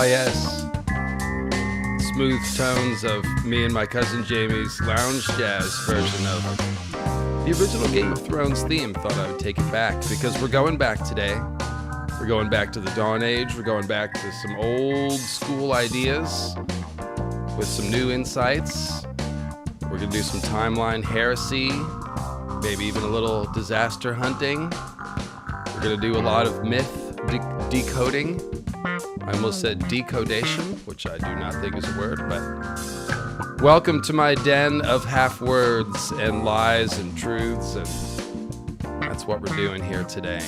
Oh yes, smooth tones of me and my cousin Jamie's lounge jazz version of the original Game of Thrones theme. Thought I would take it back because we're going back today. We're going back to the Dawn Age. We're going back to some old school ideas with some new insights. We're going to do some timeline heresy, maybe even a little disaster hunting. We're going to do a lot of myth decoding. I almost said decodation, which I do not think is a word, but welcome to my den of half words and lies and truths, and that's what we're doing here today.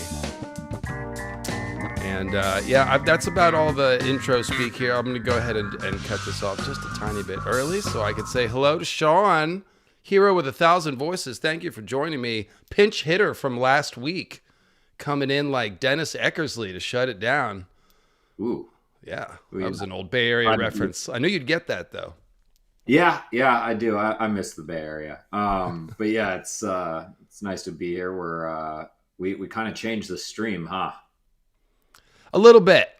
And that's about all the intro speak here. I'm going to go ahead and cut this off just a tiny bit early so I could say hello to Sean, hero with 1,000 voices. Thank you for joining me. Pinch hitter from last week, coming in like Dennis Eckersley to shut it down. Ooh. Yeah, that was an old Bay Area reference. I knew you'd get that, though. Yeah, I do. I miss the Bay Area. But yeah, it's nice to be here. We kind of changed the stream, huh? A little bit,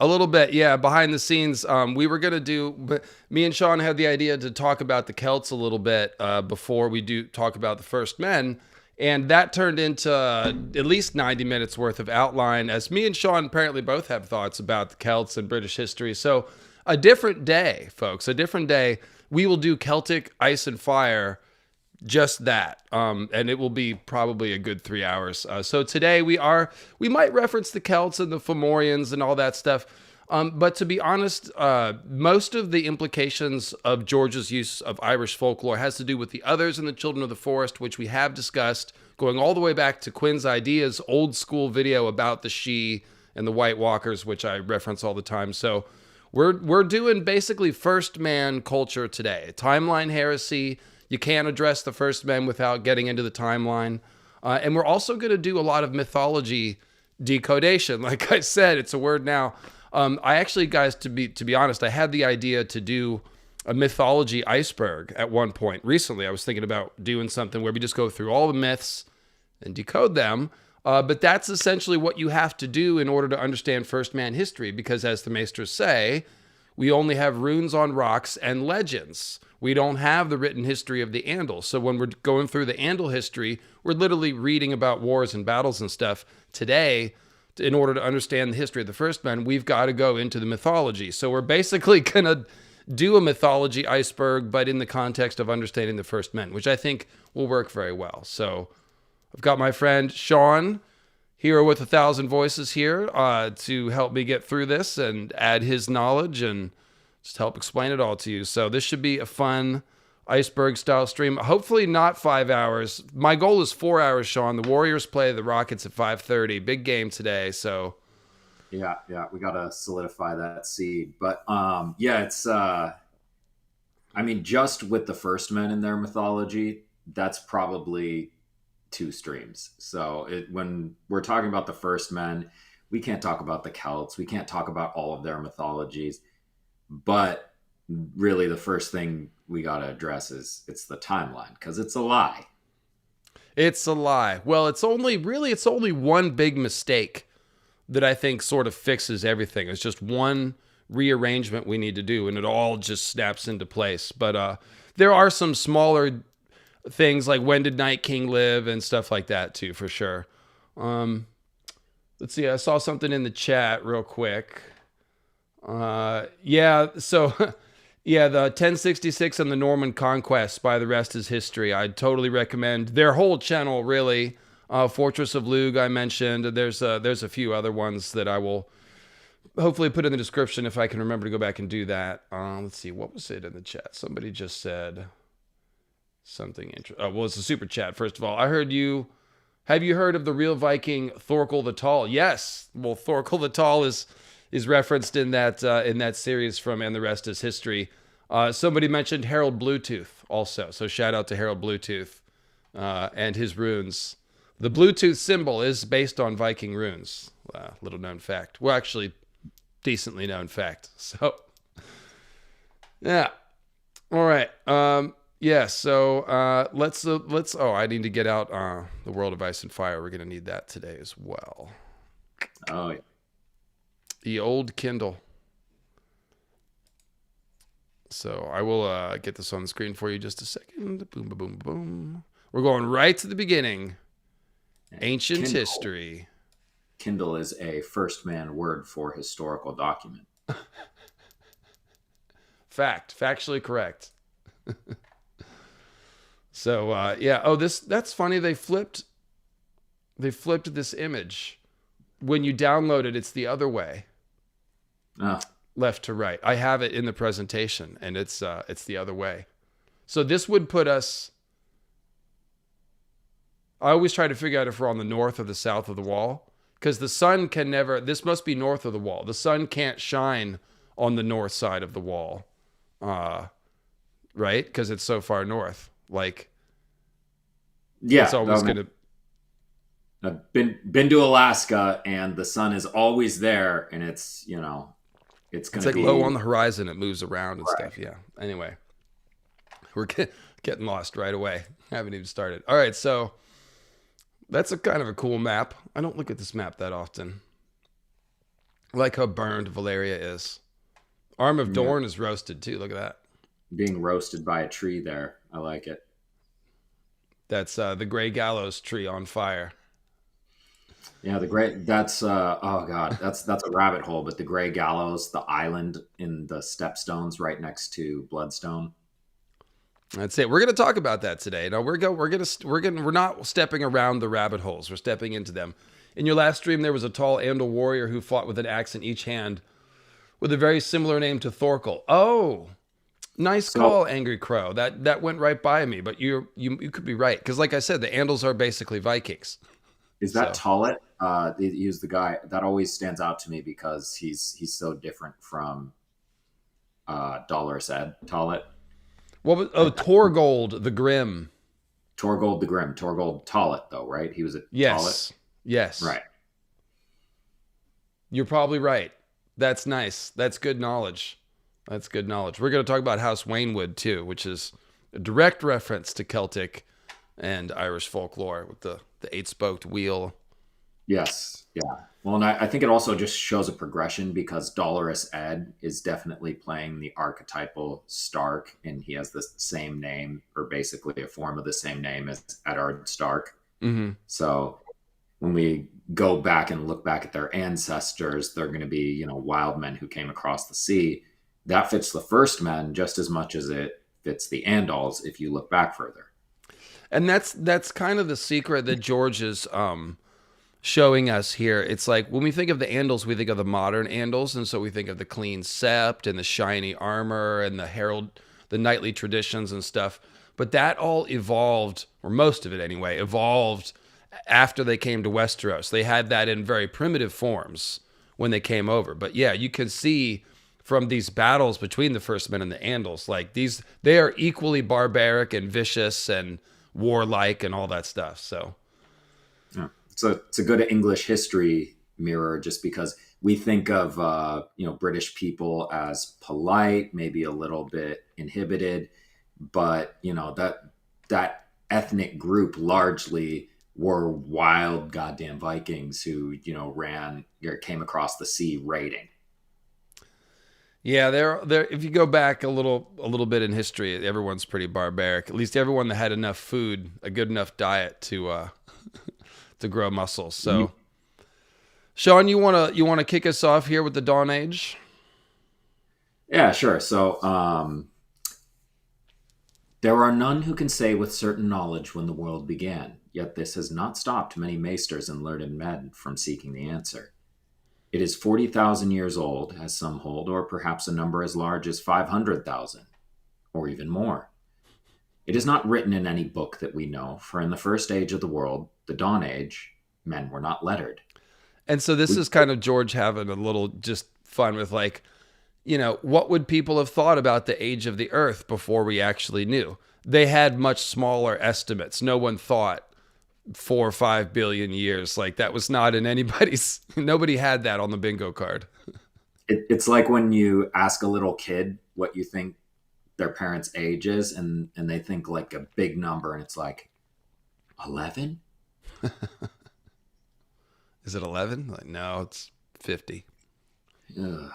yeah. Behind the scenes, we were going to do, but me and Sean had the idea to talk about the Celts a little bit before we do talk about the First Men. And that turned into at least 90 minutes worth of outline, as me and Sean apparently both have thoughts about the Celts and British history. So a different day, folks, a different day. We will do Celtic Ice and Fire, just that. And it will be probably a good 3 hours. So today we might reference the Celts and the Fomorians and all that stuff. But to be honest, most of the implications of George's use of Irish folklore has to do with the Others and the Children of the Forest, which we have discussed, going all the way back to Quinn's Ideas, old school video about the Sidhe and the White Walkers, which I reference all the time. So we're doing basically First Man culture today. Timeline heresy. You can't address the First Men without getting into the timeline. And we're also going to do a lot of mythology decodation. Like I said, it's a word now. I actually, guys, to be honest, I had the idea to do a mythology iceberg at one point. Recently, I was thinking about doing something where we just go through all the myths and decode them. But that's essentially what you have to do in order to understand First Man history, because as the Maesters say, we only have runes on rocks and legends. We don't have the written history of the Andal. So when we're going through the Andal history, we're literally reading about wars and battles and stuff. Today, in order to understand the history of the First Men, we've got to go into the mythology. So we're basically going to do a mythology iceberg, but in the context of understanding the First Men, which I think will work very well. So I've got my friend Sean, hero with 1,000 voices here, to help me get through this and add his knowledge and just help explain it all to you. So this should be a fun iceberg style stream. Hopefully not 5 hours. My goal is 4 hours, Sean. The Warriors play the Rockets at 5:30. Big game today. So yeah, we got to solidify that seed. But it's just with the First Men in their mythology, that's probably 2 streams. So when we're talking about the First Men, we can't talk about the Celts. We can't talk about all of their mythologies. But really the first thing we got to address is it's the timeline, because it's a lie. It's a lie. Well, it's only one big mistake that I think sort of fixes everything. It's just one rearrangement we need to do, and it all just snaps into place. But there are some smaller things like when did Night King live and stuff like that too, for sure. Let's see. I saw something in the chat real quick. The 1066 and the Norman Conquest by The Rest is History. I'd totally recommend their whole channel, really. Fortress of Lug I mentioned. There's a few other ones that I will hopefully put in the description if I can remember to go back and do that. Let's see, what was it in the chat? Somebody just said something interesting. Well, it's a super chat, first of all. Have you heard of the real Viking Thorkel the Tall? Yes. Well, Thorkel the Tall is referenced in that series from And the Rest is History. Somebody mentioned Harold Bluetooth also. So shout out to Harold Bluetooth and his runes. The Bluetooth symbol is based on Viking runes. Little known fact. Well, actually, decently known fact. So, yeah. All right. So let's. Oh, I need to get out the World of Ice and Fire. We're gonna need that today as well. Oh, yeah. The old Kindle. So I will get this on the screen for you just a second. Boom, boom, boom, boom. We're going right to the beginning. Ancient history. Kindle is a first man word for historical document. Factually correct. So yeah. Oh, that's funny. They flipped this image. When you download it, it's the other way. Oh. Left to right. I have it in the presentation, and it's the other way. So this would put us. I always try to figure out if we're on the north or the south of the wall, because the sun can never. This must be north of the wall. The sun can't shine on the north side of the wall, right? Because it's so far north. Like, yeah, it's always gonna. I've been to Alaska, and the sun is always there, and it's it's like low on the horizon. It moves around and stuff. Yeah. Anyway, we're getting lost right away. Haven't even started. All right, so. That's a kind of a cool map. I don't look at this map that often. I like how burned Valeria is. Arm of Dorn is roasted too. Look at that. Being roasted by a tree there. I like it. That's the Grey Gallows tree on fire. Yeah, that's oh god, that's a rabbit hole, but the Grey Gallows, the island in the Stepstones right next to Bloodstone. That's it. We're going to talk about that today. No, we're not stepping around the rabbit holes. We're stepping into them. In your last stream, there was a tall Andal warrior who fought with an axe in each hand, with a very similar name to Thorkel. Oh, nice call, Angry Crow. That went right by me, but you could be right, because like I said, the Andals are basically Vikings. Is that Tollet? He's the guy that always stands out to me because he's so different from Dolorous Ed Tollet. Torgold the Grim. Torgold the Grim. Torgold Tollet, though, right? He was a Tollet? Yes. Right. You're probably right. That's nice. That's good knowledge. We're going to talk about House Waynwood, too, which is a direct reference to Celtic and Irish folklore with the eight-spoked wheel. Yes. Yeah. Well, and I think it also just shows a progression because Dolorous Ed is definitely playing the archetypal Stark, and he has the same name, or basically a form of the same name as Eddard Stark. Mm-hmm. So when we go back and look back at their ancestors, they're going to be, wild men who came across the sea. That fits the first men just as much as it fits the Andals if you look back further. And that's kind of the secret that George is showing us here. It's like when we think of the Andals, we think of the modern Andals, and so we think of the clean sept and the shiny armor and the knightly traditions and stuff. But that all evolved, or most of it anyway, evolved after they came to Westeros. They had that in very primitive forms when they came over. But yeah, you can see from these battles between the First Men and the Andals, like they are equally barbaric and vicious and warlike and all that stuff. So yeah. So it's a good English history mirror, just because we think of British people as polite, maybe a little bit inhibited, but that ethnic group largely were wild goddamn Vikings who came across the sea raiding. Yeah, they're if you go back a little bit in history, everyone's pretty barbaric. At least everyone that had enough food, a good enough diet to to grow muscles. So, Sean, you wanna kick us off here with the Dawn Age? Yeah, sure. So, there are none who can say with certain knowledge when the world began. Yet this has not stopped many maesters and learned men from seeking the answer. It is 40,000 years old, as some hold, or perhaps a number as large as 500,000, or even more. It is not written in any book that we know, for in the first age of the world, the Dawn Age, men were not lettered. And so this is kind of George having a little just fun with what would people have thought about the age of the earth before we actually knew? They had much smaller estimates. No one thought 4 or 5 billion years. Like that was not in nobody had that on the bingo card. It's like when you ask a little kid what you think their parents' age is, and they think like a big number, and it's like 11. Is it 11? Like, no, it's 50. Ugh.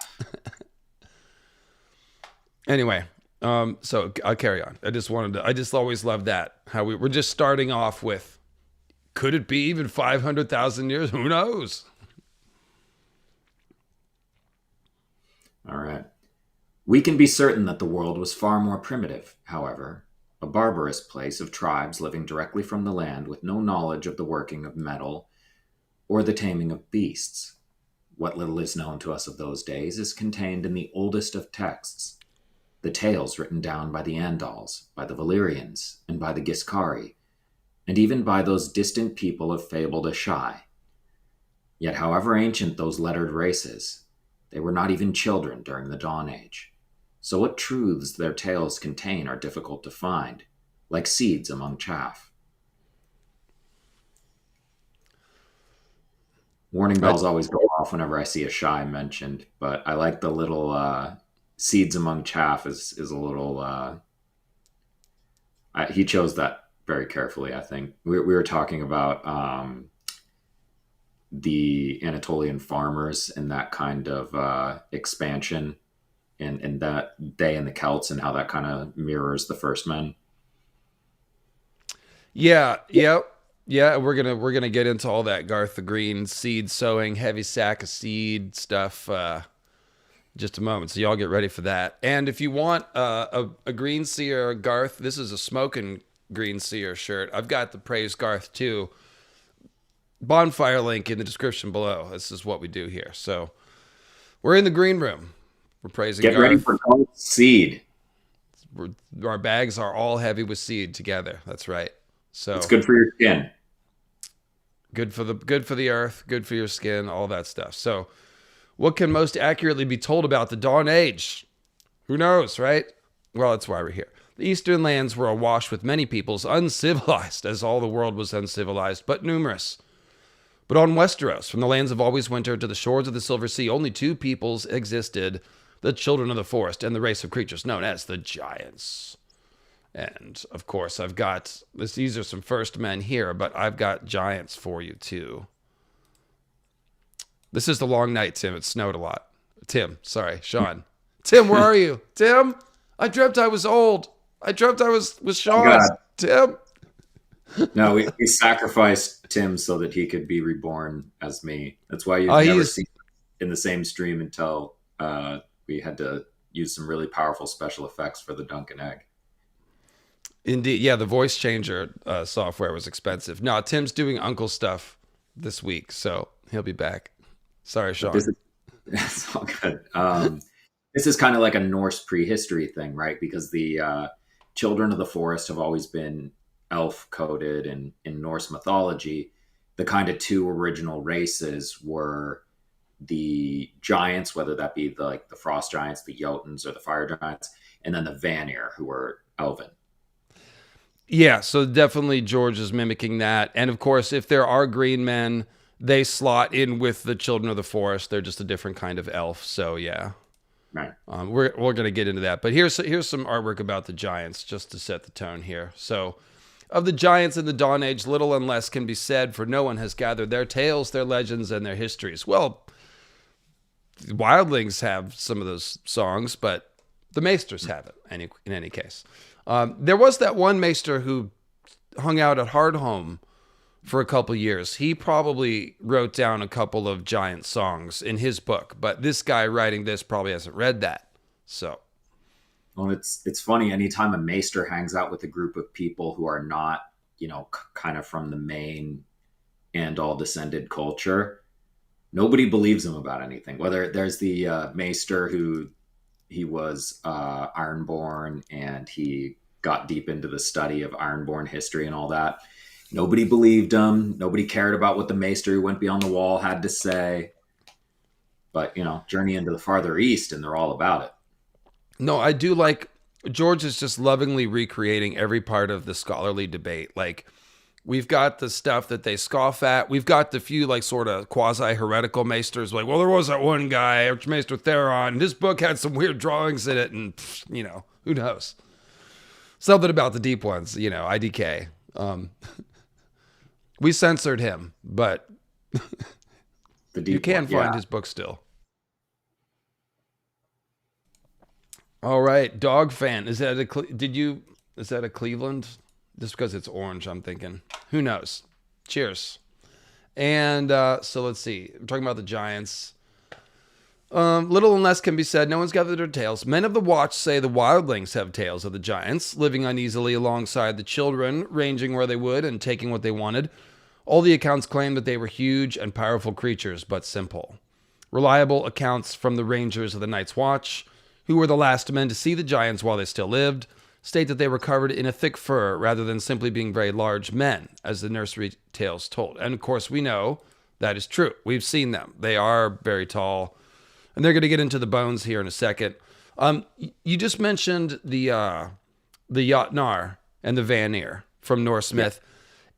Anyway, So I'll carry on. I just always loved that. How we're just starting off with, could it be even 500,000 years? Who knows? All right. We can be certain that the world was far more primitive, however, a barbarous place of tribes living directly from the land with no knowledge of the working of metal or the taming of beasts. What little is known to us of those days is contained in the oldest of texts, the tales written down by the Andals, by the Valyrians, and by the Giscari, and even by those distant people of fabled Ahai. Yet however ancient those lettered races, they were not even children during the Dawn Age. So what truths their tales contain are difficult to find, like seeds among chaff. Warning bells always go off whenever I see Ahai mentioned, but I like the little seeds among chaff is a little... he chose that very carefully, I think. We were talking about the Anatolian farmers and that kind of expansion, and that they and the Celts and how that kind of mirrors the first men. Yeah. We're gonna get into all that Garth the Green seed sowing, heavy sack of seed stuff. Just a moment, so y'all get ready for that. And if you want a Greenseer Garth, this is a smoking Greenseer shirt. I've got the Praise Garth too. Bonfire link in the description below. This is what we do here. So we're in the green room. We're praising Get Garth. ready for Garth seed. Our bags are all heavy with seed together. That's right. So it's good for your skin. Good for the earth, good for your skin, all that stuff. So what can most accurately be told about the Dawn Age? Who knows, right? Well, that's why we're here. The eastern lands were awash with many peoples, uncivilized, as all the world was uncivilized, but numerous. But on Westeros, from the lands of Always Winter to the shores of the Silver Sea, only two peoples existed, the children of the forest and the race of creatures known as the Giants. And, of course, I've got, these are some first men here, but I've got giants for you, too. This is the long night, Tim. It snowed a lot. Tim, sorry, Sean. Tim, where are you? Tim, I dreamt I was old. I dreamt I was Sean. God. Tim. No, we sacrificed Tim so that he could be reborn as me. That's why you've never seen in the same stream until we had to use some really powerful special effects for the Duncan Egg. Indeed. Yeah, the voice changer software was expensive. No, Tim's doing uncle stuff this week, so he'll be back. Sorry, Sean. It's all good. This is kind of like a Norse prehistory thing, right? Because the children of the forest have always been elf coded, and in Norse mythology, the kind of two original races were the giants, whether that be the frost giants, the Jotuns, or the fire giants, and then the Vanir, who were elven. Yeah, so definitely George is mimicking that. And of course, if there are green men, they slot in with the children of the forest. They're just a different kind of elf. So yeah, right. We're going to get into that. But here's some artwork about the giants just to set the tone here. So of the giants in the Dawn Age, little and less can be said, for no one has gathered their tales, their legends, and their histories. Well, the wildlings have some of those songs, but the maesters haven't in any case. There was that one maester who hung out at Hardhome for a couple years. He probably wrote down a couple of giant songs in his book, but this guy writing this probably hasn't read that. So, well, it's funny. Anytime a maester hangs out with a group of people who are not, kind of from the main and all descended culture, nobody believes him about anything. Whether there's the maester who he was Ironborn and he got deep into the study of Ironborn history and all that. Nobody believed him. Nobody cared about what the maester who went beyond the wall had to say. But, journey into the farther east and they're all about it. No, I do like, George is just lovingly recreating every part of the scholarly debate. Like, we've got the stuff that they scoff at. We've got the few, sort of quasi-heretical maesters, like, well, there was that one guy, Archmaester Theron, and his book had some weird drawings in it, and, who knows? Something about the deep ones, IDK. We censored him, but you can find his book still. All right, dog fan. Is that is that a Cleveland? Just because it's orange, I'm thinking. Who knows? Cheers. And so let's see. We're talking about the Giants. Little and less can be said. No one's gathered their tales. Men of the Watch say the wildlings have tales of the giants, living uneasily alongside the children, ranging where they would and taking what they wanted. All the accounts claim that they were huge and powerful creatures, but simple. Reliable accounts from the Rangers of the Night's Watch, who were the last men to see the giants while they still lived, state that they were covered in a thick fur rather than simply being very large men, as the nursery tales told. And of course, we know that is true. We've seen them. They are very tall. And they're going to get into the bones here in a second. You just mentioned the Jotnar and the Vanir from Norse myth.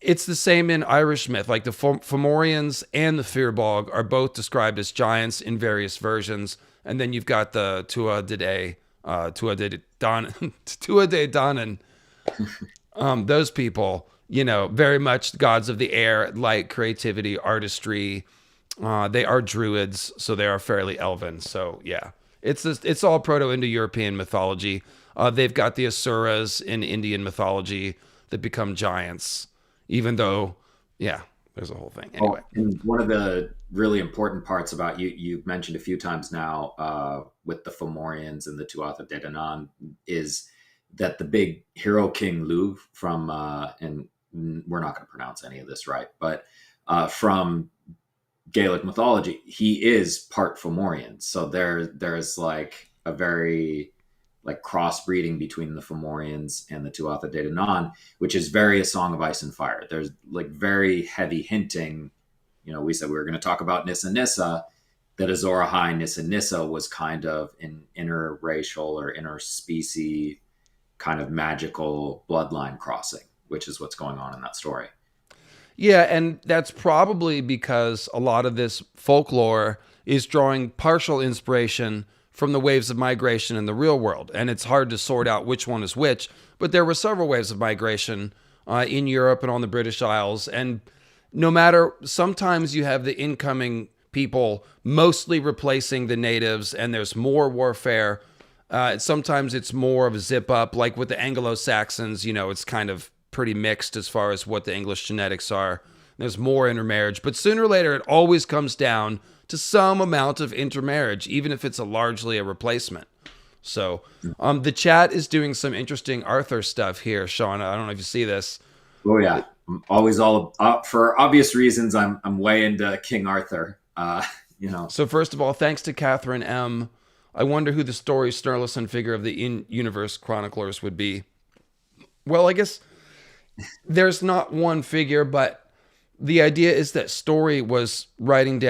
It's the same in Irish myth. Like the Fomorians and the Firbolg are both described as giants in various versions. And then you've got the Tuatha Dé Danann. Those people, very much gods of the air, light, creativity, artistry. They are druids, so they are fairly elven. So yeah, it's all Proto-Indo-European mythology. They've got the Asuras in Indian mythology that become giants, even though, yeah, there's a whole thing. Anyway, and one of the really important parts about you've mentioned a few times now with the Fomorians and the Tuatha Dé Danann is that the big hero king Lugh from, and we're not going to pronounce any of this right, but from Gaelic mythology, he is part Fomorian. So there's like a very like crossbreeding between the Fomorians and the Tuatha Dé Danann, which is very A Song of Ice and Fire. There's like very heavy hinting. We said we were going to talk about Nissa Nissa, that Azor Ahai Nissa Nissa was kind of an interracial or interspecies kind of magical bloodline crossing, which is what's going on in that story. Yeah, and that's probably because a lot of this folklore is drawing partial inspiration from the waves of migration in the real world. And it's hard to sort out which one is which, but there were several waves of migration in Europe and on the British Isles. And no matter, sometimes you have the incoming people mostly replacing the natives, and there's more warfare. Sometimes it's more of a zip up, like with the Anglo-Saxons, it's kind of pretty mixed as far as what the English genetics are. There's more intermarriage, but sooner or later it always comes down to some amount of intermarriage, even if it's largely a replacement. So the chat is doing some interesting Arthur stuff here, Sean. I don't know if you see this. Oh yeah, I'm always all up for obvious reasons. I'm way into King Arthur. So first of all, thanks to Catherine M. I wonder who the story Sturluson figure of the in-universe chroniclers would be. Well, I guess there's not one figure, but the idea is that Snorri was writing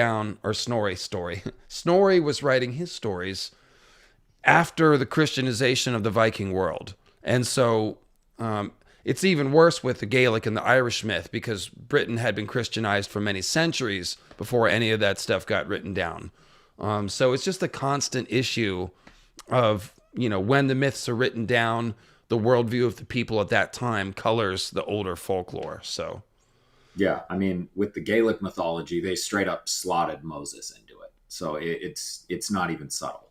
his stories after the Christianization of the Viking world. And so it's even worse with the Gaelic and the Irish myth, because Britain had been Christianized for many centuries before any of that stuff got written down. So it's just a constant issue of, when the myths are written down, the worldview of the people at that time colors the older folklore. So, yeah, I mean, with the Gaelic mythology, they straight up slotted Moses into it, so it's not even subtle.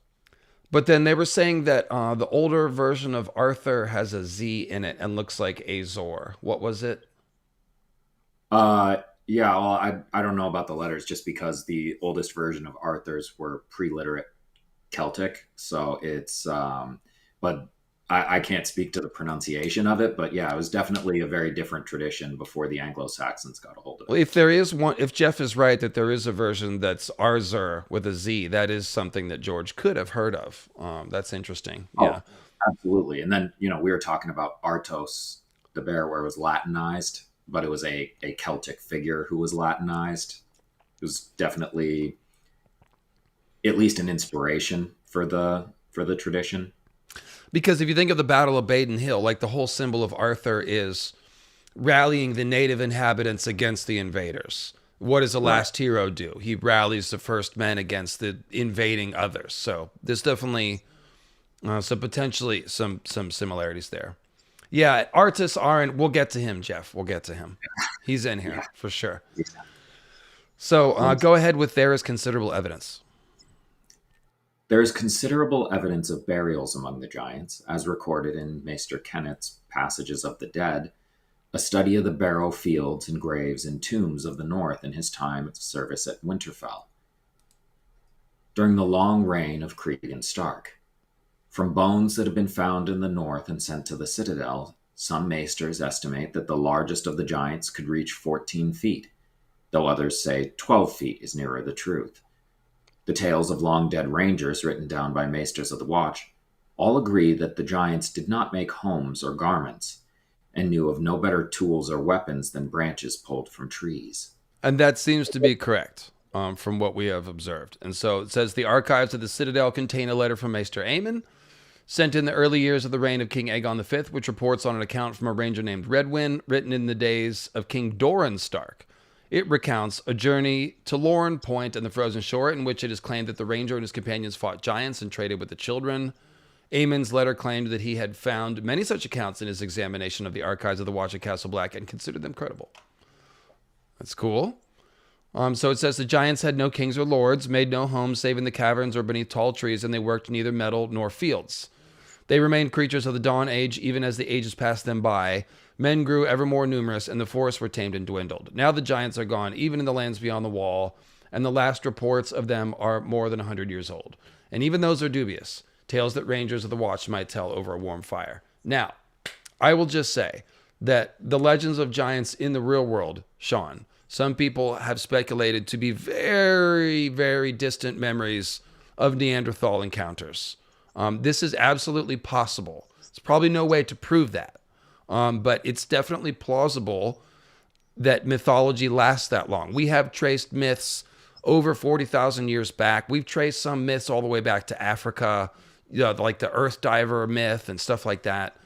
But then they were saying that the older version of Arthur has a Z in it and looks like Azor. What was it? Yeah, well, I don't know about the letters, just because the oldest version of Arthur's were pre-literate Celtic, so it's but I can't speak to the pronunciation of it, but yeah, it was definitely a very different tradition before the Anglo-Saxons got a hold of it. Well, if there is one, if Jeff is right that there is a version that's Azor with a Z, that is something that George could have heard of. That's interesting. Yeah, absolutely. And then, we were talking about Artos, the bear, where it was Latinized, but it was a Celtic figure who was Latinized. It was definitely at least an inspiration for the tradition. Because if you think of the Battle of Baden Hill, like the whole symbol of Arthur is rallying the native inhabitants against the invaders. What does the last hero do? He rallies the first men against the invading others. So there's definitely potentially some similarities there. Yeah, artists aren't. We'll get to him, Jeff. We'll get to him. He's in here for sure. So go ahead with there is considerable evidence. There is considerable evidence of burials among the giants, as recorded in Maester Kennet's Passages of the Dead, a study of the barrow fields and graves and tombs of the north in his time of service at Winterfell, during the long reign of Cregan Stark. From bones that have been found in the north and sent to the citadel, some maesters estimate that the largest of the giants could reach 14 feet, though others say 12 feet is nearer the truth. The tales of long-dead rangers written down by maesters of the Watch all agree that the giants did not make homes or garments, and knew of no better tools or weapons than branches pulled from trees. And that seems to be correct from what we have observed. And so it says the archives of the Citadel contain a letter from Maester Aemon, sent in the early years of the reign of King Aegon V, which reports on an account from a ranger named Redwyn, written in the days of King Doran Stark. It recounts a journey to Lorne Point and the Frozen Shore, in which it is claimed that the ranger and his companions fought giants and traded with the children. Aemon's letter claimed that he had found many such accounts in his examination of the archives of the Watch at Castle Black and considered them credible. That's cool. So it says the giants had no kings or lords, made no homes save in the caverns or beneath tall trees, and they worked neither metal nor fields. They remained creatures of the Dawn Age, even as the ages passed them by. Men grew ever more numerous, and the forests were tamed and dwindled. Now the giants are gone, even in the lands beyond the wall, and the last reports of them are more than 100 years old. And even those are dubious, tales that rangers of the Watch might tell over a warm fire. Now, I will just say that the legends of giants in the real world, Sean, some people have speculated to be very, very distant memories of Neanderthal encounters. This is absolutely possible. There's probably no way to prove that. But it's definitely plausible that mythology lasts that long. We have traced myths over 40,000 years back. We've traced some myths all the way back to Africa, like the Earth Diver myth and stuff like that.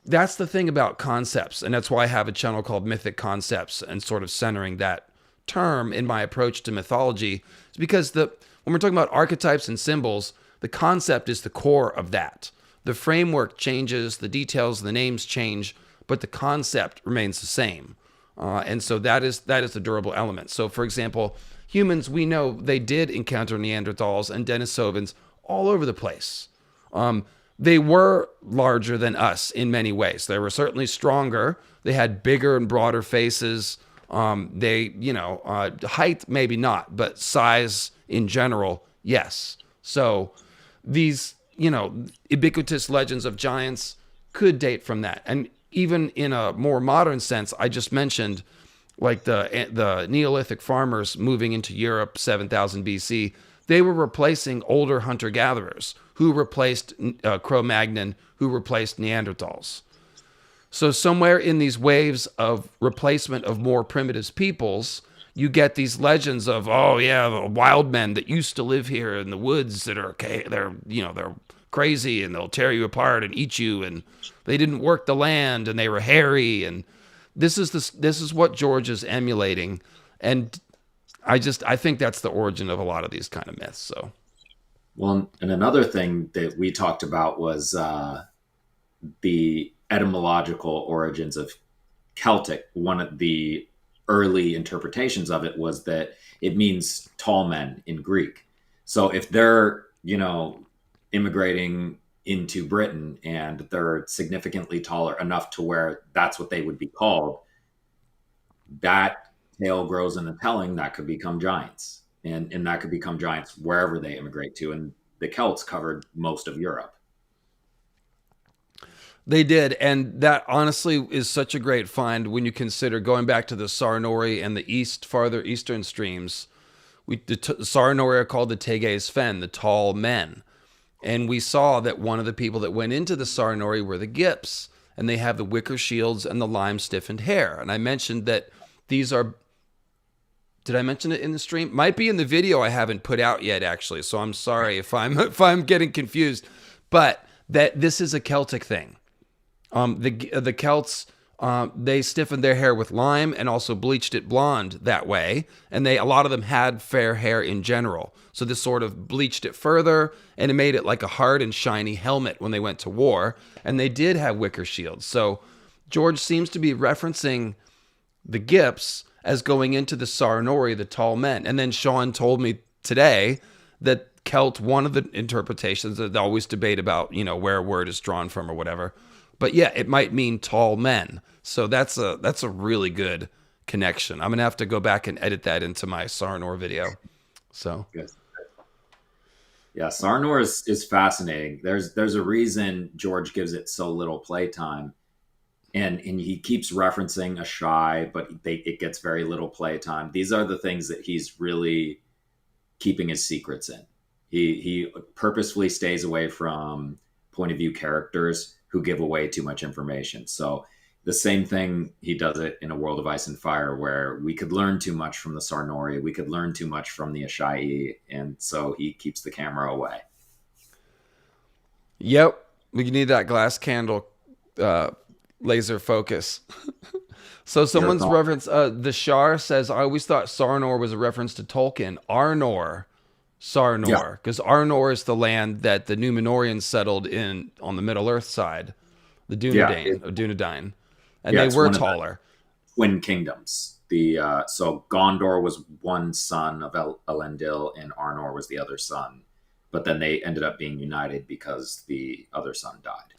That's the thing about concepts, and that's why I have a channel called Mythic Concepts and sort of centering that term in my approach to mythology. It's because when we're talking about archetypes and symbols, the concept is the core of that. The framework changes, the details, the names change, but the concept remains the same. And so that is the durable element. So, for example, humans, we know they did encounter Neanderthals and Denisovans all over the place. They were larger than us in many ways. They were certainly stronger. They had bigger and broader faces. Height, maybe not, but size in general, yes. So these, ubiquitous legends of giants could date from that. And even in a more modern sense, I just mentioned like the Neolithic farmers moving into Europe 7,000 BC. They were replacing older hunter-gatherers who replaced Cro-Magnon, who replaced Neanderthals. So somewhere in these waves of replacement of more primitive peoples, you get these legends of, the wild men that used to live here in the woods that are they're crazy and they'll tear you apart and eat you, and they didn't work the land and they were hairy, and this is what George is emulating, and I think that's the origin of a lot of these kind of myths. So, well, and another thing that we talked about was the etymological origins of Celtic. One of the early interpretations of it was that it means tall men in Greek. So if they're, immigrating into Britain and they're significantly taller enough to where that's what they would be called, that tale grows in the telling, that could become giants. And that could become giants wherever they immigrate to. And the Celts covered most of Europe. They did, and that honestly is such a great find when you consider going back to the Sarnori and the farther eastern streams. The Sarnori are called the Teges Fen, the tall men. And we saw that one of the people that went into the Sarnori were the Gips, and they have the wicker shields and the lime-stiffened hair. And I mentioned that these are... Did I mention it in the stream? Might be in the video I haven't put out yet, actually. So I'm sorry if I'm getting confused. But that this is a Celtic thing. The Celts, they stiffened their hair with lime and also bleached it blonde that way. And a lot of them had fair hair in general. So this sort of bleached it further, and it made it like a hard and shiny helmet when they went to war. And they did have wicker shields. So George seems to be referencing the Gips as going into the Sarnori, the tall men. And then Sean told me today that Celt, one of the interpretations. There's always debate about, where a word is drawn from or whatever. But yeah, it might mean tall men. So that's a really good connection. I'm gonna have to go back and edit that into my Sarnor video. So Yes. Yeah, Sarnor is fascinating. There's a reason George gives it so little playtime, and he keeps referencing Ahai, but it gets very little playtime. These are the things that he's really keeping his secrets in. He purposefully stays away from point of view characters who give away too much information. So the same thing, he does it in A World of Ice and Fire, where we could learn too much from the Sarnori, we could learn too much from the Ashai, and so he keeps the camera away. yep, we need that glass candle laser focus. So Your someone's thought? reference, the Shar says, I always thought Sarnor was a reference to Tolkien. Arnor, Yeah, Sarnor, because Arnor is the land that the Numenorians settled in on the Middle Earth side, the yeah, Dunedain, and yeah. they It's were one of the taller. twin kingdoms. The so Gondor was one son of Elendil, and Arnor was the other son. But then they ended up being united because the other son died.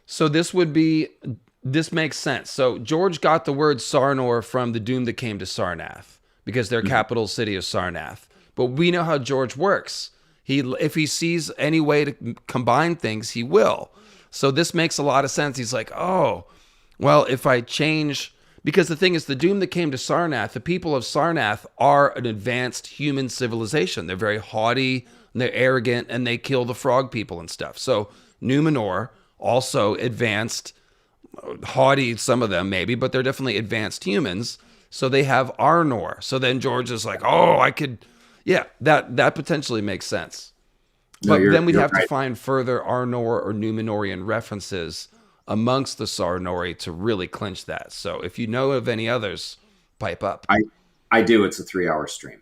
So this makes sense. So George got the word Sarnor from the doom that came to Sarnath because their Mhm. capital city is Sarnath. But we know how George works. If he sees any way to combine things, he will. So this makes a lot of sense. He's like, oh, well, if I change, because the thing is, the doom that came to Sarnath, the people of Sarnath are an advanced human civilization. They're very haughty and they're arrogant and they kill the frog people and stuff. So Numenor also advanced, haughty, some of them maybe, but they're definitely advanced humans. So they have Arnor. So then George is like, oh, I could, yeah, that potentially makes sense. No, But then we'd you're have to right. find further Arnor or Numenorian references amongst the Sarnori to really clinch that. So if you know of any others, pipe up. I I do. It's a 3 hour stream.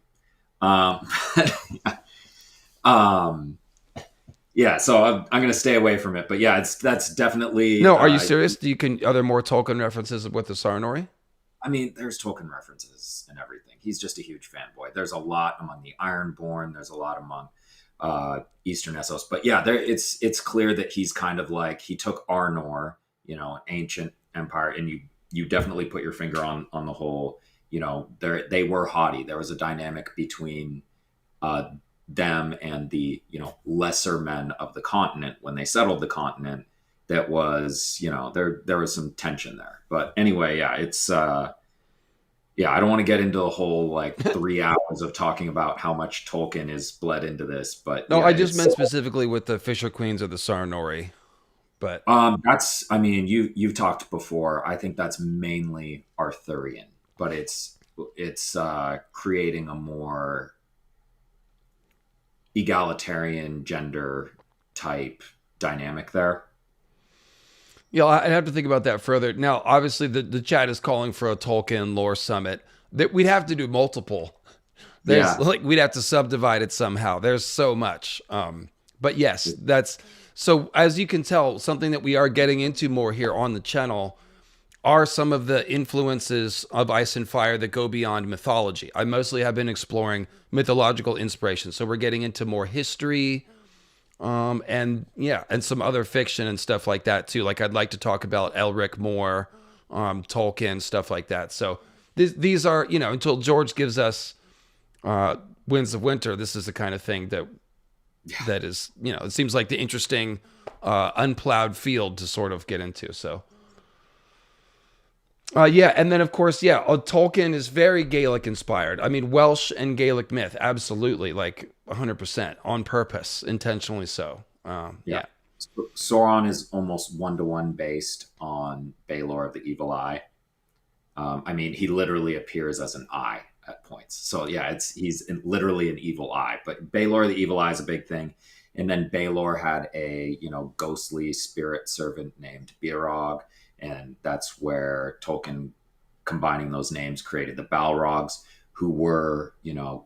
Um, um, yeah, so I'm going to stay away from it. But yeah, that's definitely. No, are you serious? Are there more Tolkien references with the Sarnori? I mean, there's Tolkien references and everything. He's just a huge fanboy. There's a lot among the Ironborn. There's a lot among Eastern Essos. But yeah, it's clear that he's kind of like he took Arnor, an ancient empire, and you definitely put your finger on the whole. They were haughty. There was a dynamic between uh, them and the lesser men of the continent when they settled the continent. That was there was some tension there. But anyway, yeah, it's yeah, I don't want to get into the whole like 3 hours of talking about how much Tolkien is bled into this, but No, yeah, I just it's meant specifically with the Fisher Queens of the Sarnori. But that's I mean you've talked before. I think that's mainly Arthurian, but it's creating a more egalitarian gender type dynamic there. yeah, I'd have to think about that further. Now, obviously, the chat is calling for a Tolkien lore summit. That we'd have to do multiple. There's Yeah. like we'd have to subdivide it somehow. There's so much. But yes, that's so. As you can tell, something that we are getting into more here on the channel are some of the influences of Ice and Fire that go beyond mythology. I mostly have been exploring mythological inspiration, so we're getting into more history, and yeah, and some other fiction and stuff like that too. Like I'd like to talk about Elric more, Tolkien, stuff like that. So these are, until George gives us Winds of Winter, this is the kind of thing that is, it seems like the interesting unplowed field to sort of get into. So yeah, and then of course, yeah, Tolkien is very Gaelic inspired. I mean, Welsh and Gaelic myth, absolutely, like 100% on purpose, intentionally so. Yeah. Yeah. Sauron is almost one to one based on Balor of the Evil Eye. I mean, he literally appears as an eye at points. So yeah, literally an evil eye. But Balor the Evil Eye is a big thing. And then Balor had a ghostly spirit servant named Birog, and that's where Tolkien, combining those names, created the Balrogs, who were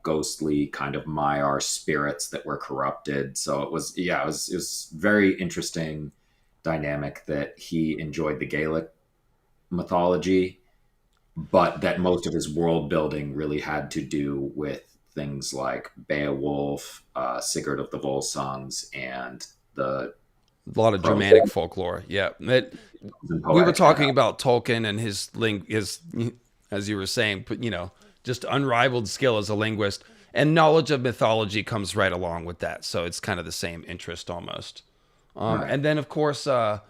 ghostly kind of Maiar spirits that were corrupted. So it was very interesting dynamic that he enjoyed the Gaelic mythology, but that most of his world building really had to do with things like Beowulf, Sigurd of the Volsungs, and the A lot of Germanic folklore. Yeah. We were talking about Tolkien and his, as you were saying, just unrivaled skill as a linguist, and knowledge of mythology comes right along with that. So it's kind of the same interest almost. Right. And then, of course, the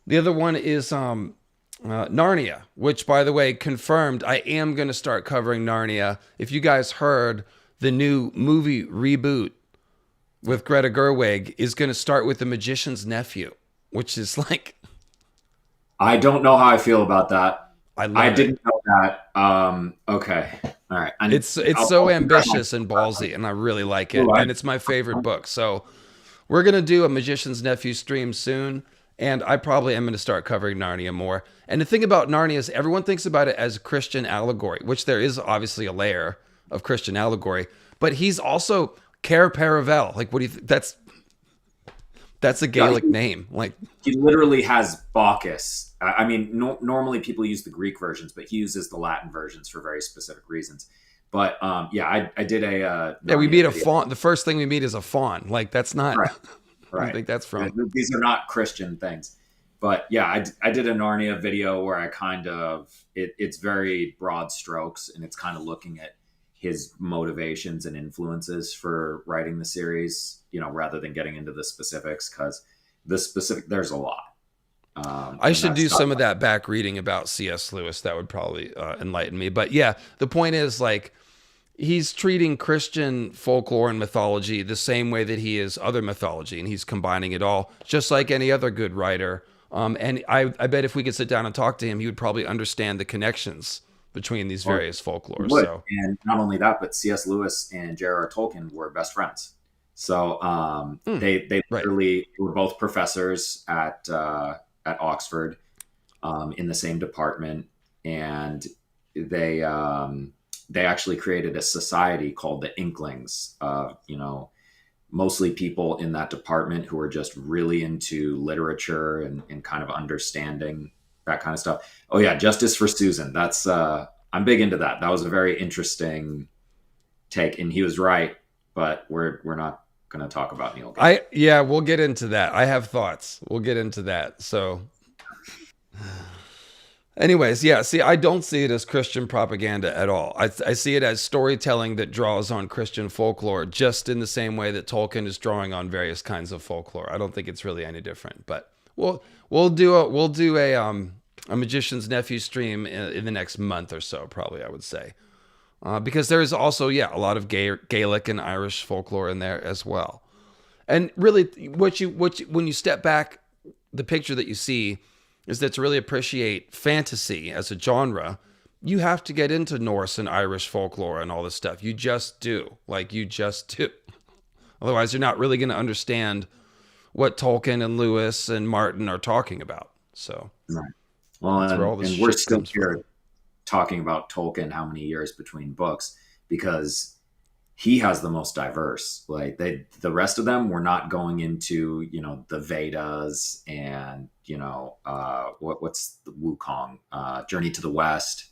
other one is Narnia, which, by the way, confirmed. I am going to start covering Narnia. If you guys heard, the new movie reboot with Greta Gerwig is going to start with The Magician's Nephew, which is like... I don't know how I feel about that. I didn't know that. Okay. All right. It's so ambitious and ballsy, and I really like it. And it's my favorite book. So we're going to do a Magician's Nephew stream soon, and I probably am going to start covering Narnia more. And the thing about Narnia is everyone thinks about it as Christian allegory, which there is obviously a layer of Christian allegory, but he's also Cair Paravel. Like, what do you think? That's a Gaelic name. Like, he literally has Bacchus. I mean, normally people use the Greek versions, but he uses the Latin versions for very specific reasons. But I did a we meet a faun. The first thing we meet is a faun. Like, that's not right. I think that's from. These are not Christian things. But yeah, I did a Narnia video where I kind of it's very broad strokes, and it's kind of looking at his motivations and influences for writing the series, rather than getting into the specifics, because there's a lot. I should do some of that back reading about C.S. Lewis. That would probably enlighten me. But yeah, the point is, like, he's treating Christian folklore and mythology the same way that he is other mythology, and he's combining it all, just like any other good writer. And I bet if we could sit down and talk to him, he would probably understand the connections between these various folklores. So. And not only that, but C.S. Lewis and J.R.R. Tolkien were best friends. So they literally were both professors at Oxford, in the same department, and they actually created a society called the Inklings. Mostly people in that department who are just really into literature and kind of understanding that kind of stuff. Oh yeah, Justice for Susan. That's I'm big into that. That was a very interesting take, and he was right. But we're not going to talk about Neil Gaiman. We'll get into that. I have thoughts. We'll get into that. So, anyways, yeah. See, I don't see it as Christian propaganda at all. I see it as storytelling that draws on Christian folklore, just in the same way that Tolkien is drawing on various kinds of folklore. I don't think it's really any different. But we'll do a Magician's Nephew stream in the next month or so, probably, I would say. Because there is also, a lot of Gaelic and Irish folklore in there as well. And really, when you step back, the picture that you see is that to really appreciate fantasy as a genre, you have to get into Norse and Irish folklore and all this stuff. You just do. Otherwise, you're not really going to understand what Tolkien and Lewis and Martin are talking about. So, right. Well, and we're still here talking about Tolkien, how many years between books, because he has the most diverse. Like, the rest of them were not going into, the Vedas and, what's the Wukong, Journey to the West,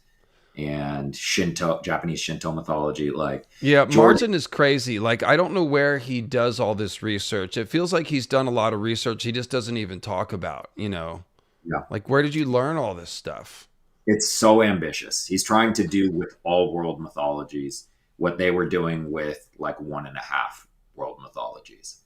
and Japanese Shinto mythology. Like, Martin is crazy. Like, I don't know where he does all this research. It feels like he's done a lot of research he just doesn't even talk about, Yeah. Like, where did you learn all this stuff? It's so ambitious. He's trying to do with all world mythologies what they were doing with like 1.5 world mythologies.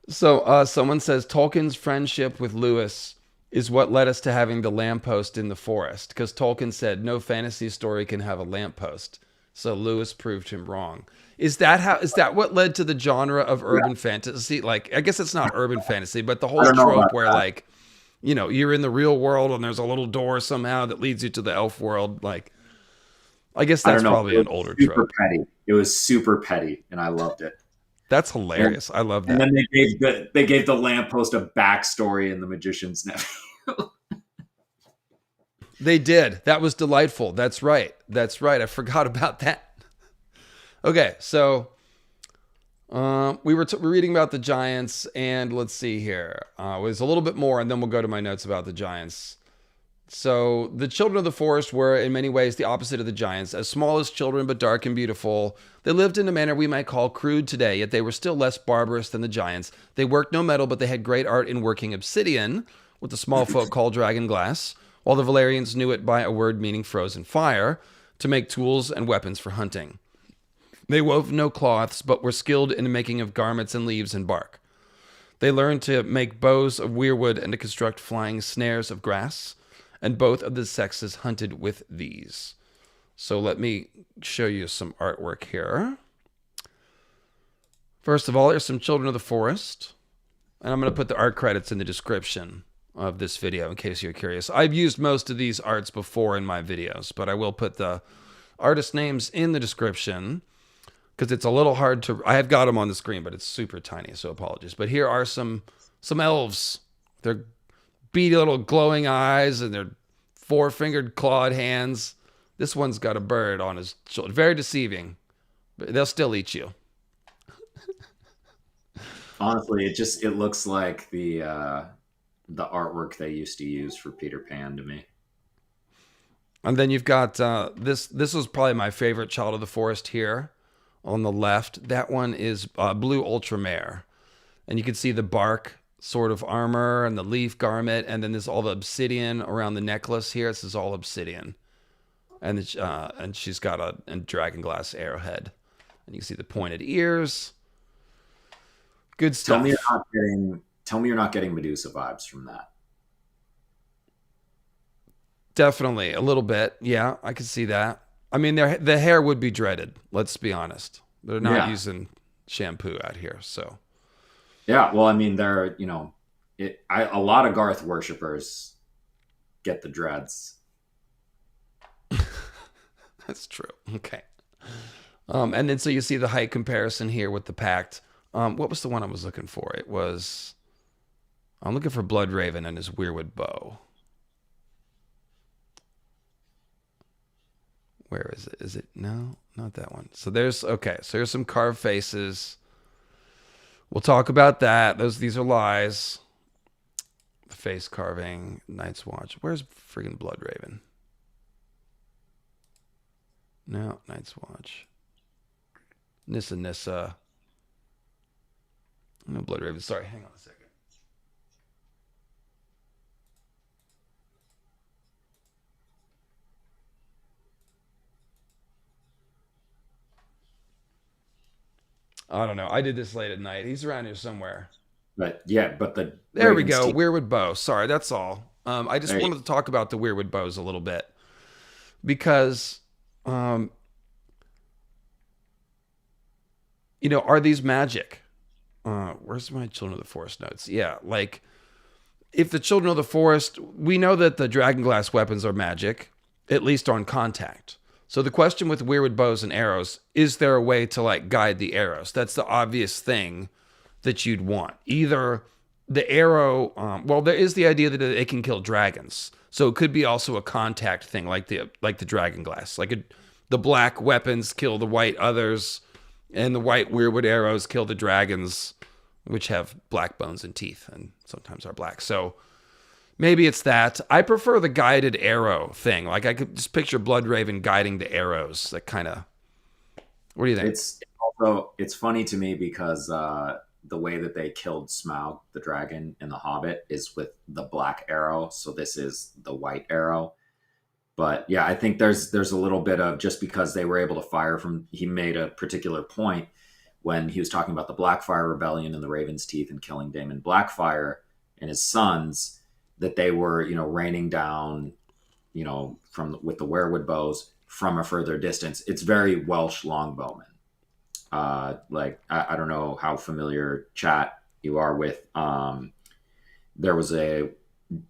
So someone says Tolkien's friendship with Lewis is what led us to having the lamppost in the forest, because Tolkien said no fantasy story can have a lamppost. So Lewis proved him wrong. Is that what led to the genre of urban fantasy? Like, I guess it's not urban fantasy, but the whole trope where like, you're in the real world and there's a little door somehow that leads you to the elf world. Like, I guess that's probably an older trope. Petty. It was super petty, and I loved it. That's hilarious. I love that. And then they gave the lamppost a backstory in The Magician's Nephew. They did. That was delightful. That's right. I forgot about that. Okay, so we were reading about the giants, and let's see here. It was a little bit more, and then we'll go to my notes about the giants. So the children of the forest were in many ways the opposite of the giants, as small as children but dark and beautiful. They lived in a manner we might call crude today, yet they were still less barbarous than the giants. They worked no metal, but they had great art in working obsidian, what the small folk call dragon glass, while the Valerians knew it by a word meaning frozen fire, to make tools and weapons for hunting. They wove no cloths, but were skilled in the making of garments and leaves and bark. They learned to make bows of weirwood and to construct flying snares of grass, and both of the sexes hunted with these. So let me show you some artwork here. First of all, here's some children of the forest. And I'm going to put the art credits in the description of this video in case you're curious. I've used most of these arts before in my videos, but I will put the artist names in the description because it's a little hard to... I have got them on the screen, but it's super tiny, so apologies. But here are some elves. They're beady little glowing eyes and their four-fingered clawed hands. This one's got a bird on his shoulder. Very deceiving. But they'll still eat you. Honestly, it looks like the artwork they used to use for Peter Pan to me. And then you've got this. This was probably my favorite child of the forest here on the left. That one is blue ultramare. And you can see the bark sort of armor and the leaf garment, and then there's all the obsidian around the necklace here. This is all obsidian, and she's got a dragon glass arrowhead, and you can see the pointed ears. Good stuff. Tell me you're not getting Medusa vibes from that. Definitely a little bit. Yeah, I can see that. I mean, the hair would be dreaded. Let's be honest. They're not using shampoo out here, so. Yeah, well, I mean, a lot of Garth worshippers get the dreads. That's true. Okay. And then so you see the height comparison here with the Pact. What was the one I was looking for? I'm looking for Bloodraven and his weirwood bow. Where is it? Is it? No, not that one. So there's some carved faces. We'll talk about that. These are lies. The face carving, Night's Watch. Where's friggin' Bloodraven? No, Night's Watch. Nissa. No, Bloodraven. Sorry, hang on a second. I don't know. I did this late at night. He's around here somewhere. But there we go. Weirwood bow. Sorry, that's all. I just wanted to talk about the weirwood bows a little bit because, are these magic? Where's my Children of the Forest notes? Yeah, like if the Children of the Forest, we know that the dragon glass weapons are magic, at least on contact. So the question with weirwood bows and arrows, is there a way to guide the arrows? That's the obvious thing that you'd want. Either the arrow, there is the idea that it can kill dragons. So it could be also a contact thing like the dragon glass. The black weapons kill the white others, and the white weirwood arrows kill the dragons, which have black bones and teeth and sometimes are black. So maybe it's that. I prefer the guided arrow thing. I could just picture Bloodraven guiding the arrows. That kind of. What do you think? It's funny to me because the way that they killed Smaug the dragon in The Hobbit is with the black arrow. So this is the white arrow. But yeah, I think there's a little bit of just because they were able to fire from. He made a particular point when he was talking about the Blackfire Rebellion and the Raven's Teeth and killing Daemon Blackfire and his sons, that they were, raining down, with the weirwood bows from a further distance. It's very Welsh longbowmen. I don't know how familiar, chat, you are with. There was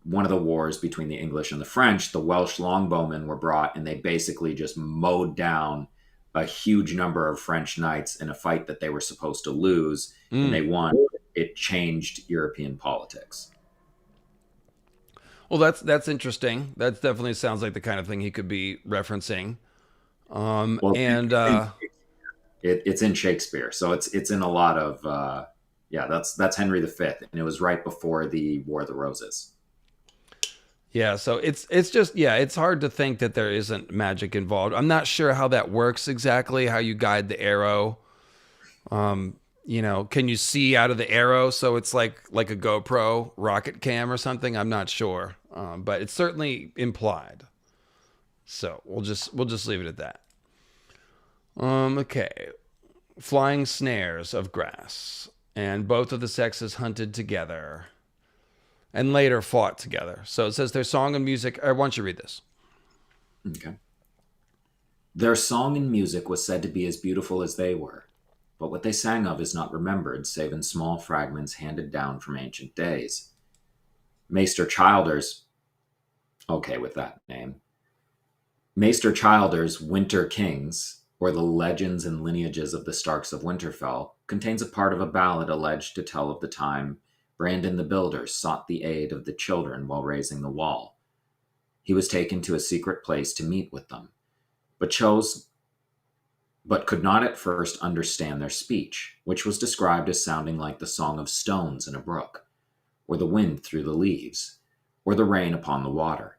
one of the wars between the English and the French. The Welsh longbowmen were brought, and they basically just mowed down a huge number of French knights in a fight that they were supposed to lose, and they won. It changed European politics. Well, that's interesting. That definitely sounds like the kind of thing he could be referencing. It's in Shakespeare, so it's in a lot of that's Henry V, and it was right before the War of the Roses. Yeah, so it's just it's hard to think that there isn't magic involved. I'm not sure how that works exactly, how you guide the arrow. Can you see out of the arrow so it's like a GoPro rocket cam or something? I'm not sure. But it's certainly implied. So we'll just leave it at that. Okay. Flying snares of grass, and both of the sexes hunted together and later fought together. So it says their song and music. Why don't you read this? Okay. Their song and music was said to be as beautiful as they were, but what they sang of is not remembered save in small fragments handed down from ancient days. Maester Childer's, okay with that name, Maester Childer's Winter Kings, or the legends and lineages of the Starks of Winterfell, contains a part of a ballad alleged to tell of the time Brandon the Builder sought the aid of the children while raising the wall. He was taken to a secret place to meet with them, but could not at first understand their speech, which was described as sounding like the song of stones in a brook, or the wind through the leaves, or the rain upon the water.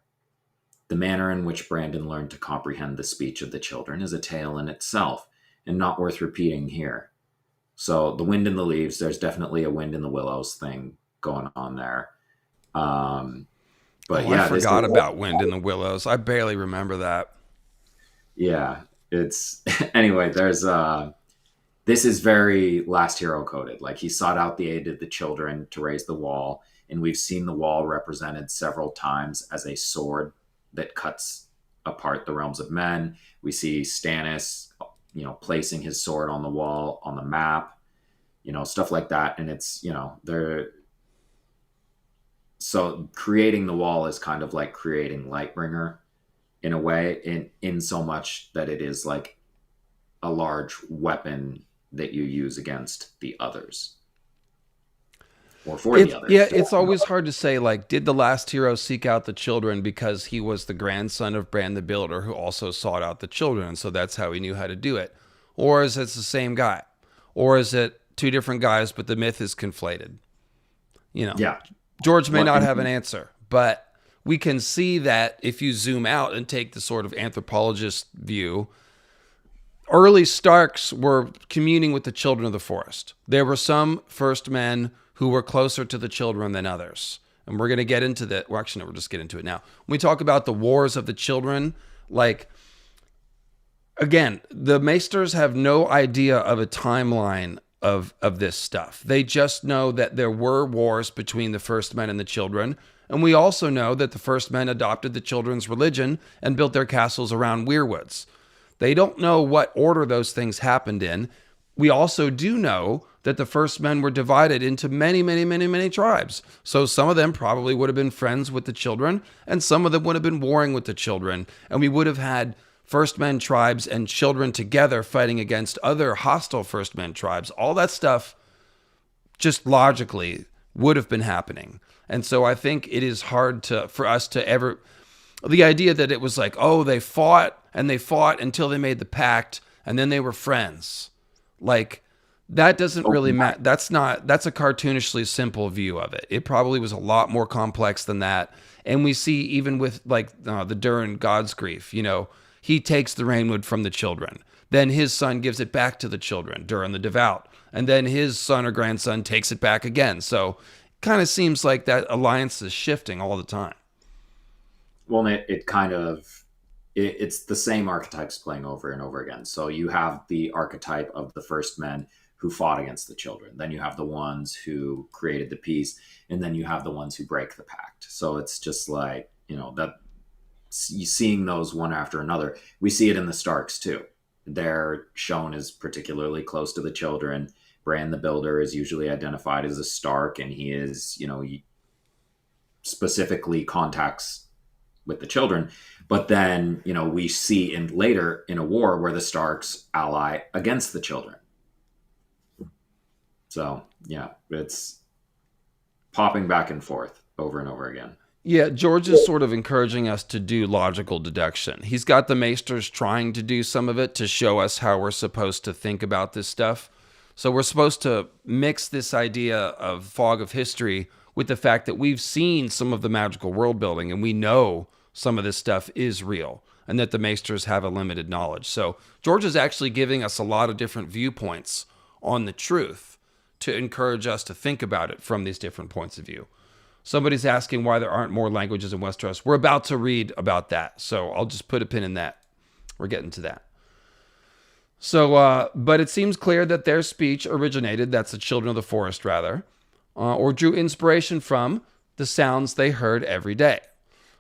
The manner in which Brandon learned to comprehend the speech of the children is a tale in itself, and not worth repeating here. So the wind in the leaves, there's definitely a wind in the willows thing going on there. I forgot about wind in the willows. I barely remember that. Yeah, it's anyway. This is very Last Hero coded. Like, he sought out the aid of the children to raise the wall, and we've seen the wall represented several times as a sword that cuts apart the realms of men. We see Stannis, placing his sword on the wall on the map, stuff like that. And it's, so creating the wall is kind of like creating Lightbringer in a way, in so much that it is like a large weapon that you use against the others. Or for the others. Yeah, it's always hard to say, like, did the last hero seek out the children because he was the grandson of Bran the Builder who also sought out the children, and so that's how he knew how to do it? Or is it the same guy? Or is it two different guys, but the myth is conflated? Yeah. George may not have an answer, but we can see that if you zoom out and take the sort of anthropologist view, early Starks were communing with the children of the forest. There were some first men who were closer to the children than others. And we're going to get into that. Well, actually, no, we'll just get into it now. When we talk about the wars of the children, again, the Maesters have no idea of a timeline of this stuff. They just know that there were wars between the first men and the children. And we also know that the first men adopted the children's religion and built their castles around weirwoods. They don't know what order those things happened in. We also do know that the first men were divided into many, many, many, many tribes. So some of them probably would have been friends with the children, and some of them would have been warring with the children. And we would have had first men tribes and children together fighting against other hostile first men tribes. All that stuff just logically would have been happening. And so I think it is hard for us to ever... The idea that it was like, oh, they fought until they made the pact, and then they were friends. Like, that doesn't really matter. That's a cartoonishly simple view of it. It probably was a lot more complex than that. And we see even with the Durin God's Grief, he takes the Rainwood from the children. Then his son gives it back to the children, Durin the Devout. And then his son or grandson takes it back again. So it kind of seems like that alliance is shifting all the time. Well, it's the same archetypes playing over and over again. So you have the archetype of the first men who fought against the children. Then you have the ones who created the peace, and then you have the ones who break the pact. So it's just like, that seeing those one after another. We see it in the Starks too. They're shown as particularly close to the children. Bran the Builder is usually identified as a Stark, and he is, he specifically contacts with the children. But then, we see later in a war where the Starks ally against the children. So, yeah, it's popping back and forth over and over again. Yeah, George is sort of encouraging us to do logical deduction. He's got the Maesters trying to do some of it to show us how we're supposed to think about this stuff. So we're supposed to mix this idea of fog of history with the fact that we've seen some of the magical world building and we know some of this stuff is real and that the maesters have a limited knowledge. So George is actually giving us a lot of different viewpoints on the truth to encourage us to think about it from these different points of view. Somebody's asking why there aren't more languages in Westeros. We're about to read about that, so I'll just put a pin in that. We're getting to that. So, but it seems clear that their speech originated, that's the children of the forest rather, or drew inspiration from the sounds they heard every day.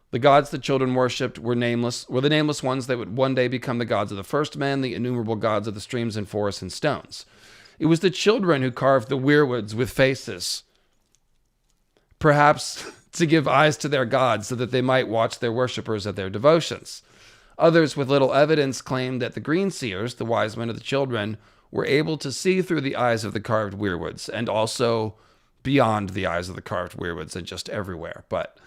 The gods the children worshipped were the nameless ones that would one day become the gods of the first men, the innumerable gods of the streams and forests and stones. It was the children who carved the weirwoods with faces, perhaps to give eyes to their gods so that they might watch their worshippers at their devotions. Others with little evidence claimed that the Greenseers, the wise men of the children, were able to see through the eyes of the carved weirwoods and also beyond the eyes of the carved weirwoods and just everywhere. But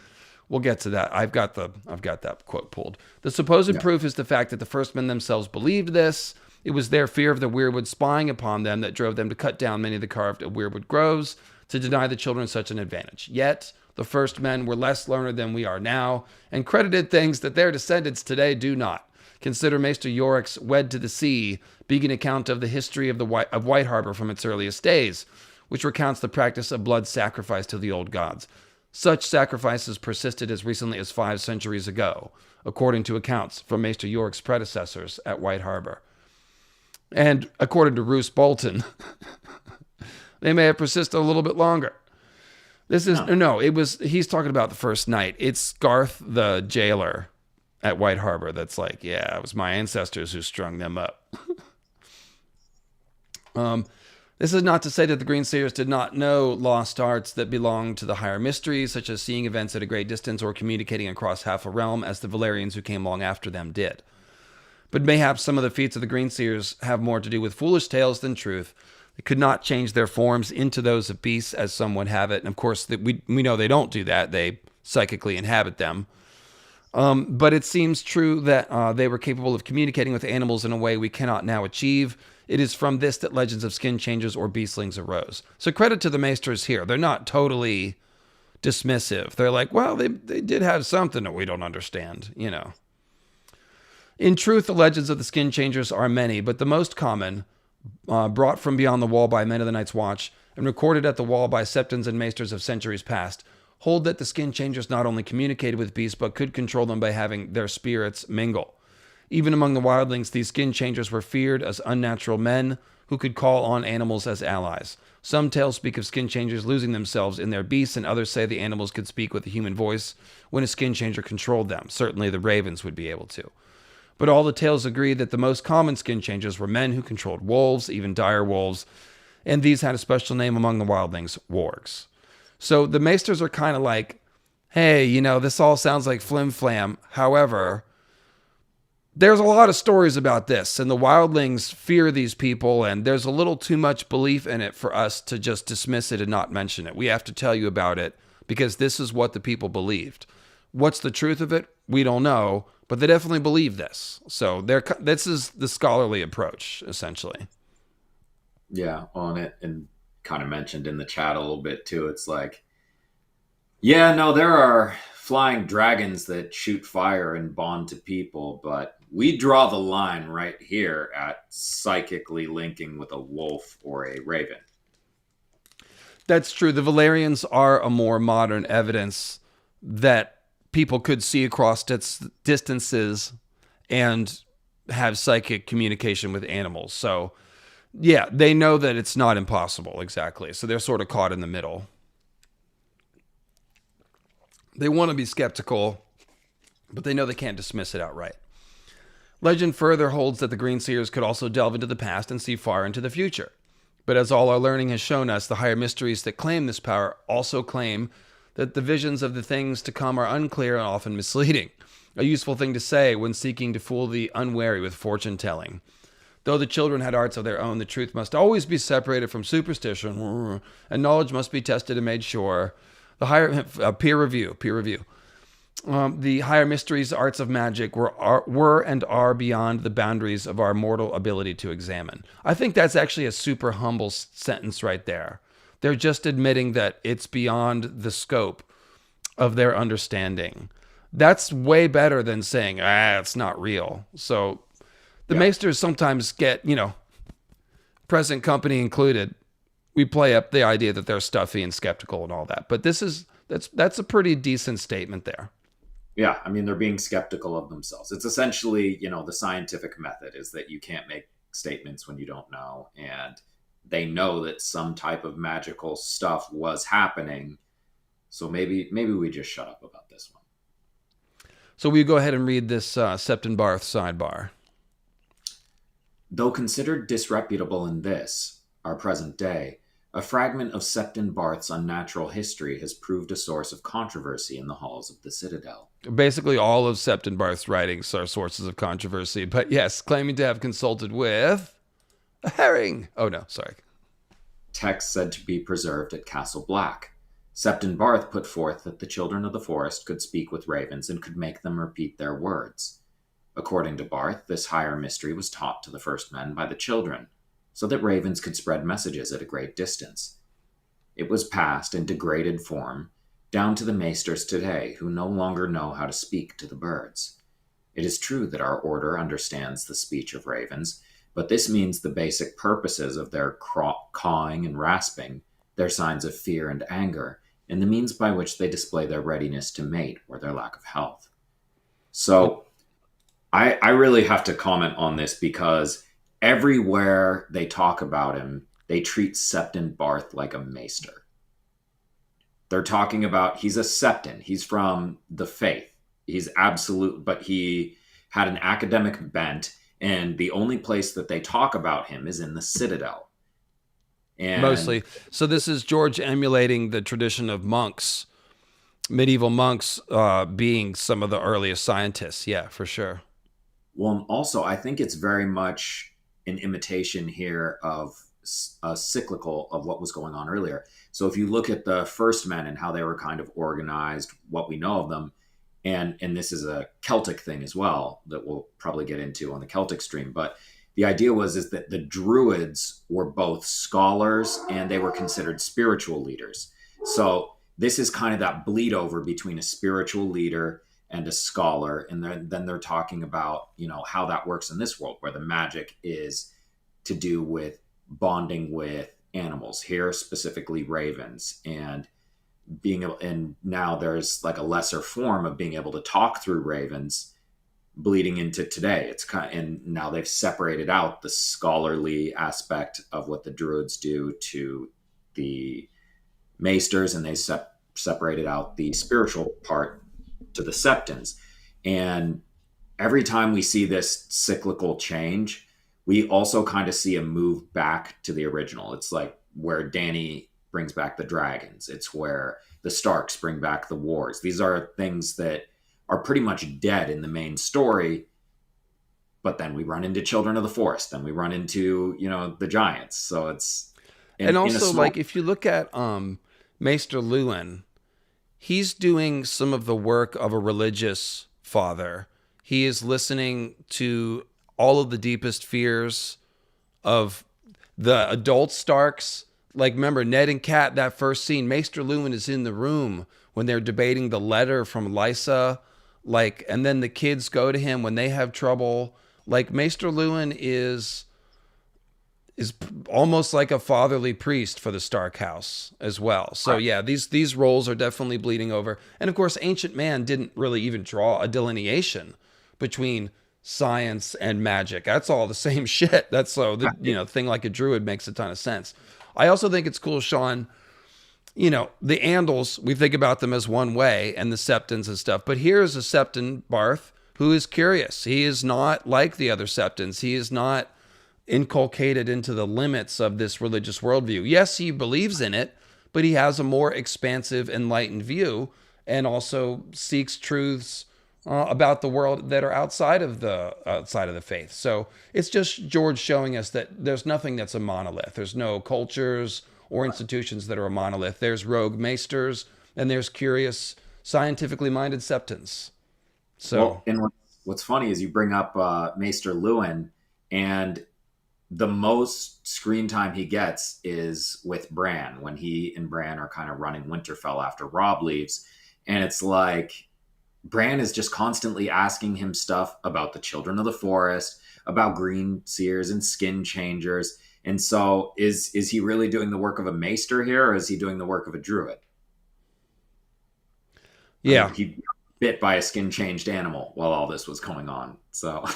we'll get to that. I've got that quote pulled. The supposed proof is the fact that the first men themselves believed this. It was their fear of the weirwood spying upon them that drove them to cut down many of the carved weirwood groves to deny the children such an advantage. Yet the first men were less learned than we are now, and credited things that their descendants today do not. Consider Maester Yorick's Wed to the Sea, being an account of the history of White Harbor from its earliest days, which recounts the practice of blood sacrifice to the old gods. Such sacrifices persisted as recently as 5 centuries ago, according to accounts from Maester Yorick's predecessors at White Harbor. And according to Roose Bolton, they may have persisted a little bit longer. He's talking about the first night. It's Garth, the jailer at White Harbor, that's like, yeah, it was my ancestors who strung them up. This is not to say that the Greenseers did not know lost arts that belonged to the higher mysteries, such as seeing events at a great distance or communicating across half a realm, as the Valyrians who came long after them did. But mayhaps some of the feats of the Greenseers have more to do with foolish tales than truth. They could not change their forms into those of beasts, as some would have it. And of course, we know they don't do that. They psychically inhabit them. But it seems true that they were capable of communicating with animals in a way we cannot now achieve. It is from this that legends of skin changers or beastlings arose. So credit to the maesters here. They're not totally dismissive. They're like, well, they did have something that we don't understand, you know. In truth, the legends of the skin changers are many, but the most common, brought from beyond the wall by men of the Night's Watch and recorded at the wall by septons and maesters of centuries past, hold that the skin changers not only communicated with beasts, but could control them by having their spirits mingle. Even among the wildlings, these skin changers were feared as unnatural men who could call on animals as allies. Some tales speak of skin changers losing themselves in their beasts, and others say the animals could speak with a human voice when a skin changer controlled them. Certainly the ravens would be able to. But all the tales agree that the most common skin changers were men who controlled wolves, even dire wolves, and these had a special name among the wildlings, wargs. So the maesters are kind of like, hey, you know, this all sounds like flim-flam. However, there's a lot of stories about this, and the wildlings fear these people, and there's a little too much belief in it for us to just dismiss it and not mention it. We have to tell you about it because this is what the people believed. What's the truth of it? We don't know, but they definitely believe this. So this is the scholarly approach, essentially. Yeah, on it, and kind of mentioned in the chat a little bit too. It's like, yeah, no, there are flying dragons that shoot fire and bond to people, but we draw the line right here at psychically linking with a wolf or a raven. That's true. The Valyrians are a more modern evidence that people could see across distances and have psychic communication with animals. So, yeah, they know that it's not impossible, exactly. So they're sort of caught in the middle. They want to be skeptical, but they know they can't dismiss it outright. Legend further holds that the Greenseers could also delve into the past and see far into the future. But as all our learning has shown us, the higher mysteries that claim this power also claim that the visions of the things to come are unclear and often misleading. A useful thing to say when seeking to fool the unwary with fortune-telling. Though the children had arts of their own, the truth must always be separated from superstition, and knowledge must be tested and made sure. The higher peer review. The higher mysteries, arts of magic, were and are beyond the boundaries of our mortal ability to examine. I think that's actually a super humble sentence right there. They're just admitting that it's beyond the scope of their understanding. That's way better than saying, it's not real. So the Yeah. Maesters sometimes get, present company included. We play up the idea that they're stuffy and skeptical and all that. But that's a pretty decent statement there. Yeah, I mean, they're being skeptical of themselves. It's essentially, the scientific method is that you can't make statements when you don't know. And they know that some type of magical stuff was happening. So maybe we just shut up about this one. So we go ahead and read this Septon Barth sidebar. Though considered disreputable in this, our present day, a fragment of Septon Barth's unnatural history has proved a source of controversy in the halls of the Citadel. Basically, all of Septon Barth's writings are sources of controversy. But yes, claiming to have consulted with a herring. Oh, no, sorry. Text said to be preserved at Castle Black. Septon Barth put forth that the children of the forest could speak with ravens and could make them repeat their words. According to Barth, this higher mystery was taught to the first men by the children, so that ravens could spread messages at a great distance. It was passed in degraded form down to the maesters today, who no longer know how to speak to the birds. It is true that our order understands the speech of ravens, but this means the basic purposes of their cawing and rasping, their signs of fear and anger, and the means by which they display their readiness to mate or their lack of health. So I really have to comment on this because everywhere they talk about him, they treat Septon Barth like a maester. They're talking about, he's a Septon. He's from the faith. He's absolute, but he had an academic bent, and the only place that they talk about him is in the Citadel. And Mostly. So this is George emulating the tradition of monks, medieval monks being some of the earliest scientists. Yeah, for sure. well, also, I think it's very much an imitation here of a cyclical of what was going on earlier. So if you look at the first men and how they were kind of organized, what we know of them, and this is a Celtic thing as well that we'll probably get into on the Celtic stream, but the idea is that the Druids were both scholars and they were considered spiritual leaders. So this is kind of that bleed over between a spiritual leader and a scholar, and then they're talking about how that works in this world, where the magic is to do with bonding with animals, here specifically ravens, and being able, and now there's like a lesser form of being able to talk through ravens bleeding into today. It's and now they've separated out the scholarly aspect of what the Druids do to the maesters, and they separated out the spiritual part to the Septons. And every time we see this cyclical change, we also kind of see a move back to the original. It's like where Dany brings back the dragons. It's where the Starks bring back the wars. These are things that are pretty much dead in the main story, but then we run into Children of the Forest, then we run into, the giants. So it's... And also, like, if you look at Maester Luwin, he's doing some of the work of a religious father. He is listening to all of the deepest fears of the adult Starks. Like, remember, Ned and Kat, that first scene, Maester Luwin is in the room when they're debating the letter from Lysa. Like, and then the kids go to him when they have trouble. Like, Maester Luwin is almost like a fatherly priest for the Stark house as well. So yeah, these roles are definitely bleeding over. And of course, Ancient Man didn't really even draw a delineation between science and magic. That's all the same shit. That's so the thing like a druid makes a ton of sense. I also think it's cool, Sean. The Andals, we think about them as one way, and the Septons and stuff. But here's a Septon Barth who is curious. He is not like the other Septons. He is not inculcated into the limits of this religious worldview. Yes, he believes in it, but he has a more expansive, enlightened view, and also seeks truths about the world that are outside of the faith. So it's just George showing us that there's nothing that's a monolith. There's no cultures or institutions that are a monolith. There's rogue maesters, and there's curious, scientifically minded Septons. So, and what's funny is you bring up Maester Luwin, and the most screen time he gets is with Bran when he and Bran are kind of running Winterfell after Robb leaves. And it's like Bran is just constantly asking him stuff about the children of the forest, about greenseers and skin changers. And so is he really doing the work of a maester here, or is he doing the work of a druid? I mean, Yeah. he got bit by a skin changed animal while all this was going on. So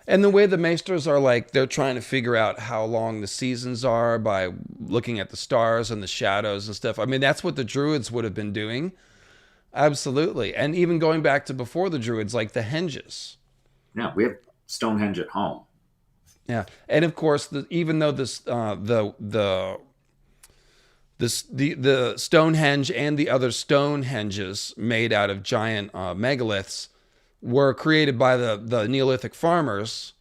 And the way the maesters are like, they're trying to figure out how long the seasons are by looking at the stars and the shadows and stuff. I mean, that's what the druids would have been doing. Absolutely. And even going back to before the druids, like the henges. yeah, we have Stonehenge at home. Yeah. And of course, even though the Stonehenge and the other Stonehenges made out of giant megaliths were created by the Neolithic farmers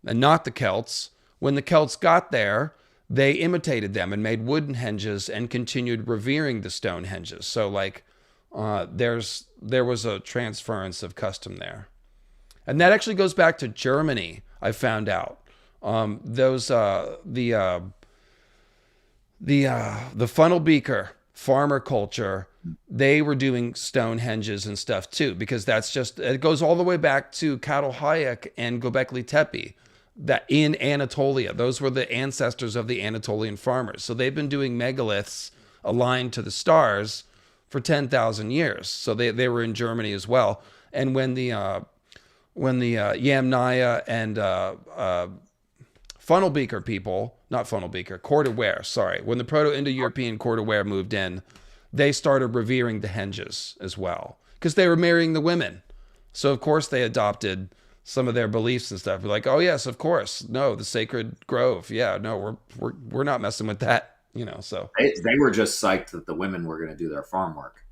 and not the Celts. When the Celts got there, they imitated them and made wooden henges and continued revering the Stonehenges. So like there was a transference of custom there. And that actually goes back to Germany, I found out. Those the funnel beaker farmer culture, they were doing stone henges and stuff too, because that's just, it goes all the way back to Cattle Hayek and Göbekli Tepe, that in Anatolia, those were the ancestors of the Anatolian farmers. So they've been doing megaliths aligned to the stars for 10,000 years. So they were in Germany as well. And when the Yamnaya and funnel beaker people, not funnel beaker, Cordaware, sorry. When the Proto-Indo-European Cordaware moved in, they started revering the henges as well because they were marrying the women. So, of course, they adopted some of their beliefs and stuff. We're like, oh, yes, of course. No, the sacred grove. Yeah, no, we're not messing with that, you know, so. They were just psyched that the women were going to do their farm work.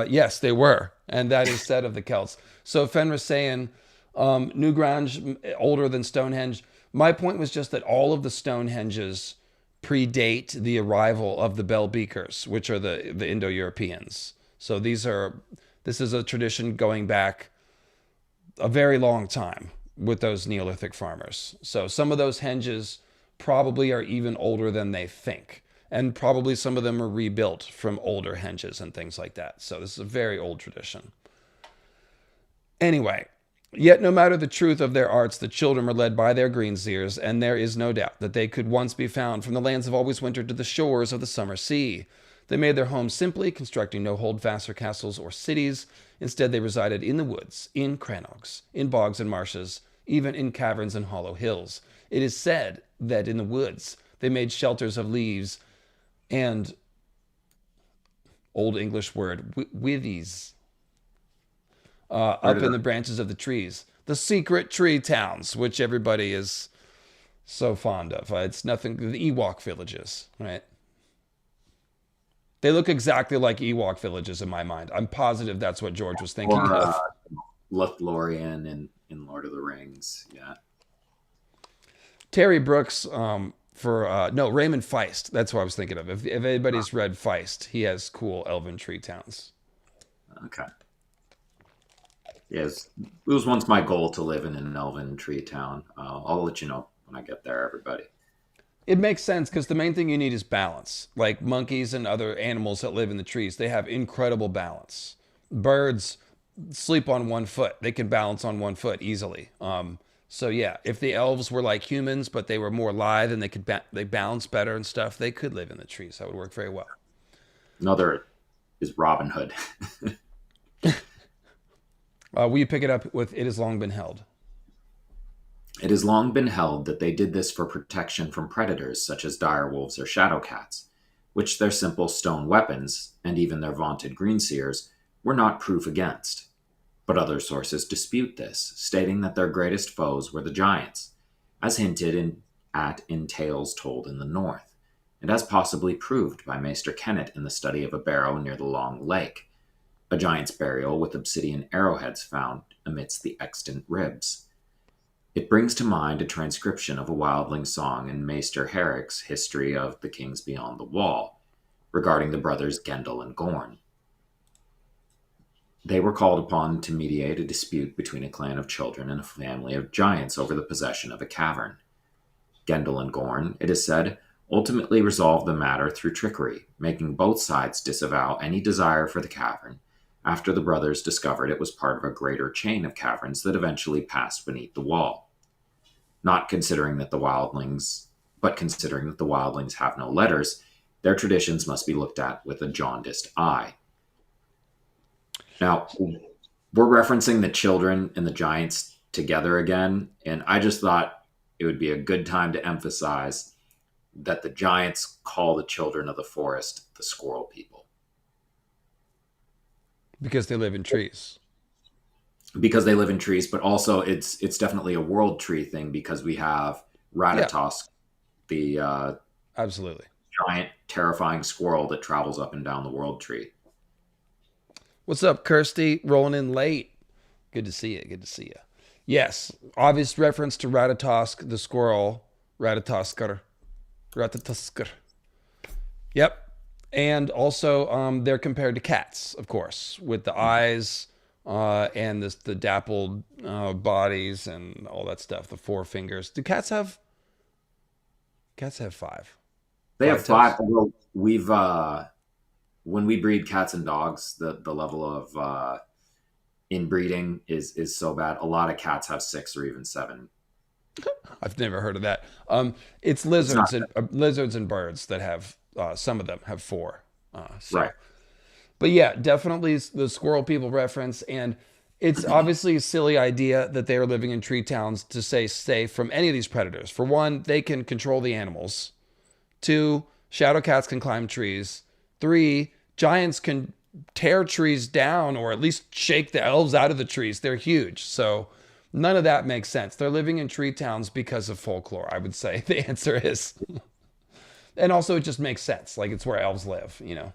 Yes, they were. And that is said of the Celts. So Fenris saying, Newgrange older than Stonehenge. My point was just that all of the Stonehenges predate the arrival of the Bell Beakers, which are the Indo-Europeans. So this is a tradition going back a very long time with those Neolithic farmers. So some of those henges probably are even older than they think. And probably some of them are rebuilt from older henges and things like that. So this is a very old tradition. Anyway, yet no matter the truth of their arts, the children were led by their greenseers, and there is no doubt that they could once be found from the lands of always winter to the shores of the summer sea. They made their homes simply, constructing no holdfasts or castles or cities. Instead, they resided in the woods, in crannogs, in bogs and marshes, even in caverns and hollow hills. It is said that in the woods they made shelters of leaves and Old English word, withies, up in the branches of the trees. The secret tree towns, which everybody is so fond of. It's nothing, the Ewok villages, right? They look exactly like Ewok villages in my mind. I'm positive that's what George was thinking Or of. Lothlorien in Lord of the Rings. Yeah. Terry Brooks, Raymond Feist. That's what I was thinking of. If anybody's read Feist, he has cool elven tree towns. Okay. Yes, it was once my goal to live in an elven tree town. I'll let you know when I get there, everybody. It makes sense because the main thing you need is balance. Like monkeys and other animals that live in the trees, they have incredible balance. Birds sleep on one foot; they can balance on one foot easily. So yeah, if the elves were like humans, but they were more lithe and they balance better and stuff, they could live in the trees. That would work very well. Another is Robin Hood. Will you pick it up with "It has long been held"? It has long been held that they did this for protection from predators such as direwolves or shadow cats, which their simple stone weapons, and even their vaunted greenseers, were not proof against. But other sources dispute this, stating that their greatest foes were the giants, as hinted at in tales told in the north, and as possibly proved by Maester Kennet in the study of a barrow near the Long Lake, a giant's burial with obsidian arrowheads found amidst the extant ribs. It brings to mind a transcription of a wildling song in Maester Herrick's History of the Kings Beyond the Wall, regarding the brothers Gendel and Gorn. They were called upon to mediate a dispute between a clan of children and a family of giants over the possession of a cavern. Gendel and Gorn, it is said, ultimately resolved the matter through trickery, making both sides disavow any desire for the cavern after the brothers discovered it was part of a greater chain of caverns that eventually passed beneath the wall. Not considering that the wildlings, but considering that the wildlings have no letters, their traditions must be looked at with a jaundiced eye. Now, we're referencing the children and the giants together again, and I just thought it would be a good time to emphasize that the giants call the children of the forest the squirrel people. Because they live in trees. Because they live in trees, but also it's definitely a world tree thing because we have Yeah, Ratatosk, the absolutely. giant, terrifying squirrel that travels up and down the world tree. What's up, Kirsty? Rolling in late. Good to see you. Good to see you. Yes, obvious reference to Ratatosk, the squirrel. Ratatosker. Ratatosker. Yep. And also, they're compared to cats, of course, with the eyes and the dappled bodies and all that stuff. The four fingers. Do cats have? Cats have five. They have Five five. toes. Although we've when we breed cats and dogs, the level of inbreeding is so bad. A lot of cats have six or even seven. I've never heard of that. It's It's not lizards and birds that have. Some of them have four. So right. But yeah, definitely the squirrel people reference. And it's obviously a silly idea that they are living in tree towns to say safe from any of these predators. For one, they can control the animals. Two, shadow cats can climb trees. Three, giants can tear trees down or at least shake the elves out of the trees. They're huge. So none of that makes sense. They're living in tree towns because of folklore, I would say. The answer is. And also it just makes sense. Like it's where elves live, you know.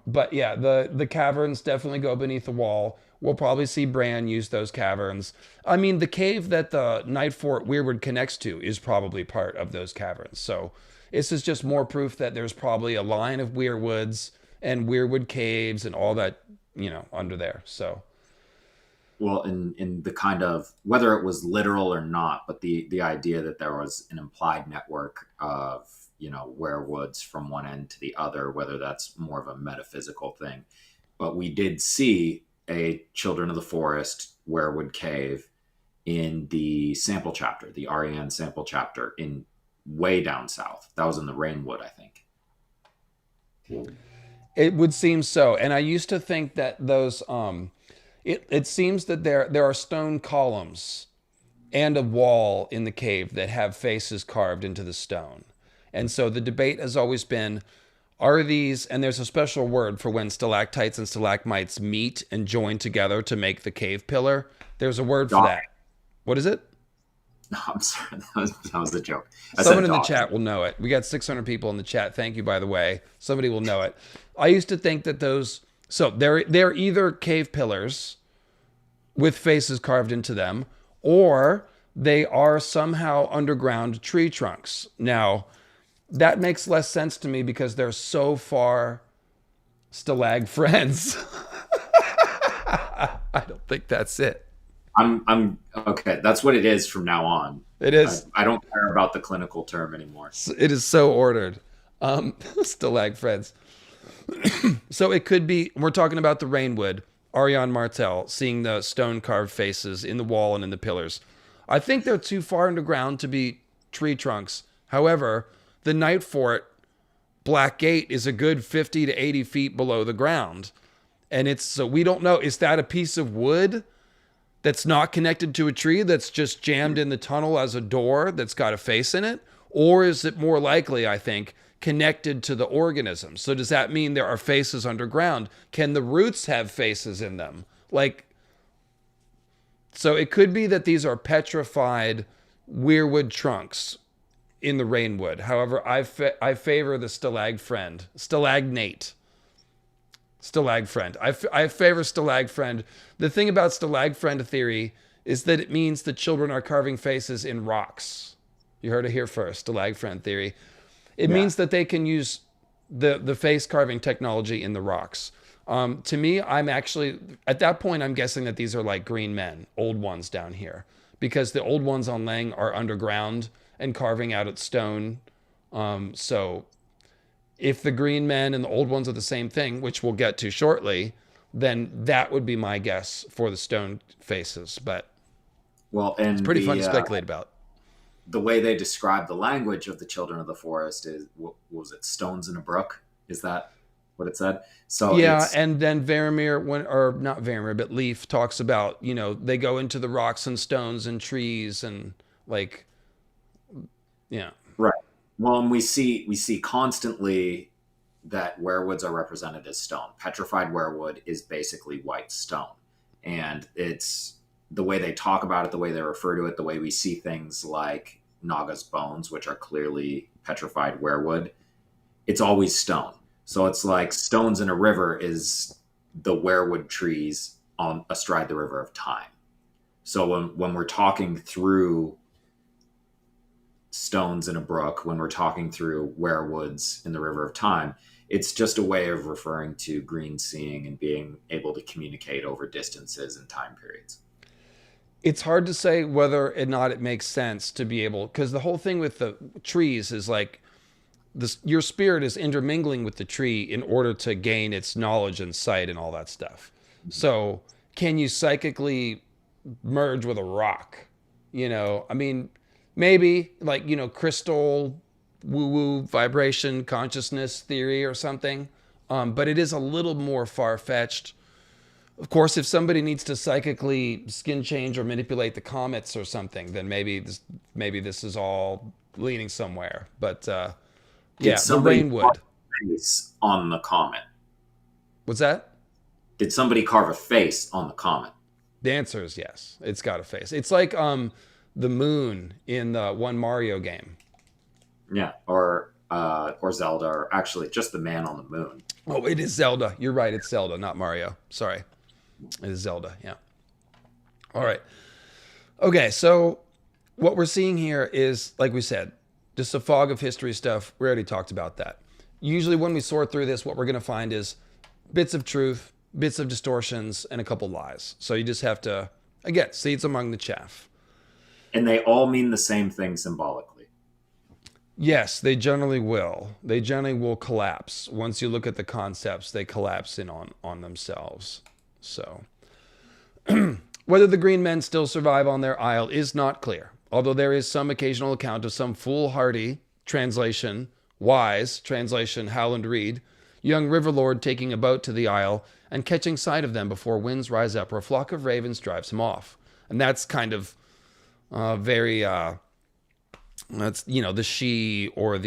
But yeah, the caverns definitely go beneath the wall. We'll probably see Bran use those caverns. I mean, the cave that the Night Fort Weirwood connects to is probably part of those caverns. So this is just more proof that there's probably a line of weirwoods and weirwood caves and all that, you know, under there. So Well, in the kind of whether it was literal or not, but the idea that there was an implied network of werewoods from one end to the other, whether that's more of a metaphysical thing, but we did see a Children of the Forest werewood cave in the sample chapter, the Ariane sample chapter in way down south. That was in the Rainwood, I think. it would seem so. And I used to think that those it seems that there are stone columns and a wall in the cave that have faces carved into the stone. And so the debate has always been, are these, and there's a special word for when stalactites and stalagmites meet and join together to make the cave pillar. There's a word for Dog. that. What is it? No, I'm sorry, that was a joke. I Someone said in the dog. chat will know it. We got 600 people in the chat. Thank you, by the way. Somebody will know it. I used to think that those, so they're either cave pillars with faces carved into them, or they are somehow underground tree trunks. Now, that makes less sense to me because they're so far stalag friends. I don't think that's it. I'm okay. That's what it is from now on. It is. I don't care about the clinical term anymore. It is so ordered. Stalag friends. So it could be, we're talking about the Rainwood, Ariane Martell, seeing the stone carved faces in the wall and in the pillars. I think they're too far underground to be tree trunks. However, the Night Fort Black Gate is a good 50 to 80 feet below the ground. And it's, so we don't know, is that a piece of wood that's not connected to a tree that's just jammed in the tunnel as a door that's got a face in it? Or is it more likely, I think, connected to the organism? So does that mean there are faces underground? Can the roots have faces in them? Like, so it could be that these are petrified weirwood trunks in the Rainwood. However, I favor the stalagnate. Stalag friend. I favor stalag friend. The thing about stalag friend theory is that it means the children are carving faces in rocks. You heard it here first, stalag friend theory. It means that they can use the face carving technology in the rocks. To me, I'm actually at that point. I'm guessing that these are like green men, old ones down here, because the old ones on Lang are underground and carving out at stone. So if the green men and the old ones are the same thing, which we'll get to shortly, then that would be my guess for the stone faces. But Well, it's and pretty fun to speculate about. the way they describe the language of the children of the forest is, what was it, stones in a brook? Is that what it said? So Yeah, it's and then Varamir, or not Varamir, but Leaf talks about, they go into the rocks and stones and trees and like, yeah. right. Well, and we see constantly that werewoods are represented as stone. Petrified werewood is basically white stone, and it's the way they talk about it, the way they refer to it, the way we see things like Naga's bones, which are clearly petrified werewood. It's always stone. So it's like stones in a river is the werewood trees on astride the river of time. So when we're talking through stones in a brook, when we're talking through werewoods in the river of time, it's just a way of referring to green seeing and being able to communicate over distances and time periods. It's hard to say whether or not it makes sense to be able, because the whole thing with the trees is like this, your spirit is intermingling with the tree in order to gain its knowledge and sight and all that stuff. So can you psychically merge with a rock? I mean, maybe like, crystal woo woo vibration consciousness theory or something. But it is a little more far fetched. Of course, if somebody needs to psychically skin change or manipulate the comets or something, then maybe this is all leaning somewhere. But Did yeah, the somebody rainwood. carve a face on the comet? What's that? Did somebody carve a face on the comet? The answer is yes. It's got a face. It's like the moon in the one Mario game. Yeah, or Zelda, or actually just the man on the moon. Oh, it is Zelda. You're right. It's Zelda, not Mario. Sorry. It is Zelda. Yeah. All right. Okay. So what we're seeing here is, like we said, just a fog of history stuff. We already talked about that. Usually when we sort through this, what we're going to find is bits of truth, bits of distortions, and a couple lies. So you just have to, again, seeds among the chaff. And they all mean the same thing symbolically. Yes, they generally will. They generally will collapse. Once you look at the concepts, they collapse in on themselves. So, whether the green men still survive on their isle is not clear, although there is some occasional account of some foolhardy translation, wise translation, Howland Reed, young river lord taking a boat to the isle and catching sight of them before winds rise up or a flock of ravens drives him off. And that's kind of very... that's the Sidhe or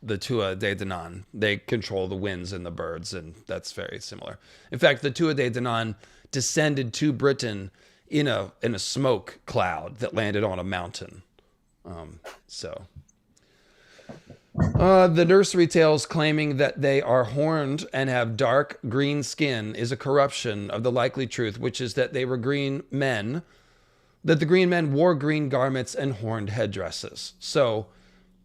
the Tua de Danann. They control the winds and the birds, and that's very similar. In fact, the Tua de Danann descended to Britain in a smoke cloud that landed on a mountain. The nursery tales claiming that they are horned and have dark green skin is a corruption of the likely truth, which is that they were green men. That the green men wore green garments and horned headdresses. So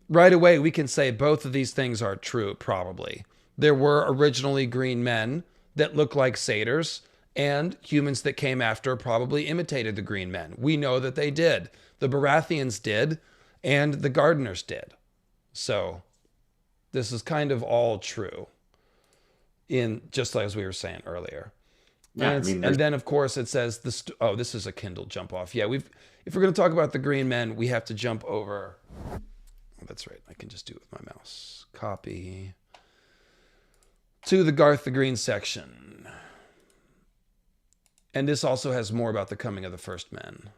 right away, we can say both of these things are true, probably. There were originally green men that looked like satyrs, and humans that came after probably imitated the green men. We know that they did. The Baratheons did, and the Gardeners did. So this is kind of all true, in just like as we were saying earlier. Yeah, And then of course it says this. Oh, this is a Kindle jump off. Yeah, if we're going to talk about the green men, we have to jump over. Oh, that's right. I can just do it with my mouse. Copy to the Garth the Green section. And this also has more about the coming of the first men.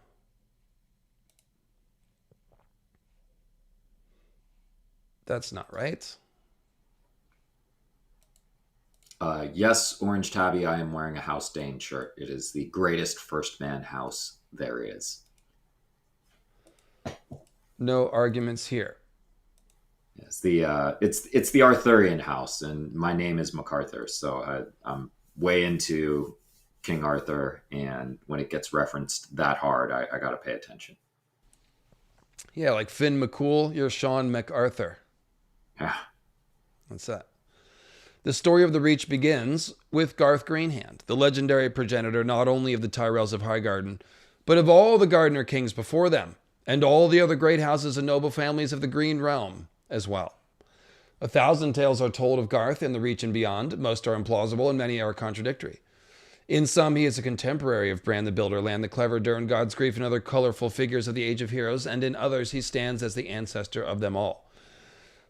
That's not right. Yes, Orange Tabby, I am wearing a House Dane shirt. It is the greatest first man house there is. No arguments here. Yes, it's the Arthurian house, and my name is MacArthur, so I'm way into King Arthur, and when it gets referenced that hard, I got to pay attention. Yeah, like Finn McCool, you're Sean MacArthur. Yeah. What's that? The story of the Reach begins with Garth Greenhand, the legendary progenitor not only of the Tyrells of Highgarden, but of all the Gardener kings before them, and all the other great houses and noble families of the Green Realm as well. 1,000 tales are told of Garth in the Reach and beyond. Most are implausible and many are contradictory. In some, he is a contemporary of Bran the Builder, Land the Clever, Durn, Godsgrief, and other colorful figures of the Age of Heroes, and in others he stands as the ancestor of them all.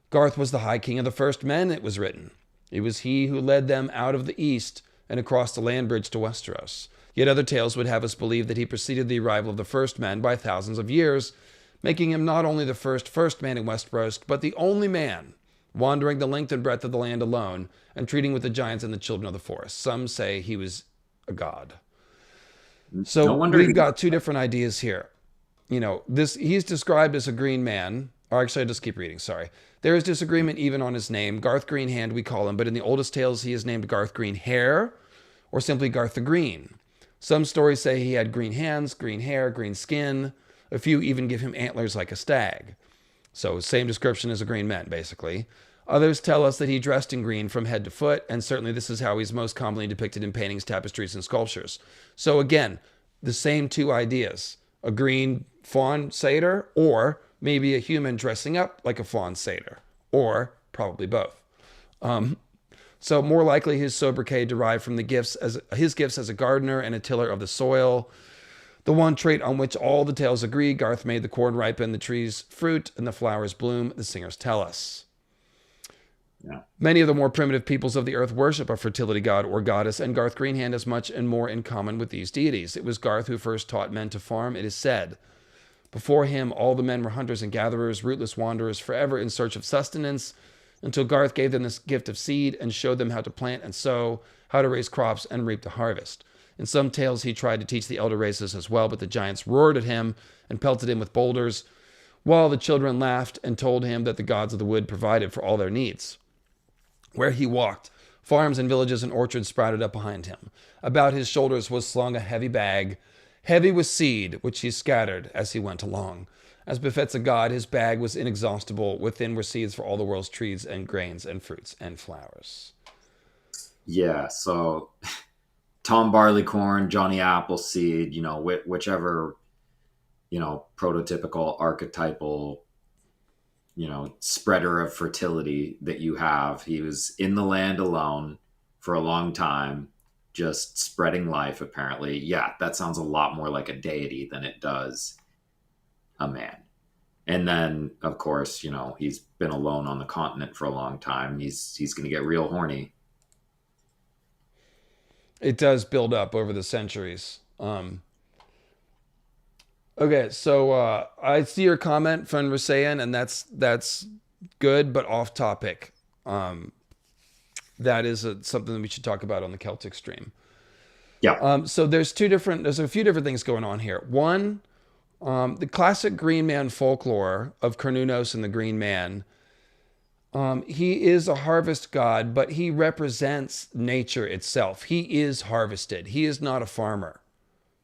Garth was the High King of the first men, it was written. It was he who led them out of the east and across the land bridge to Westeros. Yet other tales would have us believe that he preceded the arrival of the first men by thousands of years, making him not only the first man in Westeros, but the only man wandering the length and breadth of the land alone and treating with the giants and the children of the forest. Some say he was a god. So we've got two different ideas here. He's described as a green man. Or actually, I'll just keep reading, sorry. There is disagreement even on his name. Garth Greenhand, we call him, but in the oldest tales, he is named Garth Greenhair, or simply Garth the Green. Some stories say he had green hands, green hair, green skin. A few even give him antlers like a stag. So same description as a green man, basically. Others tell us that he dressed in green from head to foot, and certainly this is how he's most commonly depicted in paintings, tapestries, and sculptures. So again, the same two ideas. A green fawn satyr, or maybe a human dressing up like a fawn satyr, or probably both. So more likely his sobriquet derived from his gifts as a gardener and a tiller of the soil. The one trait on which all the tales agree: Garth made the corn ripen, the trees fruit, and the flowers bloom, the singers tell us. Yeah. Many of the more primitive peoples of the earth worship a fertility god or goddess, and Garth Greenhand has much and more in common with these deities. It was Garth who first taught men to farm, it is said. Before him, all the men were hunters and gatherers, rootless wanderers, forever in search of sustenance, until Garth gave them this gift of seed and showed them how to plant and sow, how to raise crops and reap the harvest. In some tales, he tried to teach the elder races as well, but the giants roared at him and pelted him with boulders, while the children laughed and told him that the gods of the wood provided for all their needs. Where he walked, farms and villages and orchards sprouted up behind him. About his shoulders was slung a heavy bag, heavy with seed, which he scattered as he went along. As befits a god, his bag was inexhaustible. Within were seeds for all the world's trees and grains and fruits and flowers. Yeah, so Tom Barleycorn, Johnny Appleseed, whichever, prototypical, archetypal, spreader of fertility that you have. He was in the land alone for a long time, just spreading life, apparently. Yeah, that sounds a lot more like a deity than it does a man. And then, of course, he's been alone on the continent for a long time. He's going to get real horny. It does build up over the centuries. Okay, so I see your comment, friend Rasayan, and that's good, but off topic. That is something that we should talk about on the Celtic stream. Yeah. So there's a few different things going on here. One, the classic Green Man folklore of Cernunnos and the Green Man. He is a harvest god, but he represents nature itself. He is harvested. He is not a farmer.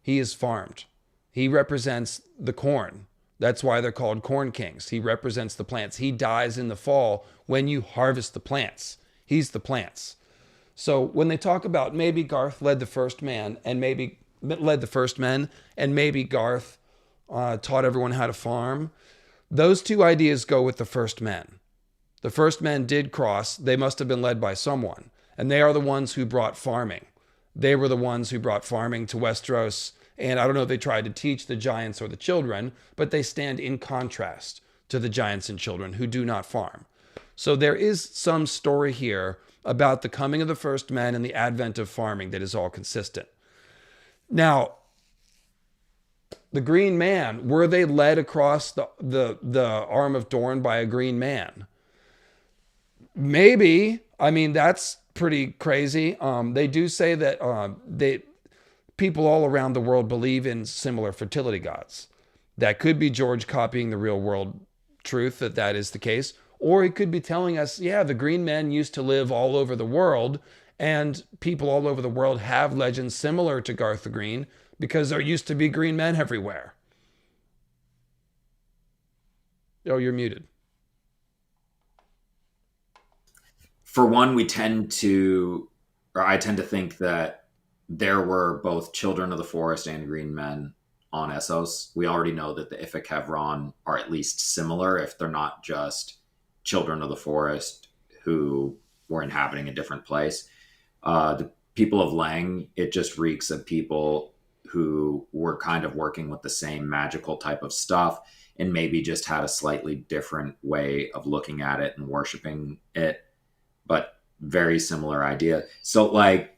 He is farmed. He represents the corn. That's why they're called corn kings. He represents the plants. He dies in the fall when you harvest the plants. He's the plants. So when they talk about maybe Garth led the first men, and maybe Garth taught everyone how to farm, those two ideas go with the first men. The first men did cross. They must have been led by someone. And they are the ones who brought farming. They were the ones who brought farming to Westeros. And I don't know if they tried to teach the giants or the children, but they stand in contrast to the giants and children who do not farm. So there is some story here about the coming of the first men and the advent of farming that is all consistent. Now, the Green Man, were they led across the arm of Dorne by a green man? Maybe. I mean, that's pretty crazy. They do say that people all around the world believe in similar fertility gods. That could be George copying the real world truth that is the case. Or he could be telling us, yeah, the green men used to live all over the world, and people all over the world have legends similar to Garth the Green because there used to be green men everywhere. Oh, you're muted. For one, I tend to think that there were both children of the forest and green men on Essos. We already know that the Ifik Hevron are at least similar, if they're not just children of the forest who were inhabiting a different place. The people of Lang, it just reeks of people who were kind of working with the same magical type of stuff and maybe just had a slightly different way of looking at it and worshiping it, but very similar idea. So, like,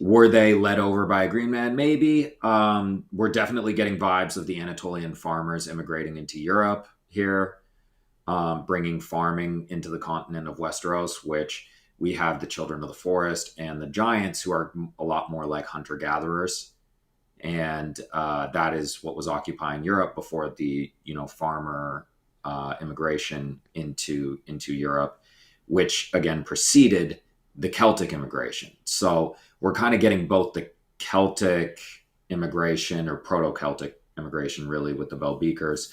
were they led over by a green man? Maybe. We're definitely getting vibes of the Anatolian farmers immigrating into Europe here, bringing farming into the continent of Westeros, which we have the children of the forest and the giants, who are a lot more like hunter-gatherers. And that is what was occupying Europe before the farmer immigration into Europe, which again preceded the Celtic immigration. So we're kind of getting both the Celtic immigration, or proto-Celtic immigration, really, with the Belbeakers,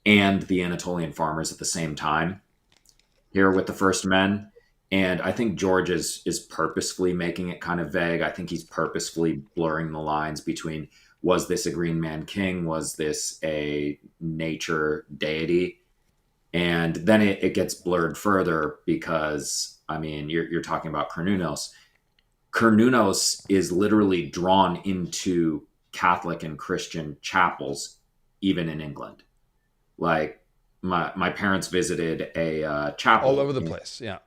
and the Anatolian farmers at the same time here with the first men. And I think George is purposefully making it kind of vague. I think he's purposefully blurring the lines between, was this a green man king? Was this a nature deity? And then it gets blurred further because, I mean, you're talking about Cernunnos. Cernunnos is literally drawn into Catholic and Christian chapels, even in England. Like, my parents visited a chapel all over the place. Yeah.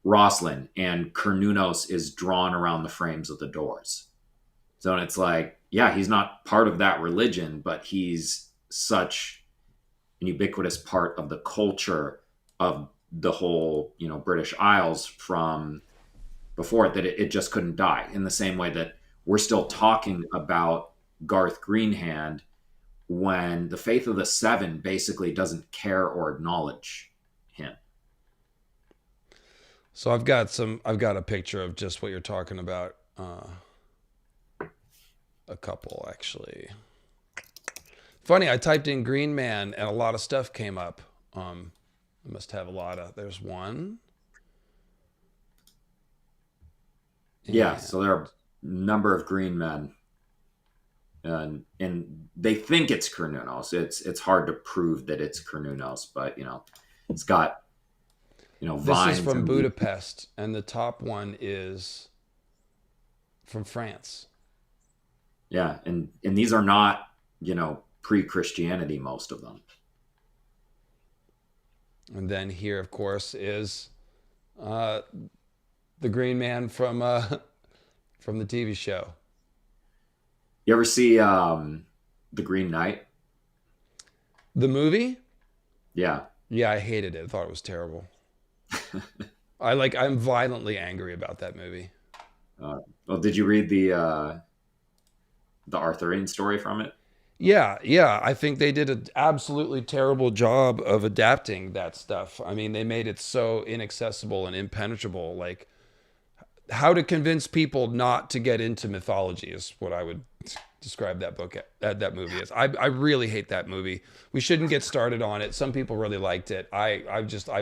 Roslyn, and Cernunnos is drawn around the frames of the doors. So it's like, yeah, he's not part of that religion, but he's such an ubiquitous part of the culture of the whole, British Isles from before it, that it just couldn't die. In the same way that we're still talking about Garth Greenhand when the Faith of the Seven basically doesn't care or acknowledge him. So I've got a picture of just what you're talking about. A couple, actually. Funny, I typed in green man and a lot of stuff came up. I must have a lot of, there's one. Yeah, so there are a number of green men. And they think it's Cernunnos. It's hard to prove that it's Cernunnos, but it's got vines. This is from Budapest, and the top one is from France. Yeah, and these are not pre-Christianity, most of them. And then here, of course, is the green man from the TV show. You ever see The Green Knight? The movie? Yeah. Yeah, I hated it. I thought it was terrible. I'm violently angry about that movie. Well, did you read the Arthurian story from it? Yeah. I think they did an absolutely terrible job of adapting that stuff. I mean, they made it so inaccessible and impenetrable. Like, how to convince people not to get into mythology is what I would describe that book, that movie as. I really hate that movie. We shouldn't get started on it. Some people really liked it. I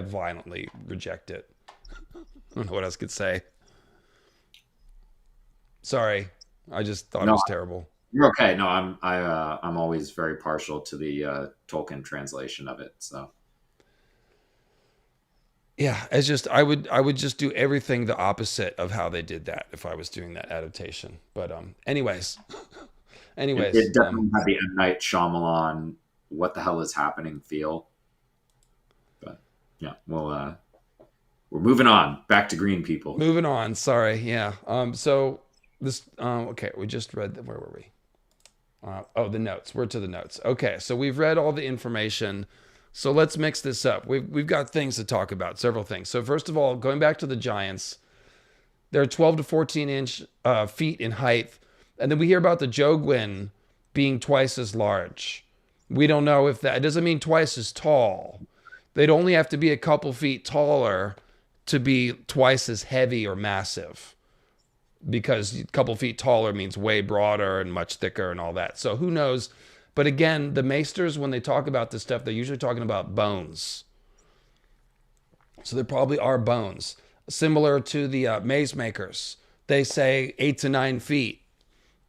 violently reject it. I don't know what else I could say. Sorry, I just thought it was terrible. You're okay. No, I'm always very partial to the Tolkien translation of it. So. Yeah, it's just I would just do everything the opposite of how they did that if I was doing that adaptation. But anyways, it definitely had the M. Night Shyamalan "what the hell is happening" feel. But yeah, well, we're moving on back to green people. Moving on. Sorry. Yeah. So this. Okay, we just read. Where were we? The notes. We're to the notes. Okay, so we've read all the information. So let's mix this up. We've got things to talk about, several things. So first of all, going back to the giants, they're 12 to 14 feet in height. And then we hear about the Jogwin being twice as large. We don't know if that, it doesn't mean twice as tall. They'd only have to be a couple feet taller to be twice as heavy or massive. Because a couple feet taller means way broader and much thicker and all that. So who knows? But again, the maesters, when they talk about this stuff, they're usually talking about bones. So there probably are bones. Similar to the maze makers. They say 8 to 9 feet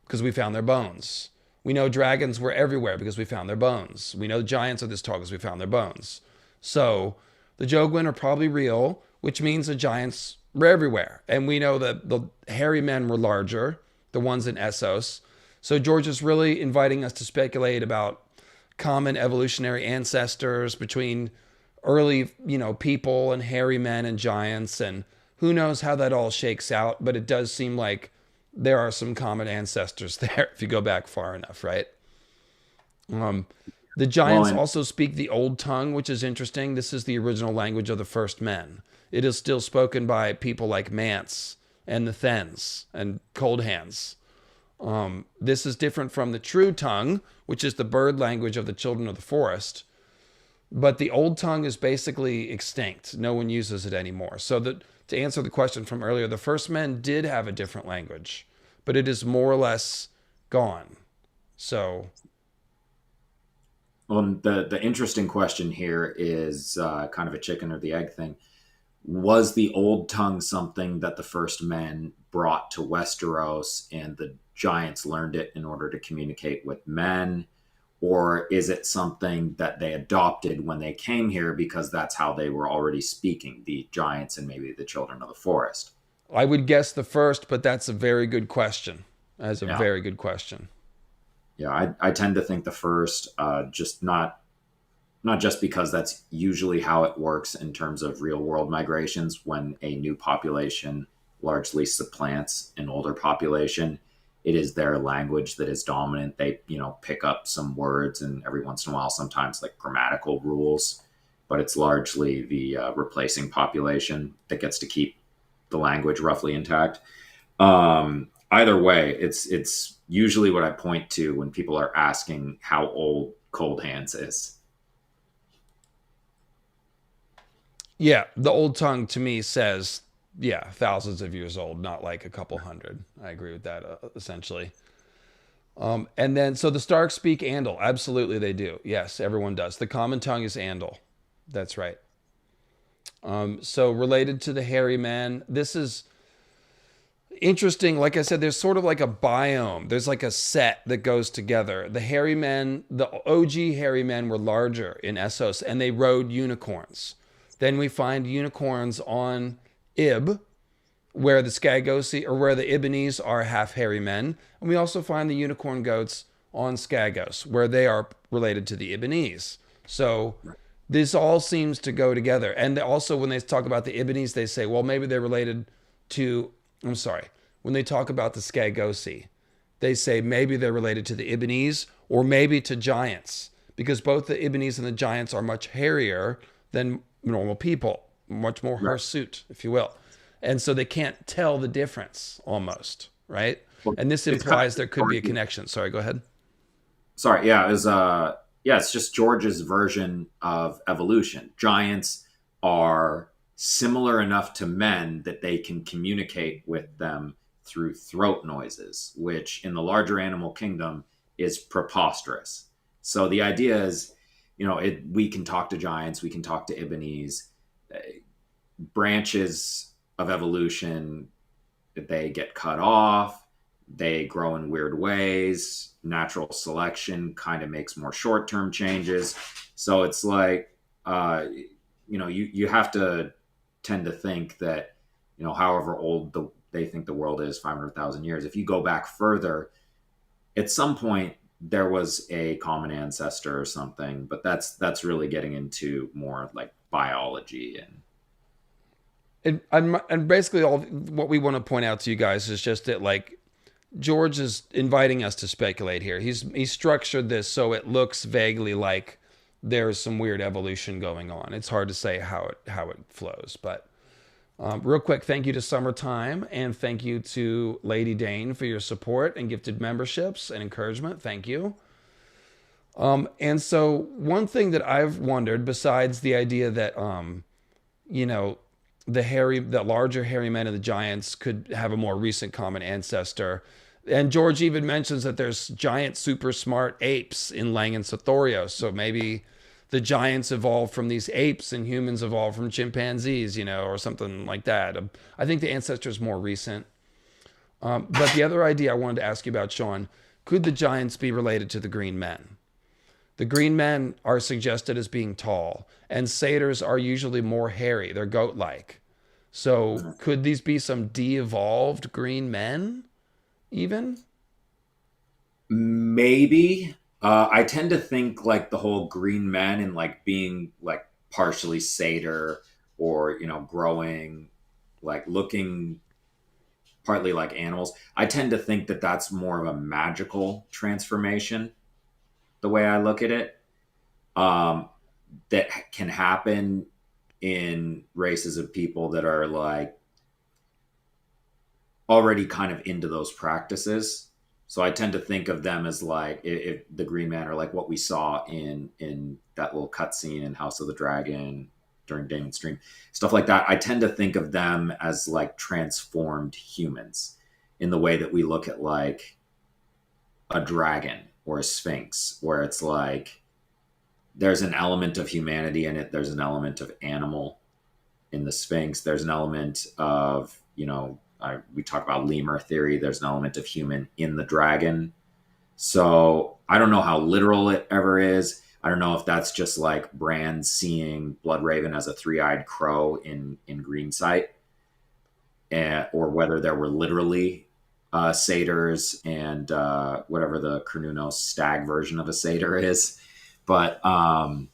because we found their bones. We know dragons were everywhere because we found their bones. We know giants are this tall because we found their bones. So the Jogwin are probably real, which means the giants were everywhere. And we know that the hairy men were larger, the ones in Essos. So George is really inviting us to speculate about common evolutionary ancestors between early, people and hairy men and giants. And who knows how that all shakes out. But it does seem like there are some common ancestors there if you go back far enough, right? The giants also speak the Old Tongue, which is interesting. This is the original language of the first men. It is still spoken by people like Mance and the Thens and Cold Hands. This is different from the True Tongue, which is the bird language of the children of the forest. But the Old Tongue is basically extinct. No one uses it anymore. So to answer the question from earlier, the first men did have a different language, but it is more or less gone. So... Well, the interesting question here is kind of a chicken or the egg thing. Was the Old Tongue something that the first men brought to Westeros and the giants learned it in order to communicate with men? Or is it something that they adopted when they came here because that's how they were already speaking, the giants and maybe the children of the forest? I would guess the first, but that's a very good question. That's a very good question. Yeah, I tend to think the first, just not just because that's usually how it works in terms of real world migrations when a new population largely supplants an older population. It is their language that is dominant. They, pick up some words and every once in a while, sometimes like grammatical rules, but it's largely the replacing population that gets to keep the language roughly intact. Either way, it's usually what I point to when people are asking how old Cold Hands is. Yeah, the Old Tongue to me says, thousands of years old, not like a couple hundred. I agree with that essentially. And then, so the Starks speak Andal. Absolutely, they do. Yes, everyone does. The common tongue is Andal. That's right. So related to the hairy men, this is interesting. Like I said, there's sort of like a biome. There's like a set that goes together. The hairy men, the OG hairy men were larger in Essos and they rode unicorns. Then we find unicorns on Ib, where the Skagosi, or where the Ibbenese are half hairy men. And we also find the unicorn goats on Skagos, where they are related to the Ibbenese. So this all seems to go together. And also when they talk about the Ibbenese, they say, well, maybe they're related to, when they talk about the Skagosi, they say maybe they're related to the Ibbenese or maybe to giants, because both the Ibbenese and the giants are much hairier than normal people, much more hirsute, if you will. And so they can't tell the difference almost, right? Well, and this implies there could be a connection. Sorry, go ahead. Sorry, yeah, it's just George's version of evolution. Giants are similar enough to men that they can communicate with them through throat noises, which in the larger animal kingdom is preposterous. So the idea is, we can talk to giants, we can talk to Ibbenese, branches of evolution, they get cut off, they grow in weird ways, natural selection kind of makes more short-term changes. So it's like, you have to tend to think that, however old they think the world is, 500,000 years, if you go back further, at some point there was a common ancestor or something, but that's really getting into more like biology and basically all what we want to point out to you guys is just that, like, George is inviting us to speculate here. He's structured this so it looks vaguely like there's some weird evolution going on. It's hard to say how it flows, but real quick, thank you to Summertime and thank you to Lady Dane for your support and gifted memberships and encouragement. Thank you. And so one thing that I've wondered, besides the idea that the larger hairy men of the giants could have a more recent common ancestor. And George even mentions that there's giant super smart apes in Lang and Sothorios. So maybe the giants evolved from these apes and humans evolved from chimpanzees, or something like that. I think the ancestor is more recent. But the other idea I wanted to ask you about, Sean, could the giants be related to the green men? The green men are suggested as being tall, and satyrs are usually more hairy. They're goat like. So could these be some de evolved green men, even? Maybe. I tend to think like the whole green men and like being like partially satyr or, growing, like looking partly like animals. I tend to think that that's more of a magical transformation, the way I look at it, um, that can happen in races of people that are like already kind of into those practices. So I tend to think of them as like if the Green Man are like what we saw in that little cutscene in House of the Dragon during Damon's Dream, stuff like that. I tend to think of them as like transformed humans in the way that we look at like a dragon or a sphinx, where it's like there's an element of humanity in it. There's an element of animal in the sphinx. There's an element of, we talk about lemur theory. There's an element of human in the dragon. So I don't know how literal it ever is. I don't know if that's just like Bran seeing Bloodraven as a three-eyed crow in Greensight, or whether there were literally satyrs and whatever the Carnunos stag version of a satyr is. But I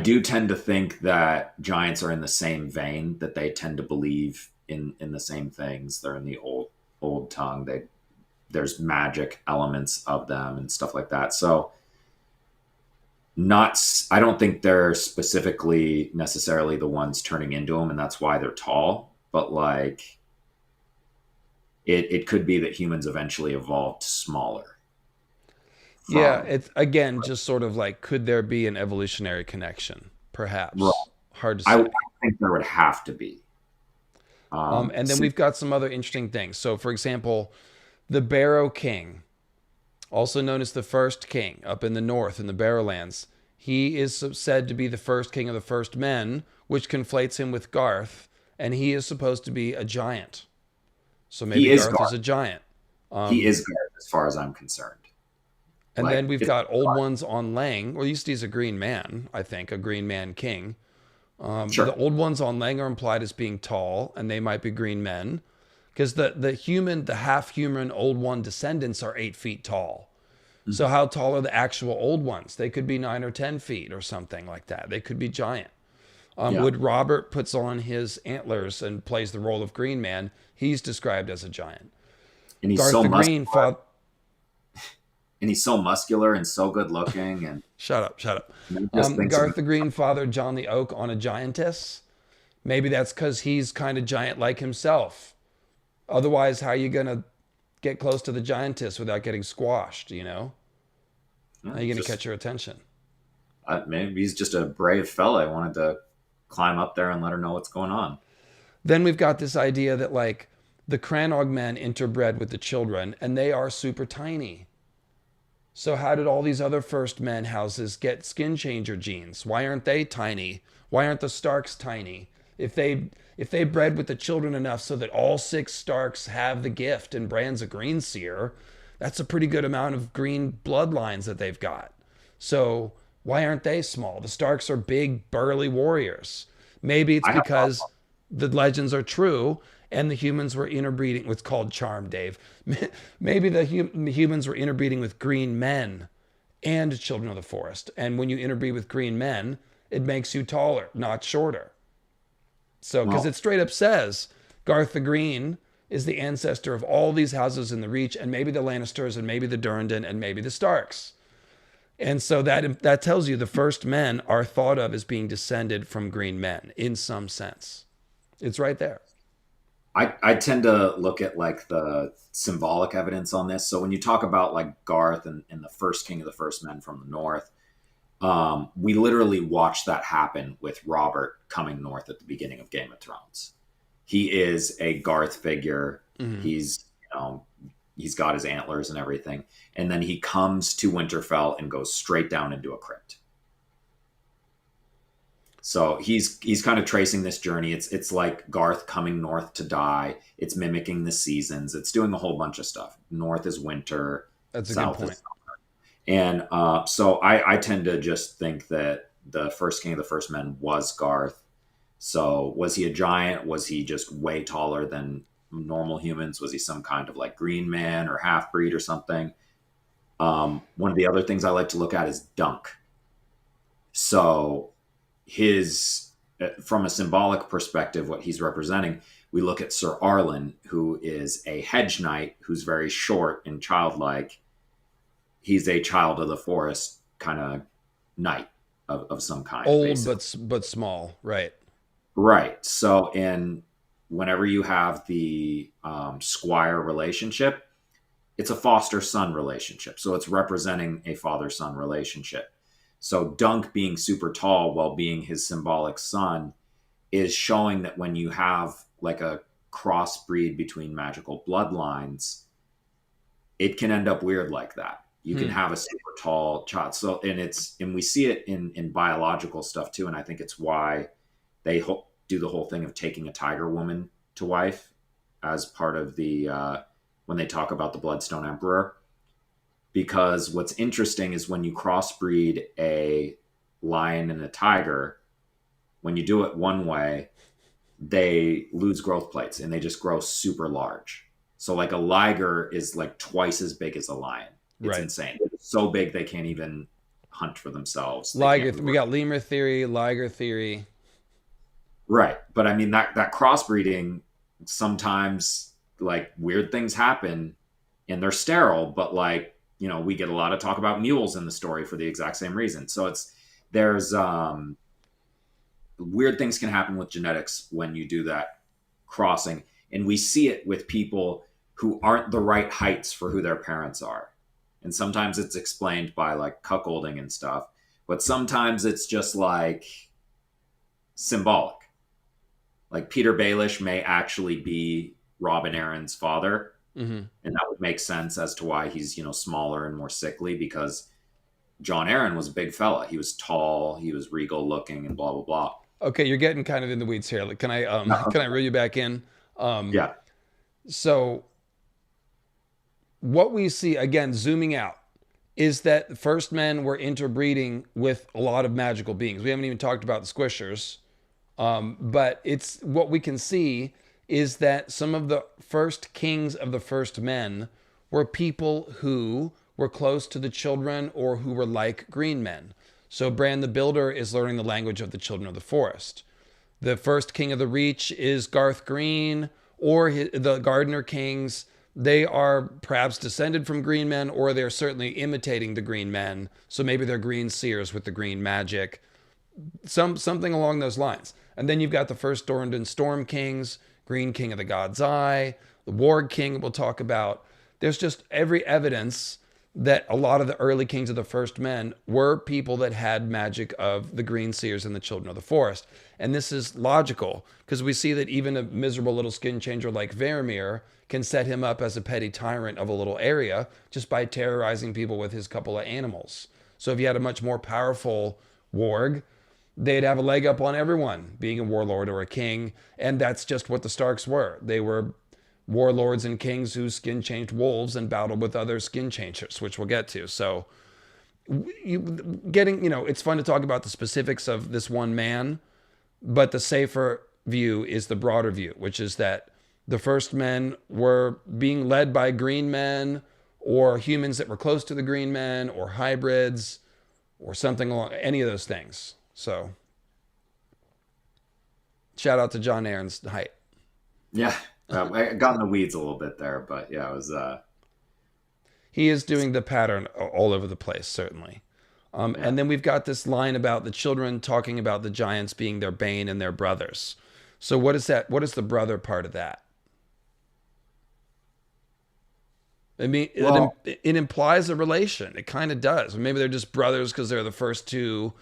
do tend to think that giants are in the same vein, that they tend to believe in the same things. They're in the old tongue. There's magic elements of them and stuff like that. So I don't think they're specifically necessarily the ones turning into them, and that's why they're tall. But like, it could be that humans eventually evolved smaller. Yeah, it's again just sort of like, could there be an evolutionary connection? Right. Perhaps. Hard to I say. think there would have to be. And then we've got some other interesting things. So, for example, the Barrow King, also known as the First King, up in the north in the Barrowlands, he is said to be the first king of the first men, which conflates him with Garth, and he is supposed to be a giant. So maybe Garth is a giant. He is Garth, as far as I'm concerned. And then we've got old ones on Lang. Well, at least he's a green man, I think, a green man king. Sure. The old ones on Lang are implied as being tall, and they might be green men. Because the half human old one descendants are 8 feet tall. Mm-hmm. So how tall are the actual old ones? They could be 9 or 10 feet or something like that. They could be giant. Would Robert puts on his antlers and plays the role of Green Man, he's described as a giant. And he's Garth so the muscular. Green And he's so muscular and so good looking. And shut up. Garth the Green fathered John the Oak on a giantess. Maybe that's because he's kind of giant like himself. Otherwise, how are you going to get close to the giantess without getting squashed, How are you going to catch her attention? Maybe he's just a brave fella. I wanted to climb up there and let her know what's going on. Then we've got this idea that, like, the Cranog men interbred with the children, and they are super tiny. So how did all these other first men houses get skin changer genes? Why aren't they tiny? Why aren't the Starks tiny? If they bred with the children enough so that all 6 Starks have the gift and Bran's a Greenseer, that's a pretty good amount of green bloodlines that they've got. So why aren't they small? The Starks are big, burly warriors. Maybe it's because the legends are true and the humans were interbreeding. What's called charm, Dave. Maybe the humans were interbreeding with green men and children of the forest. And when you interbreed with green men, it makes you taller, not shorter. So, because it straight up says Garth the Green is the ancestor of all these houses in the Reach, and maybe the Lannisters, and maybe the Durrandon, and maybe the Starks. And so that tells you the first men are thought of as being descended from green men in some sense. It's right there. I tend to look at like the symbolic evidence on this. So when you talk about like Garth and the first king of the first men from the north, we literally watched that happen with Robert coming north at the beginning of Game of Thrones. He is a Garth figure. Mm-hmm. He's got his antlers and everything. And then he comes to Winterfell and goes straight down into a crypt. So he's kind of tracing this journey. It's like Garth coming north to die. It's mimicking the seasons. It's doing a whole bunch of stuff. North is winter, That's a good south point. is, and so I tend to just think that the first king of the first men was Garth. So was he a giant? Was he just way taller than normal humans? Was he some kind of like green man or half breed or something? One of the other things I like to look at is Dunk. So his from a symbolic perspective, what he's representing, we look at Sir Arlen, who is a hedge knight who's very short and childlike. He's a child of the forest kind of knight of some kind, Old basically. but small, right? Right. So, and whenever you have the squire relationship, it's a foster son relationship. So it's representing a father son relationship. So Dunk being super tall while being his symbolic son is showing that when you have like a crossbreed between magical bloodlines, it can end up weird like that. You can Hmm. have a super tall child. So, and we see it in biological stuff too. And I think it's why they do the whole thing of taking a tiger woman to wife as part of the, when they talk about the Bloodstone Emperor. Because what's interesting is when you crossbreed a lion and a tiger, when you do it one way, they lose growth plates and they just grow super large. So like a liger is like twice as big as a lion. It's Right. insane. It's so big they can't even hunt for themselves. They can't Liger. move We around. got lemur theory, liger theory. Right. But I mean that crossbreeding, sometimes like weird things happen and they're sterile, but like, we get a lot of talk about mules in the story for the exact same reason. So there's weird things can happen with genetics when you do that crossing. And we see it with people who aren't the right heights for who their parents are. And sometimes it's explained by like cuckolding and stuff, but sometimes it's just like symbolic. Like Peter Baelish may actually be Robin Aaron's father, Hmm. and that would make sense as to why he's smaller and more sickly, because John Aaron was a big fella. He was tall, he was regal looking, and blah blah blah. Okay, you're getting kind of in the weeds here. Like, can I can I reel you back in? Um, Yeah. so what we see again, zooming out, is that the first men were interbreeding with a lot of magical beings. We haven't even talked about the squishers, but it's what we can see is that some of the first kings of the first men were people who were close to the children or who were like green men. So Bran the Builder is learning the language of the children of the forest. The first king of the Reach is Garth Green, or the Gardener Kings. They are perhaps descended from green men, or they're certainly imitating the green men. So maybe they're Greenseers with the green magic, something along those lines. And then you've got the first Dorndan Storm Kings, Green King of the God's Eye, the Warg King we'll talk about. There's just every evidence that a lot of the early kings of the first men were people that had magic of the Greenseers and the Children of the Forest. And this is logical because we see that even a miserable little skin changer like Varamir can set him up as a petty tyrant of a little area just by terrorizing people with his couple of animals. So if you had a much more powerful warg, they'd have a leg up on everyone being a warlord or a king. And that's just what the Starks were. They were warlords and kings who skin changed wolves and battled with other skin changers, which we'll get to. So, it's fun to talk about the specifics of this one man, but the safer view is the broader view, which is that the first men were being led by green men or humans that were close to the green men or hybrids or something along any of those things. So, shout out to John Aaron's height. Yeah. I got in the weeds a little bit there, but yeah, it was He is doing the pattern all over the place, certainly. yeah. And then we've got this line about the children talking about the giants being their bane and their brothers. So what is that? What is the brother part of that? I mean, Well, it implies a relation. It kind of does. Maybe they're just brothers because they're the first two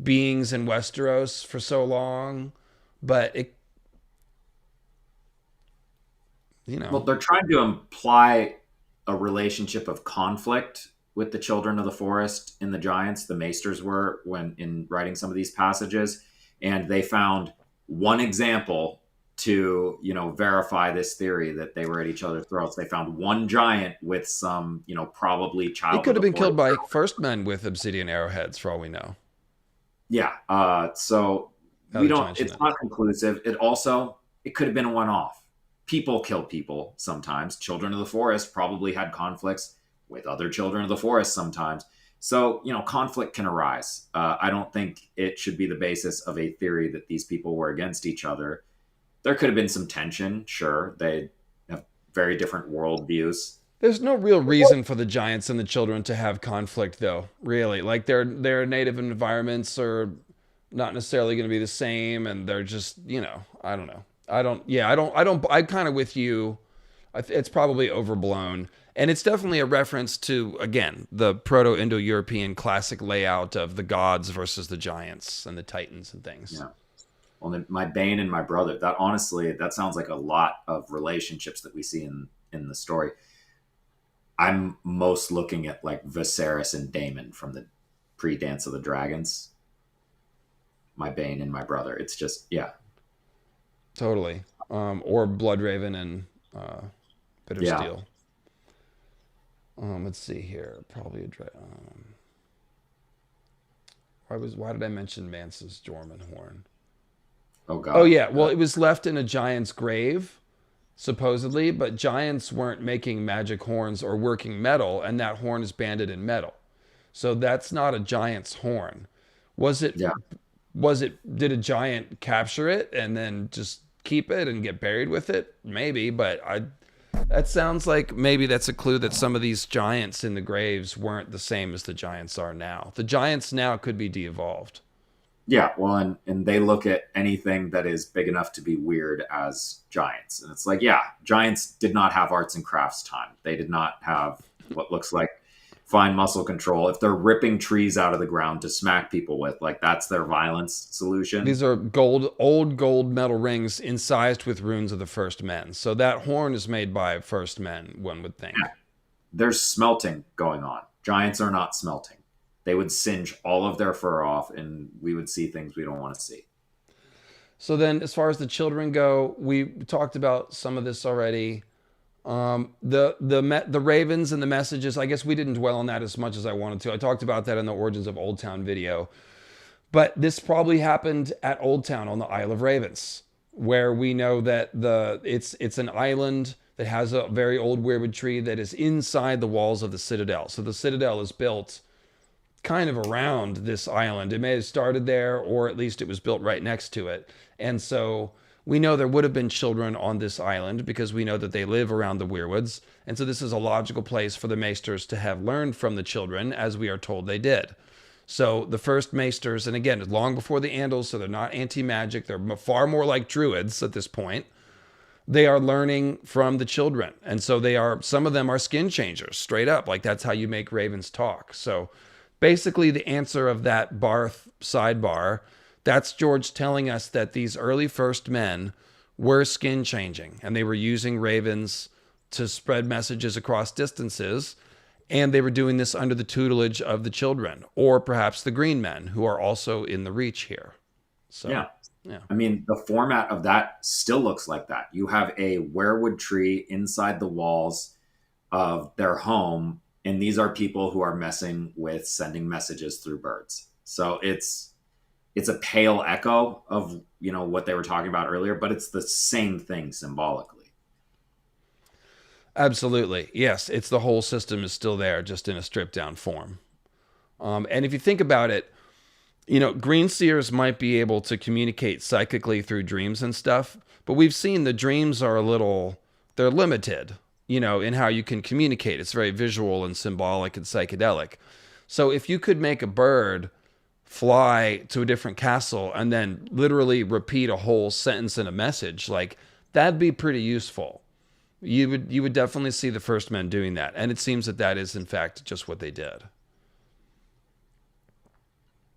beings in Westeros for so long. But it, you well, know, they're trying to imply a relationship of conflict with the children of the forest and the giants. The maesters were when in writing some of these passages, And they found one example to, verify this theory that they were at each other's throats. They found one giant with some, probably He child could of have the been killed forest. by first men with obsidian arrowheads, for all we know. Yeah. So How we the don't. giants It's know. not conclusive. It could have been a one-off. People kill people sometimes. Children of the forest probably had conflicts with other children of the forest sometimes. So conflict can arise. I don't think it should be the basis of a theory that these people were against each other. There could have been some tension. Sure, they have very different worldviews. There's no real reason for the giants and the children to have conflict, though. Really, like their native environments are not necessarily going to be the same, and they're just, I don't know. I don't. Yeah, I don't. I don't. I'm kind of with you. It's probably overblown, and it's definitely a reference to, again, the Proto-Indo-European classic layout of the gods versus the giants and the titans and things. Yeah. Well, then my Bane and my brother. That honestly, that sounds like a lot of relationships that we see in the story. I'm most looking at like Viserys and Daemon from the pre-Dance of the Dragons. My Bane and my brother. It's just, yeah, Totally. Or Bloodraven and Bitter yeah. Steel. Let's see here. Probably a why did I mention Mance's Jorman horn? Oh Oh God. yeah, well it was left in a giant's grave, supposedly, but giants weren't making magic horns or working metal, and that horn is banded in metal. So that's not a giant's horn. Was it Yeah. did a giant capture it and then just keep it and get buried with it? Maybe, but I that sounds like maybe that's a clue that some of these giants in the graves weren't the same as the giants are now. The giants now could be de-evolved. Yeah. Well, and they look at anything that is big enough to be weird as giants, and it's like, yeah, giants did not have arts and crafts time. They did not have what looks like fine muscle control. If they're ripping trees out of the ground to smack people with, like that's their violence solution. These are old gold metal rings incised with runes of the first men. So that horn is made by first men, one would think. Yeah. There's smelting going on. Giants are not smelting. They would singe all of their fur off, and we would see things we don't want to see. So then, as far as the children go, we talked about some of this already. The ravens and the messages. I guess we didn't dwell on that as much as I wanted to. I talked about that in the Origins of Old Town video. But this probably happened at Old Town on the Isle of Ravens, where we know that it's an island that has a very old weirwood tree that is inside the walls of the citadel. So the citadel is built kind of around this island. It may have started there, or at least it was built right next to it. And so we know there would have been children on this island because we know that they live around the weirwoods. And so this is a logical place for the maesters to have learned from the children, as we are told they did. So the first maesters, and again, long before the Andals, so they're not anti-magic. They're far more like druids at this point. They are learning from the children. And so some of them are skin changers, straight up. Like that's how you make ravens talk. So basically the answer of that Barth sidebar, that's George telling us that these early first men were skin changing and they were using ravens to spread messages across distances. And they were doing this under the tutelage of the children, or perhaps the green men, who are also in the reach here. So, Yeah. yeah. I mean, the format of that still looks like that. You have a werewood tree inside the walls of their home, and these are people who are messing with sending messages through birds. So it's a pale echo of what they were talking about earlier, but it's the same thing symbolically. Absolutely. Yes. It's the whole system is still there, just in a stripped down form. And if you think about it, Greenseers might be able to communicate psychically through dreams and stuff, but we've seen the dreams are they're limited, in how you can communicate. It's very visual and symbolic and psychedelic. So if you could make a bird fly to a different castle and then literally repeat a whole sentence in a message, like that'd be pretty useful. You would definitely see the first men doing that, and it seems that is in fact just what they did.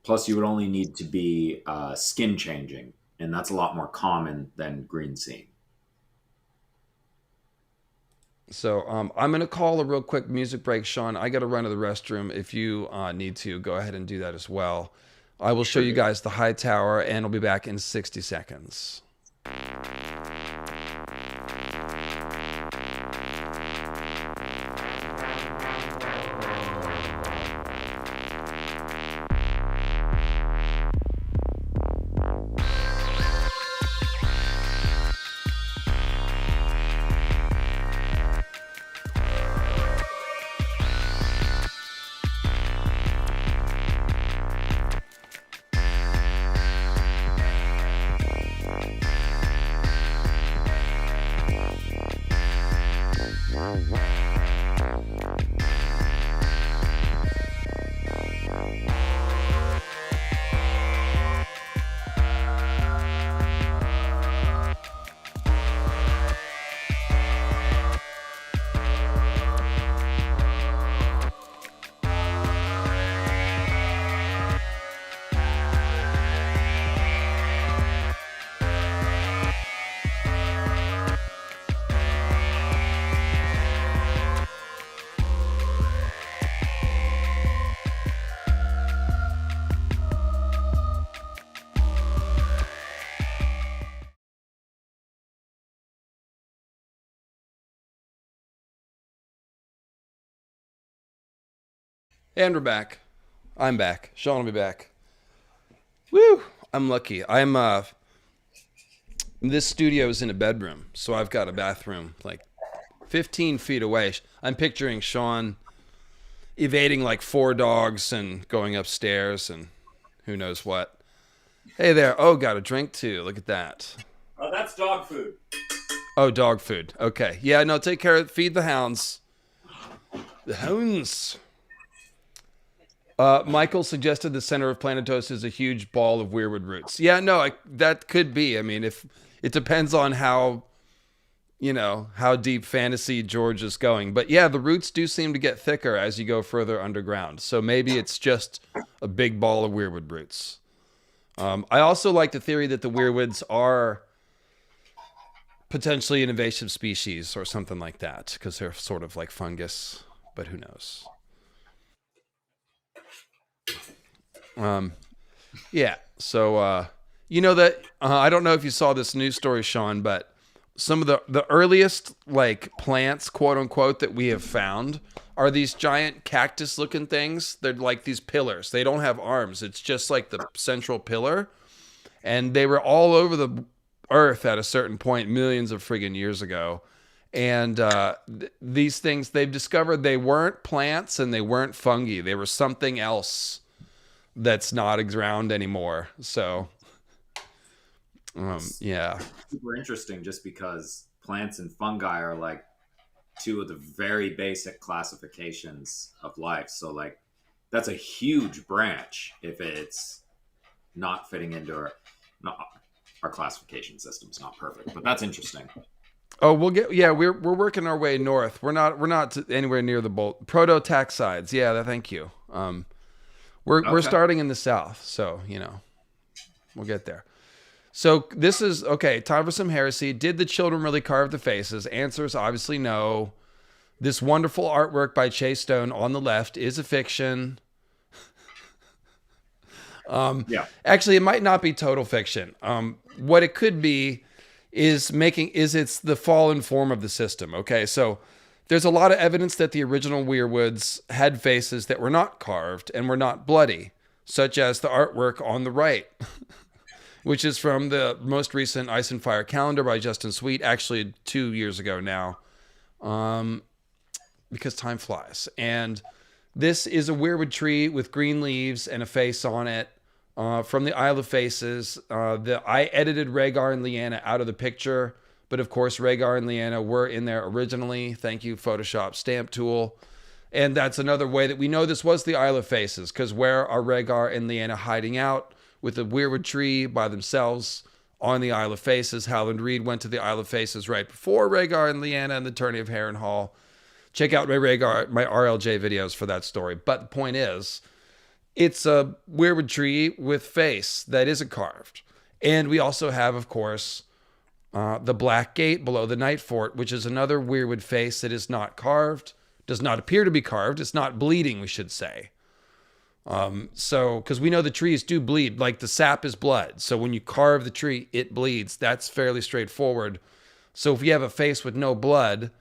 Plus, you would only need to be skin changing, and that's a lot more common than green seeing. So I'm going to call a real quick music break, Sean. I got to run to the restroom. If you need to, go ahead and do that as well. I will show you guys the high tower, and I'll be back in 60 seconds. And we're back. I'm back. Sean will be back. Woo! I'm lucky. This studio is in a bedroom, so I've got a bathroom like 15 feet away. I'm picturing Sean evading like 4 dogs and going upstairs and who knows what. Hey there. Oh, got a drink too. Look at that. Oh, that's dog food. Oh, dog food. Okay. Yeah, no, take care. Feed the hounds. The hounds. Michael suggested the center of Planetos is a huge ball of weirwood roots. Yeah, no, that could be. I mean, if it depends on how deep fantasy George is going. But yeah, the roots do seem to get thicker as you go further underground. So maybe it's just a big ball of weirwood roots. I also like the theory that the weirwoods are potentially an invasive species or something like that because they're sort of like fungus, but who knows? Yeah. So, that I don't know if you saw this news story, Sean, but some of the earliest like plants, quote unquote, that we have found are these giant cactus looking things. They're like these pillars. They don't have arms. It's just like the central pillar. And they were all over the earth at a certain point, millions of friggin' years ago. And these things, they've discovered they weren't plants and they weren't fungi. They were something else that's not around anymore. So, yeah. Super interesting just because plants and fungi are like 2 of the very basic classifications of life. So like that's a huge branch if it's not fitting into our classification system is not perfect, but that's interesting. Oh, we're working our way north. We're not anywhere near the proto-taxides. Yeah, thank you. We're starting in the south, so we'll get there. So this is okay. Time for some heresy. Did the children really carve the faces? Answer is obviously no. This wonderful artwork by Chase Stone on the left is a fiction. Yeah. Actually, it might not be total fiction. What it could be is it's the fallen form of the system. Okay, so there's a lot of evidence that the original weirwoods had faces that were not carved and were not bloody, such as the artwork on the right, which is from the most recent Ice and Fire calendar by Justin Sweet, actually 2 years ago now, because time flies. And this is a weirwood tree with green leaves and a face on it from the Isle of Faces. I edited Rhaegar and Lyanna out of the picture. But of course, Rhaegar and Lyanna were in there originally. Thank you, Photoshop stamp tool. And that's another way that we know this was the Isle of Faces, because where are Rhaegar and Lyanna hiding out with a weirwood tree by themselves on the Isle of Faces? Howland Reed went to the Isle of Faces right before Rhaegar and Lyanna and the Tourney of Harrenhal. Check out my RLJ videos for that story. But the point is, it's a weirwood tree with face that isn't carved. And we also have, of course, the Black Gate below the Night Fort, which is another weirwood face that is not carved, does not appear to be carved. It's not bleeding, we should say. So, because we know the trees do bleed, like the sap is blood. So when you carve the tree, it bleeds. That's fairly straightforward. So if you have a face with no blood,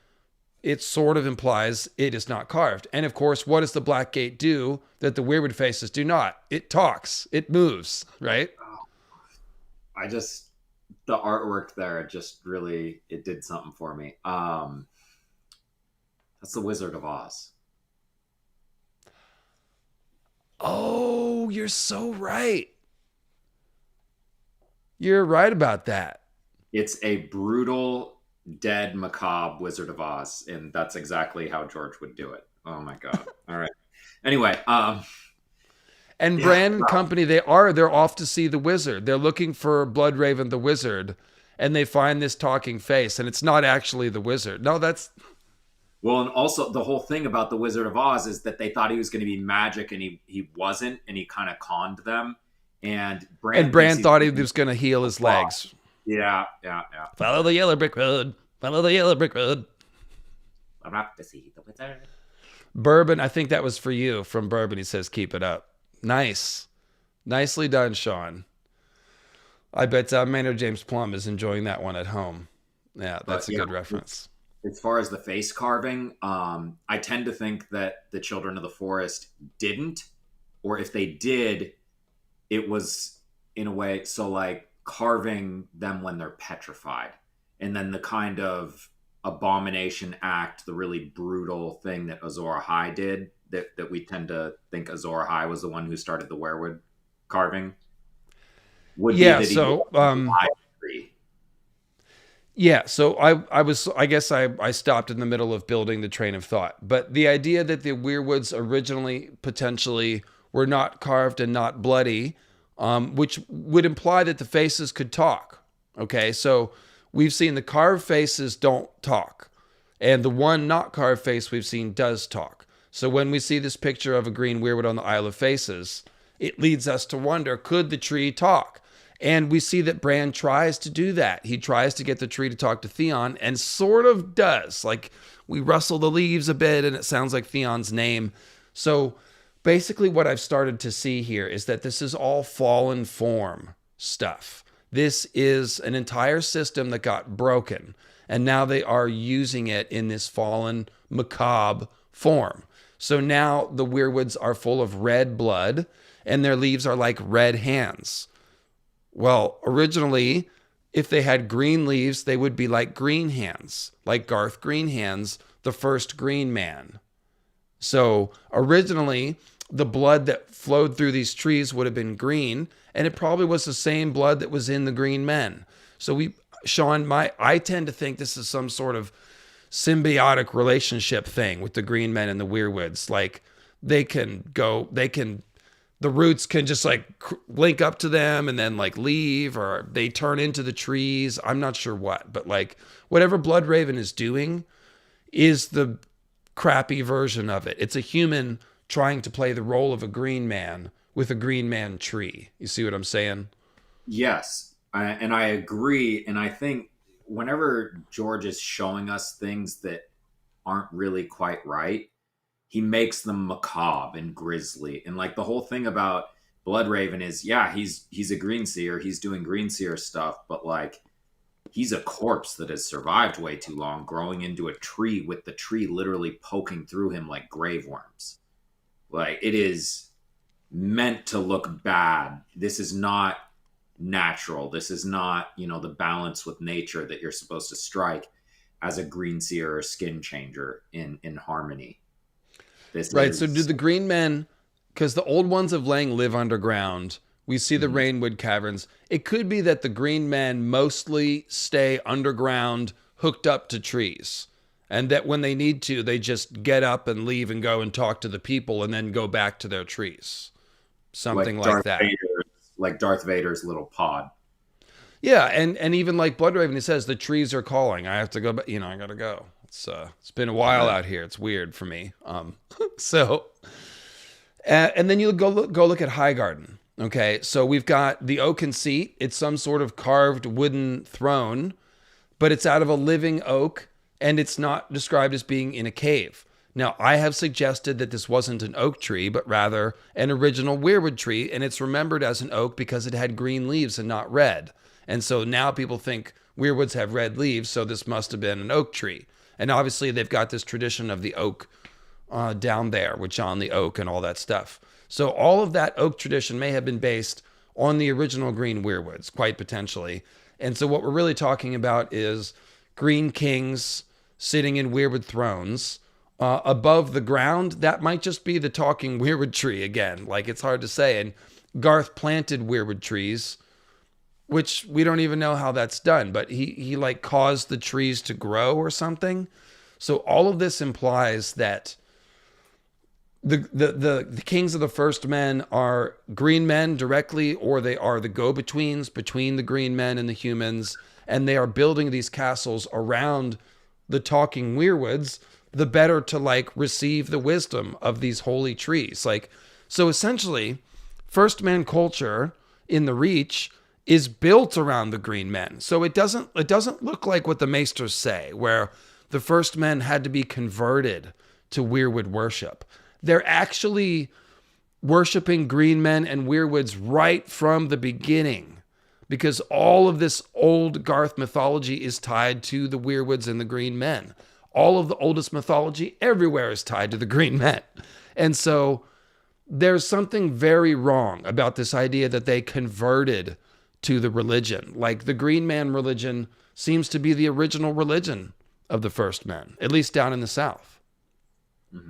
it sort of implies it is not carved. And of course, what does the black gate do that the weirwood faces do not? It talks, it moves, right? I just, the artwork there just really, it did something for me. That's the Wizard of Oz. Oh, you're so right. You're right about that. It's a brutal, dead, macabre Wizard of Oz, and that's exactly how George would do it. Oh my god! All right. Anyway, And yeah, Brand and Company, they're off to see the wizard. They're looking for Bloodraven the wizard, and they find this talking face, and it's not actually the wizard. No, that's well, and also the whole thing about the Wizard of Oz is that they thought he was going to be magic, and he wasn't, and he kind of conned them. And Brand thought he was going to heal his legs. Yeah. Follow the yellow brick road. Follow the yellow brick road. I'm not to see the wizard. Bourbon, I think that was for you from Bourbon. He says, keep it up. Nice. Nicely done, Sean. I bet Maynard James Plum is enjoying that one at home. Yeah, that's a good reference. As far as the face carving, I tend to think that the Children of the Forest didn't, or if they did, it was in a way, so like carving them when they're petrified. And then the kind of abomination act, the really brutal thing that Azor Ahai did, that we tend to think Azor Ahai was the one who started the werewood carving. I stopped in the middle of building the train of thought. But the idea that the weirwoods originally potentially were not carved and not bloody, which would imply that the faces could talk. Okay, so we've seen the carved faces don't talk. And the one not carved face we've seen does talk. So when we see this picture of a green weirwood on the Isle of Faces, it leads us to wonder, could the tree talk? And we see that Bran tries to do that. He tries to get the tree to talk to Theon and sort of does. Like, we rustle the leaves a bit and it sounds like Theon's name. So basically what I've started to see here is that this is all fallen form stuff. This is an entire system that got broken, and now they are using it in this fallen, macabre form. So now the weirwoods are full of red blood, and their leaves are like red hands. Well, originally, if they had green leaves, they would be like Greenhands, like Garth Greenhands, the first green man. So originally, the blood that flowed through these trees would have been green, and it probably was the same blood that was in the green men. So I tend to think this is some sort of symbiotic relationship thing with the green men and the weirwoods. Like, the roots can just like link up to them and then like leave, or they turn into the trees. I'm not sure what, but like whatever Bloodraven is doing is the crappy version of it. It's a human trying to play the role of a green man with a green man tree. You see what I'm saying? Yes. And I agree. And I think whenever George is showing us things that aren't really quite right, he makes them macabre and grisly. And like the whole thing about Bloodraven is, yeah, he's a Greenseer. He's doing Greenseer stuff, but like he's a corpse that has survived way too long, growing into a tree with the tree literally poking through him like grave worms. Like, it is meant to look bad. This is not natural. This is not, the balance with nature that you're supposed to strike as a Greenseer or skin changer in harmony. So do the green men, because the old ones of Lang live underground. We see the Rainwood Caverns. It could be that the green men mostly stay underground, hooked up to trees. And that when they need to, they just get up and leave and go and talk to the people and then go back to their trees. Something like that. Like Darth Vader's little pod. Yeah, and even like Bloodraven, he says, the trees are calling. I have to go back. I got to go. It's been a while out here. It's weird for me. And then you go look at Highgarden. Okay, so we've got the oaken seat. It's some sort of carved wooden throne, but it's out of a living oak, and it's not described as being in a cave. Now, I have suggested that this wasn't an oak tree, but rather an original weirwood tree, and it's remembered as an oak because it had green leaves and not red. And so now people think weirwoods have red leaves, so this must have been an oak tree. And obviously they've got this tradition of the oak down there with John the Oak and all that stuff. So all of that oak tradition may have been based on the original green weirwoods, quite potentially. And so what we're really talking about is green kings sitting in weirwood thrones. Above the ground, that might just be the talking weirwood tree again. Like, it's hard to say. And Garth planted weirwood trees, which we don't even know how that's done, but he like caused the trees to grow or something. So all of this implies that the kings of the first men are green men directly, or they are the go-betweens between the green men and the humans, and they are building these castles around the talking weirwoods, the better to like receive the wisdom of these holy trees. Like, so essentially, first man culture in the Reach is built around the green men. So it doesn't look like what the maesters say, where the first men had to be converted to weirwood worship. They're actually worshiping green men and weirwoods right from the beginning, because all of this old Garth mythology is tied to the weirwoods and the green men. All of the oldest mythology everywhere is tied to the green men. And so there's something very wrong about this idea that they converted to the religion. Like, the green man religion seems to be the original religion of the first men, at least down in the South. Mm-hmm.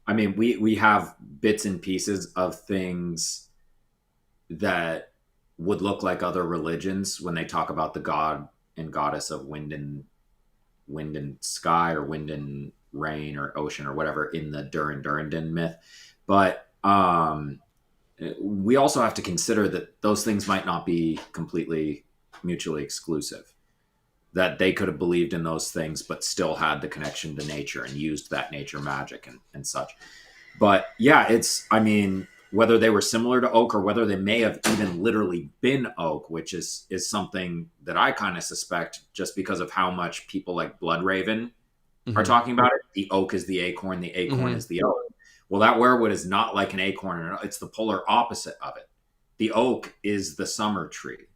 I mean, we have bits and pieces of things that would look like other religions when they talk about the god and goddess of wind and sky, or wind and rain, or ocean, or whatever, in the Durrandurrandin myth. But we also have to consider that those things might not be completely mutually exclusive. That they could have believed in those things, but still had the connection to nature and used that nature magic and such. But yeah, I mean, whether they were similar to oak, or whether they may have even literally been oak, which is something that I kind of suspect, just because of how much people like Bloodraven are talking about it. The oak is the acorn is the oak. Well, that weirwood is not like an acorn. It's the polar opposite of it. The oak is the summer tree.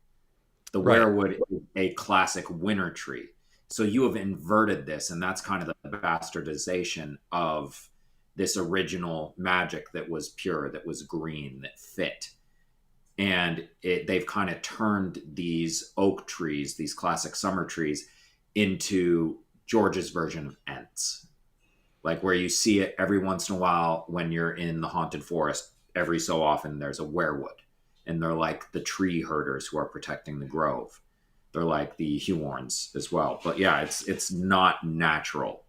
The weirwood is a classic winter tree. So you have inverted this, and that's kind of the bastardization of this original magic that was pure, that was green, that fit. And they've kind of turned these oak trees, these classic summer trees, into George's version of Ents. Like, where you see it every once in a while when you're in the haunted forest. Every so often there's a weirwood. And they're like the tree herders who are protecting the grove. They're like the Huorns as well. But yeah, it's not natural.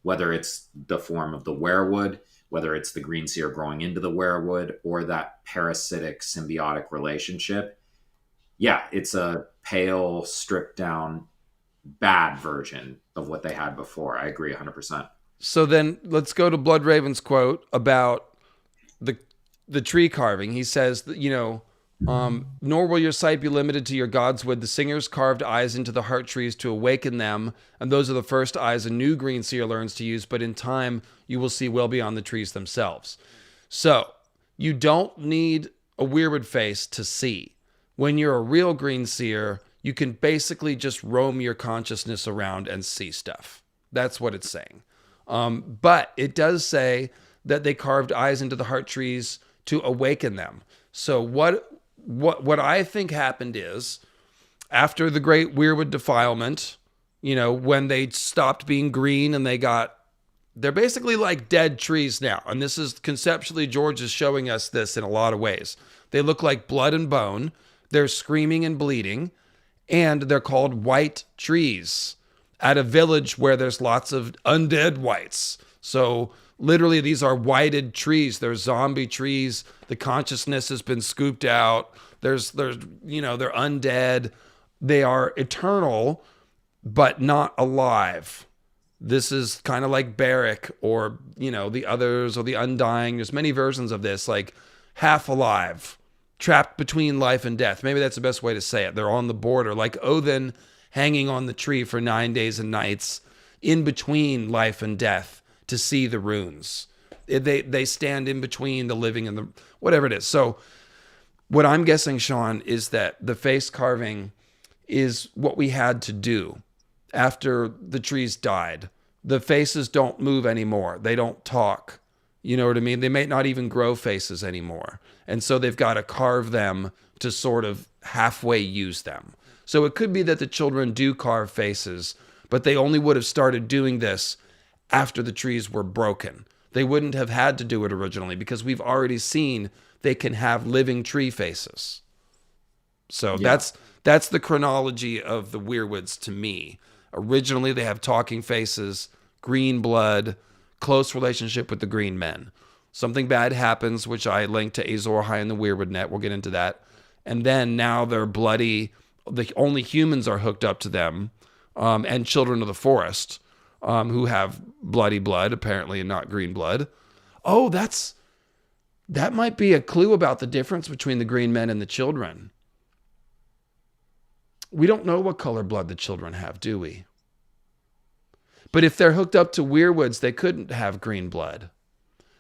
Whether it's the form of the weirwood, whether it's the greenseer growing into the weirwood, or that parasitic symbiotic relationship. Yeah, it's a pale, stripped down, bad version of what they had before. I agree 100%. So then let's go to Bloodraven's quote about the tree carving. He says that, nor will your sight be limited to your Godswood. The singers carved eyes into the heart trees to awaken them, and those are the first eyes a new greenseer learns to use, but in time you will see well beyond the trees themselves. So you don't need a weirwood face to see. When you're a real greenseer, you can basically just roam your consciousness around and see stuff. That's what it's saying. But it does say that they carved eyes into the heart trees to awaken them. So what I think happened is, after the great weirwood defilement, when they stopped being green and they're basically like dead trees now. And this is conceptually, George is showing us this in a lot of ways. They look like blood and bone. They're screaming and bleeding, and they're called white trees at a village where there's lots of undead whites. So literally, these are whited trees. They're zombie trees. The consciousness has been scooped out. They're undead. They are eternal, but not alive. This is kind of like Barrack, or, the others, or the Undying. There's many versions of this, like half alive, trapped between life and death. Maybe that's the best way to say it. They're on the border, like Odin hanging on the tree for 9 days and nights, in between life and death, to see the runes. They stand in between the living and the whatever it is. So what I'm guessing, Sean, is that the face carving is what we had to do after the trees died. The faces don't move anymore. They don't talk. You know what I mean? They may not even grow faces anymore. And so they've got to carve them to sort of halfway use them. So it could be that the children do carve faces, but they only would have started doing this after the trees were broken. They wouldn't have had to do it originally because we've already seen they can have living tree faces. So that's the chronology of the Weirwoods to me. Originally, they have talking faces, green blood, close relationship with the green men. Something bad happens, which I linked to Azor, Ahai, and the Weirwood net. We'll get into that. And then now they're bloody. The only humans are hooked up to them, and children of the forest, who have bloody blood, apparently, and not green blood. Oh, that might be a clue about the difference between the green men and the children. We don't know what color blood the children have, do we? But if they're hooked up to Weirwoods, they couldn't have green blood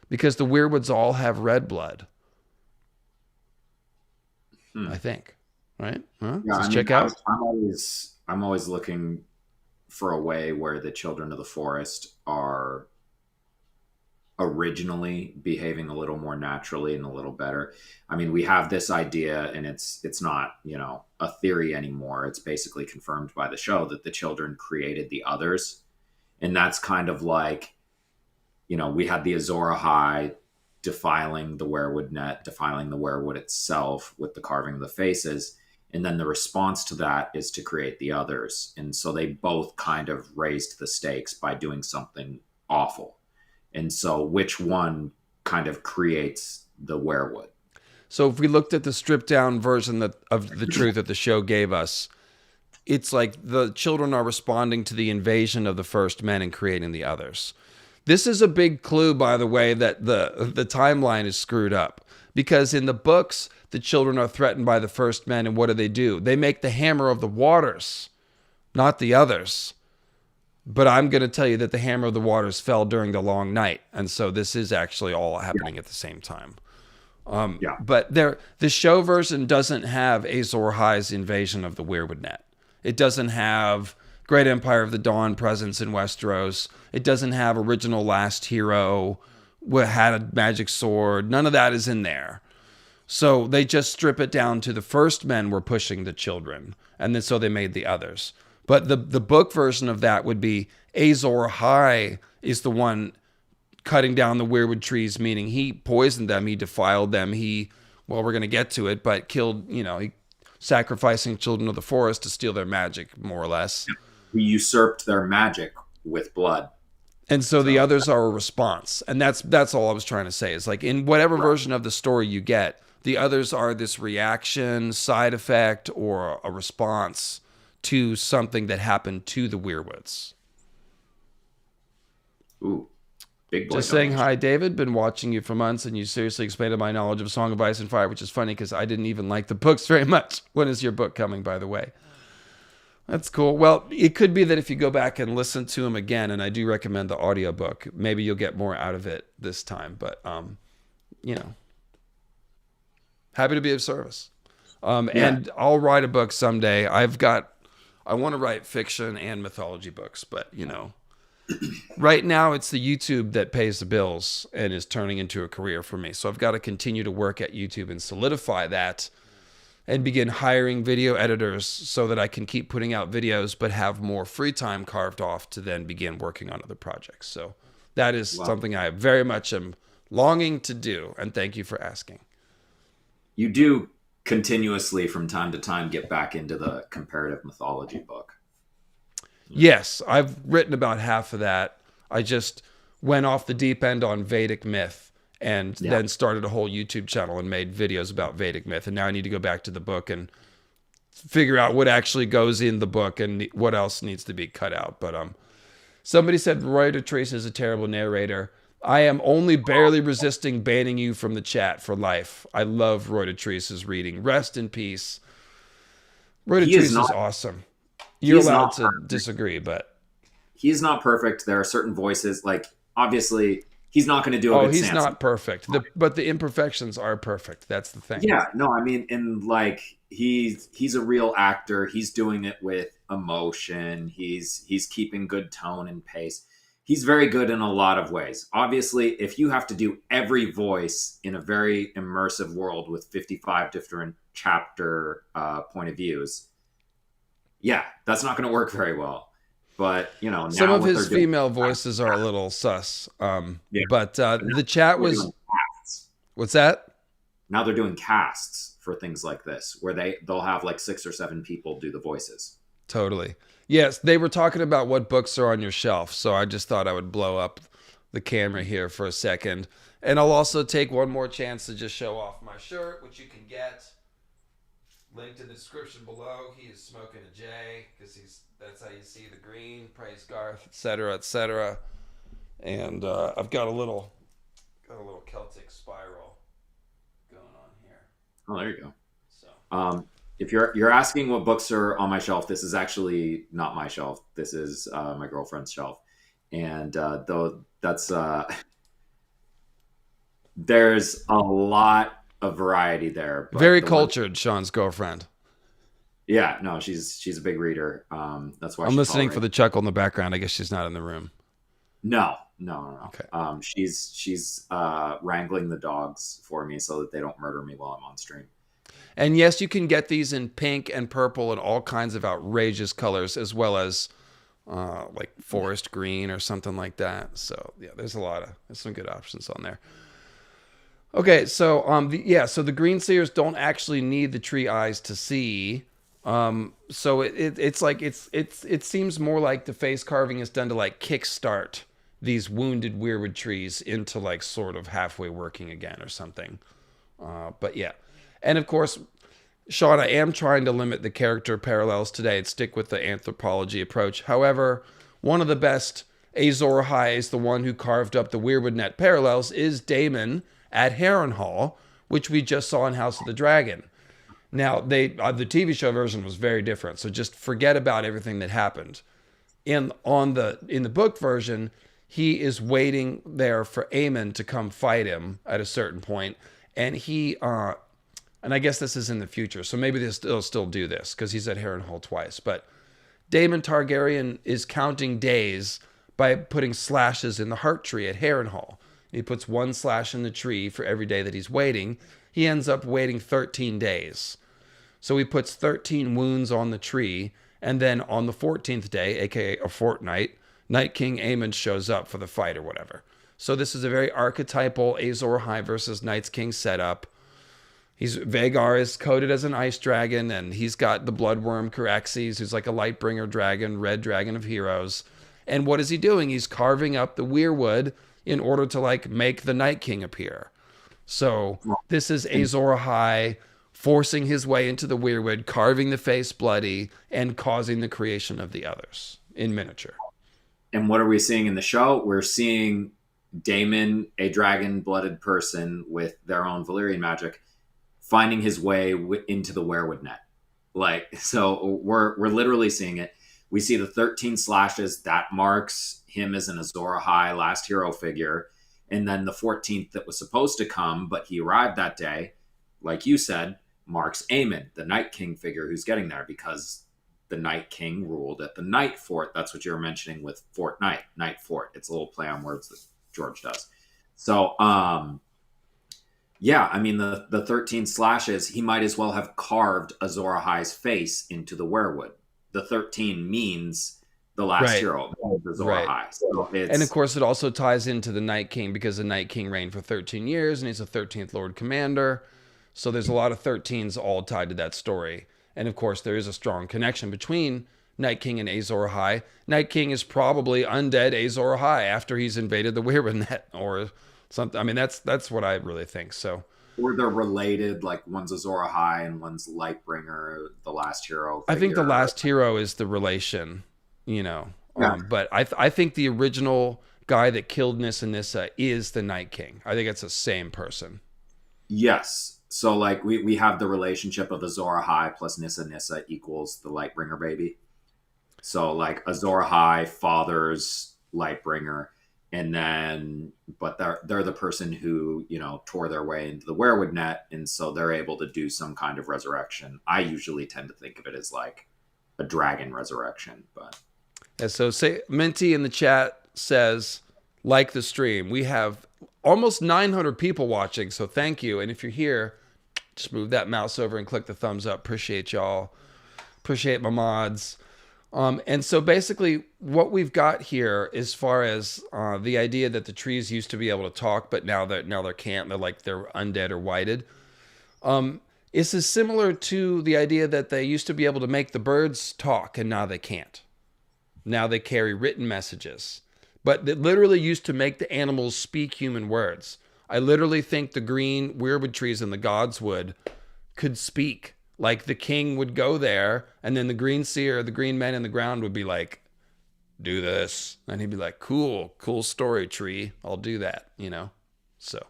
because the Weirwoods all have red blood. I think, right? Huh? Yeah, Let's check out. I'm always looking for a way where the children of the forest are originally behaving a little more naturally and a little better. I mean, we have this idea, and it's not, a theory anymore. It's basically confirmed by the show that the children created the others. And that's kind of like, we had the Azor Ahai defiling the werewood net, defiling the werewood itself with the carving of the faces. And then the response to that is to create the others. And so they both kind of raised the stakes by doing something awful. And so which one kind of creates the werewood? So if we looked at the stripped down version of the truth that the show gave us, it's like the children are responding to the invasion of the first men and creating the others. This is a big clue, by the way, that the timeline is screwed up. Because in the books, the children are threatened by the first men, and what do? They make the hammer of the waters, not the others. But I'm going to tell you that the hammer of the waters fell during the long night, and so this is actually all happening at the same time. But the show version doesn't have Azor Ahai's invasion of the Weirwood net. It doesn't have Great Empire of the Dawn presence in Westeros. It doesn't have original Last Hero, had a magic sword. None of that is in there. So they just strip it down to the first men were pushing the children, and then so they made the others. But the book version of that would be Azor Ahai is the one cutting down the weirwood trees, meaning he poisoned them, he defiled them, we're going to get to it, but killed, he sacrificing children of the forest to steal their magic, more or less. He usurped their magic with blood. And so the others are a response. And that's all I was trying to say. Is like in whatever version of the story you get, the others are this reaction, side effect, or a response to something that happened to the Weirwoods. Ooh. Big boy. Just saying hi, David. Been watching you for months, and you seriously expanded my knowledge of Song of Ice and Fire, which is funny because I didn't even like the books very much. When is your book coming, by the way? That's cool. Well, it could be that if you go back and listen to them again, and I do recommend the audiobook, maybe you'll get more out of it this time. But, happy to be of service. And I'll write a book someday. I want to write fiction and mythology books, but, right now it's the YouTube that pays the bills and is turning into a career for me. So I've got to continue to work at YouTube and solidify that and begin hiring video editors so that I can keep putting out videos but have more free time carved off to then begin working on other projects. So that is something I very much am longing to do, and thank you for asking. You do continuously from time to time get back into the comparative mythology book. Yes, I've written about half of that. I just went off the deep end on Vedic myth and then started a whole YouTube channel and made videos about Vedic myth. And now I need to go back to the book and figure out what actually goes in the book and what else needs to be cut out. But somebody said Roy Dotrice is a terrible narrator. I am only barely resisting banning you from the chat for life. I love Roy Dotrice's reading. Rest in peace. Roy Dotrice is awesome. You're allowed to disagree, but he's not perfect. There are certain voices, like obviously he's not going to do a Oh, good he's Sansa. not perfect. But the imperfections are perfect. That's the thing. Yeah, no, I mean, and like he's a real actor. He's doing it with emotion. He's keeping good tone and pace. He's very good in a lot of ways. Obviously, if you have to do every voice in a very immersive world with 55 different chapter point of views, yeah, that's not going to work very well. But Some now of what his they're doing, female voices are a little sus. yeah, But but now the chat they're doing was, casts. what's that? Now they're doing casts for things like this, where they'll have like 6 or 7 people do the voices. Totally. Yes, they were talking about what books are on your shelf. So I just thought I would blow up the camera here for a second. And I'll also take one more chance to just show off my shirt, which you can get linked in the description below. He is smoking a J because that's how you see the green. Praise Garth, etc., etc. And I've got a little Celtic spiral going on here. Oh, there you go. So If you're asking what books are on my shelf, this is actually not my shelf. This is my girlfriend's shelf, and though that's there's a lot of variety there. But very cultured, Sean's girlfriend. Yeah, no, she's a big reader. That's why I'm listening for the chuckle in the background. I guess she's not in the room. No. Okay. She's wrangling the dogs for me so that they don't murder me while I'm on stream. And yes, you can get these in pink and purple and all kinds of outrageous colors, as well as like forest green or something like that. So yeah, there's some good options on there. Okay, so so the Greenseers don't actually need the tree eyes to see. So it seems more like the face carving is done to like kickstart these wounded weirwood trees into like sort of halfway working again or something. But yeah. And of course, Sean, I am trying to limit the character parallels today and stick with the anthropology approach. However, one of the best Azor Ahai, the one who carved up the Weirwood Net parallels, is Daemon at Harrenhal, which we just saw in House of the Dragon. Now, the TV show version was very different, so just forget about everything that happened. In the book version, he is waiting there for Aemon to come fight him at a certain point, and and I guess this is in the future, so maybe they'll still do this because he's at Harrenhal twice. But Daemon Targaryen is counting days by putting slashes in the heart tree at Harrenhal. He puts 1 slash in the tree for every day that he's waiting. He ends up waiting 13 days. So he puts 13 wounds on the tree, and then on the 14th day, aka a fortnight, Night King Aemon shows up for the fight or whatever. So this is a very archetypal Azor Ahai versus Night's King setup. Vhagar is coded as an ice dragon, and he's got the bloodworm Caraxes, who's like a Lightbringer dragon, red dragon of heroes. And what is he doing? He's carving up the weirwood in order to like make the Night King appear. So this is Azor Ahai forcing his way into the weirwood, carving the face bloody, and causing the creation of the others in miniature. And what are we seeing in the show? We're seeing Daemon, a dragon-blooded person with their own Valyrian magic, finding his way into the weirwood net. Like, so we're literally seeing it. We see the 13 slashes that marks him as an Azor Ahai last hero figure, and then the 14th that was supposed to come, but he arrived that day, like you said, marks Aemon, the Night King figure who's getting there because the Night King ruled at the Night Fort. That's what you were mentioning with Fort Night Fort. It's a little play on words that George does. So, yeah, I mean, the 13 slashes, he might as well have carved Azor Ahai's face into the weirwood. The 13 means the last hero of Azor Ahai. So and of course, it also ties into the Night King because the Night King reigned for 13 years and he's the 13th Lord Commander. So there's a lot of 13s all tied to that story. And of course, there is a strong connection between Night King and Azor Ahai. Night King is probably undead Azor Ahai after he's invaded the Weirwood Net or something. I mean, that's what I really think. So, or they're related, like one's Azor Ahai and one's Lightbringer, the last hero figure. I think the last hero is the relation, Yeah. But I think the original guy that killed Nissa Nissa is the Night King. I think it's the same person. Yes. So like we have the relationship of Azor Ahai plus Nissa Nissa equals the Lightbringer baby. So like Azor Ahai fathers Lightbringer, and then but they're the person who tore their way into the werewood net, and so they're able to do some kind of resurrection. I usually tend to think of it as like a dragon resurrection, but Yeah, so say Minty in the chat says, like the stream. We have almost 900 people watching, so thank you. And if you're here, just move that mouse over and click the thumbs up. Appreciate y'all. Appreciate my mods. And so basically what we've got here, as far as the idea that the trees used to be able to talk, but now they can't. They're undead or whited. This is similar to the idea that they used to be able to make the birds talk, and now they can't. Now they carry written messages. But it literally used to make the animals speak human words. I literally think the green weirwood trees in the Godswood could speak. Like the king would go there, and then the greenseer, the green men in the ground would be like, do this. And he'd be like, cool story, tree. I'll do that, So,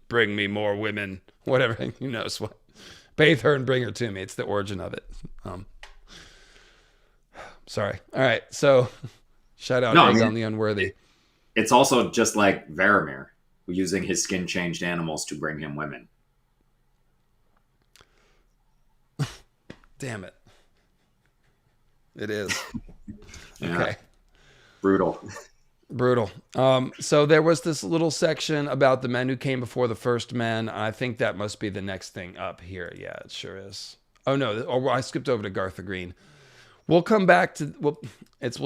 bring me more women, whatever, who knows what. Bathe her and bring her to me. It's the origin of it. Sorry. All right. So, shout out Aegon the Unworthy. It's also just like Varamir, using his skin-changed animals to bring him women. Damn it. It is. Yeah. Okay. Brutal. So there was this little section about the men who came before the first men. I think that must be the next thing up here. Yeah, it sure is. Oh, no. I skipped over to Garth the Green. We'll come back to... we'll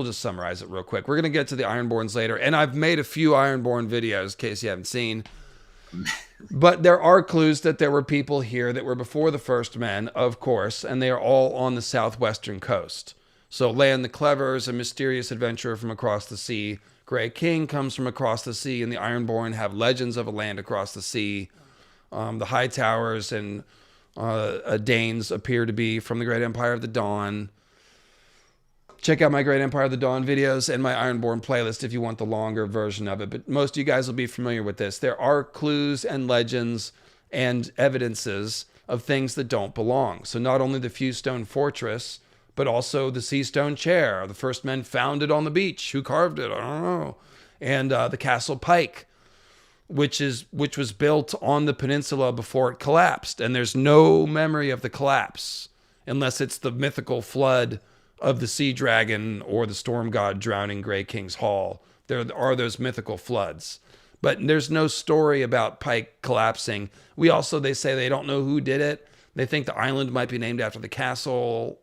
just summarize it real quick. We're going to get to the Ironborns later. And I've made a few Ironborn videos, in case you haven't seen. But there are clues that there were people here that were before the first men, of course, and they are all on the southwestern coast. So Lan the Clever is a mysterious adventurer from across the sea. Grey King comes from across the sea, and the Ironborn have legends of a land across the sea. The High Towers and Danes appear to be from the Great Empire of the Dawn. Check out my Great Empire of the Dawn videos and my Ironborn playlist if you want the longer version of it. But most of you guys will be familiar with this. There are clues and legends and evidences of things that don't belong. So not only the Fewstone Fortress, but also the Seastone Chair. The first men found it on the beach. Who carved it? I don't know. And the Castle Pike, which was built on the peninsula before it collapsed. And there's no memory of the collapse unless it's the mythical flood of the sea dragon or the storm god drowning Grey King's Hall. There are those mythical floods. But there's no story about Pike collapsing. They say they don't know who did it. They think the island might be named after the castle.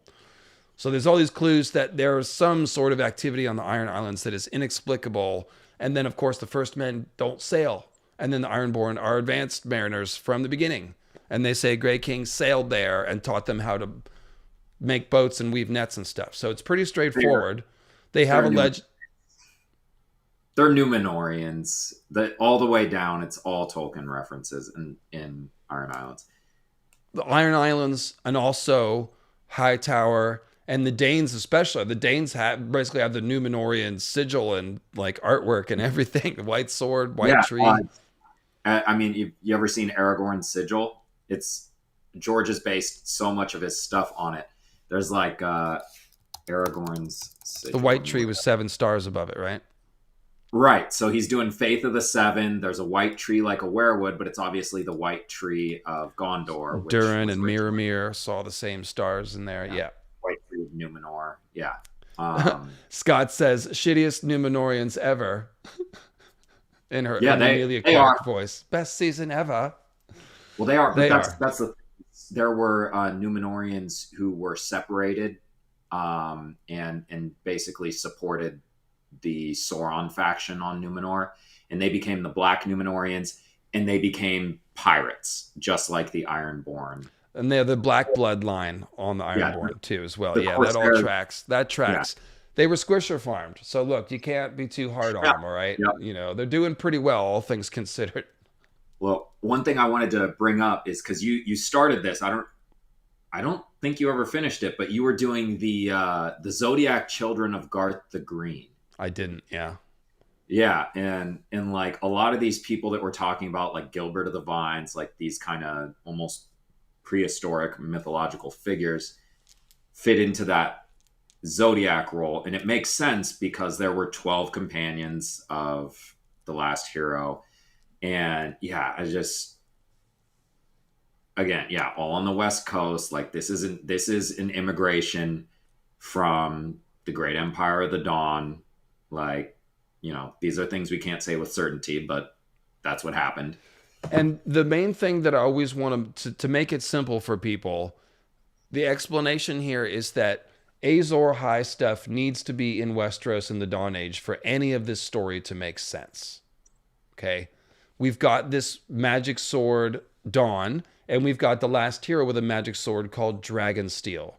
So there's all these clues that there is some sort of activity on the Iron Islands that is inexplicable. And then, of course, the first men don't sail. And then the Ironborn are advanced mariners from the beginning. And they say Grey King sailed there and taught them how to make boats and weave nets and stuff. So it's pretty straightforward. They have a legend. They're Numenorians. All the way down, it's all Tolkien references in Iron Islands. The Iron Islands, and also High Tower, and the Danes especially. The Danes basically have the Numenorian sigil and like artwork and everything. The white sword, white tree. I mean, you ever seen Aragorn's sigil? George has based so much of his stuff on it. There's like Aragorn's sigil. The white tree with 7 stars above it, right? Right. So he's doing Faith of the Seven. There's a white tree like a werewood, but it's obviously the white tree of Gondor. Durin and Miramir saw the same stars in there. Yeah. White tree of Numenor. Yeah. Scott says, shittiest Numenorians ever. In her Amelia Clark voice. Best season ever. Well, they are. But that's the. There were Numenorians who were separated, and basically supported the Sauron faction on Numenor, and they became the Black Numenorians, and they became pirates, just like the Ironborn. And they're the Black bloodline on the Ironborn too, as well. Yeah, that all tracks. That tracks. Yeah. They were squisher farmed, so look, you can't be too hard on them. All right, they're doing pretty well, all things considered. Well, one thing I wanted to bring up is because you started this. I don't think you ever finished it, but you were doing the Zodiac Children of Garth the Green. I didn't. Yeah. Yeah, and like a lot of these people that we're talking about, like Gilbert of the Vines, like these kind of almost prehistoric mythological figures, fit into that Zodiac role, and it makes sense because there were 12 companions of the last hero. And yeah, I just, again, yeah, all on the West Coast. Like this is an immigration from the Great Empire of the Dawn. Like, these are things we can't say with certainty, but that's what happened. And the main thing that I always want to make it simple for people, the explanation here is that Azor Ahai stuff needs to be in Westeros in the Dawn Age for any of this story to make sense. Okay? We've got this magic sword, Dawn, and we've got the last hero with a magic sword called Dragonsteel.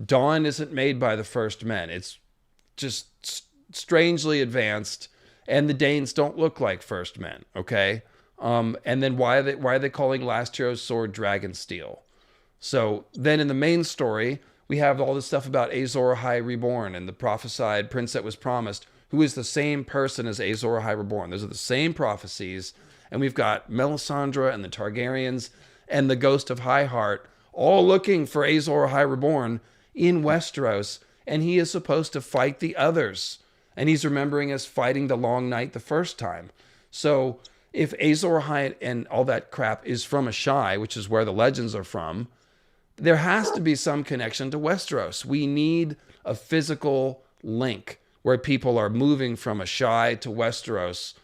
Dawn isn't made by the first men. It's just strangely advanced, and the Danes don't look like first men, okay? And then why are they calling last hero's sword Dragonsteel? So then in the main story, we have all this stuff about Azor Ahai Reborn and the prophesied prince that was promised, who is the same person as Azor Ahai Reborn. Those are the same prophecies. And we've got Melisandre and the Targaryens and the ghost of Highheart all looking for Azor Ahai Reborn in Westeros. And he is supposed to fight the others. And he's remembering us fighting the Long Night the first time. So if Azor Ahai and all that crap is from Ahai, which is where the legends are from, there has to be some connection to Westeros. We need a physical link where people are moving from Ahai to Westeros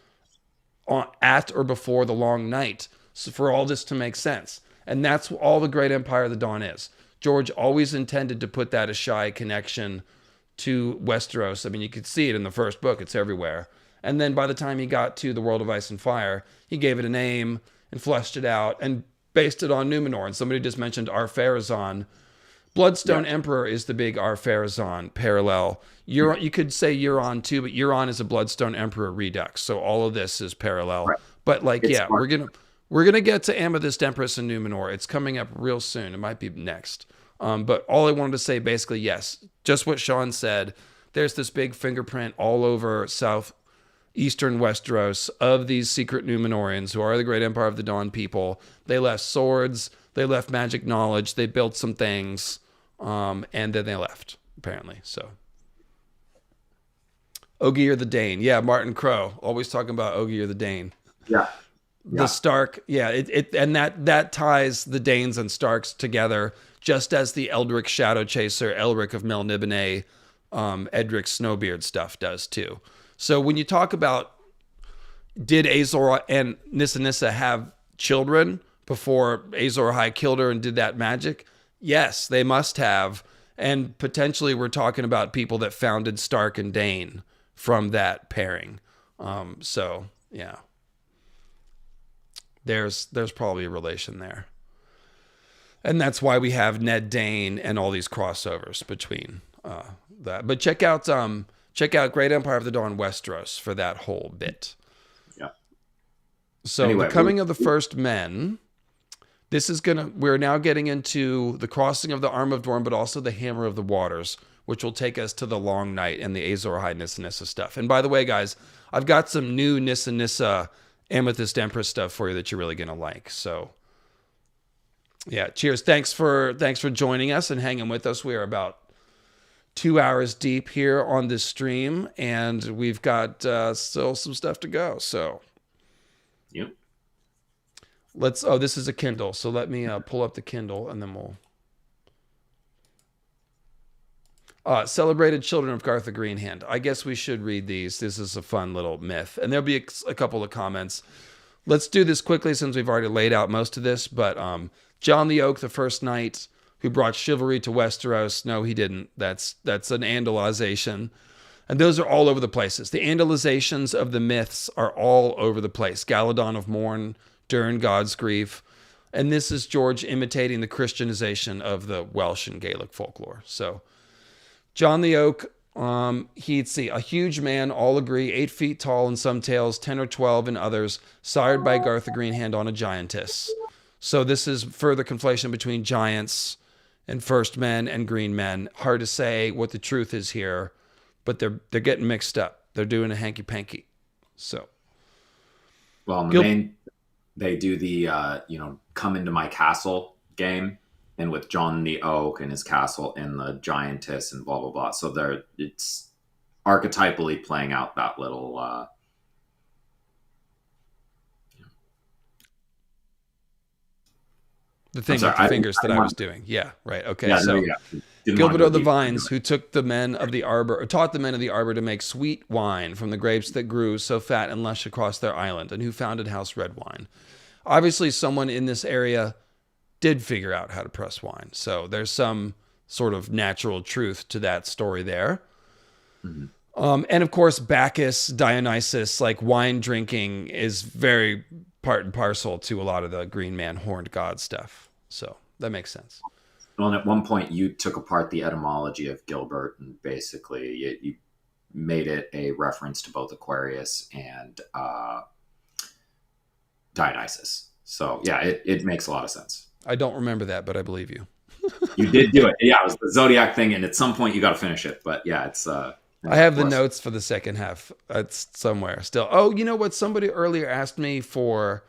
at or before the Long Night, so for all this to make sense. And that's all the Great Empire of the Dawn is. George always intended to put that Ahai connection to Westeros. I mean, you could see it in the first book. It's everywhere. And then by the time he got to the World of Ice and Fire, he gave it a name and fleshed it out and based it on Numenor. And somebody just mentioned Ar-Pharazôn. Bloodstone Emperor is the big Ar-Pharazôn parallel. You could say Euron too, but Euron is a Bloodstone Emperor redux. So all of this is parallel. Right. But we're gonna get to Amethyst Empress and Numenor. It's coming up real soon. It might be next. But all I wanted to say, basically, yes, just what Sean said. There's this big fingerprint all over southeastern Westeros of these secret Numenorians who are the Great Empire of the Dawn people. They left swords. They left magic knowledge. They built some things. And then they left, apparently. So, Ogier the Dane. Yeah, Martin Crow. Always talking about Ogier the Dane. Yeah. The Stark. Yeah, and that ties the Danes and Starks together, just as the Eldrick Shadow Chaser, Elric of Melniboné, Edric Snowbeard stuff does too. So when you talk about did Azor and Nissa have children before Azor Ahai killed her and did that magic? Yes, they must have. And potentially we're talking about people that founded Stark and Dane from that pairing. So, yeah. There's probably a relation there. And that's why we have Ned Dane and all these crossovers between that. But check out Great Empire of the Dawn Westeros for that whole bit. Yeah. So anyway, the coming of the first men, we're now getting into the crossing of the Arm of Dorne, but also the Hammer of the Waters, which will take us to the Long Night and the Azor Ahai Nissa stuff. And by the way, guys, I've got some new Nissa Amethyst Empress stuff for you that you're really going to like. So yeah, cheers. Thanks for joining us and hanging with us. We are about 2 hours deep here on this stream, and we've got still some stuff to go. So, yep. This is a Kindle, so let me pull up the Kindle, and then we'll. Celebrated Children of Garth the Greenhand. I guess we should read these. This is a fun little myth, and there'll be a couple of comments. Let's do this quickly since we've already laid out most of this. But John the Oak, the first knight who brought chivalry to Westeros. No, he didn't. That's an Andalization. And those are all over the places. The Andalizations of the myths are all over the place. Galadon of Morn, Durn, God's Grief. And this is George imitating the Christianization of the Welsh and Gaelic folklore. So John the Oak, he'd see a huge man, all agree, 8 feet tall in some tales, 10 or 12 in others, sired by Garth the Greenhand on a giantess. So this is further conflation between giants and first men and green men. Hard to say what the truth is here, but they're getting mixed up. They're doing a hanky-panky. So, well, in the main, they do the come into my castle game, and with John the Oak and his castle and the giantess and blah blah blah. So it's archetypally playing out that little The thing with the fingers that I was doing. Yeah, right. Okay, Yeah, so Gilbert of the Vines, who took the men of the arbor, or taught the men of the arbor to make sweet wine from the grapes that grew so fat and lush across their island, and who founded House Red Wine. Obviously, someone in this area did figure out how to press wine. So there's some sort of natural truth to that story there. And of course, Bacchus, Dionysus, like wine drinking is very part and parcel to a lot of the green man horned god stuff. So that makes sense. Well, and at one point you took apart the etymology of Gilbert and basically you made it a reference to both Aquarius and Dionysus. So yeah, it makes a lot of sense. I don't remember that, but I believe you. You did do it. Yeah, it was the Zodiac thing, and at some point you got to finish it. But yeah, it's. I have the notes for the second half. It's somewhere still. Oh, you know what? Somebody earlier asked me for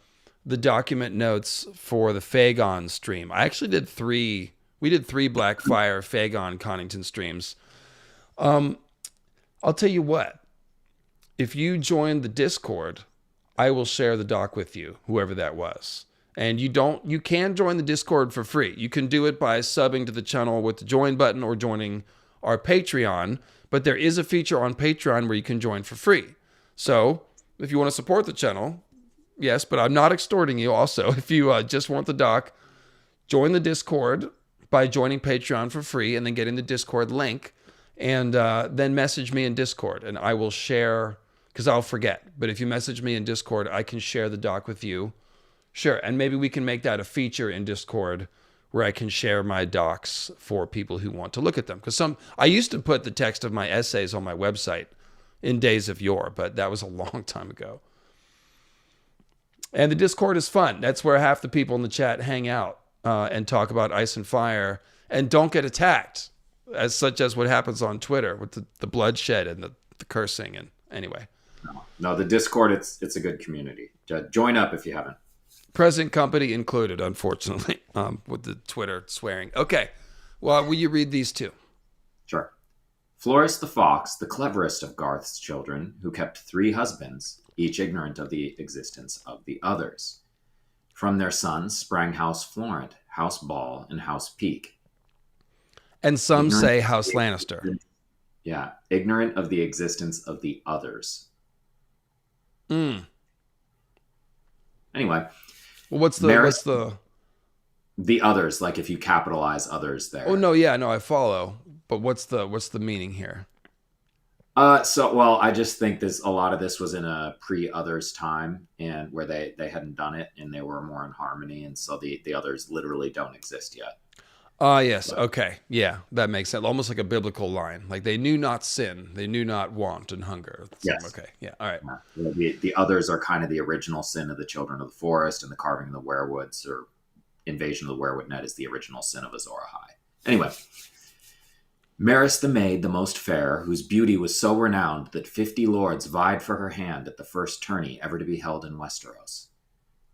the document notes for the Fagon stream. I actually did 3. We did 3 Blackfire Fagon Connington streams. I'll tell you what. If you join the Discord, I will share the doc with you, whoever that was. And you can join the Discord for free. You can do it by subbing to the channel with the join button or joining our Patreon. But there is a feature on Patreon where you can join for free. So if you want to support the channel, yes, but I'm not extorting you also. If you just want the doc, join the Discord by joining Patreon for free and then getting the Discord link. And then message me in Discord and I will share, because I'll forget. But if you message me in Discord, I can share the doc with you. Sure, and maybe we can make that a feature in Discord where I can share my docs for people who want to look at them. Because I used to put the text of my essays on my website in days of yore, but that was a long time ago. And the Discord is fun. That's where half the people in the chat hang out and talk about Ice and Fire and don't get attacked, as such as what happens on Twitter with the bloodshed and the cursing. And anyway. No, the Discord, it's a good community. Join up if you haven't. Present company included, unfortunately, with the Twitter swearing. Okay. Well, will you read these 2? Sure. Floris the Fox, the cleverest of Garth's children, who kept 3 husbands, each ignorant of the existence of the others. From their sons sprang House Florent, House Ball, and House Peak. And some say House Lannister. Yeah, ignorant of the existence of the others. Anyway. Well, what's the others? Like if you capitalize others there. Oh no, yeah, no, I follow. But what's the meaning here? I just think a lot of this was in a pre-others time, and where they hadn't done it, and they were more in harmony, and so the others literally don't exist yet. Yes, okay, yeah, that makes sense. Almost like a biblical line, like they knew not sin, they knew not want and hunger. Yes. Okay, yeah, all right. The others are kind of the original sin of the Children of the Forest, and the carving of the werewoods or invasion of the werewood net is the original sin of Azor Ahai. Anyway. Maris the maid, the most fair, whose beauty was so renowned that 50 lords vied for her hand at the first tourney ever to be held in Westeros.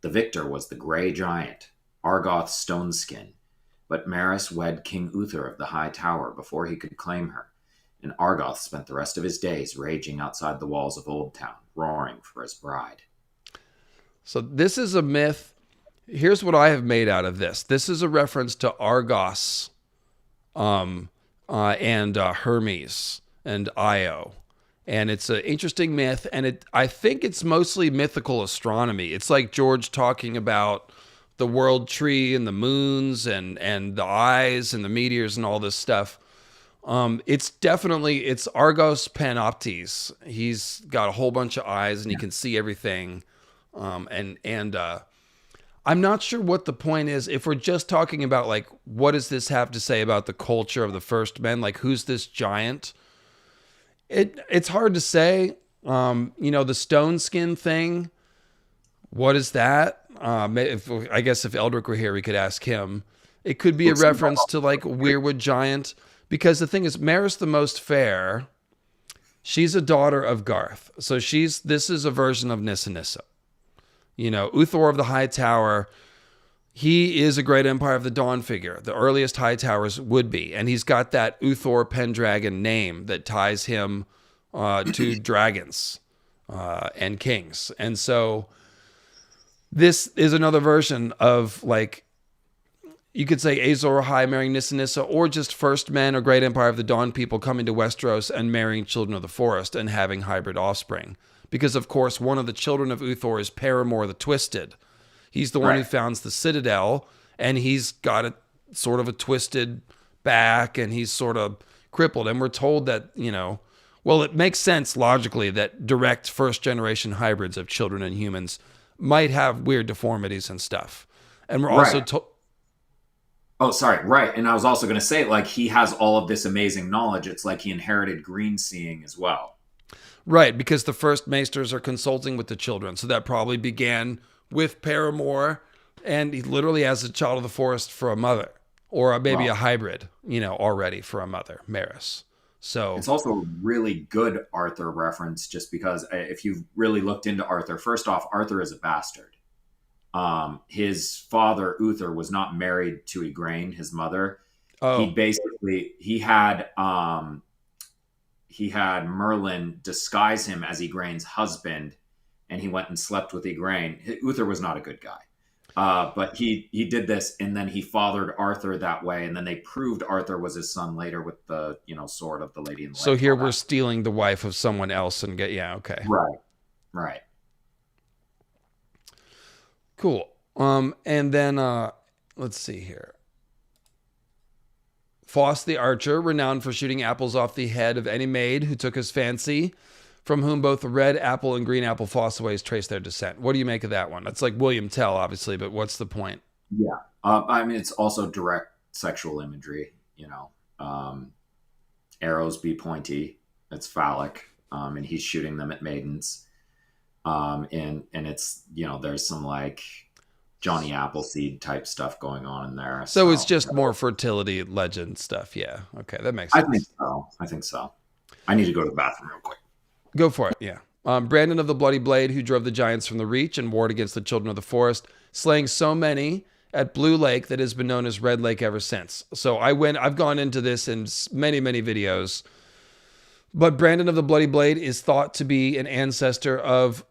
The victor was the grey giant, Argoth Stoneskin, but Maris wed King Uther of the High Tower before he could claim her, and Argoth spent the rest of his days raging outside the walls of Old Town, roaring for his bride. So this is a myth. Here's what I have made out of this. This is a reference to Argos, and Hermes and Io. And it's an interesting myth, and I think it's mostly mythical astronomy. It's like George talking about the world tree and the moons and the eyes and the meteors and all this stuff. It's Argos Panoptes. He's got a whole bunch of eyes and he can see everything. I'm not sure what the point is. If we're just talking about, like, what does this have to say about the culture of the first men? Like, who's this giant? It's hard to say. The stone skin thing, what is that? I guess if Eldrick were here, we could ask him. It could be a reference to, like, Weirwood Giant. Because the thing is, Maris the Most Fair, she's a daughter of Garth. So this is a version of Nissa Nissa. Uthor of the High Tower, he is a great Empire of the Dawn figure. The earliest High Towers would be. And he's got that Uthor Pendragon name that ties him to dragons and kings. And so this is another version of, like, you could say Azor, Ahai marrying Nissa Nissa, or just first men or Great Empire of the Dawn people coming to Westeros and marrying children of the forest and having hybrid offspring. Because, of course, one of the children of Uthor is Paramore the Twisted. He's the one who founds the Citadel, and he's got a sort of a twisted back, and he's sort of crippled. And we're told that, well, it makes sense logically that direct first-generation hybrids of children and humans might have weird deformities and stuff. And we're also told... Oh, sorry. Right. And I was also going to say, like, he has all of this amazing knowledge. It's like he inherited green seeing as well. Right, because the first maesters are consulting with the children. So that probably began with Paramore, and he literally has a child of the forest for a mother, or maybe a hybrid, already for a mother, Maris. So it's also a really good Arthur reference, just because if you've really looked into Arthur, first off, Arthur is a bastard. His father, Uther, was not married to Igraine, his mother. Oh. He had Merlin disguise him as Igraine's husband, and he went and slept with Igraine. Uther was not a good guy. But he did this, and then he fathered Arthur that way, and then they proved Arthur was his son later with the sword of the Lady in the Lake. So here we're stealing the wife of someone else and okay. Right. Cool. And then let's see here. Foss the Archer, renowned for shooting apples off the head of any maid who took his fancy, from whom both the red apple and green apple Fossaways trace their descent. What do you make of that one? That's like William Tell, obviously, but what's the point? Yeah. I mean, it's also direct sexual imagery, arrows be pointy. It's phallic. And he's shooting them at maidens. And it's, there's some like Johnny Appleseed type stuff going on in there. So it's just more fertility legend stuff. Yeah. Okay. That makes sense. I think so. I need to go to the bathroom real quick. Go for it. Yeah. Brandon of the Bloody Blade, who drove the giants from the Reach and warred against the children of the forest, slaying so many at Blue Lake that has been known as Red Lake ever since. So I've gone into this in many, many videos. But Brandon of the Bloody Blade is thought to be an ancestor of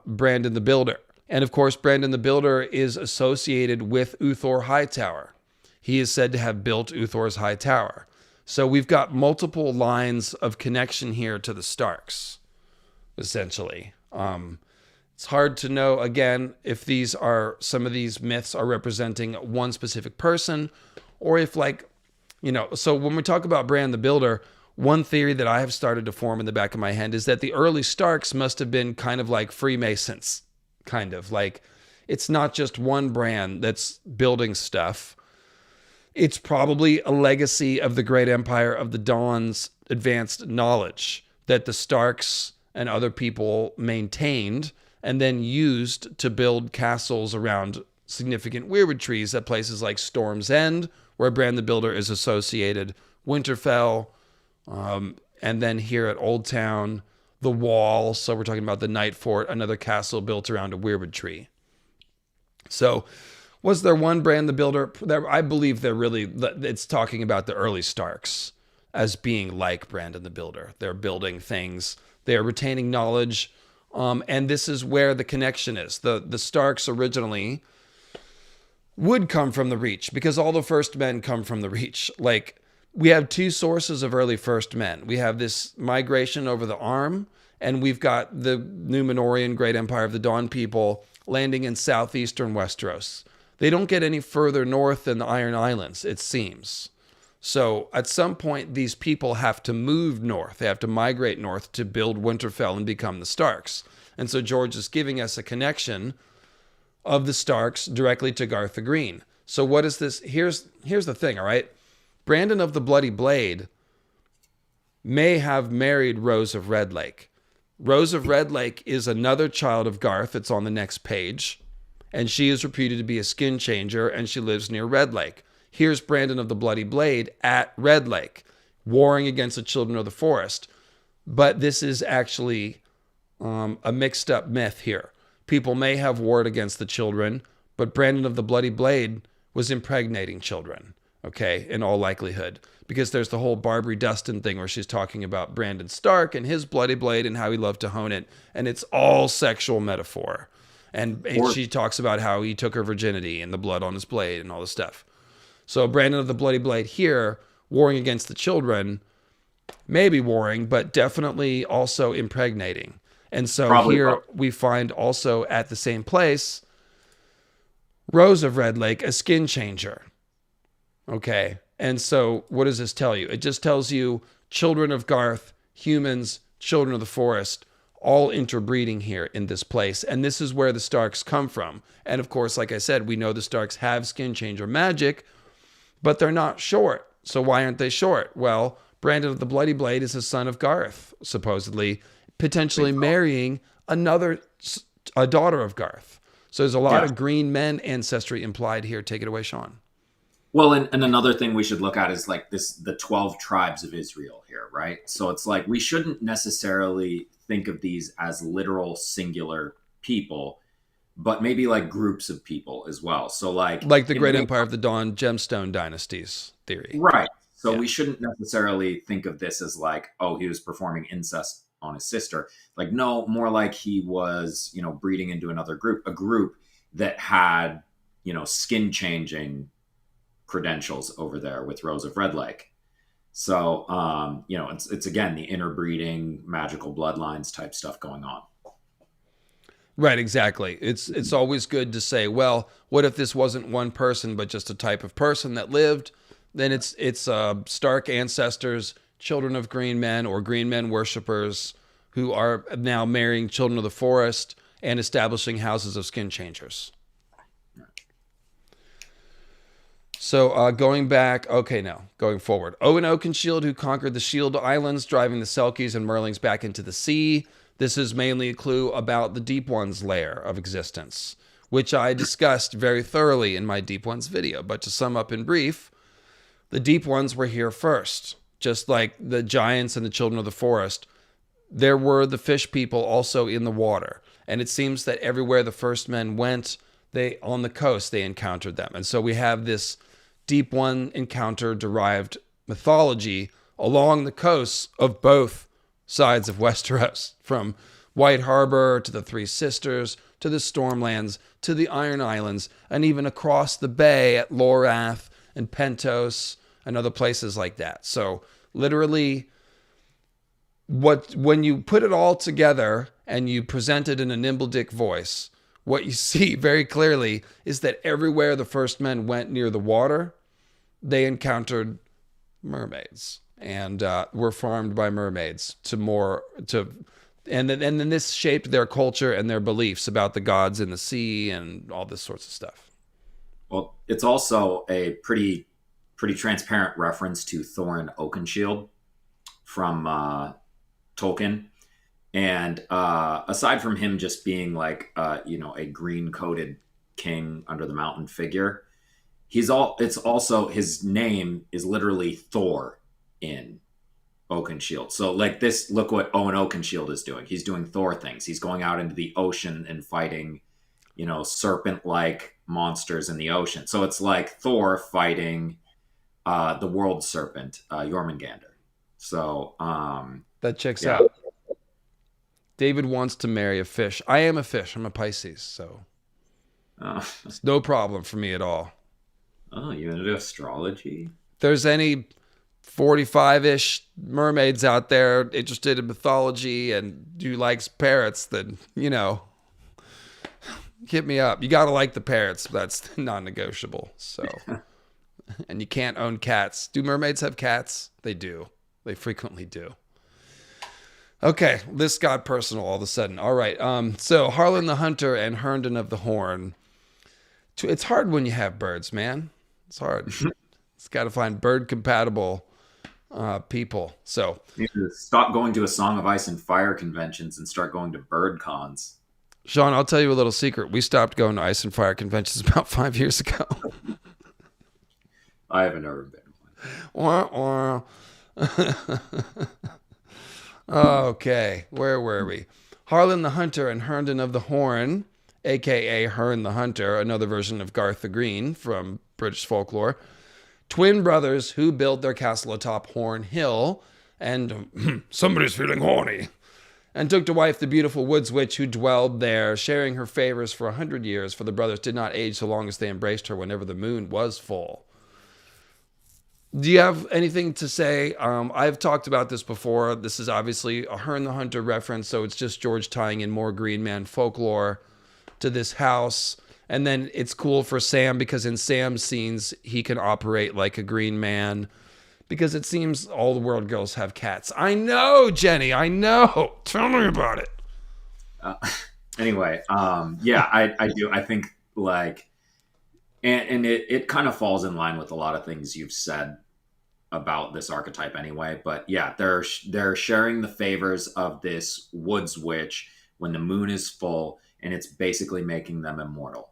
Brandon the Builder. And of course, Brandon the Builder is associated with Uthor Hightower. He is said to have built Uthor's High Tower. So we've got multiple lines of connection here to the Starks, essentially. It's hard to know, again, if some of these myths are representing one specific person, or if so when we talk about Bran the Builder, one theory that I have started to form in the back of my head is that the early Starks must have been kind of like Freemasons. Kind of like it's not just one Bran that's building stuff. It's probably a legacy of the Great Empire of the Dawn's advanced knowledge that the Starks and other people maintained and then used to build castles around significant weirwood trees at places like Storm's End, where Bran the Builder is associated, Winterfell, and then here at Old Town, the Wall. So we're talking about the Night Fort, another castle built around a weirwood tree. So was there one Bran the Builder? I believe it's talking about the early Starks as being like Brandon the Builder. They're building things. They're retaining knowledge. And this is where the connection is. The Starks originally would come from the Reach because all the first men come from the Reach. Like, we have two sources of early first men. We have this migration over the Arm, and we've got the Númenórean Great Empire of the Dawn people landing in southeastern Westeros. They don't get any further north than the Iron Islands, it seems. So at some point, these people have to move north. They have to migrate north to build Winterfell and become the Starks. And so George is giving us a connection of the Starks directly to Garth the Green. So what is this? Here's the thing, all right? Brandon of the Bloody Blade may have married Rose of Red Lake. Rose of Red Lake is another child of Garth. It's on the next page. And she is reputed to be a skin changer, and she lives near Red Lake. Here's Brandon of the Bloody Blade at Red Lake, warring against the children of the forest. But this is actually a mixed up myth here. People may have warred against the children, but Brandon of the Bloody Blade was impregnating children, okay, in all likelihood. Because there's the whole Barbary Dustin thing where she's talking about Brandon Stark and his bloody blade and how he loved to hone it. And it's all sexual metaphor. And she talks about how he took her virginity and the blood on his blade and all this stuff. So Brandon of the Bloody Blade here, warring against the children, maybe warring, but definitely also impregnating. And so Probably here both. we find also at the same place, Rose of Red Lake, a skin changer. Okay. And so what does this tell you? It just tells you children of Garth, humans, children of the forest, all interbreeding here in this place. And this is where the Starks come from. And of course, like I said, we know the Starks have skin changer magic, but they're not short. So why aren't they short? Well, Brandon of the Bloody Blade is a son of Garth, supposedly, potentially marrying a daughter of Garth. So there's a lot of green men ancestry implied here. Take it away, Sean. Well, and another thing we should look at is like the 12 tribes of Israel here, right? So it's like we shouldn't necessarily think of these as literal singular people, but maybe like groups of people as well. So like the Great Empire of the Dawn gemstone dynasties theory. Right. So we shouldn't necessarily think of this as like, oh, he was performing incest on his sister. Like, no, more like he was, breeding into another group, a group that had, skin changing credentials over there with Rose of Red Lake. So, it's again, the interbreeding, magical bloodlines type stuff going on. Right, exactly. It's always good to say, well, what if this wasn't one person, but just a type of person that lived? Then it's Stark ancestors, children of green men or green men worshippers who are now marrying children of the forest and establishing houses of skin changers. So going forward. Owen Oakenshield, who conquered the Shield Islands, driving the Selkies and Merlings back into the sea. This is mainly a clue about the Deep One's lair of existence, which I discussed very thoroughly in my Deep Ones video. But to sum up in brief, the Deep Ones were here first. Just like the giants and the children of the forest, there were the fish people also in the water. And it seems that everywhere the first men went, on the coast, they encountered them. And so we have this Deep One encounter derived mythology along the coasts of both sides of Westeros, from White Harbor to the Three Sisters to the Stormlands to the Iron Islands, and even across the bay at Lorath and Pentos and other places like that. So literally, when you put it all together and you present it in a Nimbledick voice, what you see very clearly is that everywhere the first men went near the water, they encountered mermaids and were farmed by mermaids and then this shaped their culture and their beliefs about the gods in the sea and all this sorts of stuff. Well, it's also a pretty transparent reference to Thorin Oakenshield from Tolkien. And aside from him just being like, a green-coated king under the mountain figure, it's also his name is literally Thor in Oakenshield. So like this, look what Owen Oakenshield is doing. He's doing Thor things. He's going out into the ocean and fighting, serpent-like monsters in the ocean. So it's like Thor fighting the world serpent, Jormungandr. So that checks out. David wants to marry a fish. I am a fish. I'm a Pisces, so it's no problem for me at all. Oh, you into astrology? If there's any 45-ish mermaids out there interested in mythology and who likes parrots, then, hit me up. You got to like the parrots. That's non-negotiable. So, and you can't own cats. Do mermaids have cats? They do. They frequently do. Okay, this got personal all of a sudden. All right, so Harlan the Hunter and Herndon of the Horn. It's hard when you have birds, man. It's hard. It's got to find bird-compatible people. So you need to stop going to a Song of Ice and Fire conventions and start going to bird cons. Sean, I'll tell you a little secret. We stopped going to Ice and Fire conventions about 5 years ago. I haven't ever been one. Okay, where were we? Harlan the Hunter and Herndon of the Horn, a.k.a. Herne the Hunter, another version of Garth the Green from British folklore. Twin brothers who built their castle atop Horn Hill, and somebody's feeling horny, and took to wife the beautiful woods witch who dwelled there, sharing her favors for 100 years, for the brothers did not age so long as they embraced her whenever the moon was full. Do you have anything to say? I've talked about this before. This is obviously a Herne the Hunter reference, so it's just George tying in more Green Man folklore to this house. And then it's cool for Sam because in Sam's scenes, he can operate like a green man because it seems all the world girls have cats. I know, Jenny, I know. Tell me about it. Uh, anyway, yeah, I do. I think like, and it kind of falls in line with a lot of things you've said about this archetype anyway. But yeah, they're sharing the favors of this woods witch when the moon is full, and it's basically making them immortal.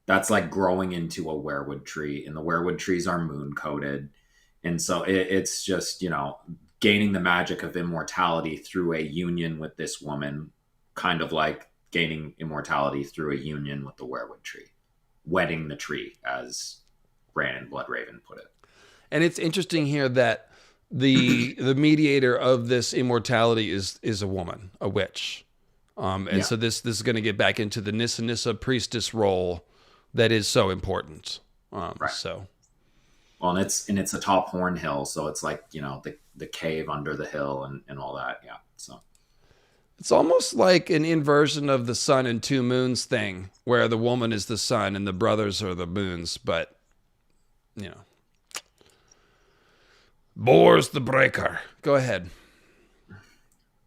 That's like growing into a werewood tree, and the werewood trees are moon coated, and so it's just gaining the magic of immortality through a union with this woman, kind of like gaining immortality through a union with the werewood tree, wedding the tree, as Brandon Bloodraven put it. And it's interesting here that the mediator of this immortality is a woman, a witch. And Yeah. so this is going to get back into the Nissa priestess role that is so important. Right. So, Well, and it's atop Horn Hill, so it's like the cave under the hill and all that. Yeah. So it's almost like an inversion of the sun and two moons thing, where the woman is the sun and the brothers are the moons. But, Bors the Breaker. Go ahead.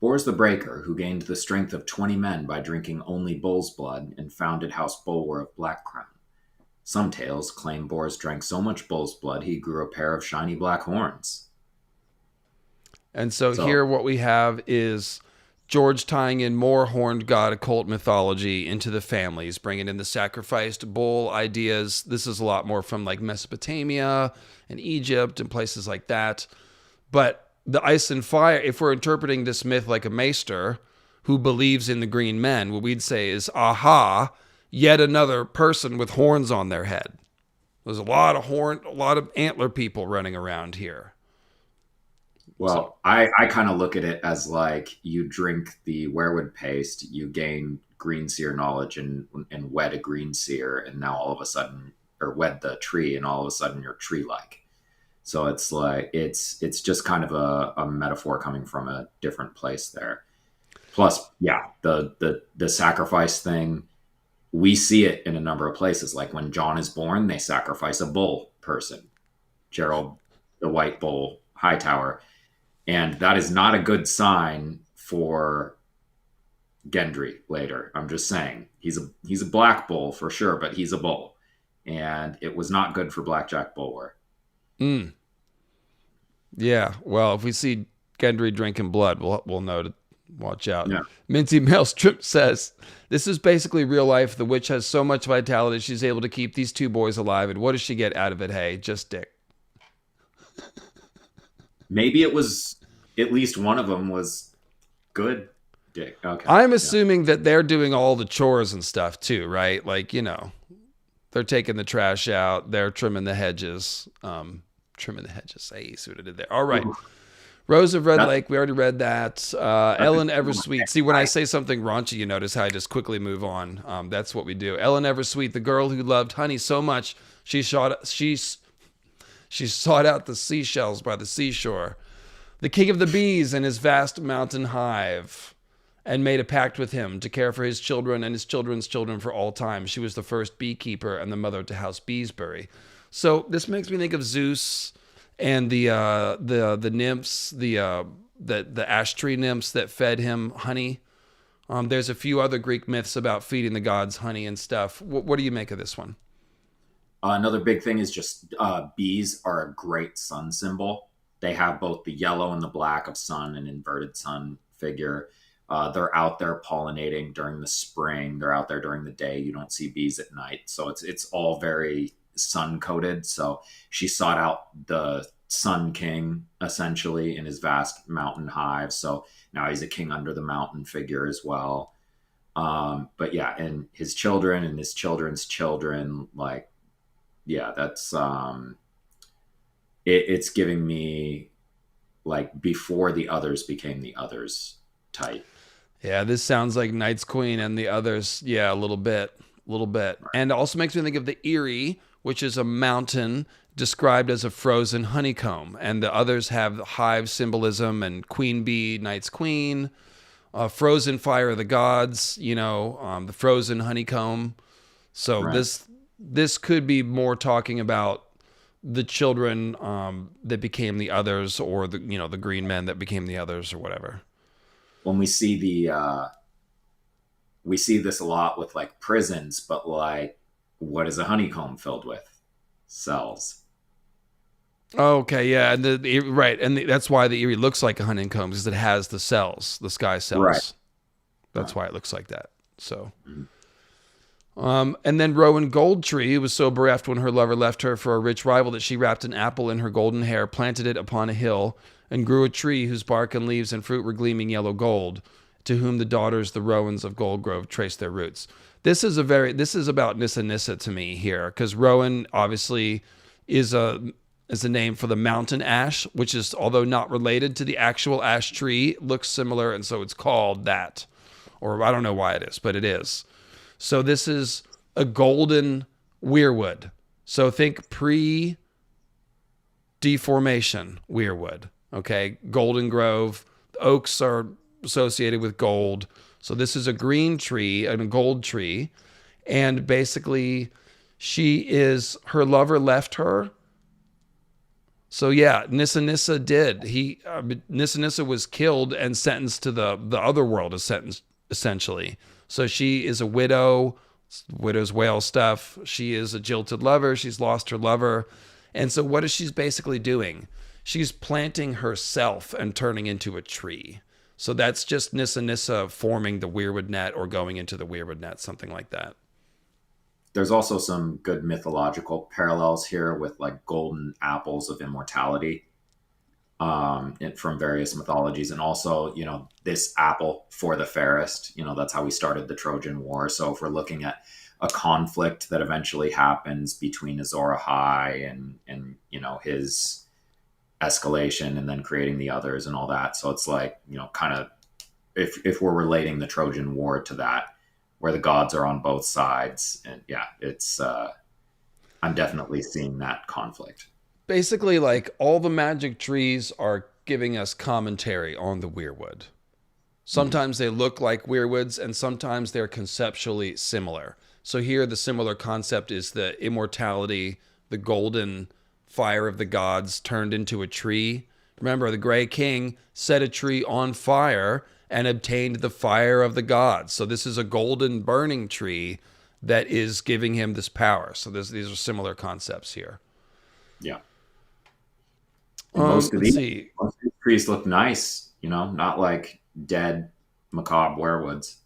Bors the Breaker, who gained the strength of 20 men by drinking only bull's blood and founded House Bulwer of Blackcrown. Some tales claim Bors drank so much bull's blood he grew a pair of shiny black horns. And so here what we have is George tying in more horned god occult mythology into the families, bringing in the sacrificed bull ideas. This is a lot more from like Mesopotamia and Egypt and places like that. But the ice and fire, if we're interpreting this myth like a maester who believes in the green men, what we'd say is, aha, yet another person with horns on their head. There's a lot of antler people running around here. Well, I kind of look at it as like you drink the werewood paste, you gain greenseer knowledge and wed a greenseer, and now all of a sudden, or wed the tree, and all of a sudden you're tree-like. So it's like it's just kind of a metaphor coming from a different place there. Plus, yeah, the sacrifice thing, we see it in a number of places. Like when John is born, they sacrifice a bull person, Gerald the White Bull Hightower. And that is not a good sign for Gendry later. I'm just saying. He's a black bull for sure, but he's a bull. And it was not good for Blackjack Bulwer. Mm. Yeah, well, if we see Gendry drinking blood, we'll know to watch out. Yeah. Minty Maelstrom says, this is basically real life. The witch has so much vitality, she's able to keep these two boys alive. And what does she get out of it? Hey, just dick. Maybe it was, at least one of them was good dick. Okay. I'm assuming that they're doing all the chores and stuff too, right? Like, they're taking the trash out. They're trimming the hedges. Hey, see what I did there. All right. Ooh. Rose of Red Lake. We already read that. Ellen Eversweet. See, when I say something raunchy, you notice how I just quickly move on. That's what we do. Ellen Eversweet, the girl who loved honey so much, she sought out the seashells by the seashore. The king of the bees and his vast mountain hive, and made a pact with him to care for his children and his children's children for all time. She was the first beekeeper and the mother to House Beesbury. So this makes me think of Zeus and the nymphs, the ash tree nymphs that fed him honey. There's a few other Greek myths about feeding the gods honey and stuff. What do you make of this one? Another big thing is just bees are a great sun symbol. They have both the yellow and the black of sun and inverted sun figure. They're out there pollinating during the spring. They're out there during the day. You don't see bees at night. So it's all very sun coated. So she sought out the Sun King essentially in his vast mountain hive. So now he's a king under the mountain figure as well. But yeah, and his children and his children's children, like, yeah, that's it's giving me like before the others became the others type. Yeah, this sounds like Knight's Queen and the others. Yeah, a little bit. Right. And it also makes me think of the Eyrie, which is a mountain described as a frozen honeycomb. And the others have hive symbolism and queen bee, night's queen, frozen fire of the gods, the frozen honeycomb. So Right. this could be more talking about the children that became the others, or the green men that became the others, or whatever. When we see this a lot with like prisons, but like, what is a honeycomb filled with? Cells. Okay, yeah, and right, and that's why the Eyrie looks like a honeycomb, because it has the cells, the sky Right. cells. That's Right. why it looks like that. So, Mhm. and then Rowan Goldtree was so bereft when her lover left her for a rich rival that she wrapped an apple in her golden hair, planted it upon a hill, and grew a tree whose bark and leaves and fruit were gleaming yellow gold, to whom the daughters, the Rowans of Goldgrove, traced their roots. This is about Nissa Nissa to me here, because Rowan obviously is a name for the mountain ash, which is, although not related to the actual ash tree, looks similar, and so it's called that. Or I don't know why it is, but it is. So this is a golden weirwood. So think pre-deformation weirwood. Okay, Golden Grove. The oaks are associated with gold. So this is a green tree and a gold tree. And basically, her lover left her. So yeah, Nissa Nissa did. Nissa Nissa was killed and sentenced to the other world, essentially. So she is a widow, widow's wail stuff. She is a jilted lover. She's lost her lover. And so what is she basically doing? She's planting herself and turning into a tree. So that's just Nissa Nissa forming the weirwood net, or going into the weirwood net, something like that. There's also some good mythological parallels here with like golden apples of immortality from various mythologies, and also this apple for the fairest. That's how we started the Trojan War. So if we're looking at a conflict that eventually happens between Azor Ahai and his escalation, and then creating the others and all that. So it's like, kind of, if we're relating the Trojan War to that, where the gods are on both sides, and yeah, it's I'm definitely seeing that conflict. Basically, like, all the magic trees are giving us commentary on the weirwood. Mhm. Sometimes they look like weirwoods, and sometimes they're conceptually similar. So here, the similar concept is the immortality, the golden fire of the gods turned into a tree. Remember, the Grey King set a tree on fire and obtained the fire of the gods. So this is a golden burning tree that is giving him this power. So these are similar concepts here. Yeah. And most of Let's these see. most of these trees look nice, not like dead macabre werewoods.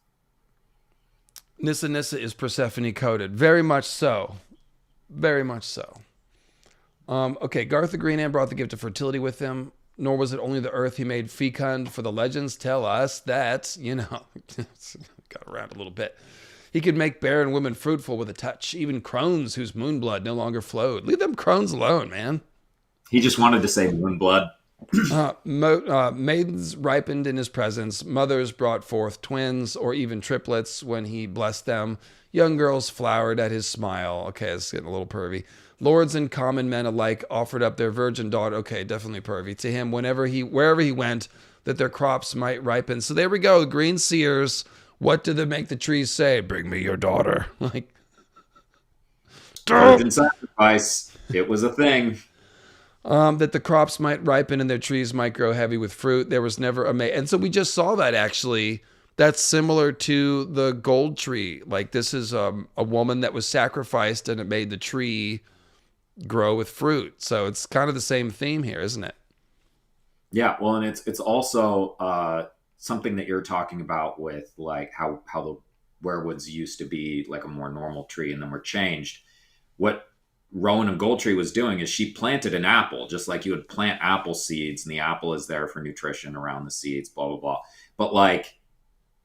Nissa Nissa is Persephone coded. Very much so. Very much so. Okay, Garth the Greenhand brought the gift of fertility with him, nor was it only the earth he made fecund, for the legends tell us that, got around a little bit. He could make barren women fruitful with a touch, even crones whose moon blood no longer flowed. Leave them crones alone, man. He just wanted to say moonblood. Maidens ripened in his presence. Mothers brought forth twins or even triplets when he blessed them. Young girls flowered at his smile. Okay, it's getting a little pervy. Lords and common men alike offered up their virgin daughter. Okay, definitely pervy. To him, wherever he went, that their crops might ripen. So there we go. Greenseers. What do they make the trees say? Bring me your daughter. Like, Virgin sacrifice. It was a thing. that the crops might ripen and their trees might grow heavy with fruit. There was never and so we just saw that, actually. That's similar to the gold tree. Like, this is a woman that was sacrificed and it made the tree grow with fruit. So it's kind of the same theme here, isn't it? Yeah, well, and it's also something that you're talking about with like how the werewoods used to be like a more normal tree and then were changed. What Rowan of Goldtree was doing is she planted an apple, just like you would plant apple seeds, and the apple is there for nutrition around the seeds, blah blah blah. But like,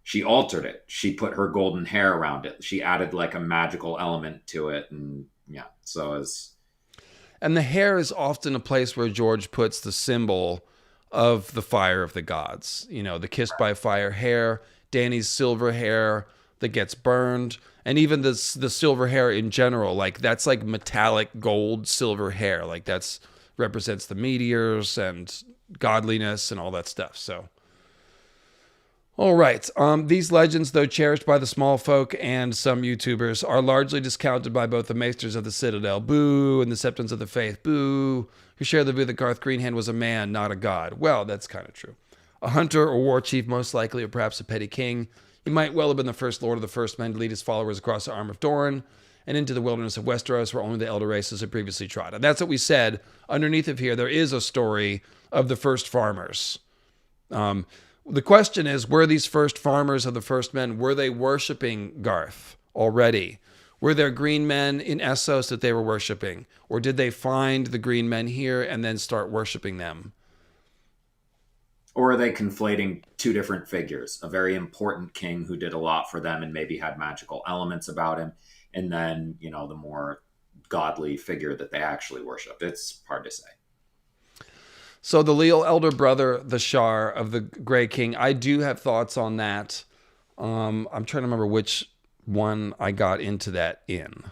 she altered it. She put her golden hair around it. She added like a magical element to it, and yeah, so as And the hair is often a place where George puts the symbol of the fire of the gods. The kissed by fire hair, Danny's silver hair, that gets burned, and even the silver hair in general. Like that's like metallic gold silver hair. Like that's represents the meteors and godliness and all that stuff. So. All right. These legends, though cherished by the small folk and some YouTubers, are largely discounted by both the Maesters of the Citadel, boo, and the Septons of the Faith, boo, who share the view that Garth Greenhand was a man, not a god. Well, that's kind of true. A hunter or war chief, most likely, or perhaps a petty king. He might well have been the first lord of the first men to lead his followers across the Arm of Doran and into the wilderness of Westeros, where only the elder races had previously trod. And that's what we said. Underneath of here, there is a story of the first farmers. The question is, were these first farmers of the first men, were they worshiping Garth already? Were there green men in Essos that they were worshiping? Or did they find the green men here and then start worshiping them? Or are they conflating two different figures? A very important king who did a lot for them and maybe had magical elements about him, and then, the more godly figure that they actually worship. It's hard to say. So the Leal elder brother, the Shar of the Grey King, I do have thoughts on that. I'm trying to remember which one I got into that in.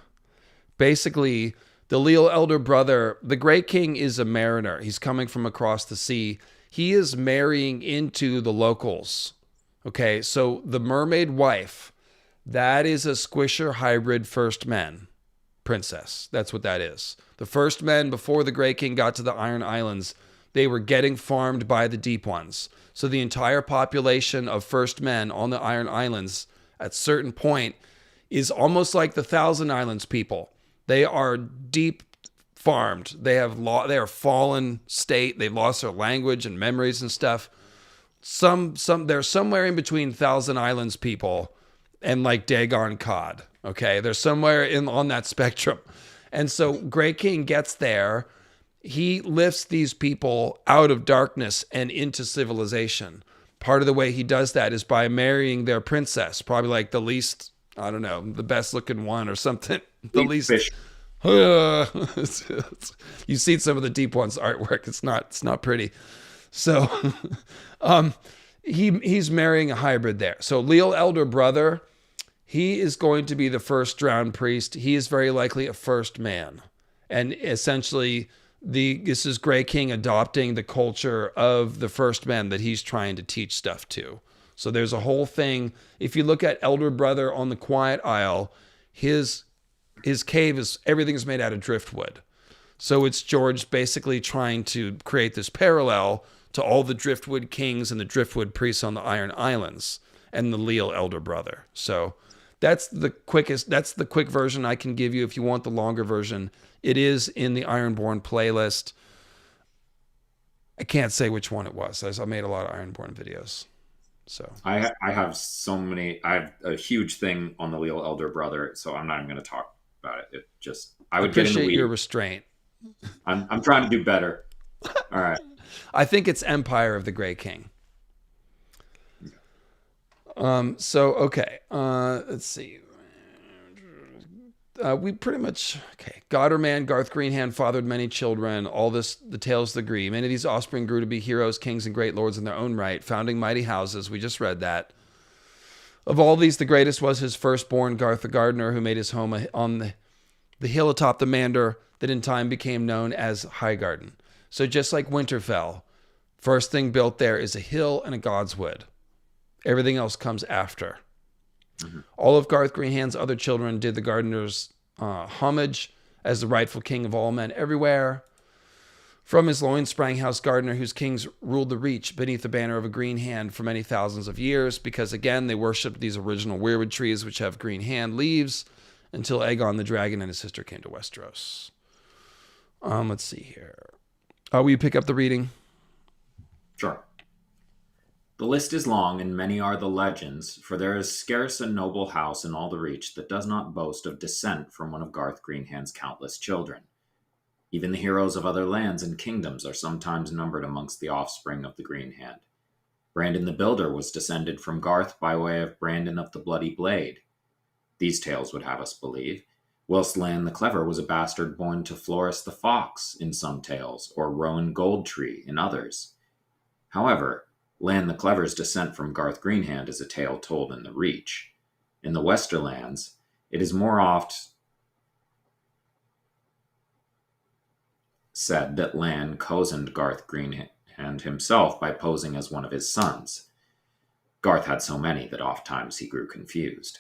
Basically, the Leal elder brother, the Grey King is a mariner. He's coming from across the sea. He is marrying into the locals. Okay, so the mermaid wife, that is a Squisher hybrid first men princess. That's what that is. The first men before the Grey King got to the Iron Islands, they were getting farmed by the Deep Ones. So the entire population of first men on the Iron Islands at a certain point is almost like the Thousand Islands people. They are deep farmed. They are fallen state. They've lost their language and memories and stuff. They're somewhere in between Thousand Islands people and like Dagon Cod. Okay, they're somewhere on that spectrum. And so Grey King gets there. He lifts these people out of darkness and into civilization. Part of the way he does that is by marrying their princess, probably like the least, I don't know, the best looking one or something. The least. Fish. You've seen some of the Deep Ones artwork. It's not pretty. So he's marrying a hybrid there. So Leal elder brother, he is going to be the first drowned priest. He is very likely a first man. And essentially this is Grey King adopting the culture of the first men that he's trying to teach stuff to. So there's a whole thing. If you look at Elder Brother on the Quiet Isle, his cave everything is made out of driftwood. So it's George basically trying to create this parallel to all the driftwood kings and the driftwood priests on the Iron Islands and the Leal Elder Brother. So that's the quick version I can give you. If you want the longer version, it is in the Ironborn playlist. I can't say which one it was. I made a lot of Ironborn videos. So I have so many. I have a huge thing on the Leal elder brother, so I'm not even going to talk about it. It just I would appreciate get in the weeds. Your restraint. I'm trying to do better. All right. I think it's Empire of the Grey King. So okay. Let's see. We pretty much, God or man, Garth Greenhand fathered many children. All this, the tales agree. Many of these offspring grew to be heroes, kings, and great lords in their own right, founding mighty houses. We just read that. Of all these, the greatest was his firstborn, Garth the Gardener, who made his home on the hill atop the Mander that in time became known as Highgarden. So just like Winterfell, first thing built there is a hill and a Godswood. Everything else comes after. Mm-hmm. All of Garth Greenhand's other children did the gardener's homage as the rightful king of all men everywhere. From his loins sprang House Gardener, whose kings ruled the Reach beneath the banner of a green hand for many thousands of years, because again, they worshipped these original weirwood trees which have green hand leaves until Aegon the Dragon and his sister came to Westeros. Let's see here. Will you pick up the reading? Sure. The list is long, and many are the legends, for there is scarce a noble house in all the Reach that does not boast of descent from one of Garth Greenhand's countless children. Even the heroes of other lands and kingdoms are sometimes numbered amongst the offspring of the Greenhand. Brandon the Builder was descended from Garth by way of Brandon of the Bloody Blade. These tales would have us believe, whilst Lan the Clever was a bastard born to Floris the Fox in some tales, or Rowan Goldtree in others. However, Lan the Clever's descent from Garth Greenhand is a tale told in the Reach. In the Westerlands, it is more oft said that Lan cozened Garth Greenhand himself by posing as one of his sons. Garth had so many that oft-times he grew confused,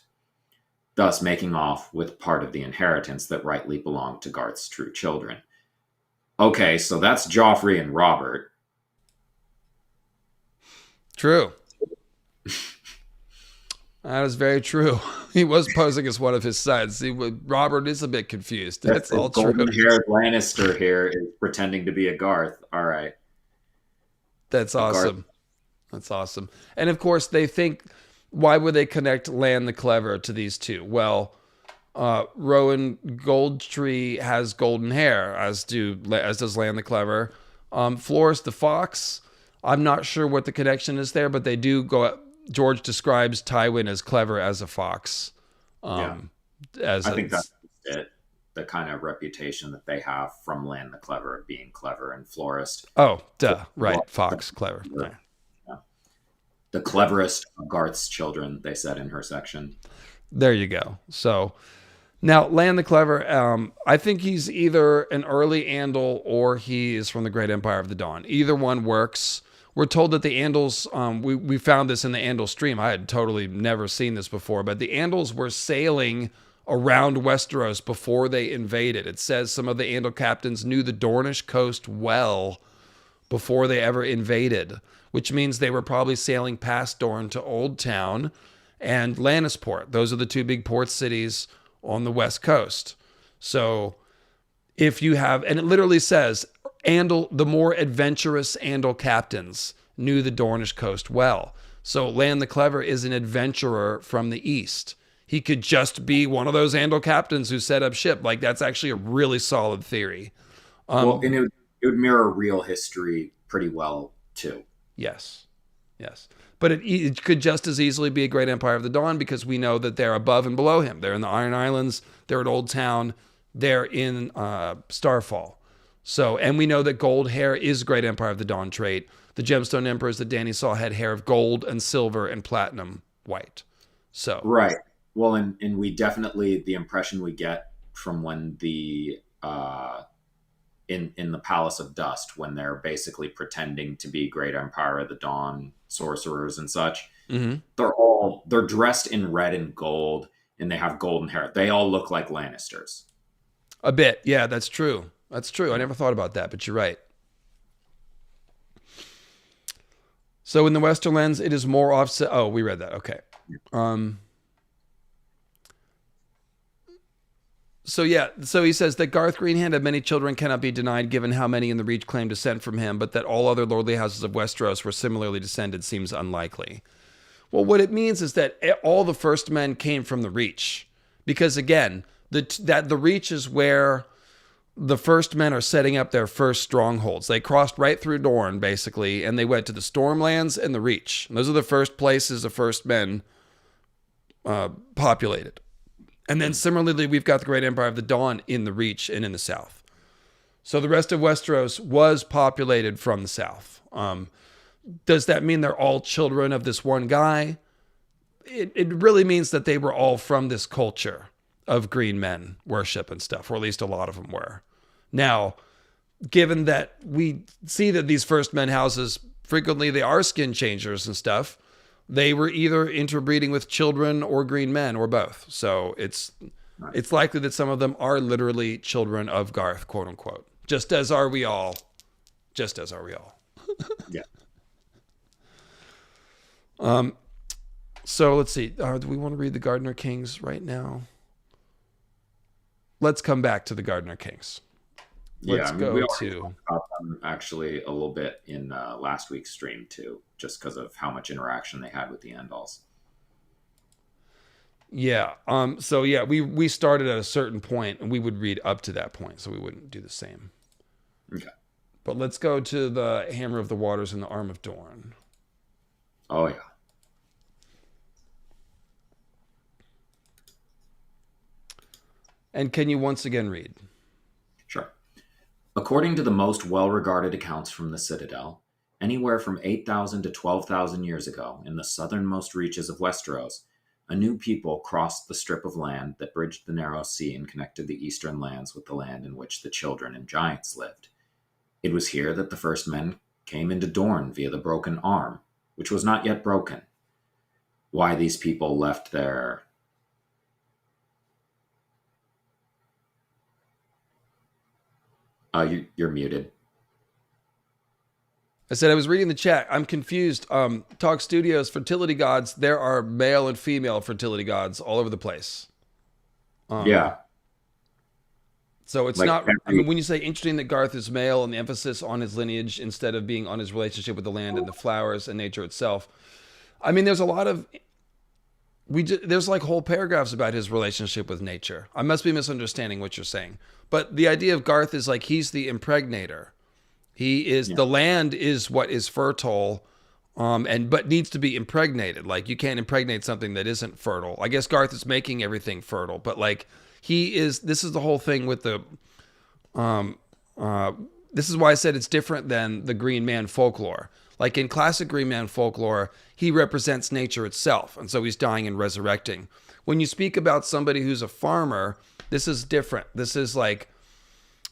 thus making off with part of the inheritance that rightly belonged to Garth's true children. Okay, so that's Joffrey and Robert. True. That is very true. He was posing as one of his sons. Robert is a bit confused. That's all true. Golden-haired Lannister here is pretending to be a Garth. All right. That's awesome. That's awesome. And of course, they think, why would they connect Lan the Clever to these two? Well, Rowan Goldtree has golden hair, as does Lan the Clever. Floris the Fox, I'm not sure what the connection is there, but they do go. George describes Tywin as clever as a fox. I think that's it. The kind of reputation that they have from Lan the Clever of being clever, and Floris. Oh, duh. Right. Fox, clever. Yeah. The cleverest of Garth's children, they said in her section. There you go. So now Lan the Clever, I think he's either an early Andal or he is from the Great Empire of the Dawn. Either one works. We're told that the Andals, we found this in the Andal stream. I had totally never seen this before, but the Andals were sailing around Westeros before they invaded. It says some of the Andal captains knew the Dornish coast well before they ever invaded, which means they were probably sailing past Dorne to Old Town and Lannisport. Those are the two big port cities on the west coast. So if you have, and it literally says, the more adventurous Andal captains knew the Dornish coast well. So Lan the Clever is an adventurer from the east. He could just be one of those Andal captains who set up ship. Like, that's actually a really solid theory. And it would mirror real history pretty well, too. Yes. But it could just as easily be a Great Empire of the Dawn, because we know that they're above and below him. They're in the Iron Islands. They're at Old Town. They're in Starfall. So, and we know that gold hair is Great Empire of the Dawn trait. The Gemstone Emperors that Danny saw had hair of gold and silver and platinum white. So right. Well, and we definitely, the impression we get from when the in the Palace of Dust, when they're basically pretending to be Great Empire of the Dawn sorcerers and such, they're dressed in red and gold, and they have golden hair. They all look like Lannisters. A bit, yeah, that's true. That's true. I never thought about that, but you're right. So in the Westerlands, it is more offset. Oh, we read that. Okay. So he says that Garth Greenhand had many children cannot be denied, given how many in the Reach claim descent from him, but that all other lordly houses of Westeros were similarly descended seems unlikely. Well, what it means is that all the first men came from the Reach, because again, the Reach is where the first men are setting up their first strongholds. They crossed right through Dorne, basically, and they went to the Stormlands and the Reach. And those are the first places the first men populated. And then similarly, we've got the Great Empire of the Dawn in the Reach and in the south. So the rest of Westeros was populated from the south. Does that mean they're all children of this one guy? It really means that they were all from this culture of green men worship and stuff, or at least a lot of them were. Now, given that we see that these first men houses, frequently they are skin changers and stuff, they were either interbreeding with children or green men or both. So it's likely that some of them are literally children of Garth, quote unquote. Just as are we all. Yeah. So let's see. Do we want to read the Gardener Kings right now? Let's come back to the Gardener Kings. Let's go we to talked about them actually a little bit in last week's stream too, just because of how much interaction they had with the Andals. Yeah. So yeah, we started at a certain point and we would read up to that point, so we wouldn't do the same. Okay. But let's go to the Hammer of the Waters and the Arm of Dorne. Oh yeah. And can you once again read? Sure. According to the most well-regarded accounts from the Citadel, anywhere from 8,000 to 12,000 years ago, in the southernmost reaches of Westeros, a new people crossed the strip of land that bridged the narrow sea and connected the eastern lands with the land in which the children and giants lived. It was here that the first men came into Dorne via the broken arm, which was not yet broken. Why these people left their... You're muted. I said I was reading the chat. I'm confused. Talk Studios fertility gods. There are male and female fertility gods all over the place. Yeah. So it's Like not. I every- mean, when you say interesting that Garth is male and the emphasis on his lineage instead of being on his relationship with the land and the flowers and nature itself. I mean, there's a lot of. There's like whole paragraphs about his relationship with nature. I must be misunderstanding what you're saying, but the idea of Garth is like he's the impregnator. He is the land is what is fertile, but needs to be impregnated. Like you can't impregnate something that isn't fertile. I guess Garth is making everything fertile, but like he is. This is the whole thing with the. This is why I said it's different than the Green Man folklore. Like in classic Green Man folklore, he represents nature itself, and so he's dying and resurrecting. When you speak about somebody who's a farmer, this is different. This is like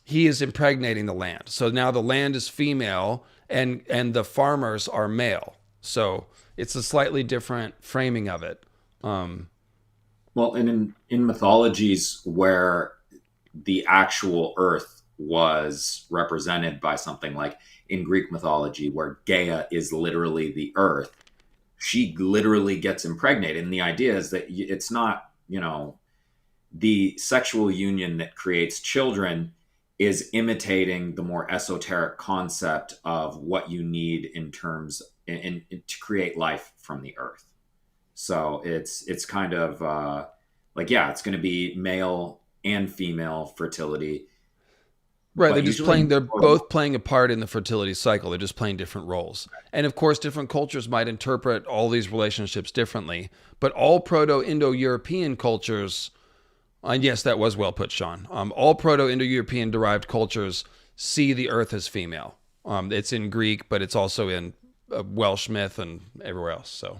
he is impregnating the land. So now the land is female, and the farmers are male. So it's a slightly different framing of it. Well, and in mythologies where the actual earth was represented by something like in Greek mythology, where Gaia is literally the earth, she literally gets impregnated. And the idea is that it's not, the sexual union that creates children is imitating the more esoteric concept of what you need in terms in to create life from the earth. So it's kind of it's going to be male and female fertility. Right, they're both playing a part in the fertility cycle. They're just playing different roles. And of course, different cultures might interpret all these relationships differently. But all Proto-Indo-European cultures, and yes, that was well put, Sean. All Proto-Indo-European derived cultures see the earth as female. It's in Greek, but it's also in Welsh myth and everywhere else. So,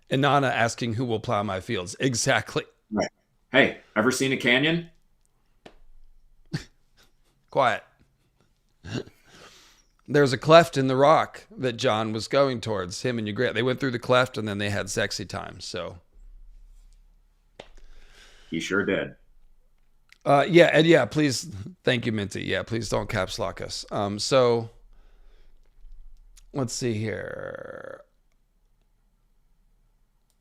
Inanna asking who will plow my fields. Exactly. Right. Hey, ever seen a canyon? Quiet. There's a cleft in the rock that John was going towards, him and your Grant. They went through the cleft and then they had sexy time. So He sure did. Please. Thank you, Minty. Yeah, please don't caps lock us. So let's see here.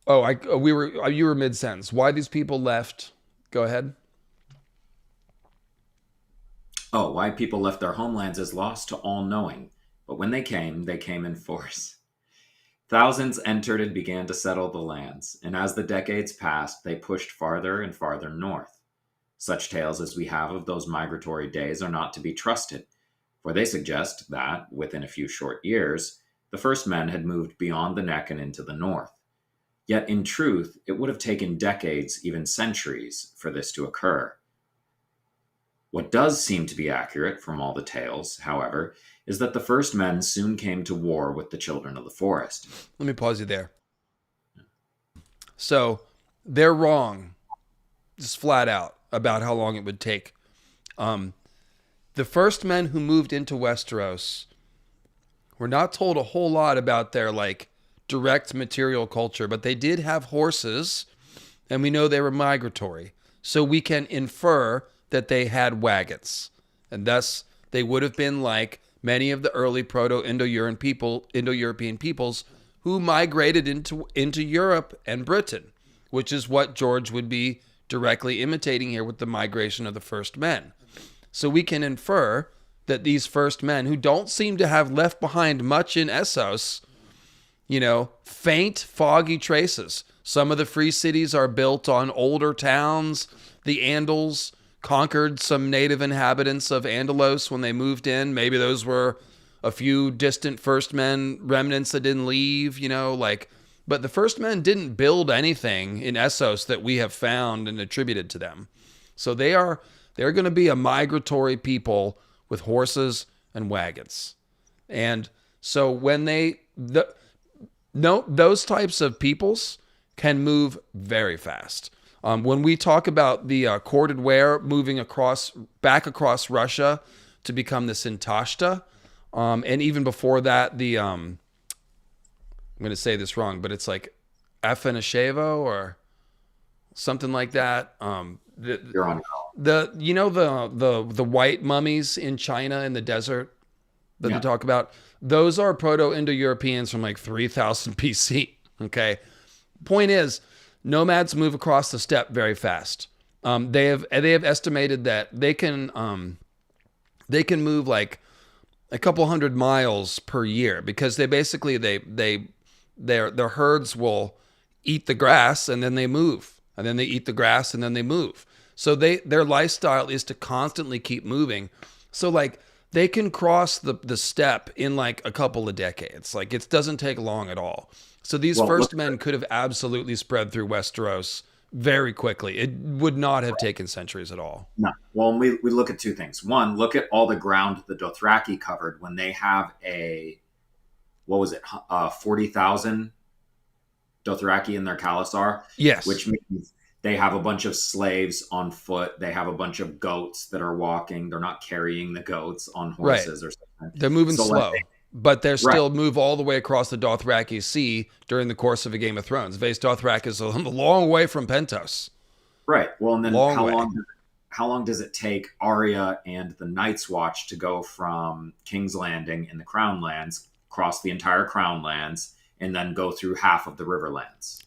You were mid sentence. Why these people left? Go ahead. Oh, why people left their homelands is lost to all knowing. But when they came in force. Thousands entered and began to settle the lands, and as the decades passed, they pushed farther and farther north. Such tales as we have of those migratory days are not to be trusted, for they suggest that, within a few short years, the first men had moved beyond the neck and into the north. Yet in truth, it would have taken decades, even centuries, for this to occur. What does seem to be accurate from all the tales, however, is that the first men soon came to war with the children of the forest. Let me pause you there. So they're wrong, just flat out, about how long it would take. The first men who moved into Westeros were not told a whole lot about their direct material culture, but they did have horses, and we know they were migratory. So we can infer that they had wagons, and thus they would have been like many of the early Indo-European peoples who migrated into Europe and Britain, which is what George would be directly imitating here with the migration of the first men. So we can infer that these first men, who don't seem to have left behind much in Essos, faint, foggy traces. Some of the free cities are built on older towns. The Andals conquered some native inhabitants of Andalos when they moved in. Maybe those were a few distant first men remnants that didn't leave, but the first men didn't build anything in Essos that we have found and attributed to them. So they're going to be a migratory people with horses and wagons. And so when those types of peoples can move very fast. When we talk about the corded ware moving back across Russia to become the Sintashta, and even before that, I'm going to say this wrong, but it's like Afanashevo or something like that. You're on. The white mummies in China in the desert that they talk about, those are Proto-Indo-Europeans from like 3000 BC. Okay. Point is, nomads move across the steppe very fast. They have estimated that they can move like a couple hundred miles per year, because they basically their herds will eat the grass and then they move, and then they eat the grass and then they move. So their lifestyle is to constantly keep moving. So like they can cross the steppe in like a couple of decades. Like it doesn't take long at all. So these first men could have absolutely spread through Westeros very quickly. It would not have taken centuries at all. No. Well, we look at two things. One, look at all the ground the Dothraki covered when they have 40,000 Dothraki in their Khalasar? Yes. Which means they have a bunch of slaves on foot. They have a bunch of goats that are walking. They're not carrying the goats on horses or something. They're moving slow. But they're still move all the way across the Dothraki Sea during the course of a Game of Thrones. Vaes Dothrak is a long way from Pentos. Right. Well, and then how long does it take Arya and the Night's Watch to go from King's Landing in the Crown Lands, cross the entire Crown Lands, and then go through half of the Riverlands?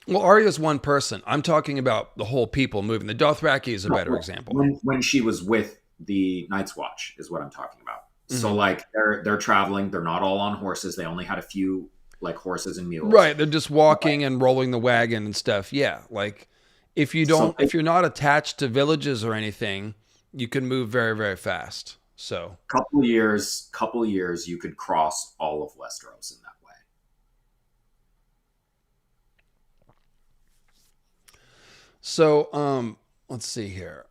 Well, Arya's one person. I'm talking about the whole people moving. The Dothraki is a better example. When she was with the Night's Watch is what I'm talking about. Mm-hmm. So like they're traveling. They're not all on horses. They only had a few like horses and mules. Right. They're just walking and rolling the wagon and stuff. Yeah. Like if you're not attached to villages or anything, you can move very, very fast. So couple years, you could cross all of Westeros in that way. So, let's see here.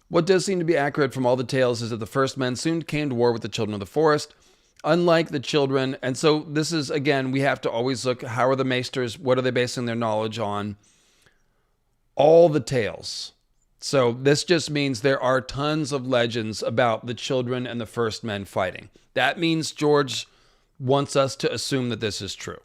What does seem to be accurate from all the tales is that the first men soon came to war with the children of the forest, unlike the children. And so this is, again, we have to always look, how are the maesters, what are they basing their knowledge on? All the tales. So this just means there are tons of legends about the children and the first men fighting. That means George wants us to assume that this is true.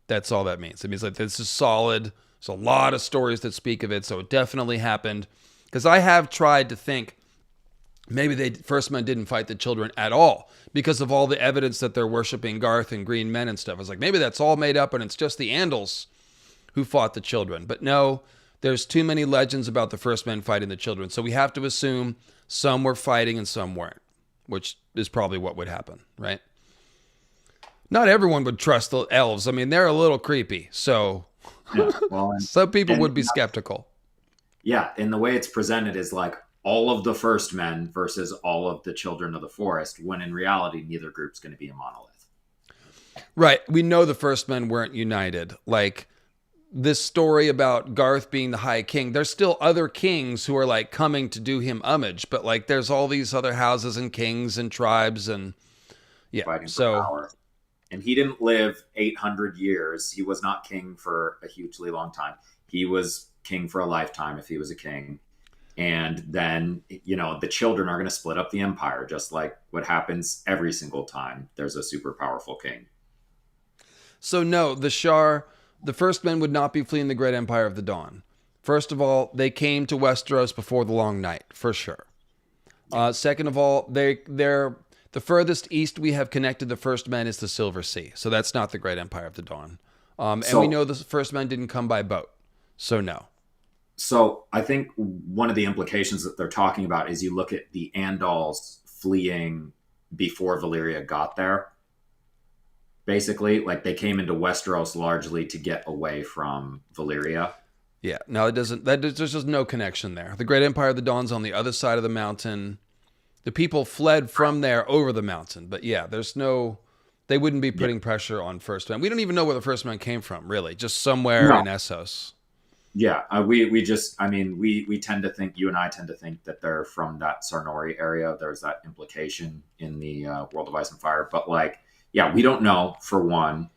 That's all that means. It means like this is solid. There's a lot of stories that speak of it, so it definitely happened. Because I have tried to think maybe the first men didn't fight the children at all because of all the evidence that they're worshiping Garth and green men and stuff. I was like, maybe that's all made up and it's just the Andals who fought the children. But no, there's too many legends about the first men fighting the children. So we have to assume some were fighting and some weren't, which is probably what would happen, right? Not everyone would trust the elves. I mean, they're a little creepy. So some people would be skeptical. Yeah, and the way it's presented is like all of the first men versus all of the children of the forest, when in reality, neither group's going to be a monolith. Right. We know the first men weren't united. Like this story about Garth being the High King, there's still other kings who are like coming to do him homage, but like there's all these other houses and kings and tribes and fighting for power. And he didn't live 800 years. He was not king for a hugely long time. He was king for a lifetime if he was a king. And then, the children are going to split up the empire, just like what happens every single time there's a super powerful king. So no, the first men would not be fleeing the great empire of the Dawn. First of all, they came to Westeros before the long night, for sure. Second of all, they're the furthest east we have connected the first men is the Silver Sea. So that's not the great empire of the Dawn. And we know the first men didn't come by boat. So no. So I think one of the implications that they're talking about is you look at the Andals fleeing before Valyria got there. Basically, like they came into Westeros largely to get away from Valyria. Yeah, no, there's just no connection there. The Great Empire of the Dawn's on the other side of the mountain. The people fled from there over the mountain. But yeah, they wouldn't be putting pressure on first men. We don't even know where the first men came from, really. Just somewhere in Essos. Yeah, we tend to think, you and I tend to think that they're from that Sarnori area. There's that implication in the World of Ice and Fire, but like, yeah, we don't know for one,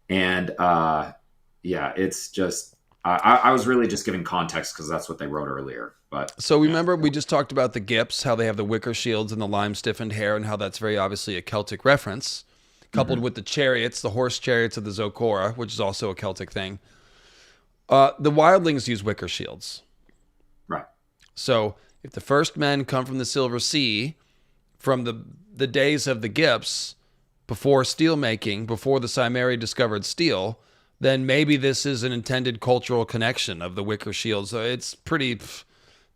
and yeah, it's just I was really just giving context because that's what they wrote earlier. But So yeah, remember we just talked about the Gips, how they have the wicker shields and the lime stiffened hair, and how that's very obviously a Celtic reference, coupled hmm with the chariots, the horse chariots of the Zokora, which is also a Celtic thing. The wildlings use wicker shields. right. So if the first men come from the Silver Sea, from the days of the Gips, before steel making, before the Cimeri discovered steel, then maybe this is an intended cultural connection of the wicker shields. So it's pretty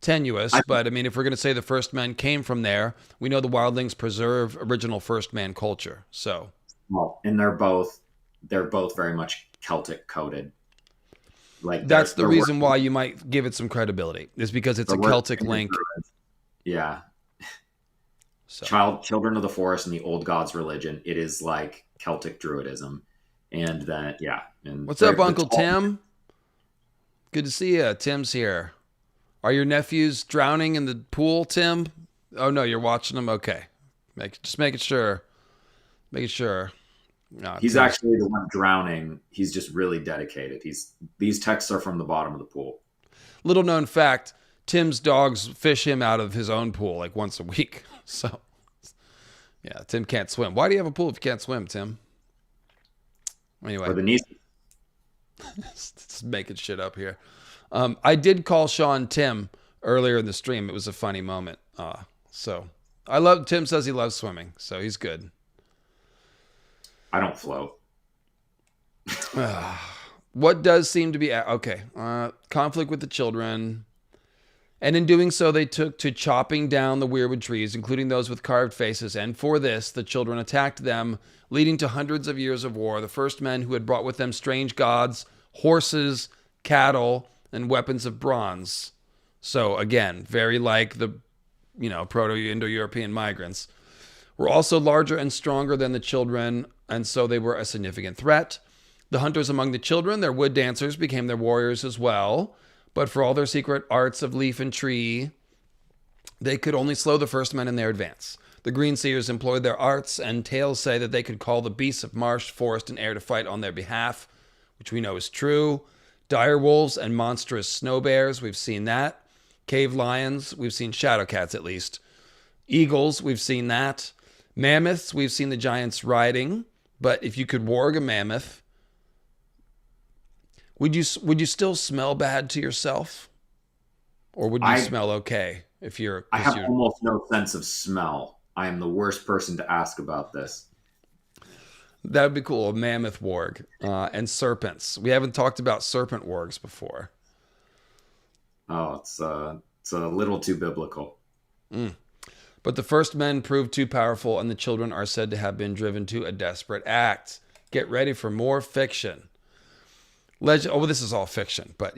tenuous, I but I mean, if we're going to say the first men came from there, we know the wildlings preserve original first man culture. So well, and they're both very much Celtic coded. Like that's the they're reason working why you might give it some credibility, is because it's they're a Celtic working link. yeah, So children of the forest and the old gods religion. It is like Celtic druidism, and then yeah, and what's up, the Uncle Tim? Good to see you. Tim's here. Are your nephews drowning in the pool, Tim? Oh no, you're watching them. Okay, just making sure. Making sure. No, he's Tim's, actually the one drowning. He's just really dedicated. These texts are from the bottom of the pool. little known fact: Tim's dogs fish him out of his own pool like once a week. So yeah, Tim can't swim. Why do you have a pool if you can't swim, Tim? For Anyway, the niece, just making shit up here. I did call Sean Tim earlier in the stream. It was a funny moment. So I love. Tim says he loves swimming, so he's good. I don't float. What does seem to be okay? Conflict with the children, and in doing so, they took to chopping down the weirwood trees, including those with carved faces. And for this, the children attacked them, leading to hundreds of years of war. The first men who had brought with them strange gods, horses, cattle, and weapons of bronze. So again, very like the Proto-Indo-European migrants, were also larger and stronger than the children, and so they were a significant threat. The hunters among the children, their wood dancers, became their warriors as well. But for all their secret arts of leaf and tree, they could only slow the first men in their advance. The Greenseers employed their arts, and tales say that they could call the beasts of marsh, forest, and air to fight on their behalf, which we know is true. Dire wolves and monstrous snow bears, we've seen that. Cave lions, we've seen shadow cats at least. Eagles, we've seen that. Mammoths, we've seen the giants riding. But if you could warg a mammoth, would you still smell bad to yourself, or would you smell okay if you're? I 'Cause have you're almost no sense of smell. I am the worst person to ask about this. that would be cool. A mammoth warg and serpents. We haven't talked about serpent wargs before. Oh, it's a little too biblical. But the first men proved too powerful, and the children are said to have been driven to a desperate act. Get ready for more fiction. Legend. Oh, well, this is all fiction, but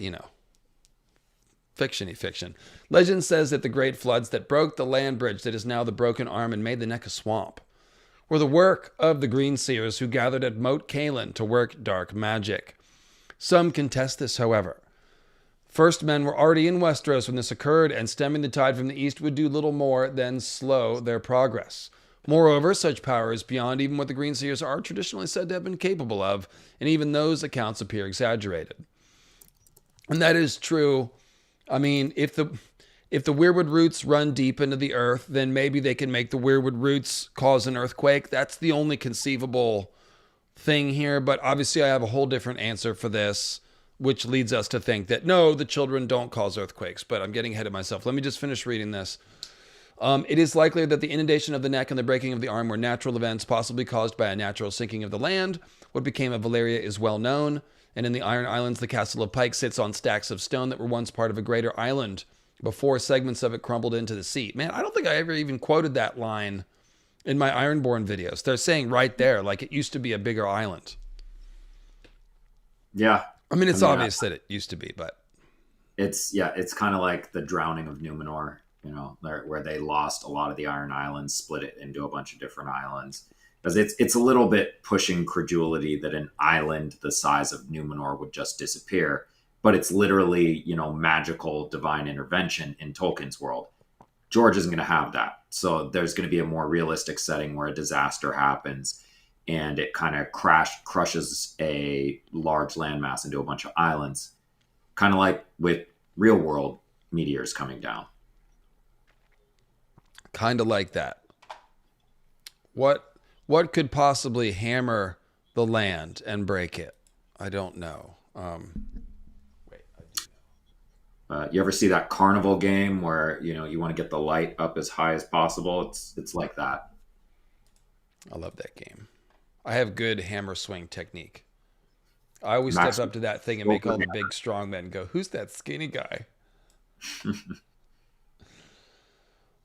fictiony fiction. Legend says that the great floods that broke the land bridge that is now the broken arm and made the neck a swamp were the work of the Greenseers who gathered at Moat Cailin to work dark magic. Some contest this, however. First men were already in Westeros when this occurred, and stemming the tide from the east would do little more than slow their progress. Moreover, such power is beyond even what the Greenseers are traditionally said to have been capable of, and even those accounts appear exaggerated. And that is true. I mean, if the weirwood roots run deep into the earth, then maybe they can make the weirwood roots cause an earthquake. That's the only conceivable thing here, but obviously I have a whole different answer for this, which leads us to think that no, the children don't cause earthquakes, but I'm getting ahead of myself. Let me just finish reading this. It is likely that the inundation of the neck and the breaking of the arm were natural events, possibly caused by a natural sinking of the land. What became of Valyria is well known, and in the Iron Islands, the castle of Pike sits on stacks of stone that were once part of a greater island before segments of it crumbled into the sea. Man, I don't think I ever even quoted that line in my Ironborn videos. They're saying right there, like it used to be a bigger island. Yeah. I mean, it's obvious that it used to be, but it's kind of like the drowning of Numenor, where they lost a lot of the Iron Islands, split it into a bunch of different islands. Because it's a little bit pushing credulity that an island the size of Numenor would just disappear. but it's literally, magical divine intervention in Tolkien's world. George isn't going to have that. So there's going to be a more realistic setting where a disaster happens and it kind of crushes a large landmass into a bunch of islands, kind of like with real world meteors coming down. Kind of like that. What could possibly hammer the land and break it? I don't know. Wait, I do know. You ever see that carnival game where you want to get the light up as high as possible? It's like that. I love that game. I have good hammer swing technique. I always Max step up to that thing and make all the big strong men go, "Who's that skinny guy?"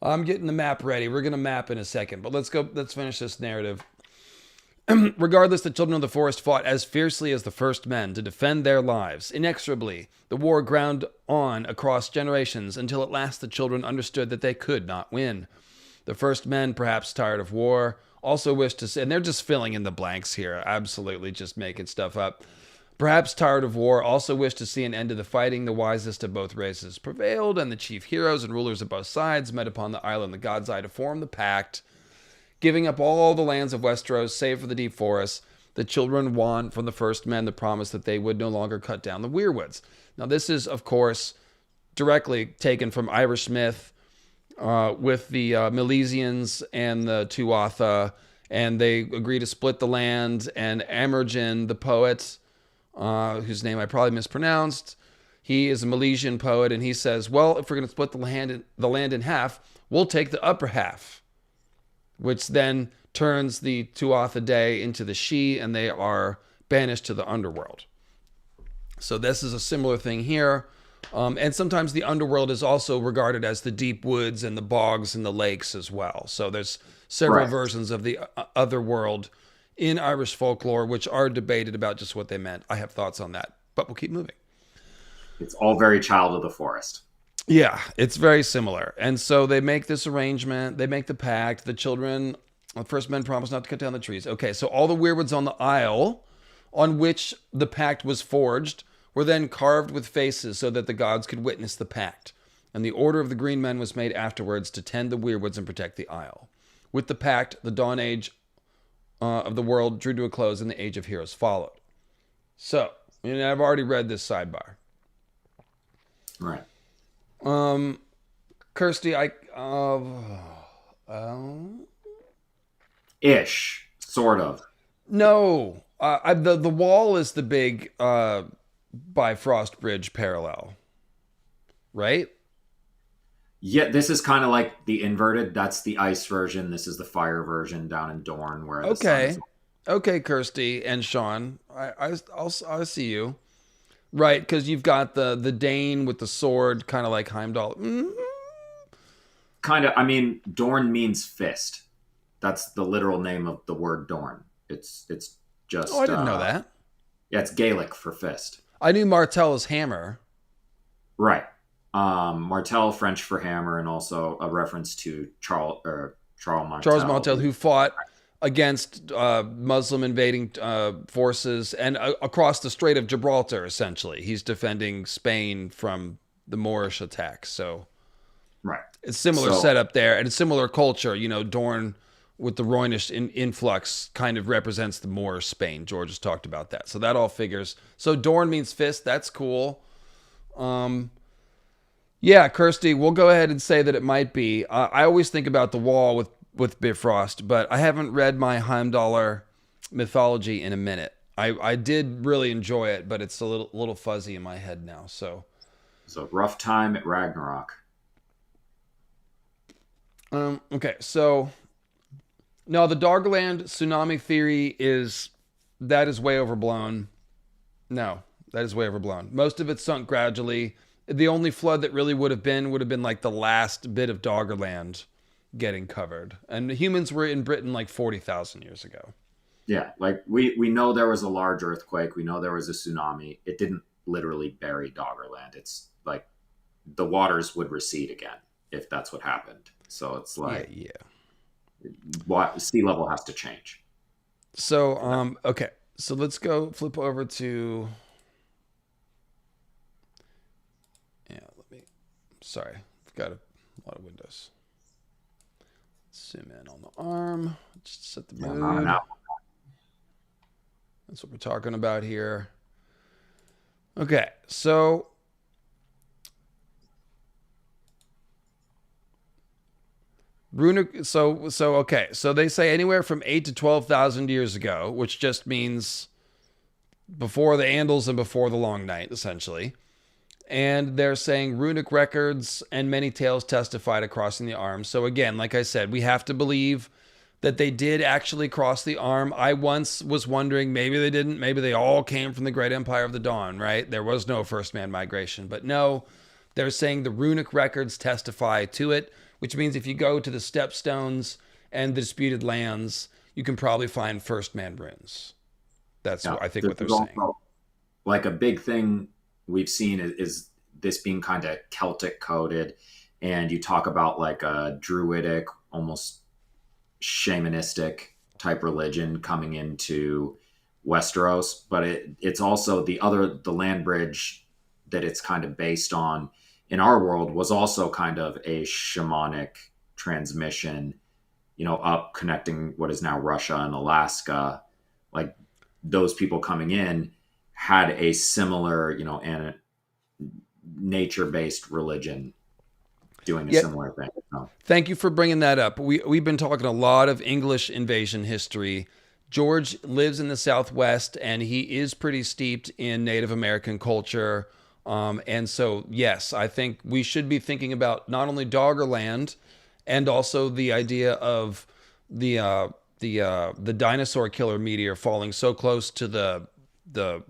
I'm getting the map ready. We're going to map in a second, but let's go. Let's finish this narrative. Regardless, the children of the forest fought as fiercely as the first men to defend their lives. Inexorably, the war ground on across generations until at last the children understood that they could not win. The first men, perhaps tired of war, also wished to see, and they're just filling in the blanks here, absolutely just making stuff up. Perhaps tired of war, also wished to see an end to the fighting. The wisest of both races prevailed, and the chief heroes and rulers of both sides met upon the island the God's Eye to form the Pact. Giving up all the lands of Westeros, save for the deep forests, the children won from the first men the promise that they would no longer cut down the weirwoods. Now, this is, of course, directly taken from Irish myth with the Milesians and the Tuatha, and they agree to split the land, and Amergin, the poet, whose name I probably mispronounced, he is a Milesian poet, and he says, well, if we're going to split the land in half, we'll take the upper half, which then turns the Tuatha Dé into the Sidhe, and they are banished to the underworld. So this is a similar thing here. And sometimes the underworld is also regarded as the deep woods and the bogs and the lakes as well. So there's several versions of the other world in Irish folklore, which are debated about just what they meant. I have thoughts on that, but we'll keep moving. It's all very Child of the Forest. Yeah, it's very similar. And so they make this arrangement. They make the pact. The children, the first men promise not to cut down the trees. Okay, so all the weirwoods on the isle on which the pact was forged were then carved with faces so that the gods could witness the pact. And the order of the green men was made afterwards to tend the weirwoods and protect the isle. With the pact, the dawn age of the world drew to a close and the age of heroes followed. So, I've already read this sidebar. Right. Kirsty, ish, sort of. No, the wall is the big Bifrost Bridge parallel, right? Yeah, this is kind of like the inverted. That's the ice version. This is the fire version down in Dorne, where Okay, Kirsty and Sean, I'll see you. Right, because you've got the Dane with the sword, kind of like Heimdall. Mm-hmm. Kind of. I mean, Dorn means fist. That's the literal name of the word Dorn. It's just. Oh, I didn't know that. Yeah, it's Gaelic for fist. I knew Martel is hammer. Right. Martel, French for hammer, and also a reference to Charles Martel. Charles Martel, who fought against Muslim invading forces and across the Strait of Gibraltar, essentially. He's defending Spain from the Moorish attacks. So right. It's similar setup there, and a similar culture. Dorne with the Roynish influx kind of represents the Moorish Spain. George has talked about that. So that all figures. So Dorne means fist. That's cool. Yeah, Kirsty, we'll go ahead and say that it might be. I always think about the wall with Bifrost, but I haven't read my Heimdall mythology in a minute. I did really enjoy it, but it's a little fuzzy in my head now. So it's a rough time at Ragnarok. Okay, so no, the Doggerland tsunami theory is way overblown. No, that is way overblown. Most of it sunk gradually. The only flood that really would have been like the last bit of Doggerland getting covered. And humans were in Britain like 40,000 years ago. Yeah, like we know there was a large earthquake. We know there was a tsunami. It didn't literally bury Doggerland. It's like the waters would recede again if that's what happened. So it's like, sea level has to change. So, okay. So let's go flip over to... Sorry, I've got a lot of windows. Zoom in on the arm. Just set the mood. Now. That's what we're talking about here. Okay, so runic. So okay. So they say anywhere from 8 to 12,000 years ago, which just means before the Andals and before the Long Night, essentially. And they're saying runic records and many tales testified of crossing the arm. So again, like I said, we have to believe that they did actually cross the arm. I once was wondering, maybe they didn't. Maybe they all came from the Great Empire of the Dawn, right? There was no first man migration. But no, they're saying the runic records testify to it, which means if you go to the Stepstones and the Disputed Lands, you can probably find first man runes. That's what I think what they're saying. Like a big thing we've seen is this being kind of Celtic coded, and you talk about like a druidic, almost shamanistic type religion coming into Westeros, but it's also the land bridge that it's kind of based on in our world was also kind of a shamanic transmission, up connecting what is now Russia and Alaska. Like those people coming in had a similar, and nature-based religion doing a similar thing. Thank you for bringing that up. We've been talking a lot of English invasion history. George lives in the Southwest, and he is pretty steeped in Native American culture. And so, yes, I think we should be thinking about not only Doggerland, and also the idea of the dinosaur killer meteor falling so close to the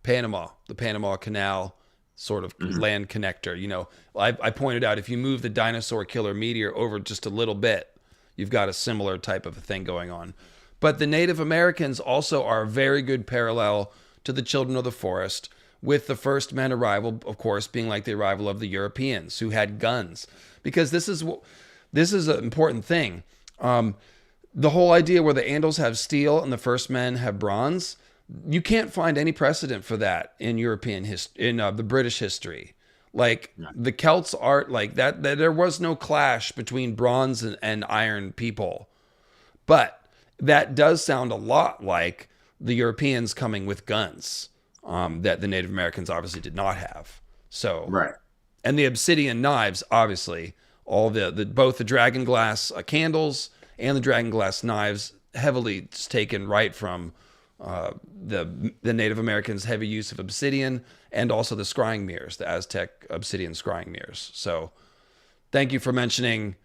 Panama Canal sort of land connector. I pointed out if you move the dinosaur killer meteor over just a little bit, you've got a similar type of a thing going on. But the Native Americans also are a very good parallel to the Children of the Forest, with the first men arrival, of course, being like the arrival of the Europeans who had guns. Because this is an important thing. The whole idea where the Andals have steel and the first men have bronze, you can't find any precedent for that in European history, in the British history. Like the Celts are like that there was no clash between bronze and iron people. But that does sound a lot like the Europeans coming with guns that the Native Americans obviously did not have. So, right. And the obsidian knives, obviously, all both the dragon glass candles and the dragon glass knives, heavily taken right from the Native Americans' heavy use of obsidian, and also the scrying mirrors, the Aztec obsidian scrying mirrors. So thank you for mentioning.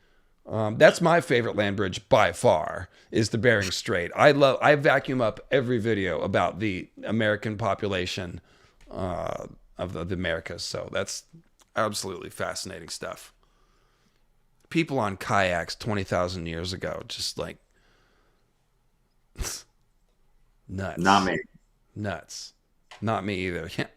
That's my favorite land bridge by far, is the Bering Strait. I vacuum up every video about the American population of the Americas. So that's absolutely fascinating stuff. People on kayaks 20,000 years ago, just like nuts. Not me. Nuts. Not me either. Yeah.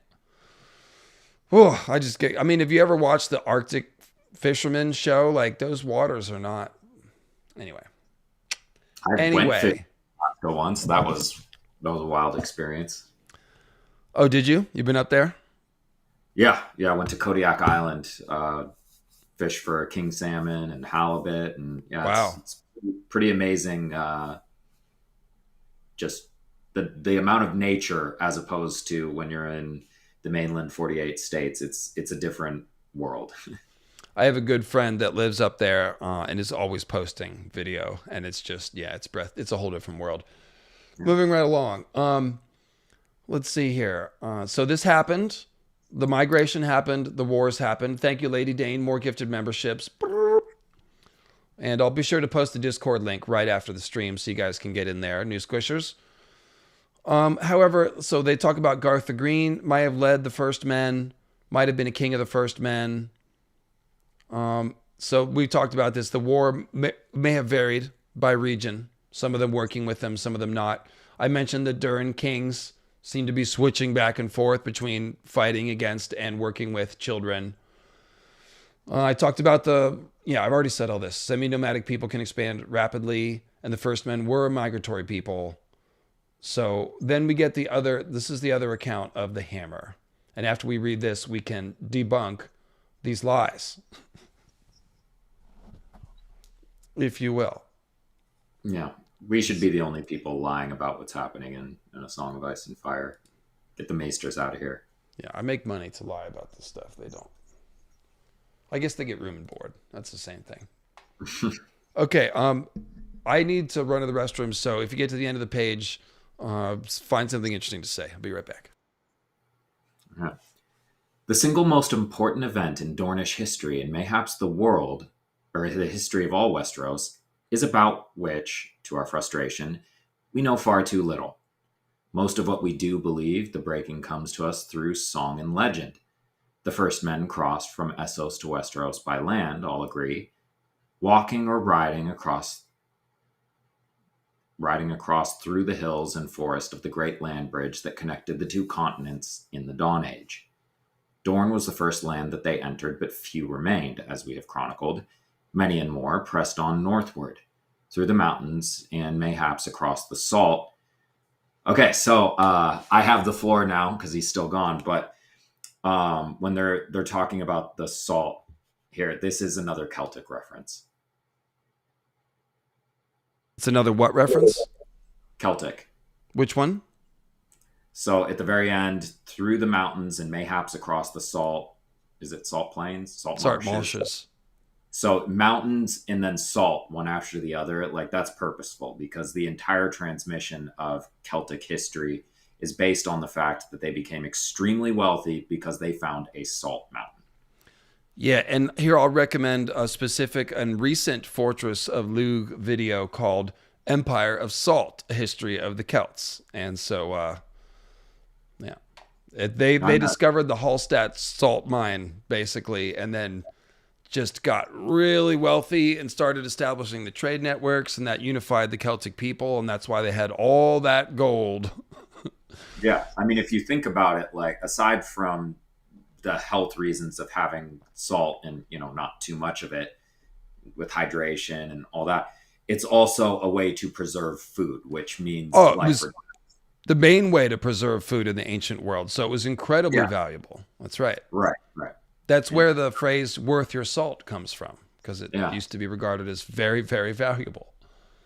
Oh, have you ever watched the Arctic fisherman show? Like, those waters are not. Anyway. I went fishing once. That was a wild experience. Oh, did you? You've been up there? Yeah. I went to Kodiak Island, fish for king salmon and halibut, and wow, it's pretty amazing. Just the amount of nature as opposed to when you're in the mainland 48 states. It's a different world. I have a good friend that lives up there and is always posting video, and it's just, it's a whole different world. Yeah. Moving right along. Let's see here. So this happened. The migration happened. The wars happened. Thank you, Lady Dane. More gifted memberships. And I'll be sure to post the Discord link right after the stream so you guys can get in there, new squishers. However, so they talk about Garth the Green might have led the first men, might have been a king of the first men. So we talked about this. The war may have varied by region. Some of them working with them, some of them not. I mentioned the Durin kings seem to be switching back and forth between fighting against and working with children. I talked about I've already said all this. Semi-nomadic people can expand rapidly, and the first men were migratory people. So then we get this is the other account of the hammer. And after we read this, we can debunk these lies, if you will. Yeah. We should be the only people lying about what's happening in A Song of Ice and Fire. Get the maesters out of here. Yeah, I make money to lie about this stuff. They don't. I guess they get room and board. That's the same thing. Okay, I need to run to the restroom, so if you get to the end of the page, find something interesting to say. I'll be right back. Yeah. The single most important event in Dornish history, and mayhaps the world, or the history of all Westeros, is about which, to our frustration, we know far too little. Most of what we do believe, the breaking comes to us through song and legend. The first men crossed from Essos to Westeros by land, all agree, walking or riding across through the hills and forest of the great land bridge that connected the two continents in the Dawn Age. Dorne was the first land that they entered, but few remained, as we have chronicled. Many and more pressed on northward, through the mountains, and mayhaps across the salt. Okay, so I have the floor now, because he's still gone, but when they're talking about the salt here, this is another Celtic reference. It's another what reference? Celtic. Which one? So at the very end, through the mountains and mayhaps across the salt, is it salt plains? Salt marshes. So mountains and then salt, one after the other, like that's purposeful because the entire transmission of Celtic history is based on the fact that they became extremely wealthy because they found a salt mountain. Yeah, and here I'll recommend a specific and recent Fortress of Lugh video called Empire of Salt, A History of the Celts. And so, yeah, they discovered the Hallstatt salt mine, basically, and then just got really wealthy and started establishing the trade networks, and that unified the Celtic people, and that's why they had all that gold. Yeah, I mean, if you think about it, like, aside from the health reasons of having salt and, you know, not too much of it with hydration and all that, it's also a way to preserve food, which means it was the main way to preserve food in the ancient world. So it was incredibly valuable. That's right. Right. That's where the phrase worth your salt comes from, because it used to be regarded as very, very valuable.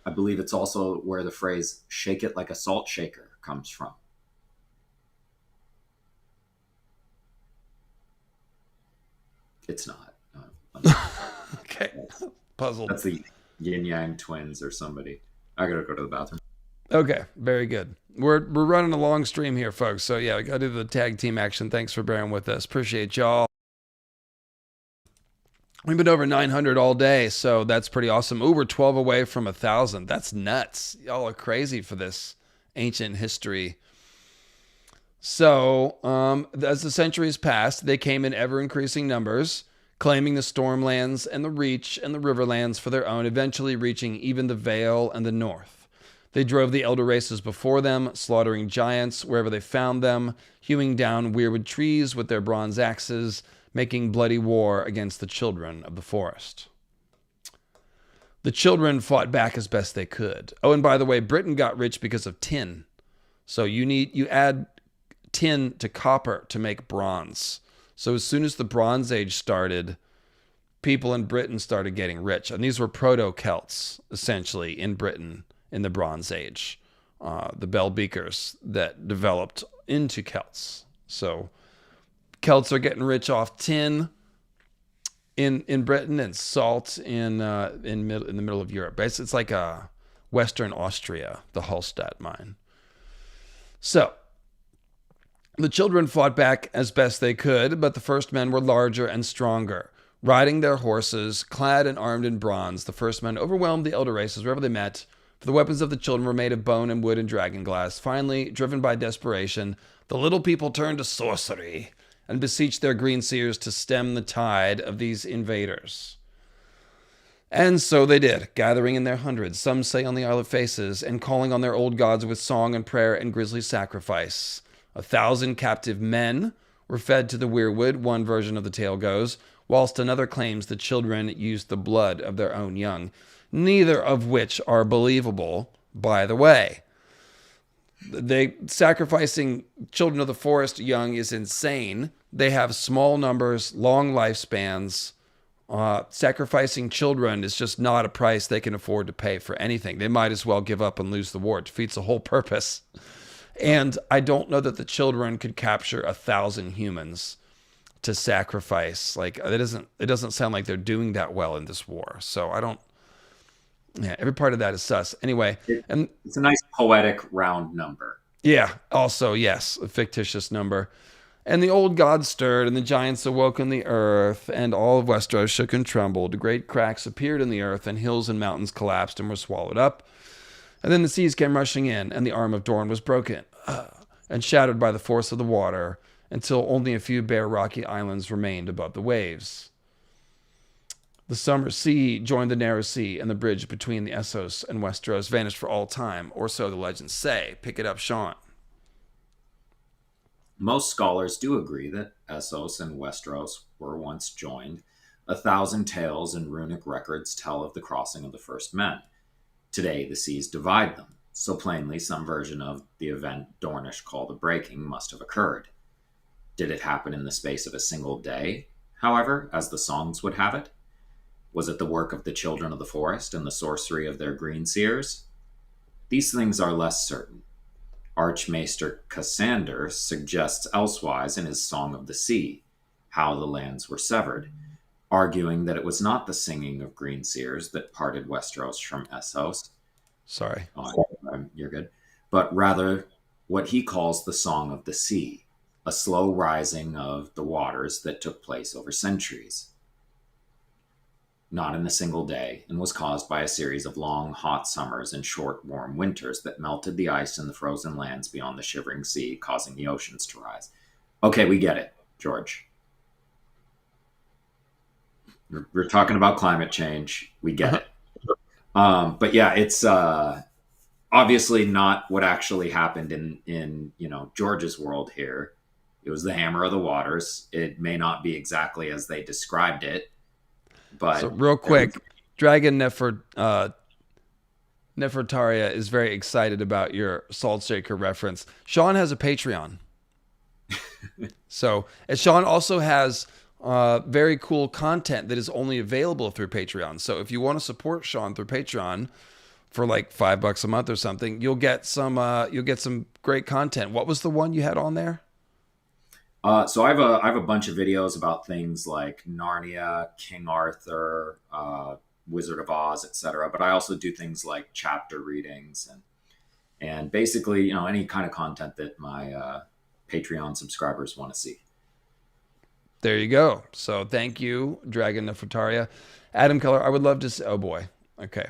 I believe it's also where the phrase shake it like a salt shaker comes from. It's not. Okay. Puzzled. That's the Yin Yang twins or somebody. I gotta go to the bathroom. Okay, very good. We're running a long stream here, folks. So yeah, we gotta do the tag team action. Thanks for bearing with us. Appreciate y'all. We've been over 900 all day, so that's pretty awesome. Ooh, we're 12 away from 1,000. That's nuts. Y'all are crazy for this ancient history. So, as the centuries passed, they came in ever-increasing numbers, claiming the Stormlands and the Reach and the Riverlands for their own, eventually reaching even the Vale and the North. They drove the elder races before them, slaughtering giants wherever they found them, hewing down weirwood trees with their bronze axes, making bloody war against the children of the forest. The children fought back as best they could. Oh, and by the way, Britain got rich because of tin. So you add tin to copper to make bronze. So as soon as the Bronze Age started, people in Britain started getting rich. And these were proto-Celts, essentially, in Britain in the Bronze Age. The bell beakers that developed into Celts. So Celts are getting rich off tin in Britain and salt in the middle of Europe. It's like a Western Austria, the Hallstatt mine. So the children fought back as best they could, but the first men were larger and stronger. Riding their horses, clad and armed in bronze, the first men overwhelmed the elder races wherever they met, for the weapons of the children were made of bone and wood and dragon glass. Finally, driven by desperation, the little people turned to sorcery and beseeched their Greenseers to stem the tide of these invaders. And so they did, gathering in their hundreds, some say on the Isle of Faces, and calling on their old gods with song and prayer and grisly sacrifice. 1,000 captive men were fed to the weirwood, one version of the tale goes, whilst another claims the children used the blood of their own young, neither of which are believable, by the way. They sacrificing children of the forest young is insane. They have small numbers, long lifespans. Sacrificing children is just not a price they can afford to pay for anything. They might as well give up and lose the war. It defeats the whole purpose. And I don't know that the children could capture 1,000 humans to sacrifice. Like it doesn't sound like they're doing that well in this war. So I don't. Yeah, every part of that is sus. Anyway, and it's a nice poetic round number. Yeah. Also, yes, a fictitious number. And the old gods stirred, and the giants awoke in the earth, and all of Westeros shook and trembled. Great cracks appeared in the earth, and hills and mountains collapsed and were swallowed up. And then the seas came rushing in, and the arm of Dorne was broken and shattered by the force of the water, until only a few bare rocky islands remained above the waves. The summer sea joined the narrow sea, and the bridge between the Essos and Westeros vanished for all time, or so the legends say. Pick it up, Sean. Most scholars do agree that Essos and Westeros were once joined. 1,000 tales and runic records tell of the crossing of the first men. Today, the seas divide them, so plainly some version of the event Dornish call the breaking must have occurred. Did it happen in the space of a single day, however, as the songs would have it? Was it the work of the children of the forest and the sorcery of their Greenseers? These things are less certain. Archmaester Cassander suggests elsewise in his Song of the Sea how the lands were severed, arguing that it was not the singing of Greenseers that parted Westeros from Essos. Sorry. You're good. But rather what he calls the Song of the Sea, a slow rising of the waters that took place over centuries. Not in a single day, and was caused by a series of long, hot summers and short, warm winters that melted the ice in the frozen lands beyond the shivering sea, causing the oceans to rise. Okay, we get it, George. We're talking about climate change. We get it. But yeah, it's obviously not what actually happened in George's world here. It was the hammer of the waters. It may not be exactly as they described it. But so real quick, Dragon Nefertaria is very excited about your Salt Shaker reference. Sean has a Patreon. And Sean also has very cool content that is only available through Patreon. So if you want to support Sean through Patreon for like $5 a month or something, you'll get some great content. What was the one you had on there? So I have a bunch of videos about things like Narnia, King Arthur, Wizard of Oz, etc. But I also do things like chapter readings and basically any kind of content that my Patreon subscribers want to see. There you go. So thank you, Dragon Nefertaria. Adam Keller, I would love to. Oh boy. Okay.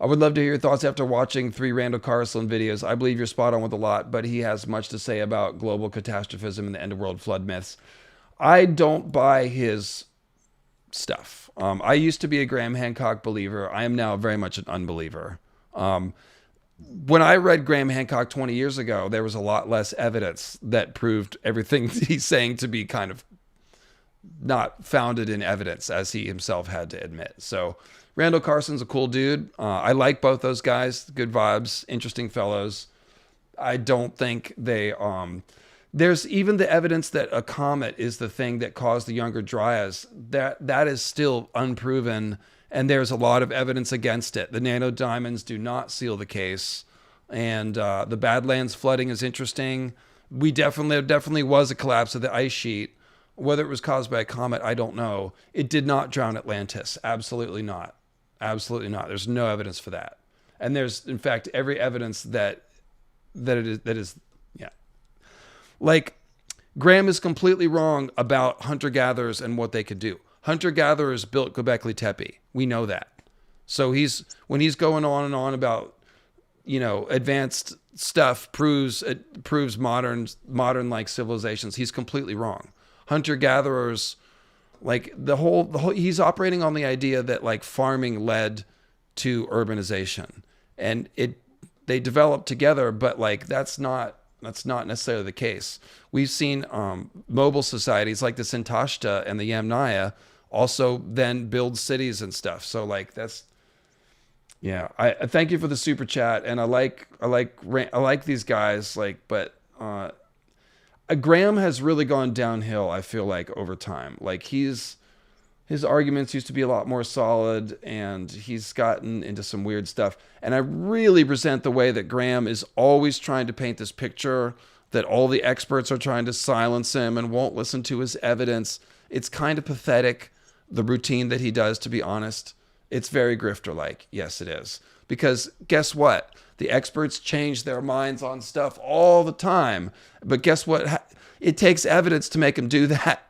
I would love to hear your thoughts after watching 3 Randall Carlson videos. I believe you're spot on with a lot, but he has much to say about global catastrophism and the end of world flood myths. I don't buy his stuff. I used to be a Graham Hancock believer. I am now very much an unbeliever. When I read Graham Hancock 20 years ago, there was a lot less evidence that proved everything he's saying to be kind of not founded in evidence, as he himself had to admit. So Randall Carson's a cool dude. I like both those guys. Good vibes, interesting fellows. I don't think they... there's even the evidence that a comet is the thing that caused the Younger Dryas. That is still unproven, and there's a lot of evidence against it. The nanodiamonds do not seal the case, and the Badlands flooding is interesting. There definitely was a collapse of the ice sheet. Whether it was caused by a comet, I don't know. It did not drown Atlantis. Absolutely not. Absolutely not. There's no evidence for that. And there's, in fact, every evidence that it is, yeah. Like, Graham is completely wrong about hunter-gatherers and what they could do. Hunter-gatherers built Göbekli Tepe. We know that. So when he's going on and on about, advanced stuff proves modern like civilizations, he's completely wrong. Hunter-gatherers, like the whole he's operating on the idea that like farming led to urbanization, and they developed together, but like that's not necessarily the case. We've seen mobile societies like the Sintashta and the Yamnaya also then build cities and stuff. So like Yeah, I thank you for the super chat, and I like these guys, like, but Graham has really gone downhill. I feel like over time, like his arguments used to be a lot more solid, and he's gotten into some weird stuff. And I really resent the way that Graham is always trying to paint this picture that all the experts are trying to silence him and won't listen to his evidence. It's kind of pathetic, the routine that he does, to be honest. It's very grifter-like. Yes, it is. Because guess what? The experts change their minds on stuff all the time. But guess what? It takes evidence to make them do that.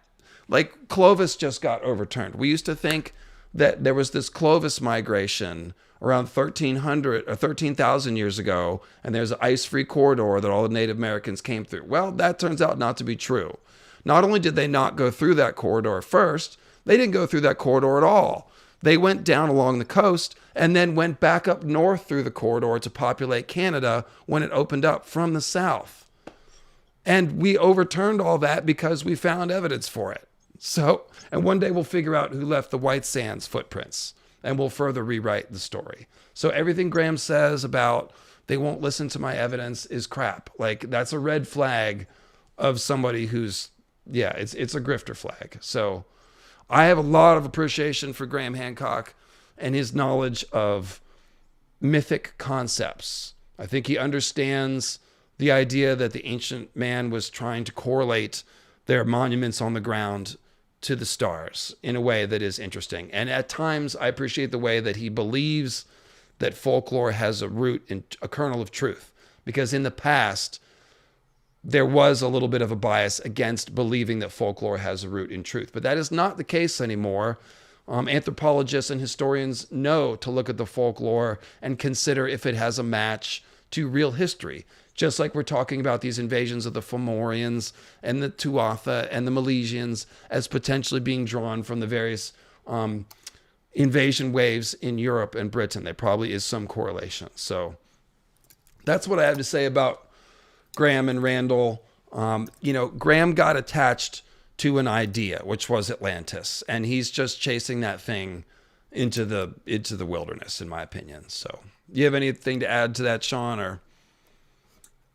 Like Clovis just got overturned. We used to think that there was this Clovis migration around 1300 or 13,000 years ago, and there's an ice-free corridor that all the Native Americans came through. Well, that turns out not to be true. Not only did they not go through that corridor first, they didn't go through that corridor at all. They went down along the coast and then went back up north through the corridor to populate Canada when it opened up from the south. And we overturned all that because we found evidence for it. So, and one day we'll figure out who left the White Sands footprints, and we'll further rewrite the story. So everything Graham says about they won't listen to my evidence is crap. Like, that's a red flag of somebody who's, yeah, it's a grifter flag. So I have a lot of appreciation for Graham Hancock and his knowledge of mythic concepts. I think he understands the idea that the ancient man was trying to correlate their monuments on the ground to the stars in a way that is interesting. And at times, I appreciate the way that he believes that folklore has a root in a kernel of truth. Because in the past, there was a little bit of a bias against believing that folklore has a root in truth. But that is not the case anymore. Anthropologists and historians know to look at the folklore and consider if it has a match to real history. Just like we're talking about these invasions of the Fomorians and the Tuatha and the Milesians as potentially being drawn from the various invasion waves in Europe and Britain. There probably is some correlation. So that's what I have to say about Graham and Randall. Graham got attached to an idea, which was Atlantis, and he's just chasing that thing into the wilderness, in my opinion. So, you have anything to add to that, Sean? Or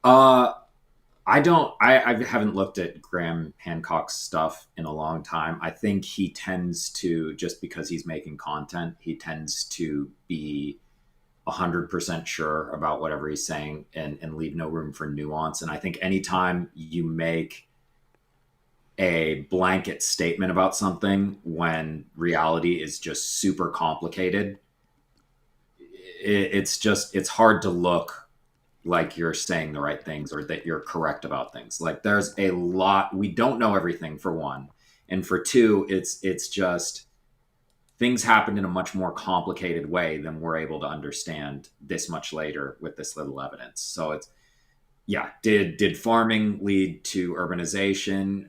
I don't. I haven't looked at Graham Hancock's stuff in a long time. I think he tends to, just because he's making content, he tends to be 100% sure about whatever he's saying and leave no room for nuance. And I think anytime you make a blanket statement about something when reality is just super complicated, it's hard to look like you're saying the right things or that you're correct about things. Like, there's a lot, we don't know everything, for one. And for two, it's just things happened in a much more complicated way than we're able to understand this much later with this little evidence. So it's, yeah, did farming lead to urbanization?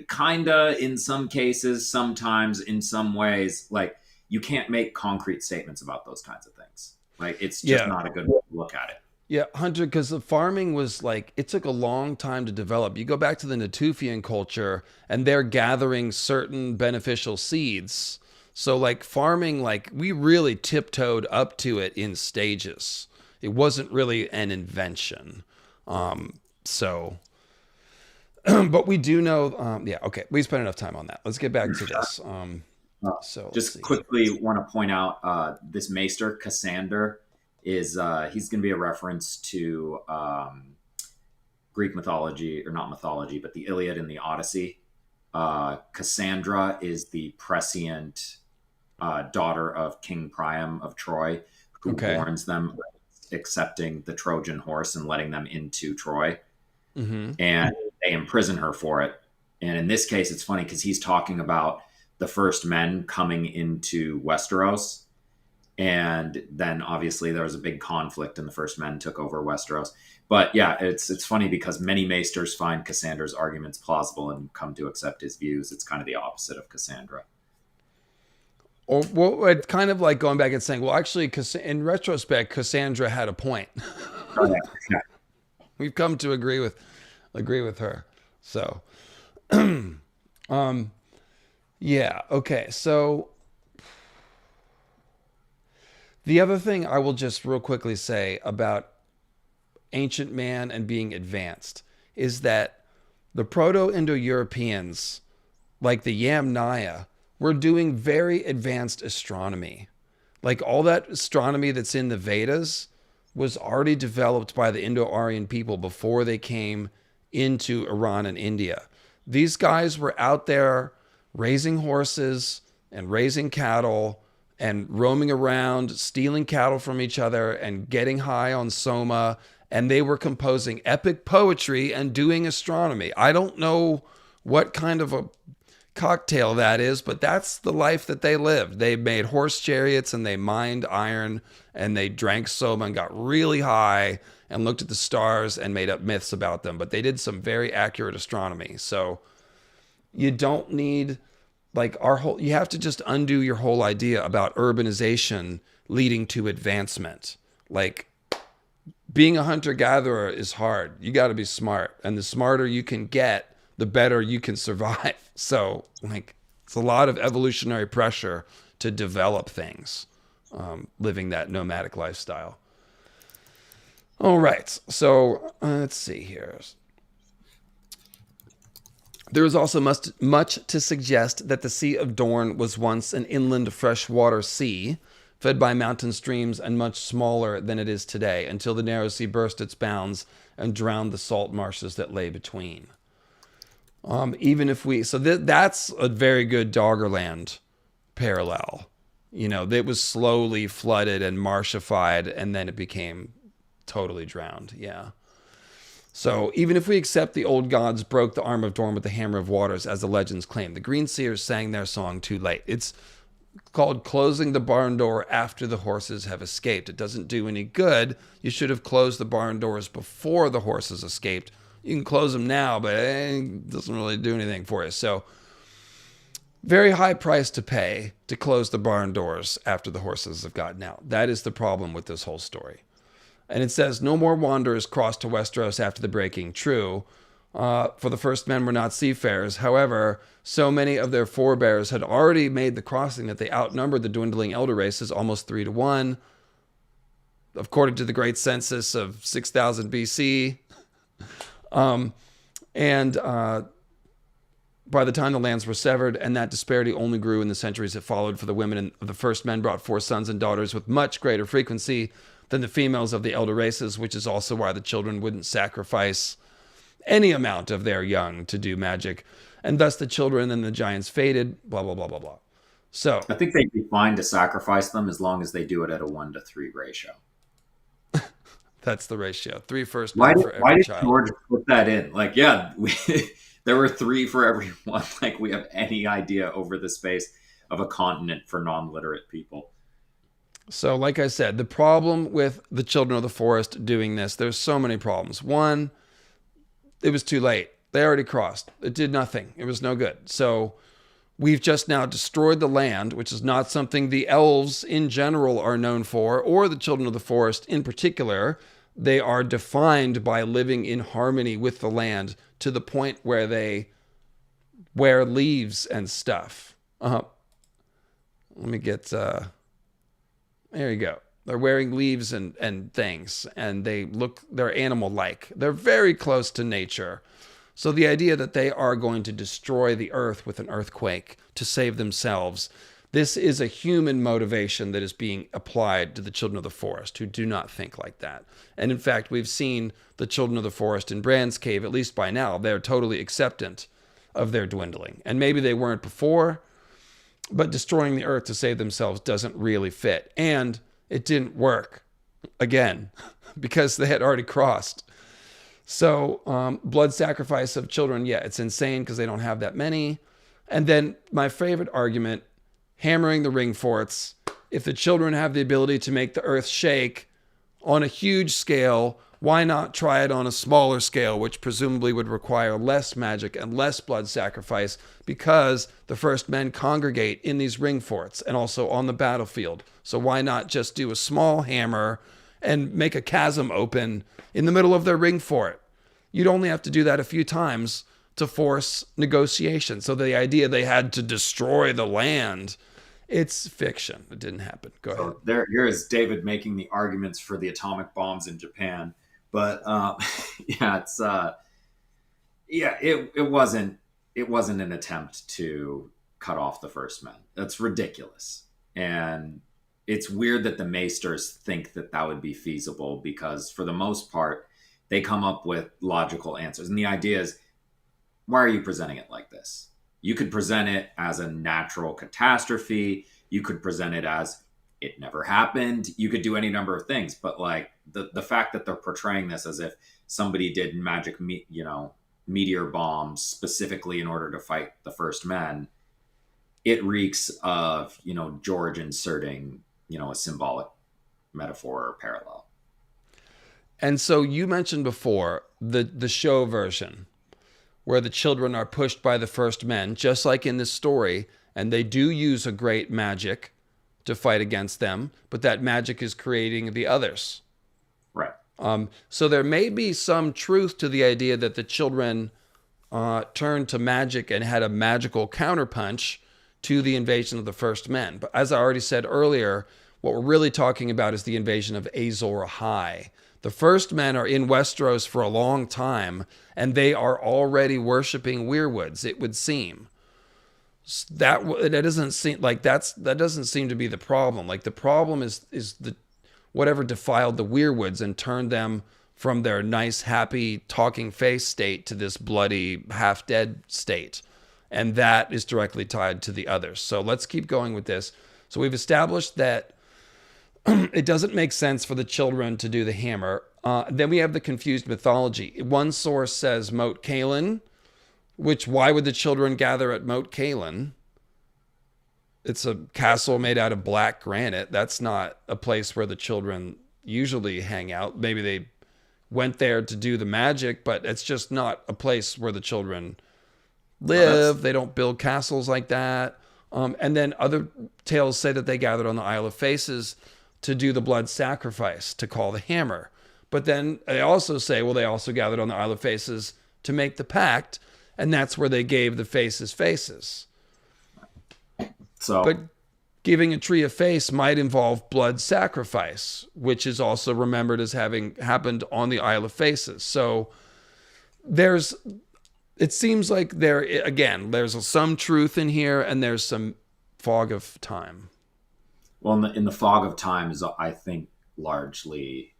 Kinda in some cases, sometimes in some ways. Like, you can't make concrete statements about those kinds of things. Like, it's just not a good way to look at it. Yeah, Hunter, because the farming was like, it took a long time to develop. You go back to the Natufian culture, and they're gathering certain beneficial seeds. So, like, farming, like, we really tiptoed up to it in stages. It wasn't really an invention. But we do know, okay, we spent enough time on that. Let's get back to this. Just quickly want to point out this Maester, Cassander, is he's going to be a reference to Greek mythology, or not mythology, but the Iliad and the Odyssey. Cassandra is the prescient daughter of King Priam of Troy, who warns them accepting the Trojan horse and letting them into Troy. Mm-hmm. And they imprison her for it. And in this case, it's funny because he's talking about the first men coming into Westeros. And then obviously there was a big conflict and the first men took over Westeros. But yeah, it's funny because many maesters find Cassandra's arguments plausible and come to accept his views. It's kind of the opposite of Cassandra. Or, well, it's kind of like going back and saying, well, actually, in retrospect, Cassandra had a point. Oh, yeah. We've come to agree with her. So, yeah. Okay. So The other thing I will just real quickly say about ancient man and being advanced is that the Proto-Indo-Europeans, like the Yamnaya, were doing very advanced astronomy. Like all that astronomy that's in the Vedas was already developed by the Indo-Aryan people before they came into Iran and India. These guys were out there raising horses and raising cattle and roaming around, stealing cattle from each other and getting high on soma. And they were composing epic poetry and doing astronomy. I don't know what kind of a cocktail that is, but that's the life that they lived. They made horse chariots and they mined iron and they drank soma and got really high and looked at the stars and made up myths about them. But they did some very accurate astronomy. So you don't need you have to just undo your whole idea about urbanization leading to advancement. Like being a hunter-gatherer is hard. You got to be smart. And the smarter you can get, the better you can survive. So it's a lot of evolutionary pressure to develop things, living that nomadic lifestyle. All right. So let's see here. There is also much to suggest that the Sea of Dorne was once an inland freshwater sea, fed by mountain streams and much smaller than it is today, until the narrow sea burst its bounds and drowned the salt marshes that lay between. That's a very good Doggerland parallel. It was slowly flooded and marshified, and then it became totally drowned. Yeah. So even if we accept the old gods broke the arm of Dorne with the hammer of waters, as the legends claim, the Greenseers sang their song too late. It's called closing the barn door after the horses have escaped. It doesn't do any good. You should have closed the barn doors before the horses escaped. You can close them now, but it doesn't really do anything for you. So very high price to pay to close the barn doors after the horses have gotten out. That is the problem with this whole story. And it says, no more wanderers crossed to Westeros after the breaking. True, for the first men were not seafarers. However, so many of their forebears had already made the crossing that they outnumbered the dwindling elder races almost 3-1. According to the great census of 6000 BC. By the time the lands were severed, and that disparity only grew in the centuries that followed, for the women of the first men brought forth sons and daughters with much greater frequency than the females of the elder races, which is also why the children wouldn't sacrifice any amount of their young to do magic. And thus the children and the giants faded, blah, blah, blah, blah, blah. So I think they'd be fine to sacrifice them as long as they do it at a 1-to-3 ratio. That's the ratio. 3 first men for every child. Why did George put that in? There were 3 for every one. We have any idea over the space of a continent for non-literate people. So, like I said, the problem with the Children of the Forest doing this, there's so many problems. One, it was too late. They already crossed. It did nothing. It was no good. So we've just now destroyed the land, which is not something the elves in general are known for, or the Children of the Forest in particular. They are defined by living in harmony with the land to the point where they wear leaves and stuff. Let me get... There you go. They're wearing leaves and things, and they're animal-like. They're very close to nature. So the idea that they are going to destroy the earth with an earthquake to save themselves, this is a human motivation that is being applied to the Children of the Forest, who do not think like that. And in fact, we've seen the Children of the Forest in Bran's Cave, at least by now. They're totally acceptant of their dwindling. And maybe they weren't before, but destroying the earth to save themselves doesn't really fit. And it didn't work, again, because they had already crossed. So blood sacrifice of children, yeah, it's insane because they don't have that many. And then my favorite argument, hammering the ring forts. If the children have the ability to make the earth shake on a huge scale, why not try it on a smaller scale, which presumably would require less magic and less blood sacrifice, because the first men congregate in these ring forts and also on the battlefield. So why not just do a small hammer and make a chasm open in the middle of their ring fort? You'd only have to do that a few times to force negotiation. So the idea they had to destroy the land It's fiction. It didn't happen. Go ahead. So here is David making the arguments for the atomic bombs in Japan. But yeah, it wasn't an attempt to cut off the first men. That's ridiculous. And it's weird that the Maesters think that that would be feasible, because for the most part, they come up with logical answers. And the idea is, why are you presenting it like this? You could present it as a natural catastrophe. You could present it as it never happened. You could do any number of things. But like the fact that they're portraying this as if somebody did magic, meteor bombs specifically in order to fight the first men, it reeks of, George inserting, a symbolic metaphor or parallel. And so you mentioned before the show version where the children are pushed by the first men, just like in this story, and they do use a great magic to fight against them, but that magic is creating the others. Right. So there may be some truth to the idea that the children turned to magic and had a magical counterpunch to the invasion of the first men. But as I already said earlier, what we're really talking about is the invasion of Azor Ahai. The first men are in Westeros for a long time, and they are already worshiping weirwoods, it would seem. That doesn't seem like that doesn't seem to be the problem. Like the problem is the whatever defiled the weirwoods and turned them from their nice, happy, talking face state to this bloody, half-dead state. And that is directly tied to the others. So let's keep going with this. So we've established that it doesn't make sense for the children to do the hammer. Then we have the confused mythology. One source says Moat Cailin, which why would the children gather at Moat Cailin? It's a castle made out of black granite. That's not a place where the children usually hang out. Maybe they went there to do the magic, but it's just not a place where the children live. They don't build castles like that. And then other tales say that they gathered on the Isle of Faces to do the blood sacrifice, to call the hammer. But then they also say, well, they also gathered on the Isle of Faces to make the Pact, and that's where they gave the faces faces. But giving a tree a face might involve blood sacrifice, which is also remembered as having happened on the Isle of Faces. So it seems like there's some truth in here, and there's some fog of time. Well, in the fog of time is, I think, largely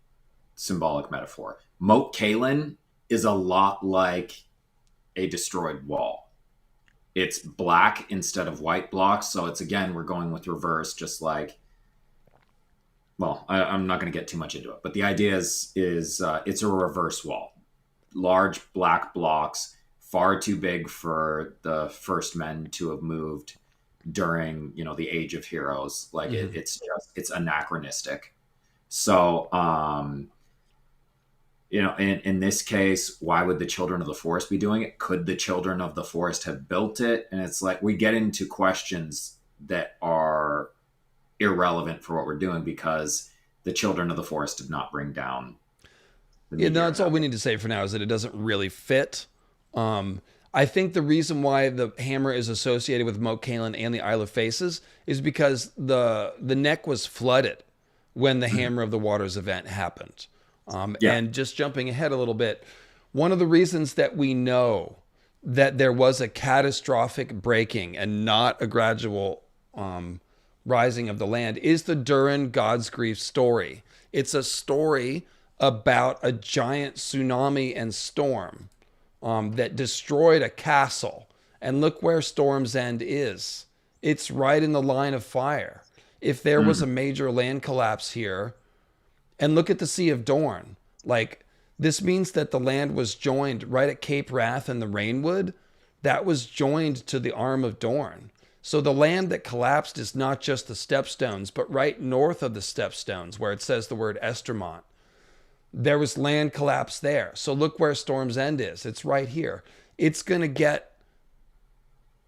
symbolic metaphor. Moat Cailin is a lot like a destroyed wall. It's black instead of white blocks. So it's, again, we're going with reverse, just like, well, I'm not going to get too much into it, but the idea is it's a reverse wall. Large black blocks, far too big for the first men to have moved during, the Age of Heroes. Like it's anachronistic. So, in this case, why would the Children of the Forest be doing it? Could the Children of the Forest have built it? And it's like, we get into questions that are irrelevant for what we're doing, because the Children of the Forest did not bring down the meteor. That's all we need to say for now, is that it doesn't really fit. I think the reason why the hammer is associated with Moat Cailin and the Isle of Faces is because the neck was flooded when the Hammer of the Waters event happened. And just jumping ahead a little bit, one of the reasons that we know that there was a catastrophic breaking and not a gradual rising of the land is the Durin God's Grief story. It's a story about a giant tsunami and storm that destroyed a castle. And look where Storm's End is. It's right in the line of fire. If there was a major land collapse here, and look at the Sea of Dorne, like this means that the land was joined right at Cape Wrath and the Rainwood. That was joined to the Arm of Dorne. So the land that collapsed is not just the Stepstones, but right north of the Stepstones, where it says the word Estermont. There was land collapse there. So look where Storm's End is. It's right here. It's going to get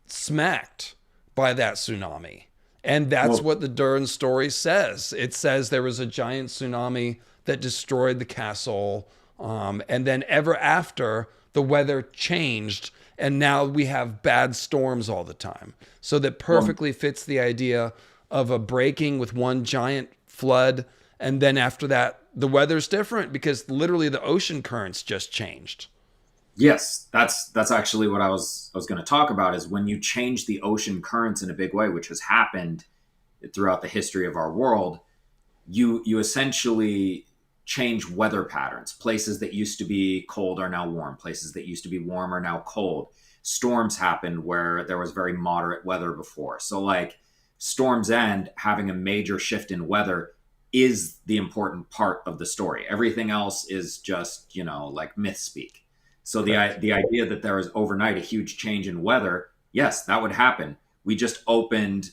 smacked by that tsunami. And that's what the Durin story says. It says there was a giant tsunami that destroyed the castle. And then ever after, the weather changed And now we have bad storms all the time. So that perfectly fits the idea of a breaking with one giant flood. And then after that, the weather's different because literally the ocean currents just changed. Yes, that's actually what I was going to talk about is when you change the ocean currents in a big way, which has happened throughout the history of our world, you essentially change weather patterns. Places that used to be cold are now warm. Places that used to be warm are now cold. Storms happened where there was very moderate weather before. So like storms end, having a major shift in weather is the important part of the story. Everything else is just, like myth speak. So the idea that there is overnight a huge change in weather, yes, that would happen. We just opened,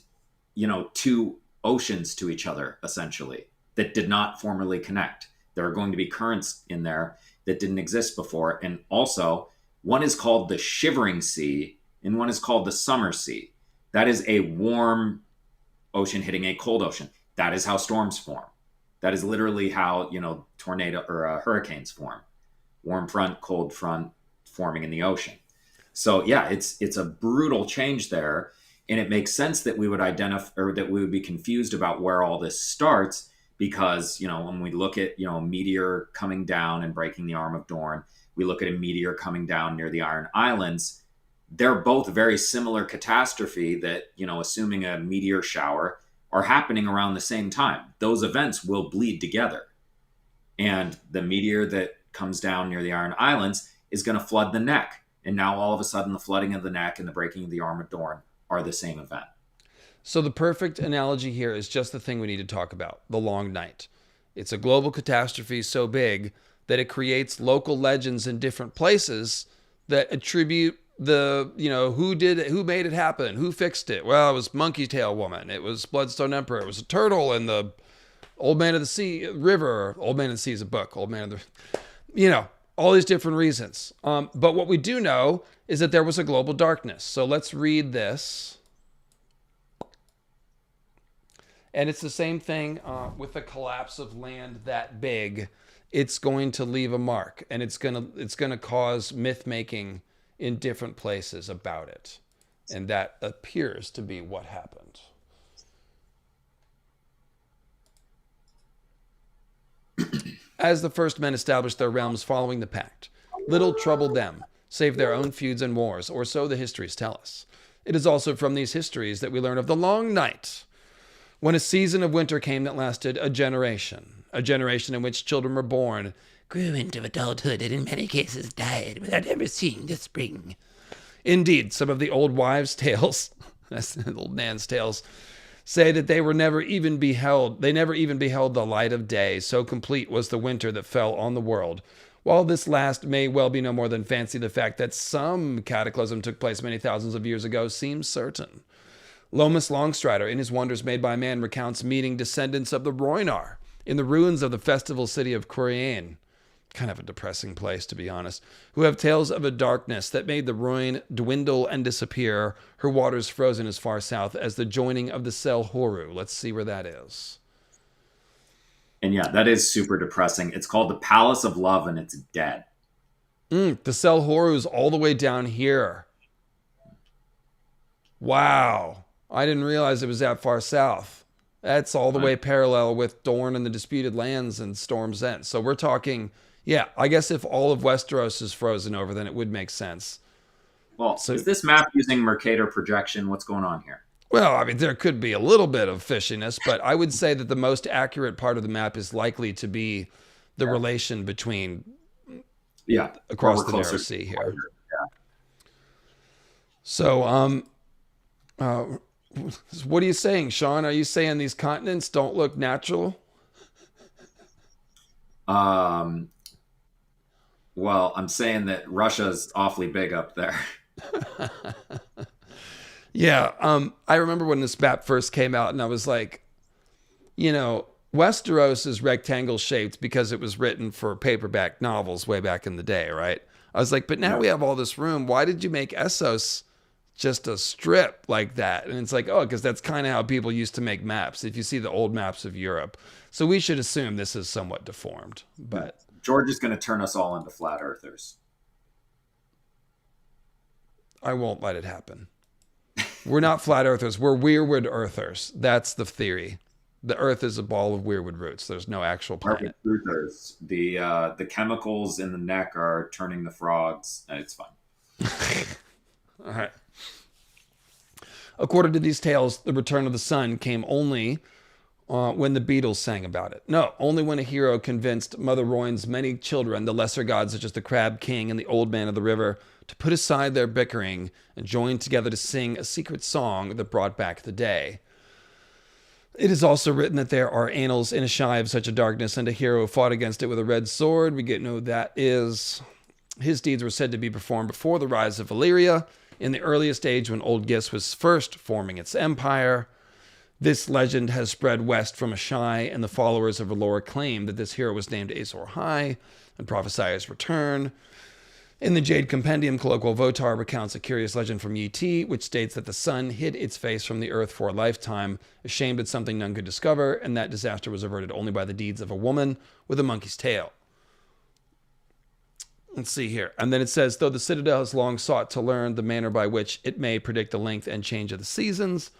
two oceans to each other essentially that did not formerly connect. There are going to be currents in there that didn't exist before, and also one is called the Shivering Sea and one is called the Summer Sea. That is a warm ocean hitting a cold ocean. That is how storms form. That is literally how tornado or hurricanes form. Warm front, cold front forming in the ocean. So yeah, it's a brutal change there, and it makes sense that we would identify or that we would be confused about where all this starts because when we look at a meteor coming down and breaking the arm of Dorne, we look at a meteor coming down near the Iron Islands. They're both very similar catastrophe that assuming a meteor shower are happening around the same time. Those events will bleed together, and the meteor that comes down near the Iron Islands is going to flood the neck. And now all of a sudden the flooding of the neck and the breaking of the arm of Dorne are the same event. So the perfect analogy here is just the thing we need to talk about, the Long Night. It's a global catastrophe so big that it creates local legends in different places that attribute the, who made it happen, who fixed it. Well, it was Monkey Tail Woman. It was Bloodstone Emperor. It was a turtle in the Old Man of the Sea River. Old Man of the Sea is a book. Old Man of the, all these different reasons. But what we do know is that there was a global darkness. So let's read this. And it's the same thing with the collapse of land that big. It's going to leave a mark, and it's gonna cause myth making in different places about it. And that appears to be what happened. As the first men established their realms following the Pact, little troubled them, save their own feuds and wars, or so the histories tell us. It is also from these histories that we learn of the Long Night, when a season of winter came that lasted a generation in which children were born, grew into adulthood, and in many cases died without ever seeing the spring. Indeed, some of the old wives' tales, that's the old man's tales, say that they never even beheld the light of day, so complete was the winter that fell on the world. While this last may well be no more than fancy, the fact that some cataclysm took place many thousands of years ago seems certain. Lomas Longstrider, in his Wonders Made by Man, recounts meeting descendants of the Rhoynar in the ruins of the festival city of Coriain, kind of a depressing place, to be honest, who have tales of a darkness that made the Rhoyne dwindle and disappear, her waters frozen as far south as the joining of the Sel Horu. Let's see where that is. And yeah, that is super depressing. It's called the Palace of Love, and it's dead. The Sel Horu's all the way down here. Wow. I didn't realize it was that far south. That's all the way parallel with Dorne and the Disputed Lands and Storm's End. So we're talking, yeah, I guess if all of Westeros is frozen over, then it would make sense. Well, so, is this map using Mercator projection? What's going on here? Well, I mean, there could be a little bit of fishiness, but I would say that the most accurate part of the map is likely to be the relation between across the narrow sea here. Yeah. So, what are you saying, Sean? Are you saying these continents don't look natural? Well, I'm saying that Russia's awfully big up there. Yeah. I remember when this map first came out, and I was like, Westeros is rectangle shaped because it was written for paperback novels way back in the day, right? I was like, but now we have all this room. Why did you make Essos just a strip like that? And it's like, oh, because that's kind of how people used to make maps. If you see the old maps of Europe. So we should assume this is somewhat deformed, but George is going to turn us all into flat earthers. I won't let it happen. We're not flat earthers. We're weirwood earthers. That's the theory. The earth is a ball of weirwood roots. There's no actual planet. Truthers. The chemicals in the neck are turning the frogs. It's fine. All right. According to these tales, the return of the sun came only when the Beatles sang about it. No, only when a hero convinced Mother Royan's many children, the lesser gods such as the Crab King and the Old Man of the River, to put aside their bickering and join together to sing a secret song that brought back the day. It is also written that there are annals in Ahai of such a darkness, and a hero fought against it with a red sword. We get no that is. His deeds were said to be performed before the rise of Valyria, in the earliest age when Old Gis was first forming its empire. This legend has spread west from Ahai, and the followers of Valor claim that this hero was named Azor Ahai and prophesy his return. In the Jade Compendium, Colloquial Votar recounts a curious legend from Yi, which states that the sun hid its face from the earth for a lifetime, ashamed at something none could discover, and that disaster was averted only by the deeds of a woman with a monkey's tail. Let's see here. And then it says, though the Citadel has long sought to learn the manner by which it may predict the length and change of the seasons.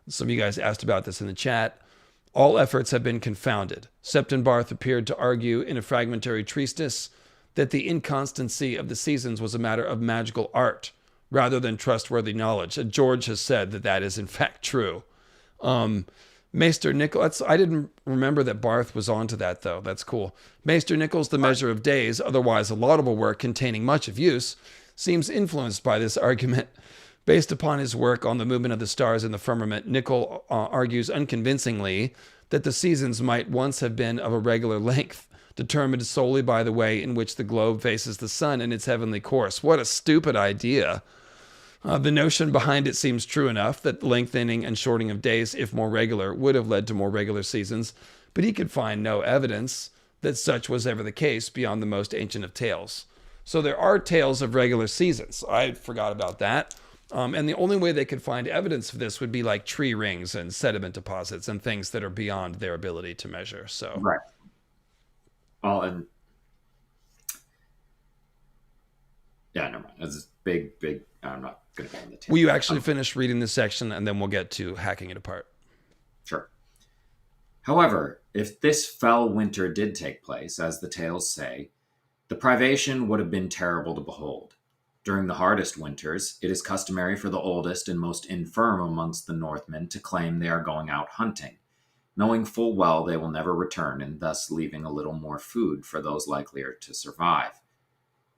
Some of you guys asked about this in the chat. All efforts have been confounded. Septon Barth appeared to argue in a fragmentary treatise that the inconstancy of the seasons was a matter of magical art rather than trustworthy knowledge. And George has said that that is in fact true. Maester Nichols, I didn't remember that Barth was onto that though. That's cool. Maester Nichols, The Measure of Days, otherwise a laudable work containing much of use, seems influenced by this argument. Based upon his work on the movement of the stars in the firmament, Nicholl argues unconvincingly that the seasons might once have been of a regular length, determined solely by the way in which the globe faces the sun in its heavenly course. What a stupid idea. The notion behind it seems true enough, that lengthening and shortening of days, if more regular, would have led to more regular seasons, but he could find no evidence that such was ever the case beyond the most ancient of tales. So there are tales of regular seasons. I forgot about that. And the only way they could find evidence of this would be like tree rings and sediment deposits and things that are beyond their ability to measure. So right. Well, and yeah, never mind. It's big. I'm not going to go on the tangent. Will you actually finish reading this section, and then we'll get to hacking it apart? Sure. However, if this fell winter did take place, as the tales say, the privation would have been terrible to behold. During the hardest winters, it is customary for the oldest and most infirm amongst the Northmen to claim they are going out hunting, knowing full well they will never return, and thus leaving a little more food for those likelier to survive.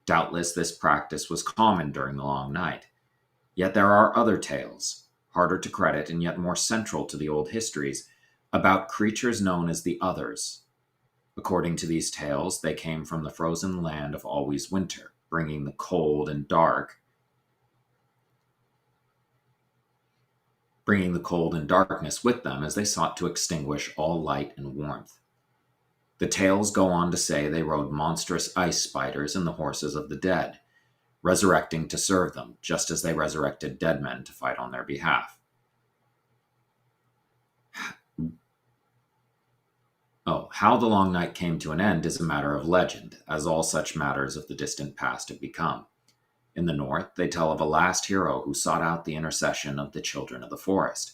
Doubtless this practice was common during the long night. Yet there are other tales, harder to credit and yet more central to the old histories, about creatures known as the Others. According to these tales, they came from the frozen land of always winter, bringing the cold and darkness with them as they sought to extinguish all light and warmth. The tales go on to say they rode monstrous ice spiders in the horses of the dead, resurrecting to serve them, just as they resurrected dead men to fight on their behalf. How the long night came to an end is a matter of legend, as all such matters of the distant past have become. In the north, they tell of a last hero who sought out the intercession of the children of the forest,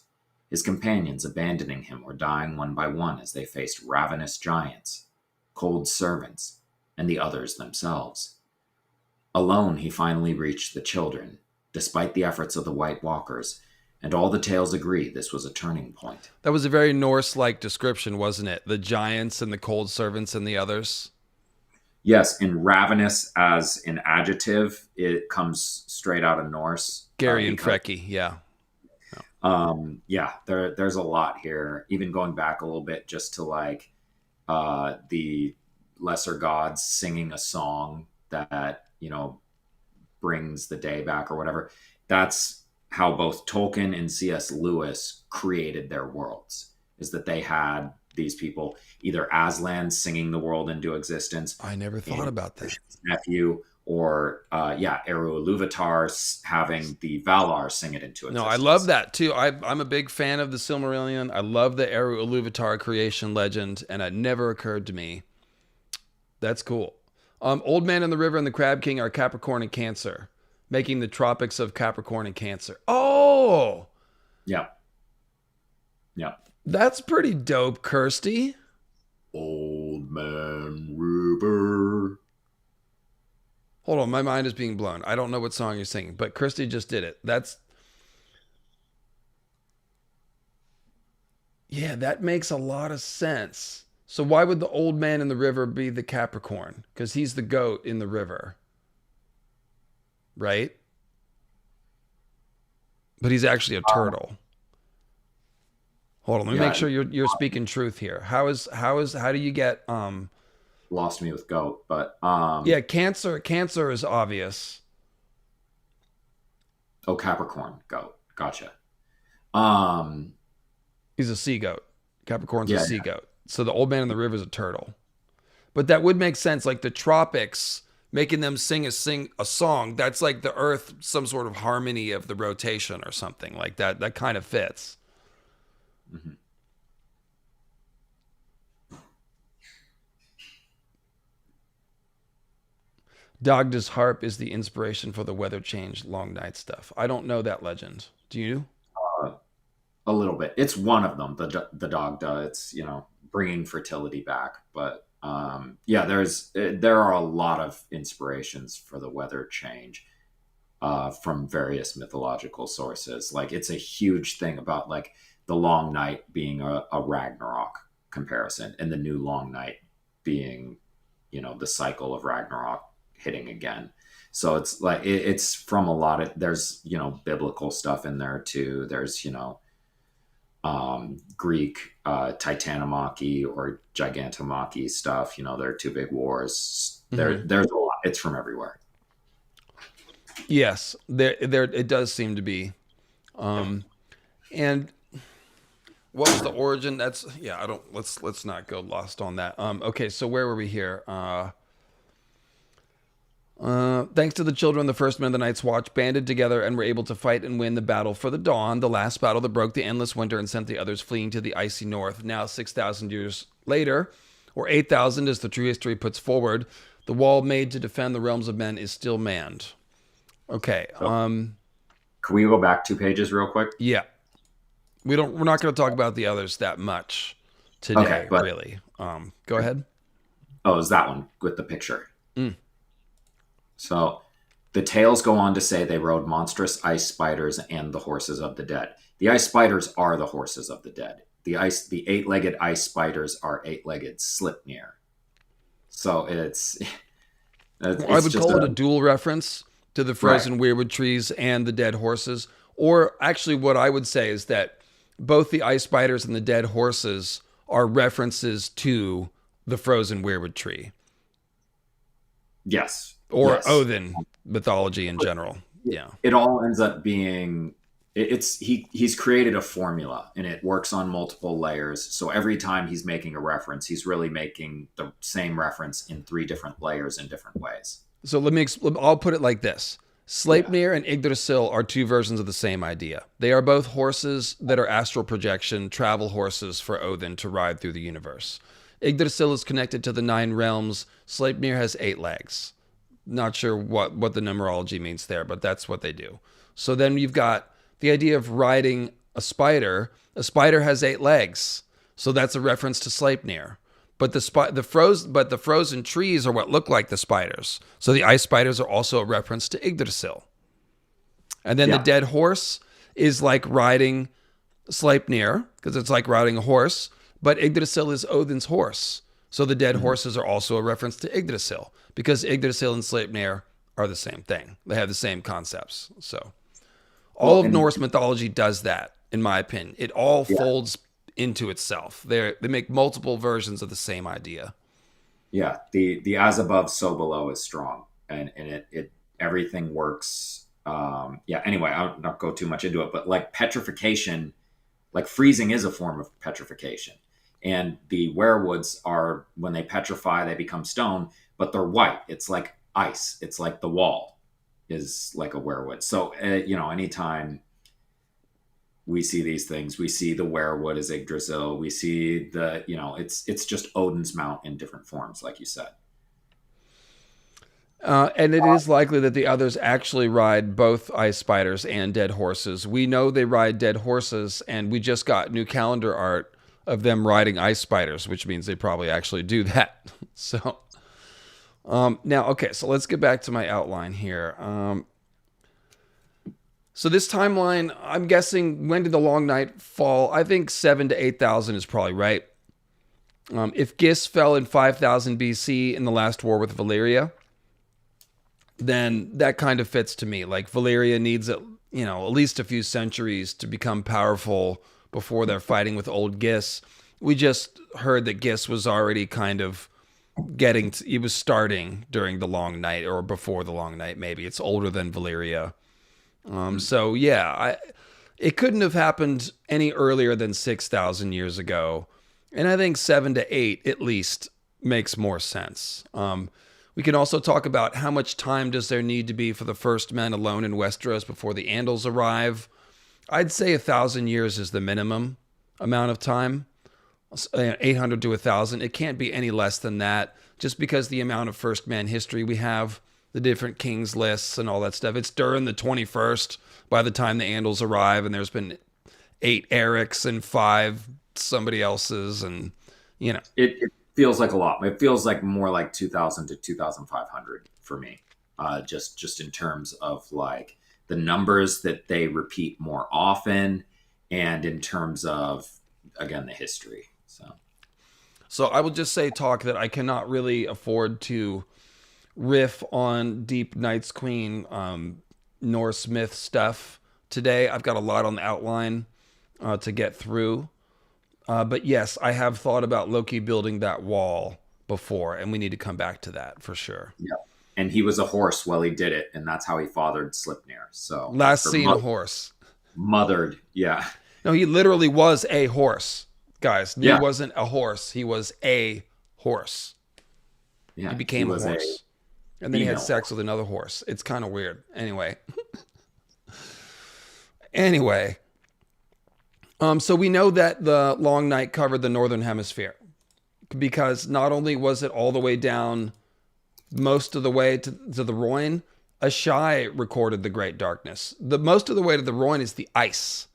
his companions abandoning him or dying one by one as they faced ravenous giants, cold servants, and the others themselves. Alone, he finally reached the children, despite the efforts of the White Walkers, and all the tales agree this was a turning point. That was a very Norse-like description, wasn't it? The giants and the cold servants and the others. Yes, in ravenous as an adjective, it comes straight out of Norse. Gary and Frecky, yeah. There's a lot here. Even going back a little bit just to like the lesser gods singing a song that, brings the day back or whatever. That's how both Tolkien and C.S. Lewis created their worlds, is that they had these people, either Aslan singing the world into existence. I never thought about that. Nephew, or Eru Ilúvatar having the Valar sing it into existence. No, I love that too. I'm a big fan of the Silmarillion. I love the Eru Ilúvatar creation legend, and it never occurred to me. That's cool. Old Man in the River and the Crab King are Capricorn and Cancer. making the tropics of Capricorn and Cancer. Oh, Yeah. Yeah. that's pretty dope, Kirsty. Old Man River. Hold on, my mind is being blown. I don't know what song you're singing, but Kirsty just did it. Yeah, that makes a lot of sense. So why would the old man in the river be the Capricorn? Because he's the goat in the river, right? But he's actually a turtle. Hold on, let me Yeah. make sure you're speaking truth here. How do you get Lost me with goat, but yeah, Cancer is obvious. oh, Capricorn goat. Gotcha. Um, He's a sea goat. Capricorn's a yeah, sea goat. So the old man in the river is a turtle. But that would make sense. Like the tropics, making them sing a song. That's like the Earth, some sort of harmony of the rotation or something like that. That kind of fits. mhm. Dagda's harp is the inspiration for the weather change, long night stuff. I don't know that legend. Do you? Uh, a little bit. It's one of them. The Dagda. It's bringing fertility back, but yeah, there are a lot of inspirations for the weather change from various mythological sources. Like it's a huge thing about like the long night being a Ragnarok comparison, and the new long night being, the cycle of Ragnarok hitting again. So it's like it's from a lot of there's biblical stuff in there too. There's Greek Titanomachy or Gigantomachy stuff. There are two big wars. There's a lot. It's from everywhere. Yes, there it does seem to be. And what was the origin? That's yeah. I don't. Let's not go lost on that. Okay, so where were we here? Thanks to the children, the first men of the Night's Watch banded together and were able to fight and win the battle for the dawn, the last battle that broke the endless winter and sent the others fleeing to the icy north. Now, 6,000 years later, or 8,000 as the true history puts forward, the wall made to defend the realms of men is still manned. Okay. Can we go back 2 pages real quick? Yeah. We're not going to talk about the others that much today, Okay, but really. Go ahead. oh, is that one with the picture? Mm. So the tales go on to say they rode monstrous ice spiders and the horses of the dead. The ice spiders are the horses of the dead. The eight-legged ice spiders are eight-legged Sleipnir. So it's I would just call it a dual reference to the frozen right. weirwood trees and the dead horses. Or actually, what I would say is that both the ice spiders and the dead horses are references to the frozen weirwood tree Yes. or Yes. Odin mythology in general. Yeah. It all ends up being he's created a formula and it works on multiple layers. So every time he's making a reference, he's really making the same reference in 3 different layers in different ways. So I'll put it like this. Sleipnir and Yggdrasil are 2 versions of the same idea. They are both horses that are astral projection, travel horses for Odin to ride through the universe. Yggdrasil is connected to the 9 realms. Sleipnir has 8 legs. Not sure what the numerology means there, but that's what they do. So then you've got the idea of riding a spider. A spider has 8 legs. So that's a reference to Sleipnir. But the frozen trees are what look like the spiders. So the ice spiders are also a reference to Yggdrasil. And then the dead horse is like riding Sleipnir, because it's like riding a horse. But Yggdrasil is Odin's horse. So the dead horses are also a reference to Yggdrasil, because Yggdrasil and Sleipnir are the same thing. They have the same concepts. So all of Norse mythology does that, in my opinion. It all folds into itself. They make multiple versions of the same idea. Yeah, the as above so below is strong, and it everything works. Anyway, I'll not go too much into it, but like petrification, like freezing is a form of petrification, and the werewoods are, when they petrify, they become stone, but they're white. It's like ice. It's like the wall is like a werewood. So anytime we see these things, we see the werewood as Yggdrasil. We see it's just Odin's mount in different forms, like you said. And it is likely that the others actually ride both ice spiders and dead horses. We know they ride dead horses, and we just got new calendar art of them riding ice spiders, which means they probably actually do that. So, now, okay, so let's get back to my outline here. So this timeline, I'm guessing, when did the Long Night fall? I think 7 to 8,000 is probably right. If Gis fell in 5,000 BC in the last war with Valyria, then that kind of fits to me. Like Valyria needs, at least a few centuries to become powerful before they're fighting with old Gis. We just heard that Gis was already kind of he was starting during the Long Night or before the Long Night. Maybe it's older than Valyria. So yeah, it couldn't have happened any earlier than 6,000 years ago. And I think 7 to 8 at least makes more sense. We can also talk about how much time does there need to be for the first men alone in Westeros before the Andals arrive. I'd say 1,000 years is the minimum amount of time. 800 to 1,000. It can't be any less than that, just because the amount of first man history we have, the different kings lists and all that stuff. It's during the 21st by the time the Andals arrive, and there's been 8 Erics and 5 somebody else's, and It feels like a lot. It feels like more like 2,000 to 2,500 for me. Just in terms of like the numbers that they repeat more often, and in terms of, again, the history. So I will just say, talk, that I cannot really afford to riff on deep Night's Queen Norse myth stuff today. I've got a lot on the outline to get through. But yes, I have thought about Loki building that wall before, and we need to come back to that for sure. Yeah. And he was a horse while he did it, and that's how he fathered Sleipnir. So last seen a horse. Mothered, yeah. No, he literally was a horse. Guys, he Yeah. wasn't a horse. He was a horse. Yeah. He became a horse. And then he had sex with another horse. It's kind of weird. Anyway. So we know that the Long Night covered the Northern Hemisphere, because not only was it all the way down most of the way to the Rhoyne, Ahai recorded the Great Darkness. The most of the way to the Rhoyne is the ice.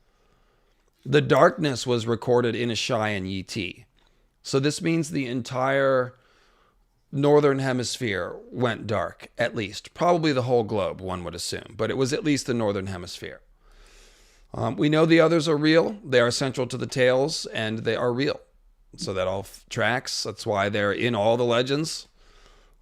The darkness was recorded in Ahai and Yi. So this means the entire Northern Hemisphere went dark, at least. Probably the whole globe, one would assume, but it was at least the Northern Hemisphere. We know the others are real. They are central to the tales, and they are real. So that all tracks. That's why they're in all the legends.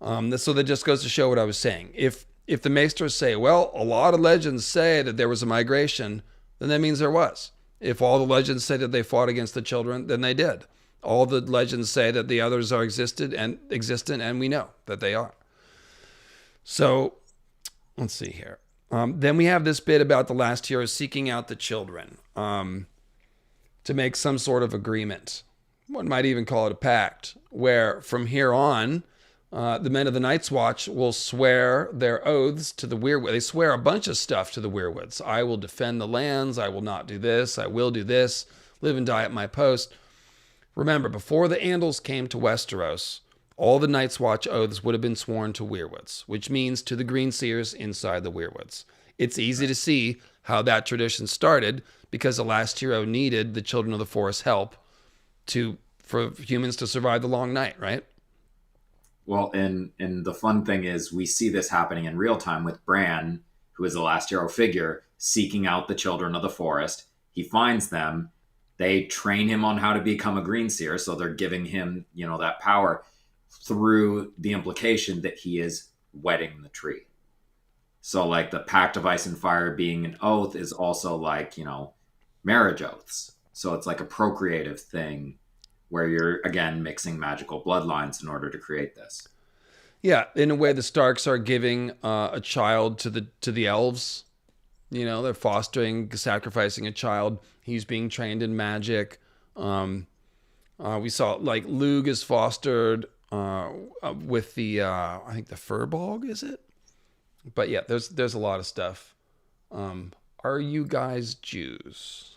So that just goes to show what I was saying. If the Maesters say, well, a lot of legends say that there was a migration, then that means there was. If all the legends say that they fought against the children, then they did. All the legends say that the others are existent, and we know that they are. So let's see here. Then we have this bit about the last hero seeking out the children to make some sort of agreement. One might even call it a pact, where from here on, the men of the Night's Watch will swear their oaths to the Weirwoods. They swear a bunch of stuff to the Weirwoods. I will defend the lands. I will not do this. I will do this. Live and die at my post. Remember, before the Andals came to Westeros, all the Night's Watch oaths would have been sworn to Weirwoods, which means to the Greenseers inside the Weirwoods. It's easy to see how that tradition started, because the last hero needed the Children of the Forest help for humans to survive the Long Night, right? Well, and the fun thing is we see this happening in real time with Bran, who is the last hero figure, seeking out the Children of the Forest. He finds them. They train him on how to become a Greenseer, so they're giving him, that power through the implication that he is wetting the tree. So like the Pact of Ice and Fire being an oath is also like, marriage oaths. So it's like a procreative thing where you're, again, mixing magical bloodlines in order to create this. Yeah, in a way, the Starks are giving a child to the elves. They're fostering, sacrificing a child. He's being trained in magic. We saw like Lug is fostered with the I think the Furbog, is it? But yeah, there's a lot of stuff. Are you guys Jews?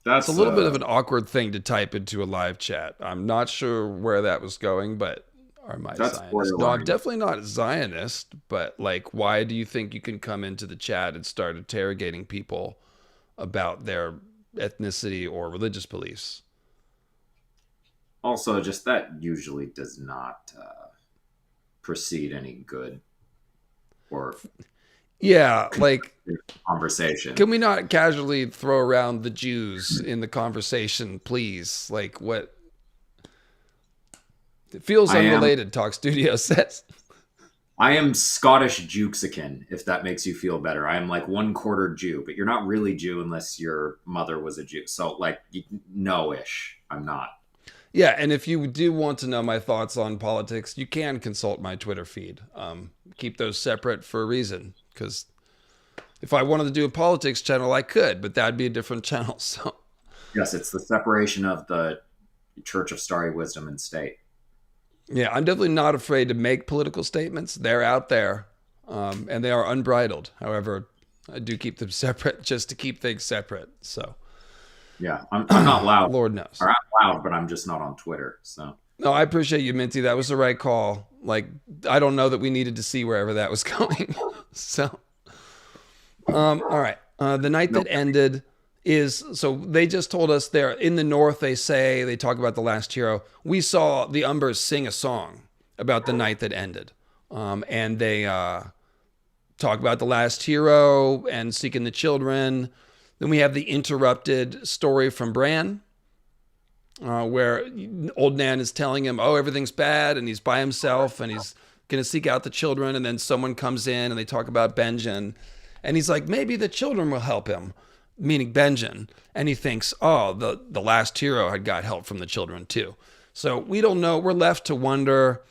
That's a little bit of an awkward thing to type into a live chat. I'm not sure where that was going, but Are my That's Zionist? No, I'm borderline. definitely not a Zionist, but like, why do you think you can come into the chat and start interrogating people about their ethnicity or religious beliefs? Also, just that usually does not precede any good or Yeah, like, conversation. can we not casually throw around the Jews in the conversation, please? Like, what? It feels I am unrelated, Talk Studio says. I am Scottish Juxican, if that makes you feel better. I am like 1/4 Jew, but you're not really Jew unless your mother was a Jew. So like no-ish. I'm not. Yeah, and if you do want to know my thoughts on politics, you can consult my Twitter feed. Keep those separate for a reason, because if I wanted to do a politics channel, I could, but that'd be a different channel. So Yes, it's the separation of the Church of Starry Wisdom and State. yeah, I'm definitely not afraid to make political statements. They're out there, and they are unbridled. However, I do keep them separate just to keep things separate. So Yeah, I'm not loud. Lord knows. Or I'm loud, but I'm just not on Twitter. So No, I appreciate you, Minty. That was the right call. Like, I don't know that we needed to see wherever that was going. So, all right. The night that ended is, so they just told us there in the north, they talk about the last hero. We saw the Umbers sing a song about the night that ended. And they talk about the last hero and seeking the children. Then we have the interrupted story from Bran, where old Nan is telling him, oh, everything's bad, and he's by himself, and he's going to seek out the children, and then someone comes in, and they talk about Benjen, and he's like, maybe the children will help him, meaning Benjen, and he thinks, oh, the last hero had got help from the children too. So we don't know. We're left to wonder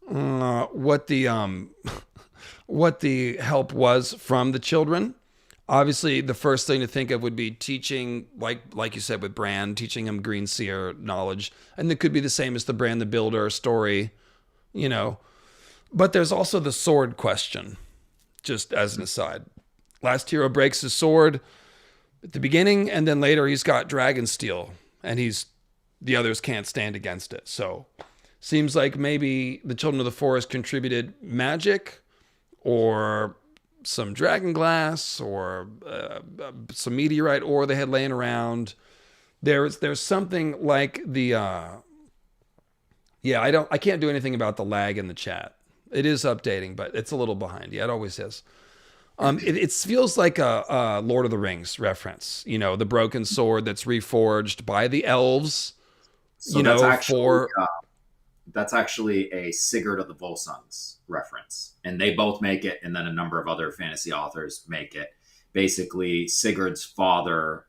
what the what the help was from the children. Obviously, the first thing to think of would be teaching, like you said with Bran, teaching him Greenseer knowledge. And it could be the same as the Bran the Builder story, you know. But there's also the sword question, just as an aside. Last hero breaks his sword at the beginning, and then later he's got dragon steel, and the others can't stand against it. So seems like maybe the Children of the Forest contributed magic or some dragon glass or some meteorite ore they had laying around. There's something like the I can't do anything about the lag in the chat. It is updating, but it's a little behind. Yeah, it always is. It feels like a Lord of the Rings reference. You know, the broken sword that's reforged by the elves. So that's actually a Sigurd of the Volsungs reference. And they both make it, and then a number of other fantasy authors make it. Basically, Sigurd's father,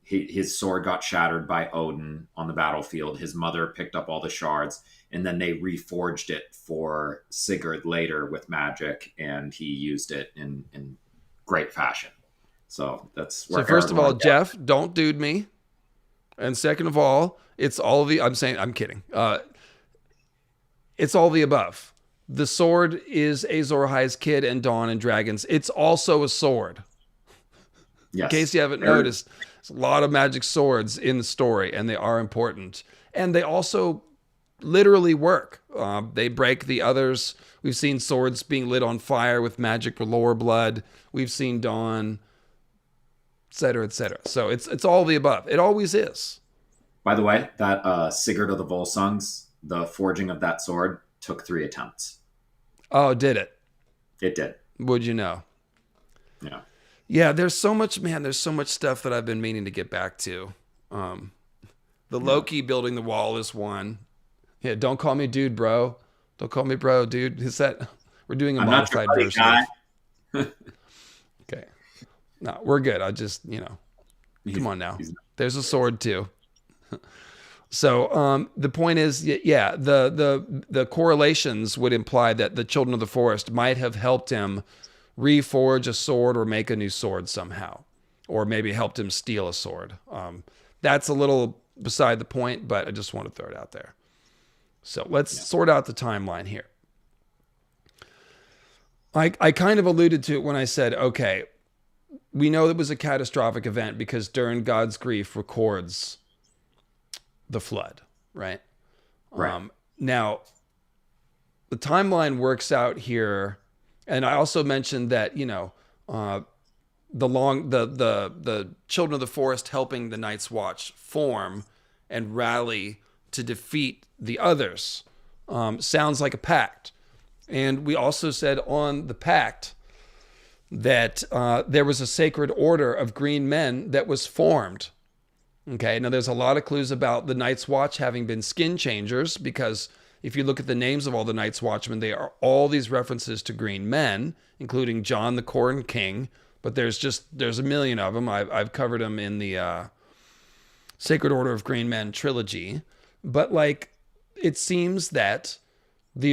his sword got shattered by Odin on the battlefield. His mother picked up all the shards, and then they reforged it for Sigurd later with magic, and he used it in great fashion. So that's where. So first of all, Jeff, don't dude me. And second of all, it's all the, I'm kidding. It's all the above. The sword is Azor Ahai's kid and Dawn and dragons. It's also a sword. Yes. In case you haven't noticed, there's a lot of magic swords in the story, and they are important. And they also literally work. They break the others. We've seen swords being lit on fire with magic galore blood. We've seen Dawn, et cetera, et cetera. So it's all the above. It always is. By the way, that Sigurd of the Volsungs, the forging of that sword took 3 attempts. Oh, did it? It did. Would you know? Yeah. Yeah, there's so much stuff that I've been meaning to get back to. The Loki building the wall is one. Yeah, don't call me dude, bro. Don't call me bro, dude. Is that we're doing a I'm modified not your version? buddy, Okay. No, we're good. I just, come on now. There's a sword too. So the point is, yeah, the correlations would imply that the Children of the Forest might have helped him reforge a sword or make a new sword somehow, or maybe helped him steal a sword. That's a little beside the point, but I just want to throw it out there. So let's sort out the timeline here. I kind of alluded to it when I said, okay, we know it was a catastrophic event because during God's grief records the flood, right? Right. Now, the timeline works out here. And I also mentioned that, the children of the forest helping the Night's Watch form and rally to defeat the others sounds like a pact. And we also said on the pact that there was a sacred order of green men that was formed. Okay, now there's a lot of clues about the Night's Watch having been skin changers, because if you look at the names of all the Night's Watchmen, they are all these references to green men, including John the Corn King. But there's a million of them. I've covered them in the Sacred Order of Green Men trilogy. But like, it seems that the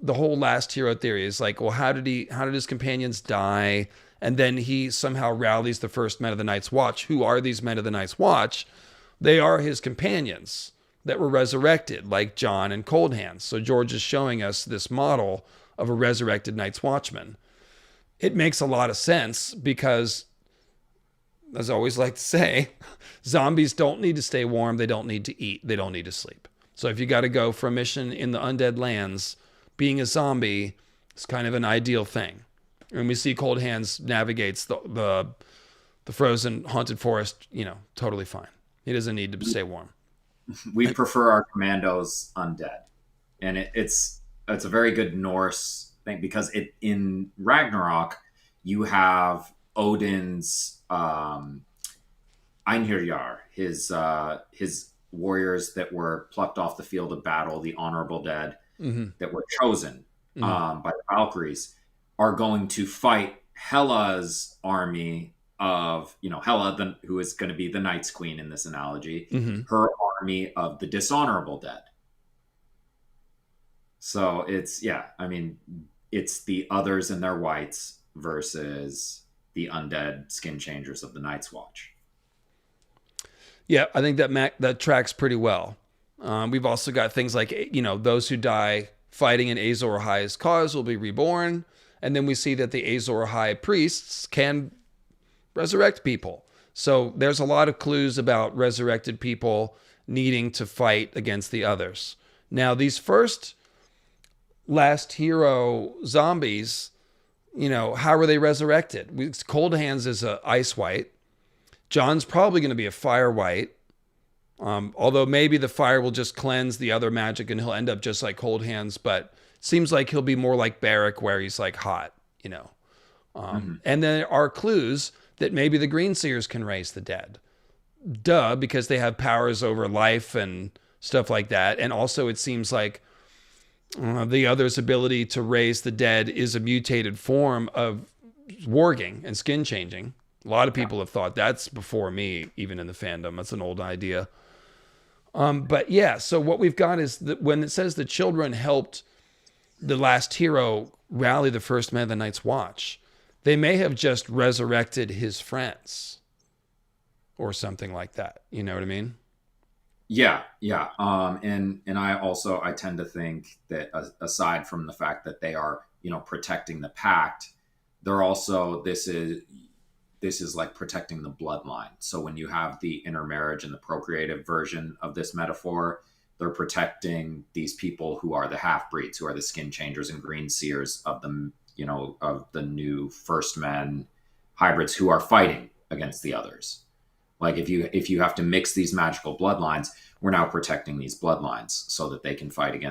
whole last hero theory is like, well, how did his companions die? And then he somehow rallies the first men of the Night's Watch. Who are these men of the Night's Watch? They are his companions that were resurrected, like John and Cold Hands. So George is showing us this model of a resurrected Night's Watchman. It makes a lot of sense because, as I always like to say, zombies don't need to stay warm. They don't need to eat. They don't need to sleep. So if you got to go for a mission in the undead lands, being a zombie is kind of an ideal thing. And we see Cold Hands navigates the frozen haunted forest, totally fine. He doesn't need to stay warm. We prefer our commandos undead, and it's a very good Norse thing, because in Ragnarok you have Odin's Einherjar, his warriors that were plucked off the field of battle, the honorable dead, that were chosen by the Valkyries, are going to fight Hela's army of, Hela, who is going to be the Night's Queen in this analogy, her army of the dishonorable dead. So it's the others and their whites versus the undead skin changers of the Night's Watch. Yeah, I think that tracks pretty well. We've also got things like, those who die fighting in Azor Ahai's cause will be reborn. And then we see that the Azor Ahai priests can resurrect people. So there's a lot of clues about resurrected people needing to fight against the others. Now, these first last hero zombies, how were they resurrected? Cold Hands is a ice white. John's probably going to be a fire white. Although maybe the fire will just cleanse the other magic and he'll end up just like Cold Hands, but it seems like he'll be more like Barrack, where he's like hot, And there are clues that maybe the Greenseers can raise the dead. Duh, because they have powers over life and stuff like that. And also it seems like the other's ability to raise the dead is a mutated form of warging and skin changing. A lot of people have thought that's before me, even in the fandom. That's an old idea. But yeah, so what we've got is that when it says the children helped the last hero rally the first men of the Night's Watch, they may have just resurrected his friends or something like that. You know what I mean? Yeah. And I tend to think that aside from the fact that they are, protecting the Pact, they're also, this is like protecting the bloodline. So when you have the intermarriage and the procreative version of this metaphor, they're protecting these people who are the half-breeds, who are the skin changers and Greenseers of the, of the new first men hybrids who are fighting against the others. Like if you have to mix these magical bloodlines, we're now protecting these bloodlines so that they can fight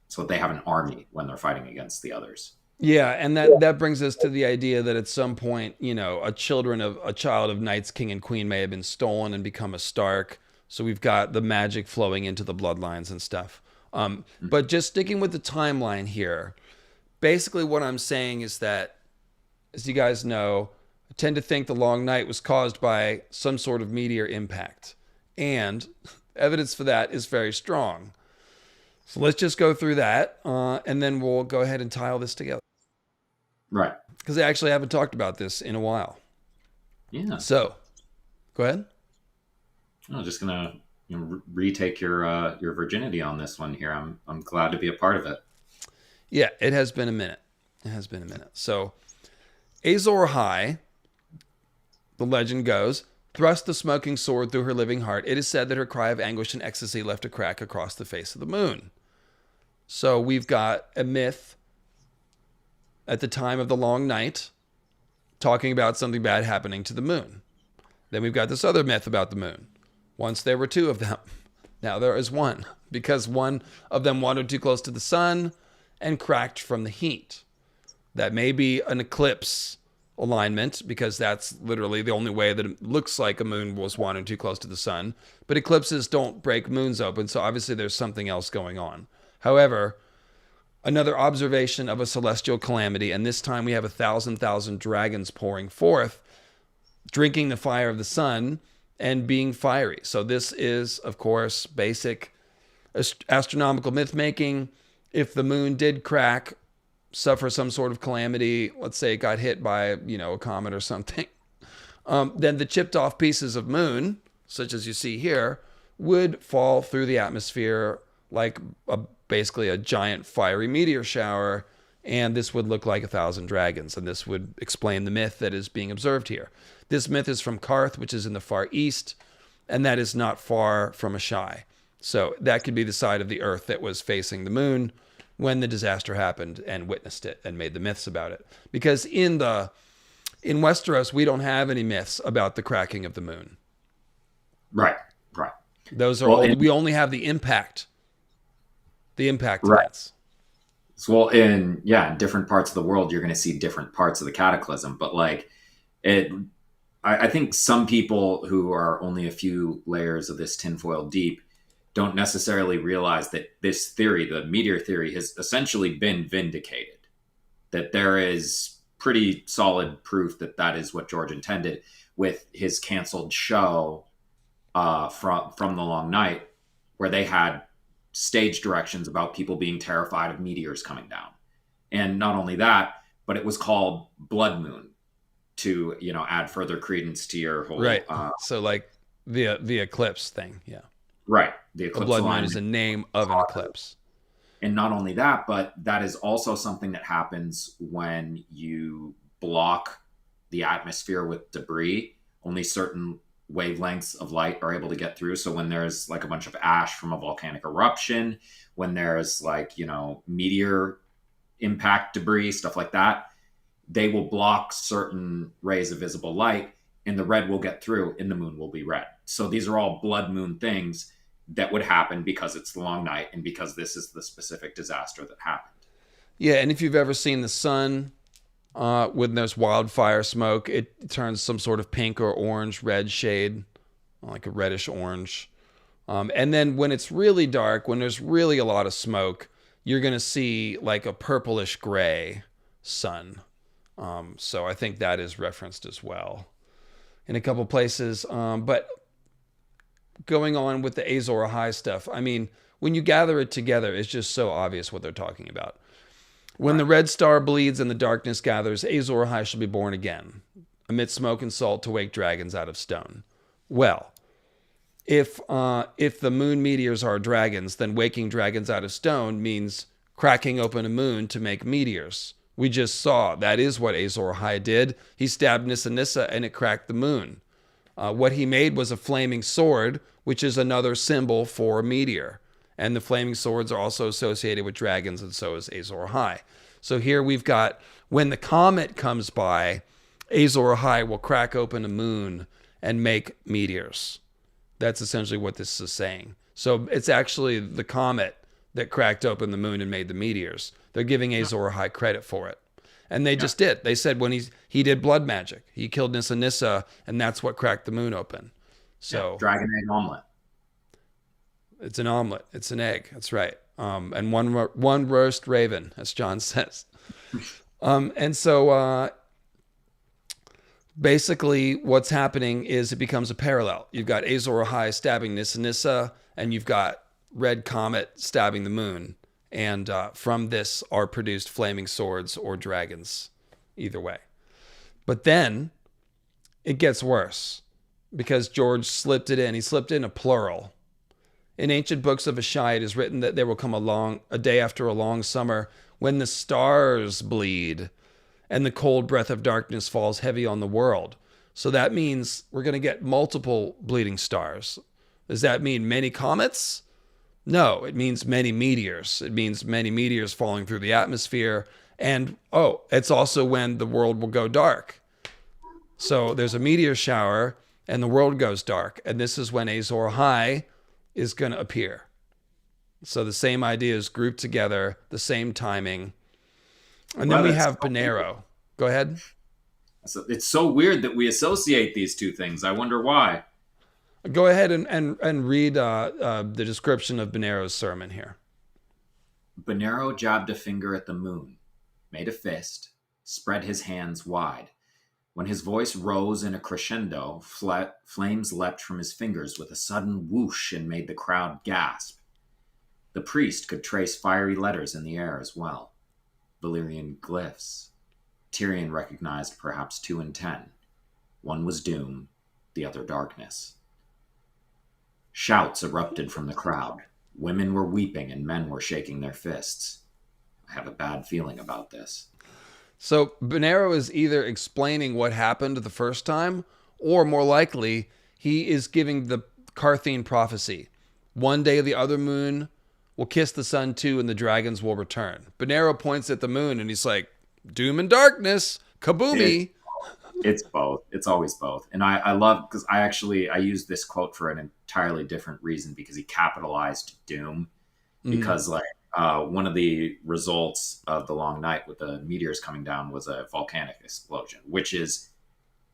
so that they have an army when they're fighting against the others. Yeah, and that brings us to the idea that at some point, a child of Knights King and Queen may have been stolen and become a Stark. So we've got the magic flowing into the bloodlines and stuff. But just sticking with the timeline here, basically what I'm saying is that, as you guys know, I tend to think the Long Night was caused by some sort of meteor impact. And evidence for that is very strong. So let's just go through that, and then we'll go ahead and tie all this together. Right. Because I actually haven't talked about this in a while. Yeah. So, go ahead. I'm just gonna retake your virginity on this one here. I'm glad to be a part of it. Yeah, it has been a minute. So, Azor Ahai, the legend goes, thrust the smoking sword through her living heart. It is said that her cry of anguish and ecstasy left a crack across the face of the moon. So we've got a myth at the time of the long night talking about something bad happening to the moon. Then we've got this other myth about the moon. Once there were two of them. Now there is one, because one of them wandered too close to the sun and cracked from the heat. That may be an eclipse alignment, because that's literally the only way that it looks like a moon was wandering too close to the sun. But eclipses don't break moons open, so obviously there's something else going on. However, another observation of a celestial calamity, and this time we have 1,000 dragons pouring forth, drinking the fire of the sun and being fiery. So this is, of course, basic astronomical myth making. If the moon did crack, suffer some sort of calamity, let's say it got hit by, a comet or something, then the chipped off pieces of moon, such as you see here, would fall through the atmosphere like basically a giant fiery meteor shower, and this would look like 1,000 dragons, and this would explain the myth that is being observed here. This myth is from Garth, which is in the far east, and that is not far from Ahai. So that could be the side of the earth that was facing the moon when the disaster happened and witnessed it and made the myths about it. Because in Westeros, we don't have any myths about the cracking of the moon. Right. Those are we only have the impact right. events. So, in different parts of the world, you're going to see different parts of the cataclysm. But I think some people who are only a few layers of this tinfoil deep don't necessarily realize that this theory, the meteor theory, has essentially been vindicated. That there is pretty solid proof that that is what George intended with his canceled show from The Long Night, where they had stage directions about people being terrified of meteors coming down. And not only that, but it was called Blood Moon to, add further credence to your whole... Right. So like the eclipse thing. Yeah. Right. The eclipse Blood Moon is the name of an eclipse. And not only that, but that is also something that happens when you block the atmosphere with debris. Only certain wavelengths of light are able to get through. So when there's like a bunch of ash from a volcanic eruption, when there's meteor impact debris, stuff like that, they will block certain rays of visible light, and the red will get through and the moon will be red. So these are all blood moon things that would happen because it's the long night and because this is the specific disaster that happened. Yeah, and if you've ever seen the sun when there's wildfire smoke, it turns some sort of pink or orange red shade, like a reddish orange. And then when it's really dark, when there's really a lot of smoke, you're going to see like a purplish gray sun. So I think that is referenced as well in a couple places. But going on with the Azor Ahai stuff, I mean, when you gather it together, it's just so obvious what they're talking about. When the red star bleeds and the darkness gathers, Azor Ahai shall be born again, amid smoke and salt to wake dragons out of stone. Well, if the moon meteors are dragons, then waking dragons out of stone means cracking open a moon to make meteors. We just saw that is what Azor Ahai did. He stabbed Nissa Nissa and it cracked the moon. What he made was a flaming sword, which is another symbol for a meteor. And the flaming swords are also associated with dragons, and so is Azor Ahai. So here we've got, when the comet comes by, Azor Ahai will crack open a moon and make meteors. That's essentially what this is saying. So it's actually the comet that cracked open the moon and made the meteors. They're giving Azor Ahai credit for it. And they just did. They said when he did blood magic, he killed Nissa Nissa, and that's what cracked the moon open. So dragon egg omelet. It's an omelet. It's an egg. That's right. And one roast raven, as John says. And so basically what's happening is it becomes a parallel. You've got Azor Ahai stabbing Nissa Nissa, and you've got Red Comet stabbing the moon. And from this are produced flaming swords or dragons, either way. But then it gets worse because George slipped it in. He slipped in a plural. In ancient books of Ahai, it is written that there will come a day after a long summer when the stars bleed and the cold breath of darkness falls heavy on the world. So that means we're going to get multiple bleeding stars. Does that mean many comets? No, it means many meteors. It means many meteors falling through the atmosphere. And oh, it's also when the world will go dark. So there's a meteor shower and the world goes dark. And this is when Azor Ahai is going to appear. So the same ideas grouped together, the same timing. And then we have Benero. Go ahead. So it's so weird that we associate these two things. I wonder why. Go ahead and read the description of Benero's sermon here. Benero jabbed a finger at the moon, made a fist, spread his hands wide. When his voice rose in a crescendo, flames leapt from his fingers with a sudden whoosh and made the crowd gasp. The priest could trace fiery letters in the air as well. Valyrian glyphs. Tyrion recognized perhaps 2 and 10. One was doom, the other darkness. Shouts erupted from the crowd. Women were weeping and men were shaking their fists. I have a bad feeling about this. So Benero is either explaining what happened the first time, or more likely, he is giving the Carthene prophecy. One day the other moon will kiss the sun too, and the dragons will return. Benero points at the moon and he's like, doom and darkness, kaboomy. It's both. It's always both. And I love, because I used this quote for an entirely different reason, because he capitalized doom. Because one of the results of the long night with the meteors coming down was a volcanic explosion, which is,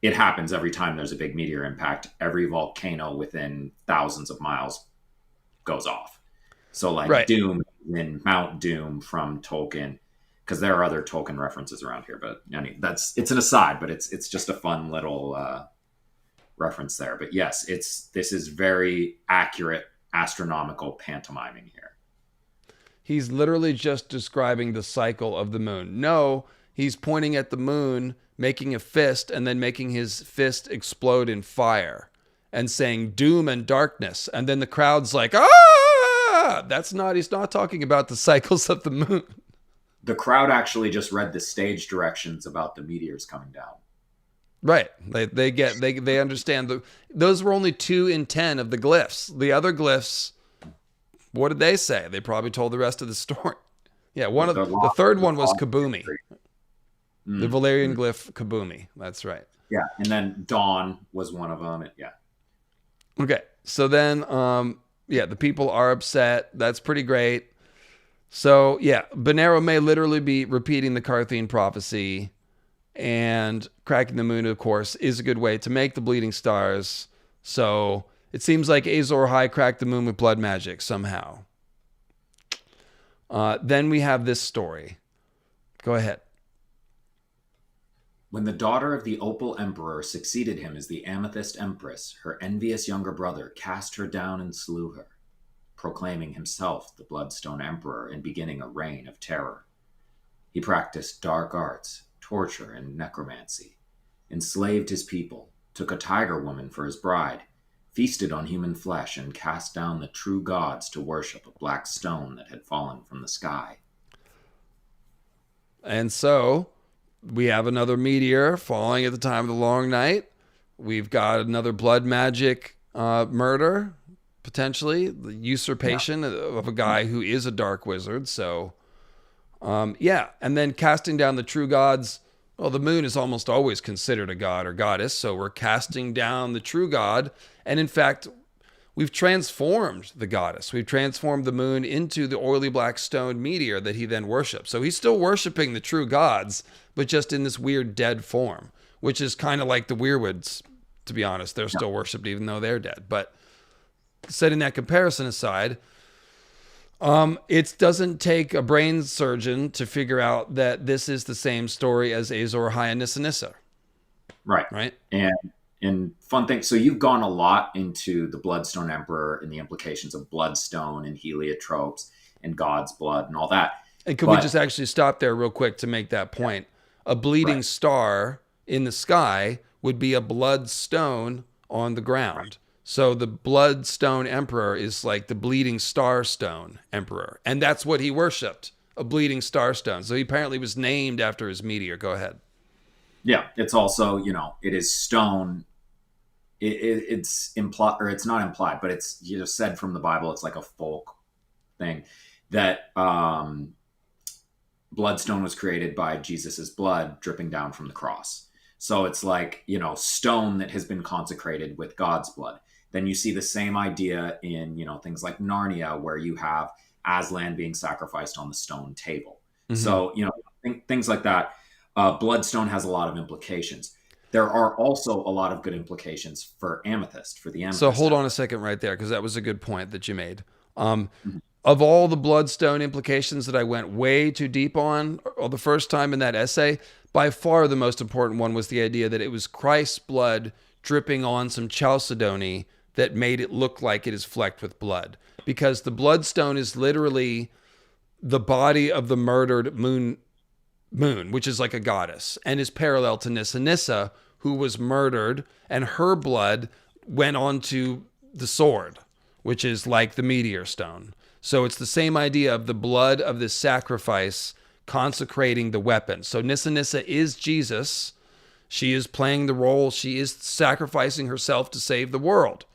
it happens every time there's a big meteor impact. Every volcano within thousands of miles goes off. So like right. Doom in Mount Doom from Tolkien, because there are other Tolkien references around here, but I mean, it's an aside, but it's just a fun little reference there. But yes, this is very accurate astronomical pantomiming here. He's literally just describing the cycle of the moon. No, he's pointing at the moon, making a fist, and then making his fist explode in fire and saying doom and darkness. And then the crowd's like, ah! He's not talking about the cycles of the moon. The crowd actually just read the stage directions about the meteors coming down. Right. They understand. Those were only 2 in 10 of the glyphs. The other glyphs, what did they say? They probably told the rest of the story. Yeah, the third one was Kaboomy. The Valyrian glyph Kaboomy. That's right. Yeah, and then Dawn was one of them. Yeah. Okay, so then, the people are upset. That's pretty great. So, yeah, Benero may literally be repeating the Carthene prophecy, and cracking the moon, of course, is a good way to make the bleeding stars. So it seems like Azor Ahai cracked the moon with blood magic somehow. Then we have this story. Go ahead. When the daughter of the Opal Emperor succeeded him as the Amethyst Empress, her envious younger brother cast her down and slew her, proclaiming himself the Bloodstone Emperor and beginning a reign of terror. He practiced dark arts, torture, and necromancy, enslaved his people, took a tiger woman for his bride, feasted on human flesh, and cast down the true gods to worship a black stone that had fallen from the sky. And so we have another meteor falling at the time of the long night. We've got another blood magic murder, potentially, the usurpation of a guy who is a dark wizard. So, and then casting down the true gods. Well, the moon is almost always considered a god or goddess, so we're casting down the true god. And in fact, we've transformed the goddess. We've transformed the moon into the oily black stone meteor that he then worships. So he's still worshiping the true gods, but just in this weird dead form, which is kind of like the Weirwoods, to be honest. They're still worshipped even though they're dead. But setting that comparison aside, it doesn't take a brain surgeon to figure out that this is the same story as Azor Ahai and Nissa Nissa. Right. And fun thing, so you've gone a lot into the Bloodstone Emperor and the implications of bloodstone and heliotropes and God's blood and all that. And could we just actually stop there real quick to make that point? A bleeding star in the sky would be a bloodstone on the ground. Right. So the Bloodstone Emperor is like the bleeding star stone emperor. And that's what he worshipped, a bleeding star stone. So he apparently was named after his meteor. Go ahead. Yeah, it's also, it is stone. It's implied, or it's not implied, but it's said from the Bible. It's like a folk thing, that bloodstone was created by Jesus's blood dripping down from the cross. So it's like, stone that has been consecrated with God's blood. Then you see the same idea in, things like Narnia, where you have Aslan being sacrificed on the stone table. Mm-hmm. So, things like that. Bloodstone has a lot of implications. There are also a lot of good implications for amethyst, for the amethyst. So hold on a second right there, because that was a good point that you made. Of all the bloodstone implications that I went way too deep on the first time in that essay, by far the most important one was the idea that it was Christ's blood dripping on some chalcedony that made it look like it is flecked with blood. Because the bloodstone is literally the body of the murdered moon, which is like a goddess, and is parallel to Nissa, who was murdered, and her blood went onto the sword, which is like the meteor stone. So it's the same idea of the blood of this sacrifice consecrating the weapon. So Nissa is Jesus. She is playing the role. She is sacrificing herself to save the world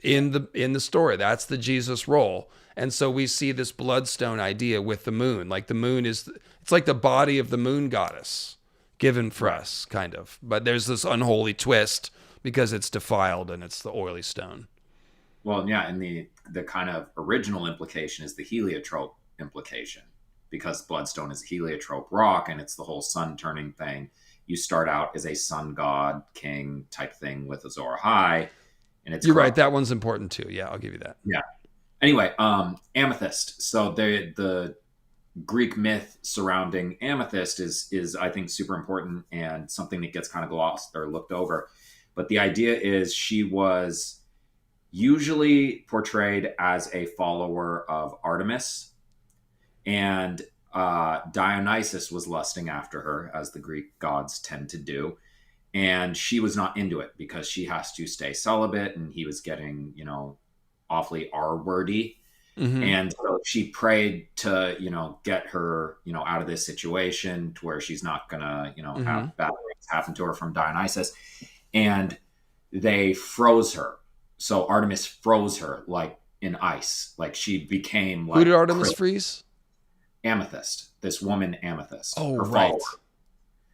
in the story. That's the Jesus role. And so we see this bloodstone idea with the moon. Like the moon it's like the body of the moon goddess given for us, kind of. But there's this unholy twist because it's defiled and it's the oily stone. Well, yeah, and the kind of original implication is the heliotrope implication, because bloodstone is a heliotrope rock and it's the whole sun turning thing. You start out as a sun god king type thing with Azor Ahai, and it's You're right, that one's important too. Yeah, I'll give you that. Yeah. Anyway, amethyst. So the Greek myth surrounding amethyst is I think super important and something that gets kind of glossed or looked over. But the idea is she was usually portrayed as a follower of Artemis, and Dionysus was lusting after her, as the Greek gods tend to do, and she was not into it because she has to stay celibate, and he was getting, awfully R-wordy. Mm-hmm. And so she prayed to, get her, out of this situation to where she's not gonna, mm-hmm. have bad things happen to her from Dionysus. And they froze her. So Artemis froze her like in ice. Like she became like... Who did Artemis freeze? Amethyst. This woman, Amethyst. Oh, right. Follower.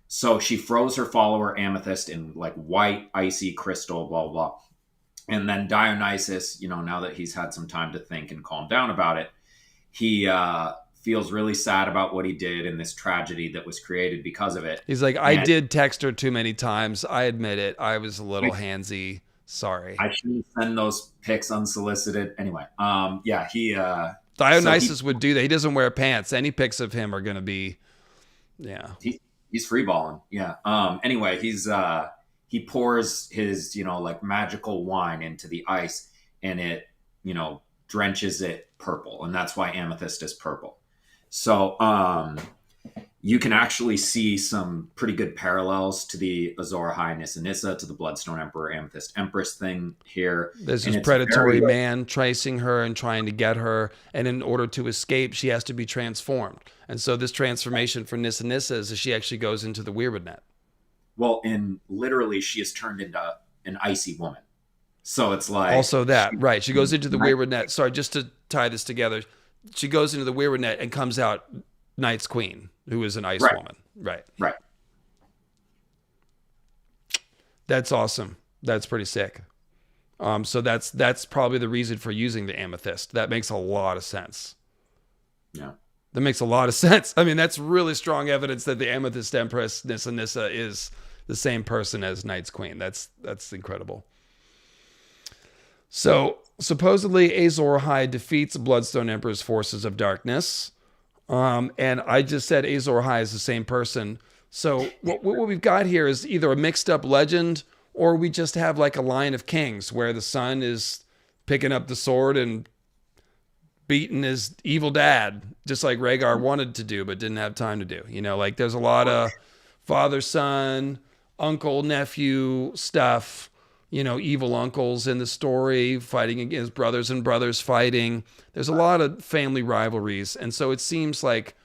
So she froze her follower, Amethyst, in like white, icy crystal, blah, blah. And then Dionysus, now that he's had some time to think and calm down about it, he feels really sad about what he did and this tragedy that was created because of it. He's like, I did text her too many times. I admit it. I was a little handsy. Sorry. I shouldn't send those pics unsolicited. Anyway, he... Dionysus would do that. He doesn't wear pants. Any pics of him are going to be, yeah. He's freeballing. Yeah. Anyway, he pours his, like magical wine into the ice, and it, drenches it purple. And that's why amethyst is purple. So, you can actually see some pretty good parallels to the Azor Ahai Nissa, to the Bloodstone Emperor, Amethyst Empress thing here. There's this predatory man chasing her and trying to get her, and in order to escape, she has to be transformed. And so this transformation for Nissa is that she actually goes into the Weirwood net. Well, and literally she is turned into an icy woman. So it's like... Also that, right. She goes into the Weirwood net. Sorry, just to tie this together. She goes into the Weirwood net and comes out Night's Queen, who is an ice woman. Right. Right. That's awesome. That's pretty sick. So that's probably the reason for using the amethyst. That makes a lot of sense. Yeah. That makes a lot of sense. I mean, that's really strong evidence that the Amethyst Empress Nissa is the same person as Night's Queen. That's incredible. So supposedly Azor Ahai defeats Bloodstone Emperor's forces of darkness. And I just said Azor Ahai is the same person. So what we've got here is either a mixed up legend, or we just have like a line of kings where the son is picking up the sword and beating his evil dad, just like Rhaegar wanted to do, but didn't have time to do. Like there's a lot of father, son, uncle, nephew stuff, evil uncles in the story fighting against brothers and brothers fighting. There's a lot of family rivalries. And so it seems like,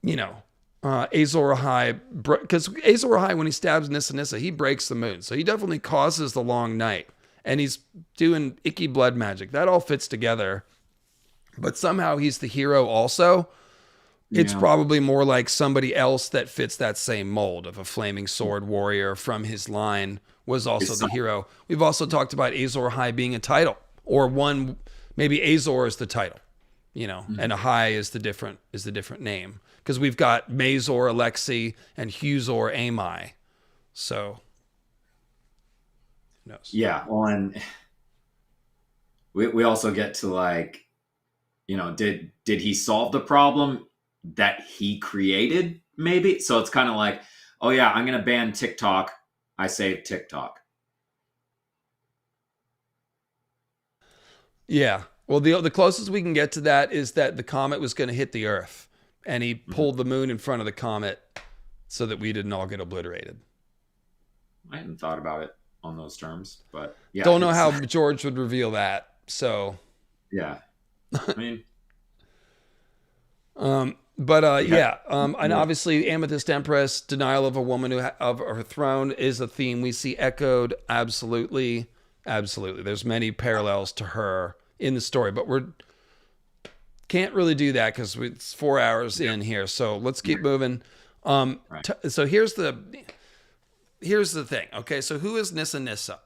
Azor Ahai, because Azor Ahai, when he stabs Nissa, he breaks the moon. So he definitely causes the long night, and he's doing icky blood magic. That all fits together. but somehow he's the hero also. It's Yeah. probably more like somebody else that fits that same mold of a flaming sword warrior from his line was also It's the hero. We've also talked about Azor Ahai being a title, or one maybe Azor is the title, and Ahai is the different name because we've got Mazor Alexi and Huzor Amai. So, who knows? Yeah. Well, and we also get to like, did he solve the problem that he created? Maybe. So it's kind of like, oh yeah, I'm gonna ban TikTok. I saved TikTok. Yeah. Well, the closest we can get to that is that the comet was going to hit the Earth, and he pulled the moon in front of the comet so that we didn't all get obliterated. I hadn't thought about it on those terms, but yeah. Don't know how George would reveal that. So, Yeah. I mean, and obviously Amethyst Empress, denial of a woman of her throne is a theme we see echoed. Absolutely. There's many parallels to her in the story, but can't really do that because it's 4 hours in here. So let's keep moving. right. So here's the thing. Okay, so who is Nissa?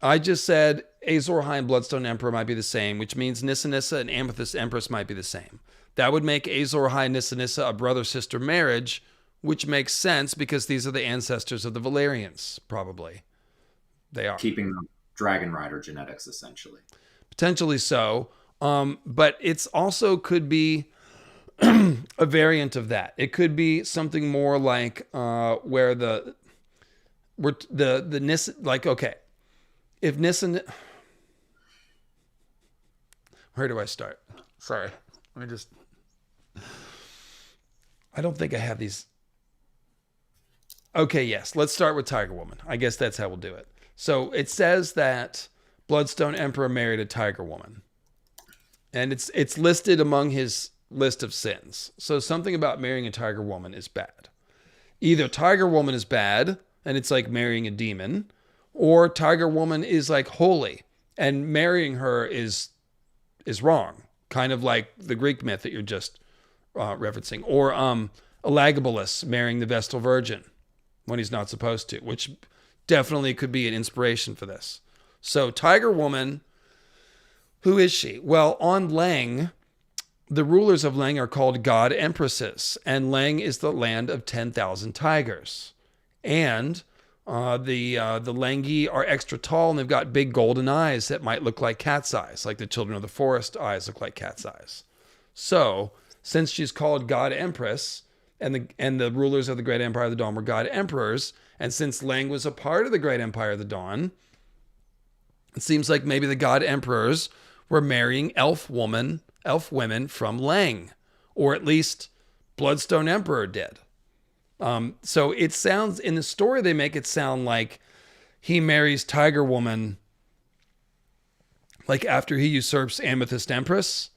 I just said Azor Ahai and Bloodstone Emperor might be the same, which means Nissa and Amethyst Empress might be the same. That would make Azor Ahai and Nissa a brother-sister marriage, which makes sense because these are the ancestors of the Valerians, probably. They are. Keeping the Dragon Rider genetics, essentially. Potentially so. But it's also could be a variant of that. It could be something more like where the Nissa, like, okay, if Nissa, where do I start? Sorry, let me just. I don't think I have these. Okay, yes, let's start with Tiger Woman. I guess that's how we'll do it. So it says that Bloodstone Emperor married a Tiger Woman, and it's listed among his list of sins. So something about marrying a Tiger Woman is bad. Either Tiger Woman is bad, and it's like marrying a demon, or Tiger Woman is like holy, and marrying her is wrong. Kind of like the Greek myth that you're just referencing, or Elagabalus marrying the Vestal Virgin when he's not supposed to, which definitely could be an inspiration for this. So Tiger Woman, who is she? Well, on Lang, the rulers of Lang are called God Empresses, and Lang is the land of 10,000 tigers. And the Langi are extra tall, and they've got big golden eyes that might look like cat's eyes, like the Children of the Forest eyes look like cat's eyes. So, since she's called God Empress, and the rulers of the Great Empire of the Dawn were God Emperors, and since Lang was a part of the Great Empire of the Dawn, it seems like maybe the God Emperors were marrying elf women from Lang, or at least Bloodstone Emperor did. So it sounds, in the story they make it sound like he marries Tiger Woman like after he usurps Amethyst Empress,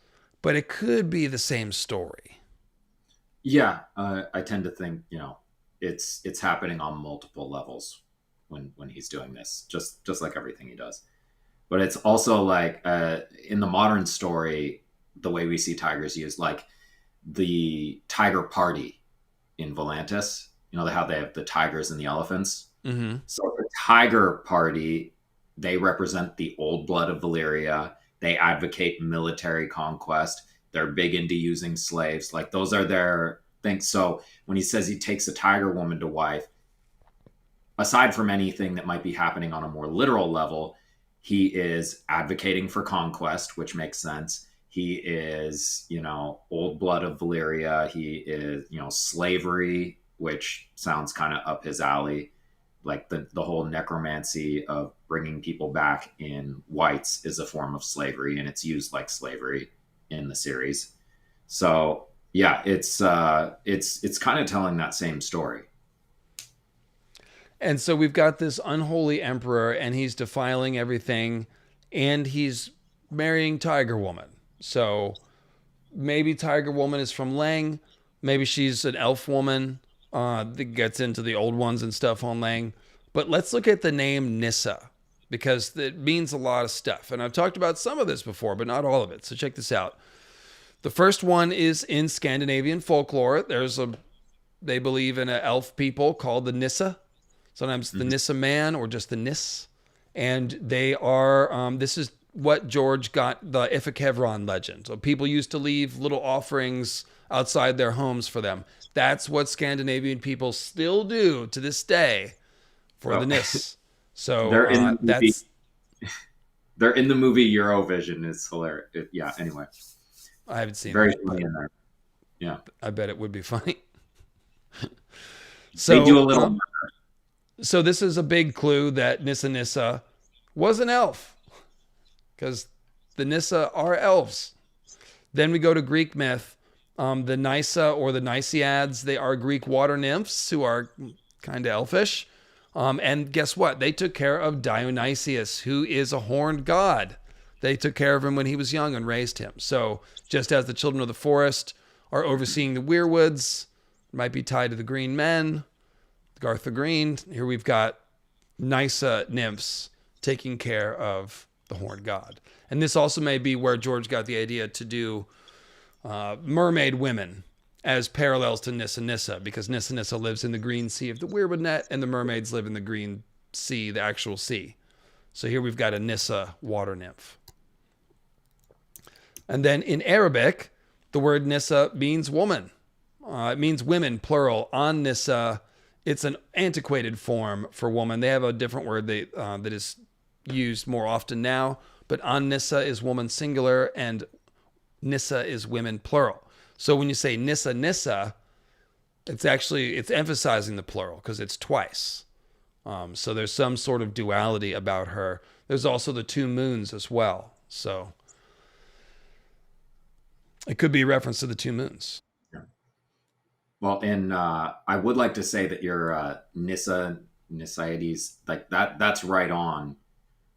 but it could be the same story. Yeah, I tend to think it's happening on multiple levels when he's doing this, just like everything he does. But it's also like in the modern story, the way we see tigers used, like the tiger party in Volantis. They have the tigers and the elephants. Mm-hmm. So the tiger party, they represent the old blood of Valyria. They advocate military conquest. They're big into using slaves. Like those are their things. So when he says he takes a tiger woman to wife, aside from anything that might be happening on a more literal level, he is advocating for conquest, which makes sense. He is, old blood of Valyria. He is, slavery, which sounds kind of up his alley. Like the whole necromancy of bringing people back in whites is a form of slavery, and it's used like slavery in the series. So yeah, it's kind of telling that same story. And so we've got this unholy emperor, and he's defiling everything, and he's marrying Tiger Woman. So maybe Tiger Woman is from Lang. Maybe she's an elf woman that gets into the old ones and stuff on Lang. But let's look at the name Nissa. because it means a lot of stuff. And I've talked about some of this before, but not all of it. So check this out. The first one is in Scandinavian folklore. They believe in an elf people called the Nissa. Sometimes the Nissa man or just the Nis. And they are, this is what George got the Ifakevron legend. So people used to leave little offerings outside their homes for them. That's what Scandinavian people still do to this day for the Nis. So they're in the movie. They're in the movie Eurovision. It's hilarious. Yeah. Anyway, I haven't seen very that, funny in there. Yeah, I bet it would be funny. So they do a little. So this is a big clue that Nissa was an elf, because the Nissa are elves. Then we go to Greek myth. The Nysa or the Nysiads, they are Greek water nymphs who are kind of elfish. And guess what? They took care of Dionysius, who is a horned god. They took care of him when he was young and raised him. So just as the children of the forest are overseeing the weirwoods, might be tied to the green men, Garth the Green, here we've got Nysa nymphs taking care of the horned god. And this also may be where George got the idea to do mermaid women as parallels to Nissa, because Nissa lives in the green sea of the Weirwood Net, and the mermaids live in the green sea, the actual sea. So here we've got a Nissa water nymph. And then in Arabic, the word Nissa means woman. It means women, plural. An Nissa, it's an antiquated form for woman. They have a different word that is used more often now, but An Nissa is woman singular, and Nissa is women plural. So when you say Nissa, it's emphasizing the plural because it's twice. So there's some sort of duality about her. There's also the two moons as well. So it could be a reference to the two moons. Well, and I would like to say that your Nissaides, like that's right on.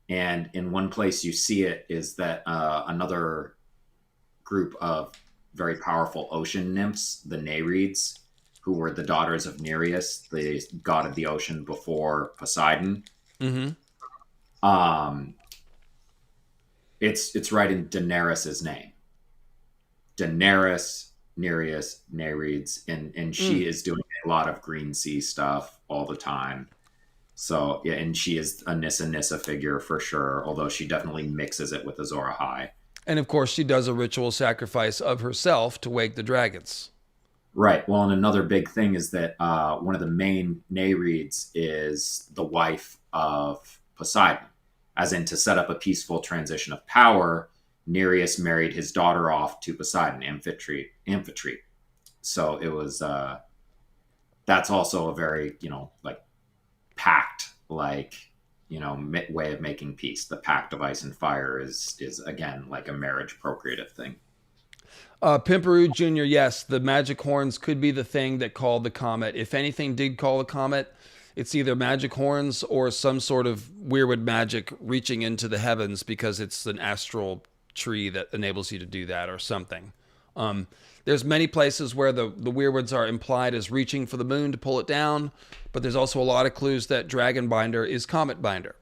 And in one place you see it is that another group of very powerful ocean nymphs, the Nereids, who were the daughters of Nereus, the god of the ocean before Poseidon. Mm-hmm. It's right in Daenerys's name. Daenerys, Nereus, Nereids, and she is doing a lot of green sea stuff all the time. So yeah, and she is a Nissa figure for sure, although she definitely mixes it with Azor Ahai. And of course, she does a ritual sacrifice of herself to wake the dragons. Right. Well, and another big thing is that one of the main Nereids is the wife of Poseidon, as in to set up a peaceful transition of power. Nereus married his daughter off to Poseidon, Amphitrite. So it was, that's also a very, like pact, like, way of making peace. The pact of ice and fire is again, like a marriage procreative thing. Pimperoo Jr., yes, the magic horns could be the thing that called the comet. If anything did call a comet, it's either magic horns or some sort of weirwood magic reaching into the heavens, because it's an astral tree that enables you to do that or something. There's many places where the weirwoods are implied as reaching for the moon to pull it down, but there's also a lot of clues that dragon binder is comet binder.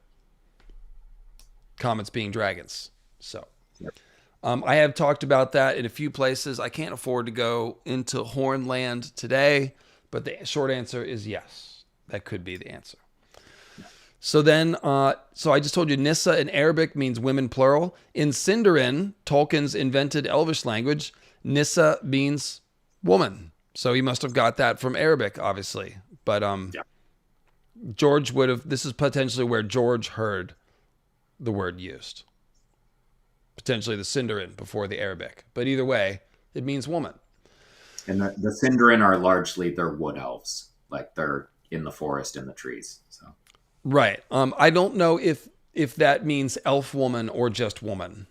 Comets being dragons. So Yep. I have talked about that in a few places. I can't afford to go into Hornland today, but the short answer is yes. That could be the answer. So then, so I just told you Nissa in Arabic means women plural. In Sindarin, Tolkien's invented Elvish language, Nissa means woman. So he must have got that from Arabic, obviously. But George would have, this is potentially where George heard the word used. Potentially the Sindarin before the Arabic. But either way, it means woman. And the Sindarin are largely, they're wood elves. Like they're in the forest, in the trees. So. Right. I don't know if that means elf woman or just woman.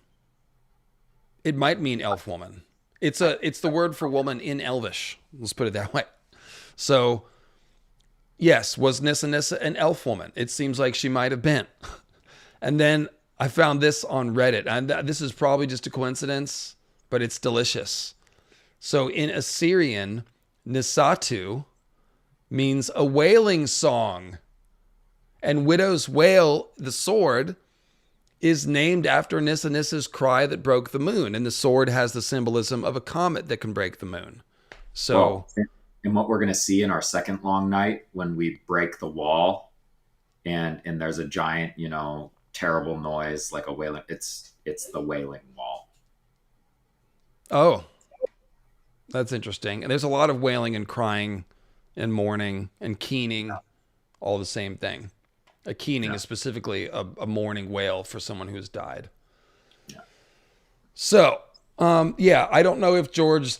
It might mean elf woman. It's the word for woman in Elvish. Let's put it that way. So, yes, was Nissa an elf woman? It seems like she might have been. And then I found this on Reddit, and this is probably just a coincidence, but it's delicious. So in Assyrian, Nisatu means a wailing song. And Widow's Wail, the sword, is named after Nissa Nissa's cry that broke the moon. And the sword has the symbolism of a comet that can break the moon. So, and what we're going to see in our second long night when we break the wall and there's a giant, terrible noise like a wailing, it's the wailing wall. oh, that's interesting. And there's a lot of wailing and crying and mourning and keening, all the same thing. A keening is specifically a mourning wail for someone who's died. Yeah. So, I don't know if George,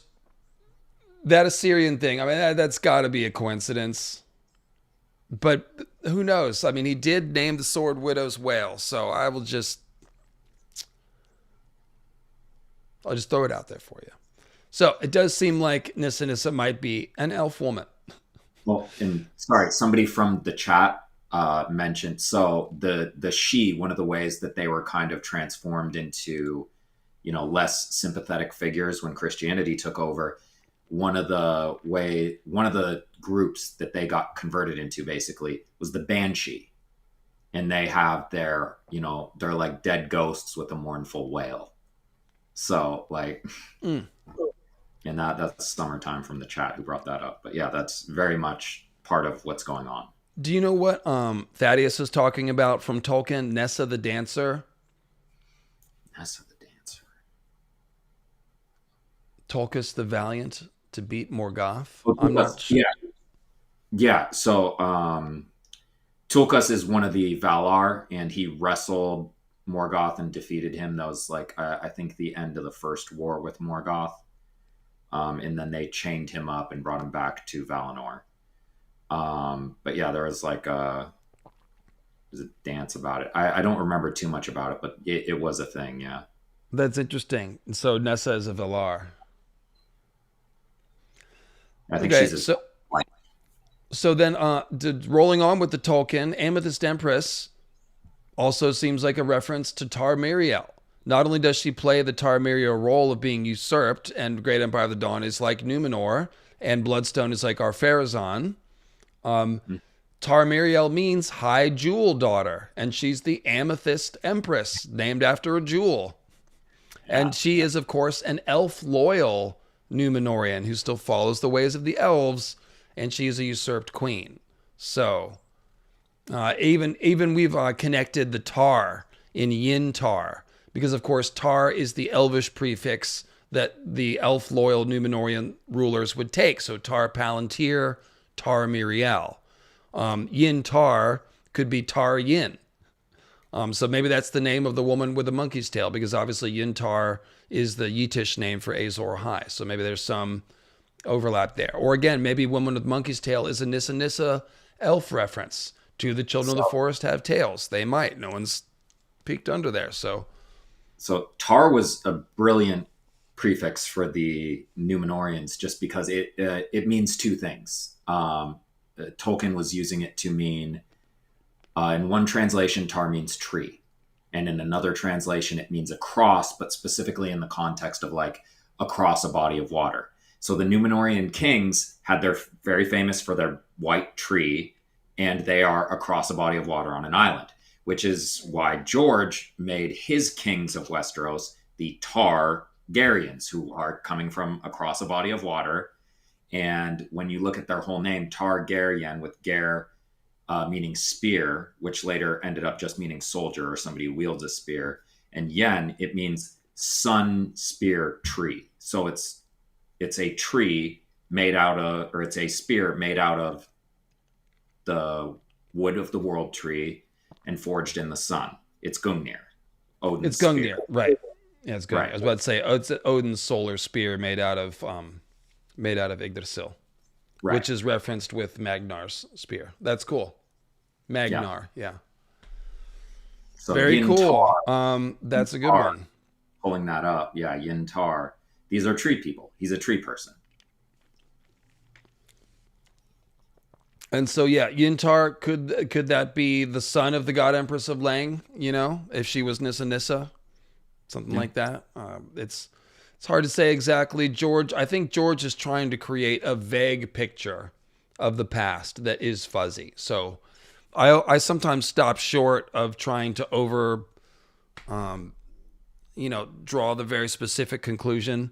that Assyrian thing, I mean, that's got to be a coincidence. But who knows? I mean, he did name the sword Widow's Wail, so I'll just throw it out there for you. So it does seem like Nissa Nissa might be an elf woman. Well, and sorry, somebody from the chat mentioned, so the she, one of the ways that they were kind of transformed into, less sympathetic figures when Christianity took over, one of the groups that they got converted into basically was the Banshee. And they have their, they're like dead ghosts with a mournful wail. So like, and that's Summertime from the chat who brought that up. But yeah, that's very much part of what's going on. Do you know what Thaddeus is talking about from Tolkien? Nessa the Dancer? Nessa the Dancer. Tulkas the Valiant to beat Morgoth? Oh, I'm not sure. Yeah. So Tulkas is one of the Valar, and he wrestled Morgoth and defeated him. That was like, I think, the end of the first war with Morgoth. And then they chained him up and brought him back to Valinor. But yeah, there was like a dance about it. I don't remember too much about it, but it was a thing. Yeah. That's interesting. So Nessa is a Valar. I think she's a so then rolling on with the Tolkien, Amethyst Empress also seems like a reference to Tar Miriel. Not only does she play the Tar Miriel role of being usurped, and Great Empire of the Dawn is like Numenor, and Bloodstone is like Ar-Pharazôn. Tar Miriel means High Jewel Daughter, and she's the Amethyst Empress, named after a jewel. Yeah. And she is, of course, an elf-loyal Numenorian who still follows the ways of the elves, and she is a usurped queen. So, even we've connected the Tar in Yin Tar, because, of course, Tar is the elvish prefix that the elf-loyal Numenorian rulers would take. So Tar Palantir, Tar Miriel. Yin Tar could be Tar Yin. So maybe that's the name of the woman with the monkey's tail, because obviously Yin Tar is the Yiddish name for Azor Ahai. So maybe there's some overlap there. Or again, maybe woman with monkey's tail is a Nissa Nissa elf reference to the children of the forest have tails. They might. No one's peeked under there. So Tar was a brilliant prefix for the Numenorians just because it means two things. Tolkien was using it to mean, in one translation, Tar means tree. And in another translation, it means across, but specifically in the context of like across a body of water. So the Numenorian kings they're very famous for their white tree, and they are across a body of water on an island, which is why George made his kings of Westeros the Targaryens, who are coming from across a body of water. And when you look at their whole name, Targaryen, with Ger meaning spear, which later ended up just meaning soldier or somebody who wields a spear, and Yen, it means sun spear tree. So it's a tree made out of, or it's a spear made out of the wood of the world tree and forged in the sun. It's Gungnir. Odin's it's Gungnir, spear. right? Yeah, it's Gungnir. Right. I was about to say it's Odin's solar spear made out of Yggdrasil, Right. which is referenced with Magnar's spear. That's cool. Magnar, yeah. So Very Yin cool. Tar, That's a good Tar, one. Pulling that up, yeah. Yin Tar. These are tree people. He's a tree person. And so, yeah, Yintar, could that be the son of the God Empress of Lang? If she was Nissa Nissa, something like that. It's hard to say exactly. I think George is trying to create a vague picture of the past that is fuzzy. So I sometimes stop short of trying to draw the very specific conclusion,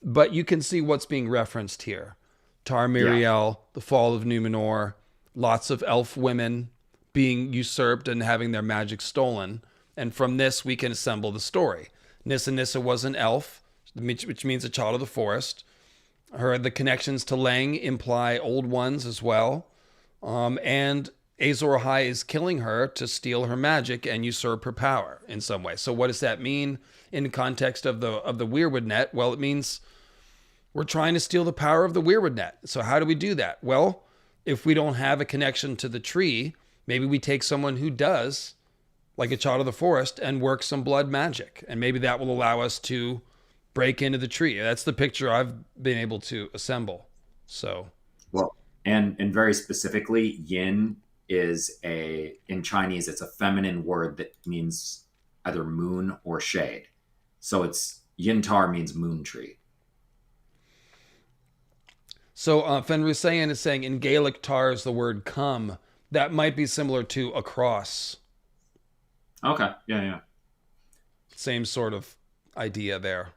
but you can see what's being referenced here. Tar Yeah. Miriel, the fall of Numenor, lots of elf women being usurped and having their magic stolen. And from this, we can assemble the story. Nissa Nissa was an elf, which means a child of the forest. The connections to Lang imply old ones as well. And Azor Ahai is killing her to steal her magic and usurp her power in some way. So what does that mean in the context of the Weirwood net? Well, it means we're trying to steal the power of the Weirwood net. So how do we do that? Well, if we don't have a connection to the tree, maybe we take someone who does, like a child of the forest, and work some blood magic. And maybe that will allow us to break into the tree. That's the picture I've been able to assemble. So, Well, and very specifically, yin is in Chinese, it's a feminine word that means either moon or shade. So it's yin tar means moon tree. so Fenrisayan is saying in Gaelic tar is the word come. That might be similar to across. Okay. Yeah, yeah. Same sort of idea there.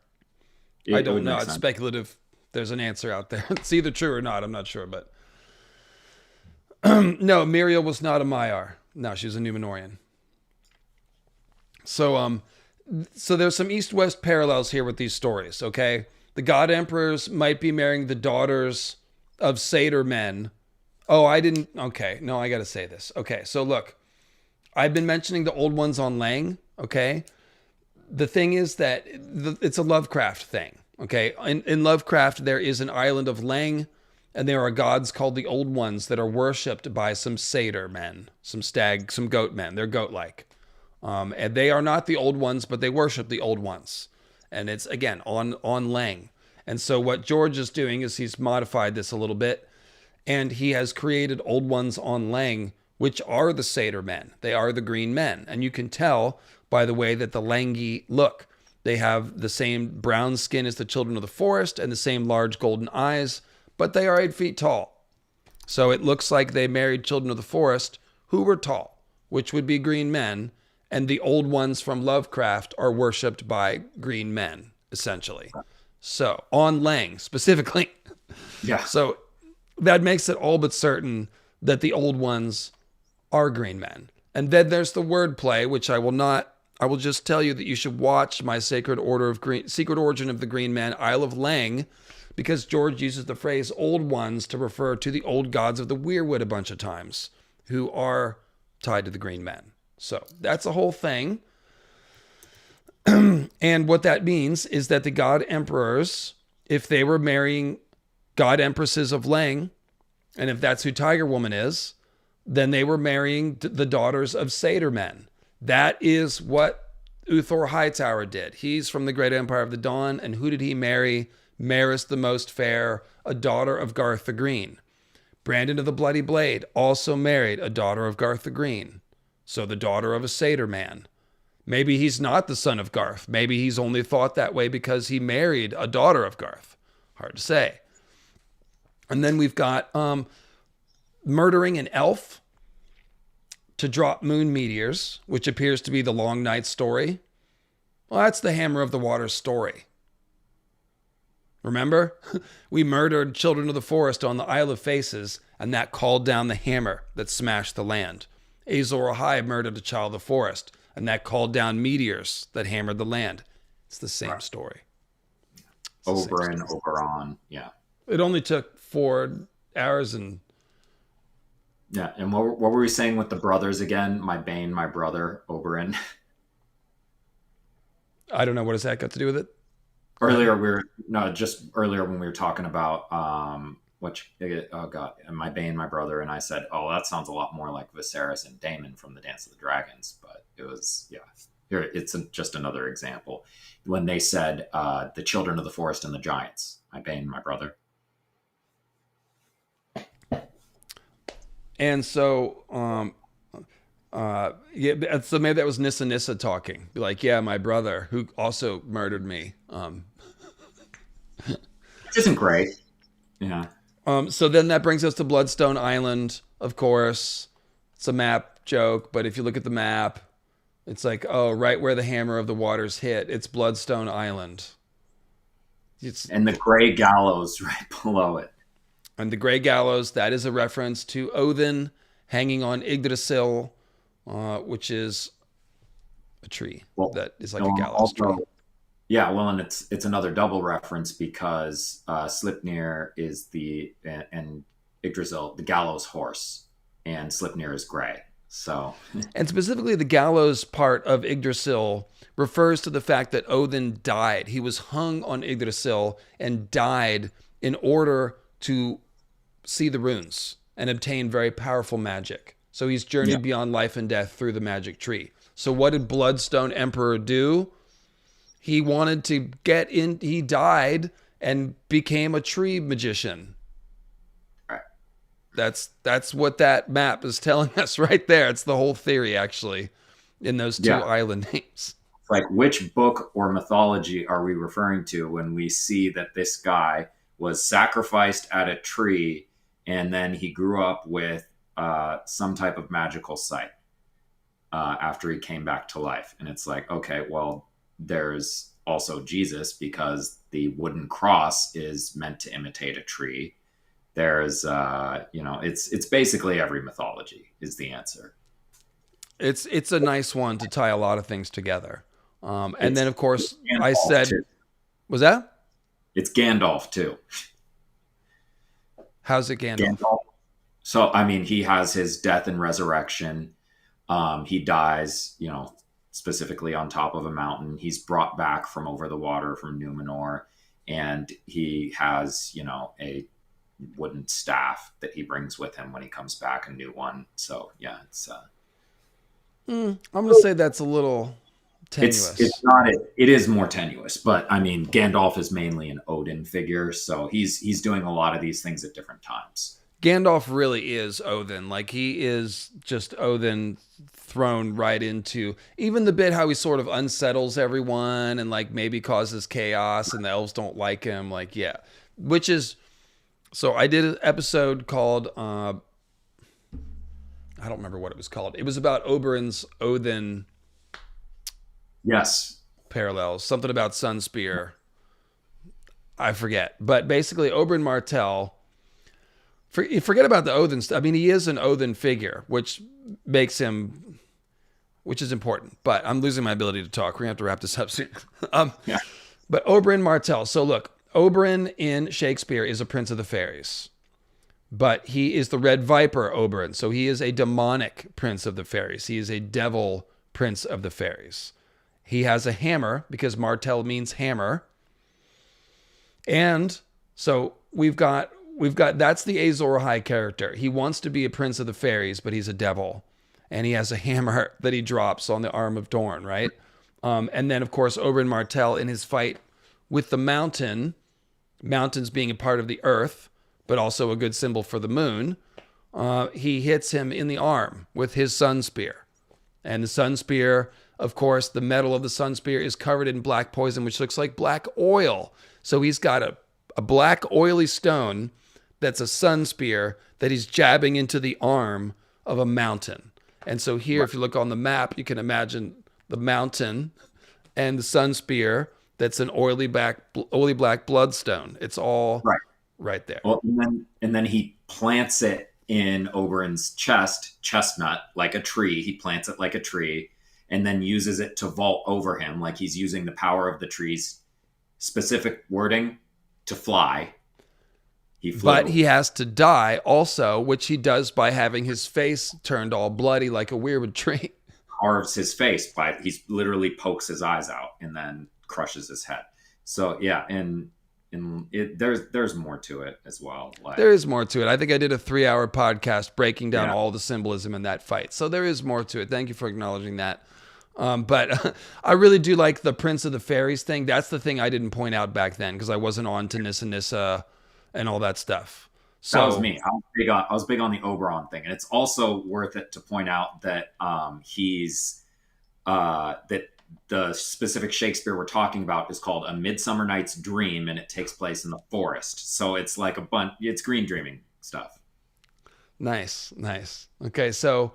I It don't would know. make It's sense. speculative. There's an answer out there. It's either true or not. I'm not sure, but no, Miriel was not a Maiar. No, she was a Numenorian. So there's some east-west parallels here with these stories. Okay, the god emperors might be marrying the daughters of satyr men. Oh, I didn't. Okay, no, I got to say this. Okay, so look, I've been mentioning the old ones on Lang. Okay, the thing is that it's a Lovecraft thing. Okay, in Lovecraft there is an island of Lang, and there are gods called the Old Ones that are worshipped by some satyr men, some goat men. They're goat-like, and they are not the Old Ones, but they worship the Old Ones, and it's again on Lang. And so what George is doing is he's modified this a little bit, and he has created Old Ones on Lang, which are the satyr men. They are the green men, and you can tell by the way that the Langi look. They have the same brown skin as the children of the forest and the same large golden eyes, but they are 8 feet tall. So it looks like they married children of the forest who were tall, which would be green men, and the old ones from Lovecraft are worshipped by green men, essentially. So on Lang specifically. Yeah. So that makes it all but certain that the old ones are green men. And then there's the wordplay, which I will not. I will just tell you that you should watch my Secret Origin of the Green Men, Isle of Lang, because George uses the phrase old ones to refer to the old gods of the Weirwood a bunch of times, who are tied to the green men. So that's a whole thing. And what that means is that the god emperors, if they were marrying god empresses of Lang, and if that's who Tiger Woman is, then they were marrying the daughters of satyr men. That is what Uthor Hightower did. He's from the Great Empire of the Dawn, and who did he marry? Maris the Most Fair, a daughter of Garth the Green. Brandon of the Bloody Blade also married a daughter of Garth the Green, so the daughter of a satyr man. Maybe he's not the son of Garth. Maybe he's only thought that way because he married a daughter of Garth. Hard to say. And then we've got murdering an elf to drop moon meteors, which appears to be the Long Night story. Well, that's the Hammer of the Water story. Remember? We murdered children of the forest on the Isle of Faces, and that called down the hammer that smashed the land. Azor Ahai murdered a child of the forest, and that called down meteors that hammered the land. It's the same story. Over on. Yeah. It only took 4 hours and... Yeah. And what were we saying with the brothers again? My Bane, my brother, Oberyn. I don't know. What does that got to do with it? Just earlier when we were talking about oh god, my Bane, my brother, and I said, oh, that sounds a lot more like Viserys and Daemon from the Dance of the Dragons, but it was here it's just another example when they said the children of the forest and the giants, my Bane, my brother. And so, so maybe that was Nissa Nissa talking. Be like, yeah, my brother who also murdered me. Which isn't great. Yeah. So then that brings us to Bloodstone Island, of course. It's a map joke, but if you look at the map, it's like, oh, right where the hammer of the waters hit, it's Bloodstone Island. It's And the Gray Gallows right below it. And the Grey Gallows, that is a reference to Odin hanging on Yggdrasil, which is a tree Well, that is like no, a gallows also, tree. yeah, well, and it's another double reference because Slipnir is and Yggdrasil the gallows horse, and Slipnir is gray. So And specifically, the gallows part of Yggdrasil refers to the fact that Odin died. He was hung on Yggdrasil and died in order to see the runes and obtain very powerful magic. So he's journeyed beyond life and death through the magic tree. So what did Bloodstone Emperor do? He wanted to get in, he died and became a tree magician. right. That's what that map is telling us right there. It's the whole theory, actually, in those two island names. Like, which book or mythology are we referring to when we see that this guy was sacrificed at a tree and then he grew up with some type of magical sight after he came back to life? And it's like, okay, well, there's also Jesus, because the wooden cross is meant to imitate a tree. There's it's basically every mythology is the answer. It's a nice one to tie a lot of things together. And then, of course, I Gandalf said, too. was that? It's Gandalf too. How's it Gandalf? So, I mean, he has his death and resurrection. He dies, specifically on top of a mountain. He's brought back from over the water from Numenor, and he has, a wooden staff that he brings with him when he comes back, a new one. So, yeah, it's. I'm going to say that's a little tenuous. It's not. It is more tenuous, but I mean, Gandalf is mainly an Odin figure, so he's doing a lot of these things at different times. Gandalf really is Odin. Like, he is just Odin thrown right into even the bit how he sort of unsettles everyone and like maybe causes chaos and the elves don't like him. Like, yeah, which is, so I did an episode called, I don't remember what it was called. It was about Oberyn's Odin Yes. parallels, something about Sunspear. I forget. But basically, Oberyn Martell, forget about the Odin stuff. I mean, he is an Odin figure, which makes him, which is important. But I'm losing my ability to talk. We're going to have to wrap this up soon. Yeah. But Oberyn Martell. So look, Oberyn in Shakespeare is a prince of the fairies. But he is the Red Viper Oberyn. So he is a demonic prince of the fairies. He is a devil prince of the fairies. He has a hammer because Martell means hammer. And so we've got that's the Azor Ahai character. He wants to be a prince of the fairies, but he's a devil. And he has a hammer that he drops on the arm of Dorne, right? And then, of course, Oberyn Martell in his fight with the mountains being a part of the earth, but also a good symbol for the moon, he hits him in the arm with his sun spear. And the sun spear, of course, the metal of the sun spear is covered in black poison, which looks like black oil. So he's got a black oily stone that's a sun spear that he's jabbing into the arm of a mountain. And so here, if you look on the map, you can imagine the mountain and the sun spear that's an oily black bloodstone. It's all right there. Well, and then he plants it in Oberyn's chestnut, like a tree. He plants it like a tree and then uses it to vault over him, like he's using the power of the tree's specific wording to fly. But he has to die also, which he does by having his face turned all bloody like a weirwood tree. Carves his face he literally pokes his eyes out and then crushes his head. So yeah, and there's more to it as well. There is more to it. I think I did a 3-hour podcast breaking down all the symbolism in that fight. So there is more to it. Thank you for acknowledging that. But I really do like the Prince of the Fairies thing. That's the thing I didn't point out back then because I wasn't on to Nissa and all that stuff. So that was me. I was big on the Oberon thing, and it's also worth it to point out that that the specific Shakespeare we're talking about is called A Midsummer Night's Dream, and it takes place in the forest. So it's like it's green dreaming stuff. Nice. Okay, so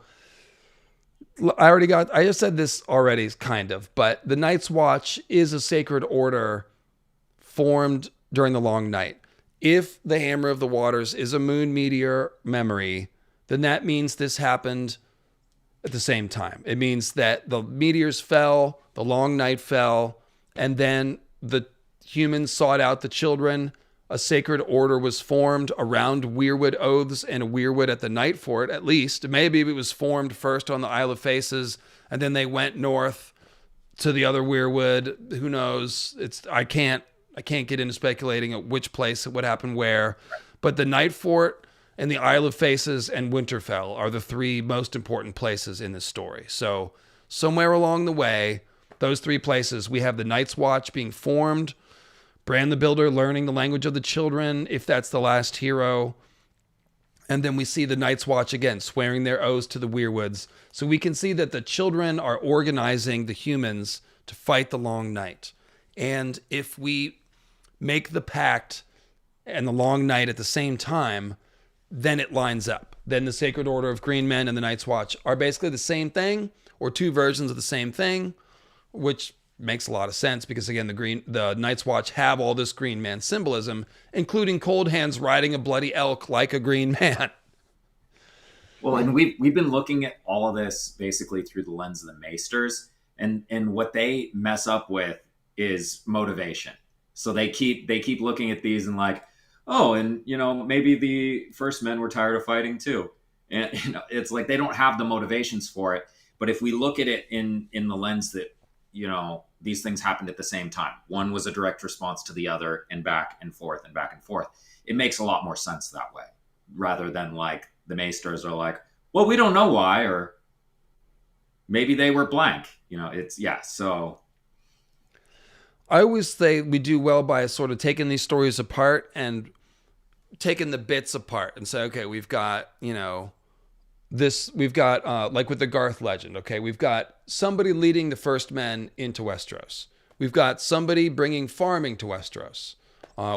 I just said this already, kind of, but the Night's Watch is a sacred order formed during the long night. If the Hammer of the Waters is a moon meteor memory, then that means this happened at the same time. It means that the meteors fell, the long night fell, and then the humans sought out the children. A sacred order was formed around Weirwood Oaths and Weirwood at the Night Fort, at least. Maybe it was formed first on the Isle of Faces, and then they went north to the other Weirwood. Who knows? I can't get into speculating at which place it would happen where. But the Night Fort and the Isle of Faces and Winterfell are the three most important places in this story. So somewhere along the way, those three places, we have the Night's Watch being formed, Bran the Builder learning the language of the children, if that's the last hero. And then we see the Night's Watch again, swearing their oaths to the Weirwoods. So we can see that the children are organizing the humans to fight the Long Night. And if we make the Pact and the Long Night at the same time, then it lines up. Then the Sacred Order of Green Men and the Night's Watch are basically the same thing, or two versions of the same thing, which makes a lot of sense because, again, the Night's Watch have all this Green Man symbolism, including Cold Hands riding a bloody elk like a Green Man. Well, and we've been looking at all of this basically through the lens of the Maesters, and what they mess up with is motivation. So they keep looking at these and like, oh, and maybe the first men were tired of fighting too, and it's like they don't have the motivations for it. But if we look at it in the lens that these things happened at the same time, one was a direct response to the other, and back and forth and back and forth, it makes a lot more sense that way, rather than like the Maesters are like, well, we don't know why, or maybe they were blank. So I always say we do well by sort of taking these stories apart and taking the bits apart and say, okay, we've got, like with the Garth legend, okay, we've got somebody leading the first men into Westeros. We've got somebody bringing farming to Westeros.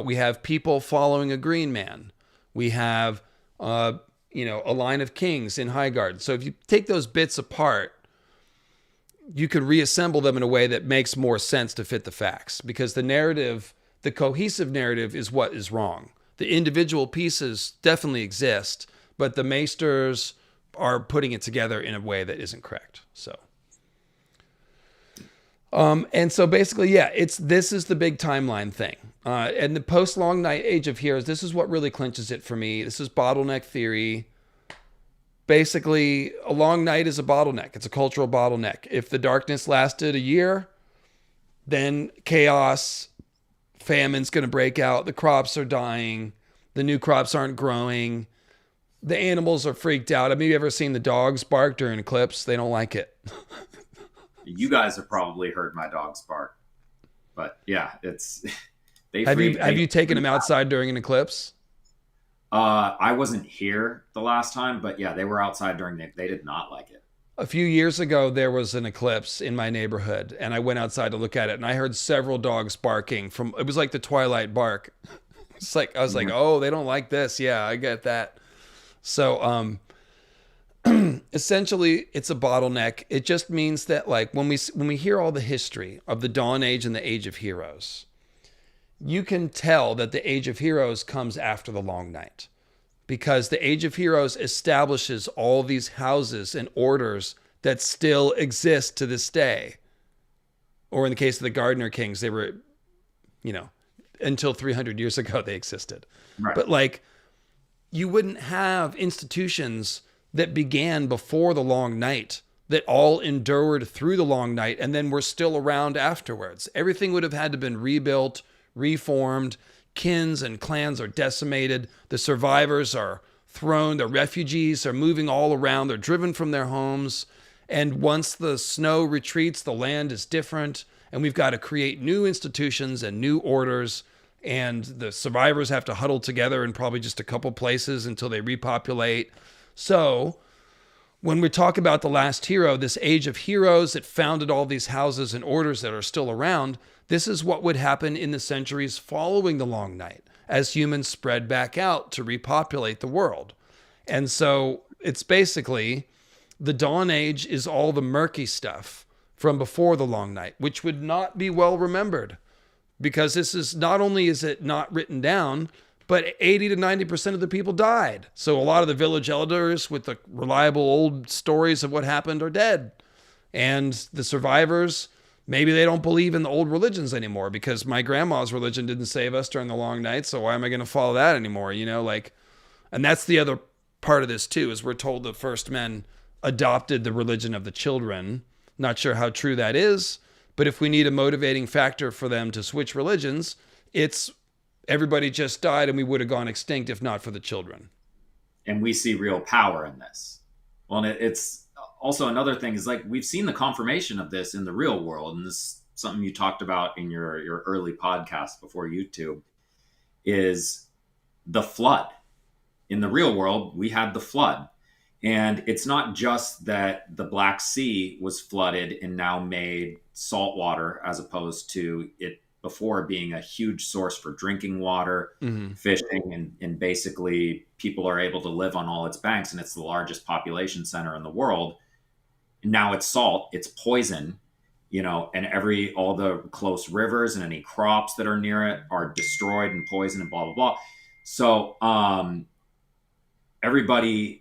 We have people following a green man. We have, a line of kings in Highgarden. So if you take those bits apart, you can reassemble them in a way that makes more sense to fit the facts, because the narrative, the cohesive narrative, is what is wrong. The individual pieces definitely exist, but the Maesters are putting it together in a way that isn't correct. So, and so basically, yeah, this is the big timeline thing. And the post Long Night Age of Heroes, this is what really clinches it for me. This is bottleneck theory. Basically, a long night is a bottleneck. It's a cultural bottleneck. If the darkness lasted a year, then chaos, famine's going to break out. The crops are dying. The new crops aren't growing. The animals are freaked out. Have you ever seen the dogs bark during eclipse? They don't like it. You guys have probably heard my dogs bark, but yeah, it's have you taken them outside during an eclipse? I wasn't here the last time, but yeah, they were outside they did not like it. A few years ago, there was an eclipse in my neighborhood, and I went outside to look at it, and I heard several dogs barking it was like the twilight bark. It's like, I was like, oh, they don't like this. Yeah, I get that. So, essentially it's a bottleneck. It just means that, like, when we hear all the history of the Dawn Age and the Age of Heroes, you can tell that the Age of Heroes comes after the Long Night, because the Age of Heroes establishes all these houses and orders that still exist to this day. Or in the case of the Gardener Kings, they were, until 300 years ago, they existed. Right. But like, you wouldn't have institutions that began before the Long Night that all endured through the Long Night and then were still around afterwards. Everything would have had to been rebuilt, reformed. Kins and clans are decimated. The survivors are thrown. The refugees are moving all around. They're driven from their homes. And once the snow retreats, the land is different. And we've got to create new institutions and new orders. And the survivors have to huddle together in probably just a couple places until they repopulate. So when we talk about the last hero, this Age of Heroes that founded all these houses and orders that are still around, this is what would happen in the centuries following the Long Night as humans spread back out to repopulate the world. And so it's basically The Dawn Age is all the murky stuff from before the Long Night, which would not be well remembered, because this is not only is it not written down, but 80 to 90% of the people died. So a lot of the village elders with the reliable old stories of what happened are dead. And the survivors, maybe they don't believe in the old religions anymore, because my grandma's religion didn't save us during the Long Night, so why am I going to follow that anymore? And that's the other part of this too, is we're told the first men adopted the religion of the children. Not sure how true that is, but if we need a motivating factor for them to switch religions, it's everybody just died and we would have gone extinct if not for the children. And we see real power in this. Well, and it's also another thing is like we've seen the confirmation of this in the real world, and this is something you talked about in your early podcast before YouTube, is the flood. In the real world, we had the flood. And it's not just that the Black Sea was flooded and now made saltwater, as opposed to it before being a huge source for drinking water, fishing, and basically people are able to live on all its banks, and it's the largest population center in the world. And now it's salt, it's poison, and all the close rivers and any crops that are near it are destroyed and poisoned and blah, blah, blah. So everybody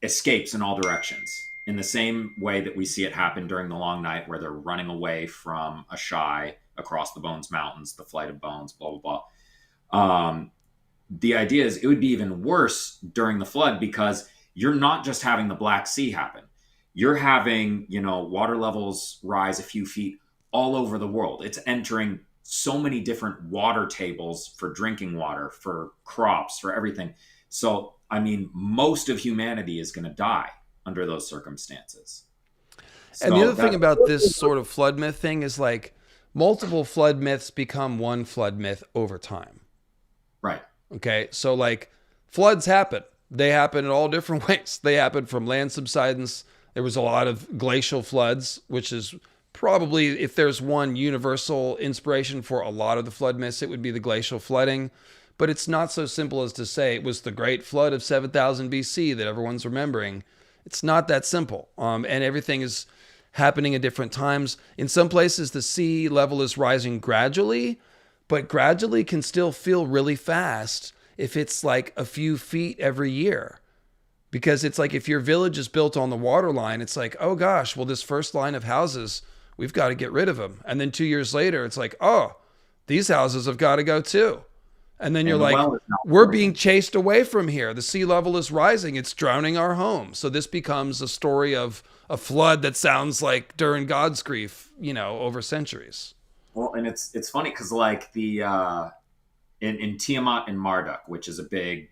escapes in all directions in the same way that we see it happen during the Long Night, where they're running away from Ahai across the Bones Mountains, the Flight of Bones, blah, blah, blah. The idea is it would be even worse during the flood, because you're not just having the Black Sea happen. You're having, water levels rise a few feet all over the world. It's entering so many different water tables for drinking water, for crops, for everything. So, most of humanity is going to die under those circumstances. And the other thing about this sort of flood myth thing is like multiple flood myths become one flood myth over time. Right. Okay. So like floods happen. They happen in all different ways. They happen from land subsidence. There was a lot of glacial floods, which is probably, if there's one universal inspiration for a lot of the flood myths, it would be the glacial flooding. But it's not so simple as to say it was the great flood of 7000 BC that everyone's remembering. It's not that simple. And everything is happening at different times. In some places, the sea level is rising gradually, but gradually can still feel really fast if it's like a few feet every year. Because it's like if your village is built on the water line, it's like, oh gosh, well, this first line of houses, we've got to get rid of them. And then 2 years later, it's like, oh, these houses have got to go too. And then you're like, we're being chased away from here. The sea level is rising. It's drowning our home. So this becomes a story of a flood that sounds like during God's grief, over centuries. Well, and it's funny because like the in Tiamat and Marduk, which is a big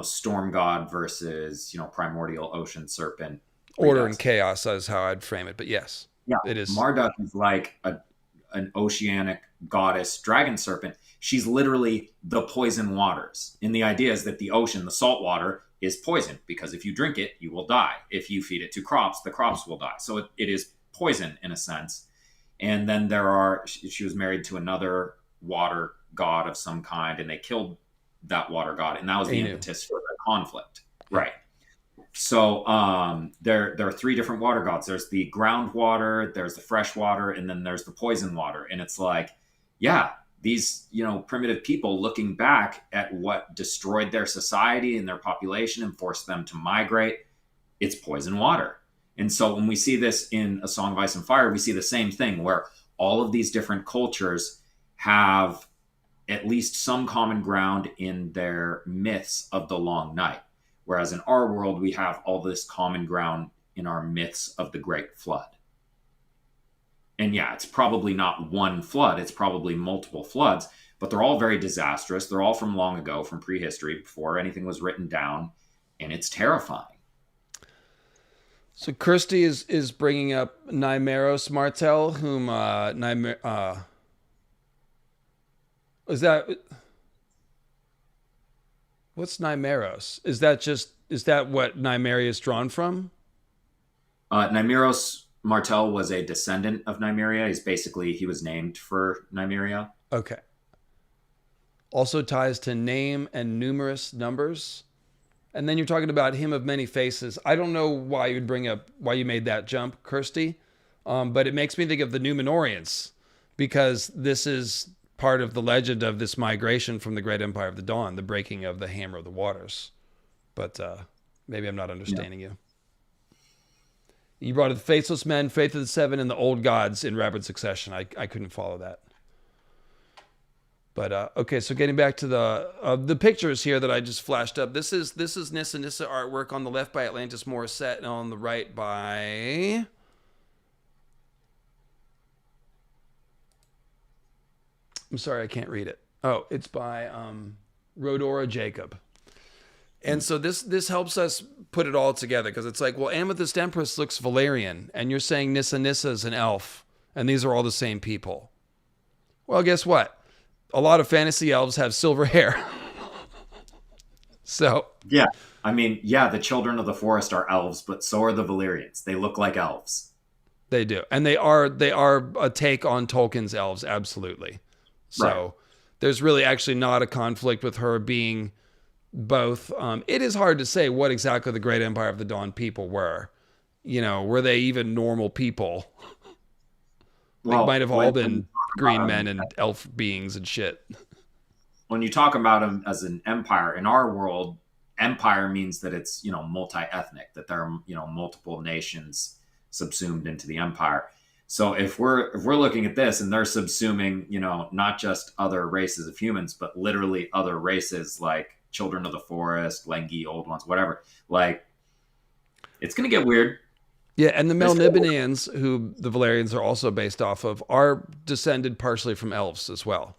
storm god versus primordial ocean serpent. Order and chaos is how I'd frame it. But yes, it is. Marduk is like an oceanic goddess dragon serpent. She's literally the poison waters. And the idea is that the ocean, the salt water, is poison, because if you drink it, you will die. If you feed it to crops, the crops will die. So it is poison in a sense. And then she was married to another water god of some kind, and they killed that water god. And that was the impetus for the conflict. Right. So there are three different water gods. There's the groundwater, there's the fresh water, and then there's the poison water. And it's like, these, primitive people looking back at what destroyed their society and their population and forced them to migrate, it's poison water. And so when we see this in A Song of Ice and Fire, we see the same thing where all of these different cultures have at least some common ground in their myths of the Long Night. Whereas in our world, we have all this common ground in our myths of the Great Flood. And it's probably not one flood. It's probably multiple floods, but they're all very disastrous. They're all from long ago, from prehistory, before anything was written down. And it's terrifying. So Kirsty is bringing up Nymeros Martell, whom is that... What's Nymeros? Is that what Nymeria is drawn from? Nymeros Martell was a descendant of Nymeria. He was named for Nymeria. Okay. Also ties to name and numerous numbers And then you're talking about him of many faces. I don't know why you made that jump, Kirsty, but it makes me think of the Numenorians, because this is part of the legend of this migration from the Great Empire of the Dawn, the breaking of the Hammer of the Waters. But maybe I'm not understanding you. You brought the Faceless Men, Faith of the Seven, and the Old Gods in rapid succession. I couldn't follow that. But okay, so getting back to the pictures here that I just flashed up. This is Nissa Nissa artwork on the left by Atlantis Morissette, and on the right by I'm sorry, I can't read it. Oh, it's by Rhodora Jacob. And so this helps us put it all together, because it's like, well, Amethyst Empress looks Valerian, and you're saying Nissa Nissa is an elf, and these are all the same people. Well, guess what? A lot of fantasy elves have silver hair. So yeah, I mean, yeah, the Children of the Forest are elves, but so are the Valyrians. They look like elves. They do, and they are a take on Tolkien's elves, absolutely. So right. There's really actually not a conflict with her being both. It is hard to say what exactly the Great Empire of the Dawn people were. You know, were they even normal people? They might have all been green men and elf beings and shit. When you talk about them as an empire, in our world, empire means that it's, you know, multi-ethnic, that there are, you know, multiple nations subsumed into the empire. So if we're looking at this and they're subsuming, you know, not just other races of humans, but literally other races like Children of the Forest, Langi, Old Ones, whatever, like, it's going to get weird. Yeah, and the Melnibonéans, who the Valerians are also based off of, are descended partially from elves as well.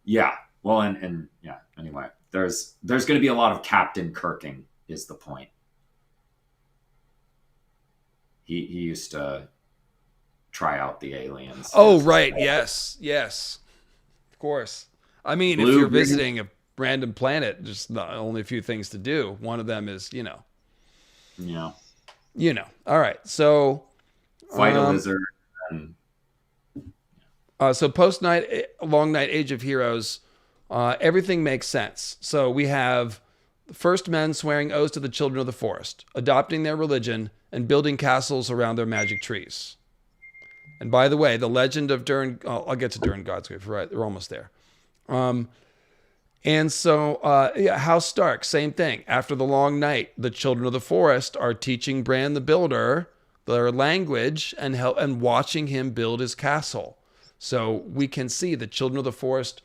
Yeah. Well, and yeah, anyway, there's going to be a lot of Captain Kirking is the point. He used to try out the aliens. Oh, right. Yes. Of course. I mean, if you're visiting a random planet, just only a few things to do. One of them is, you know. Yeah. You know. All right. So fight a lizard. And... so post night, Long Night, Age of Heroes, everything makes sense. So we have the first men swearing oaths to the Children of the Forest, adopting their religion, and building castles around their magic trees. And by the way, the legend of Durin, I'll get to Durin Godsgrave, right? We're almost there. And so, House Stark, same thing. After the long night, the Children of the Forest are teaching Bran the Builder their language and watching him build his castle. So we can see the Children of the Forest,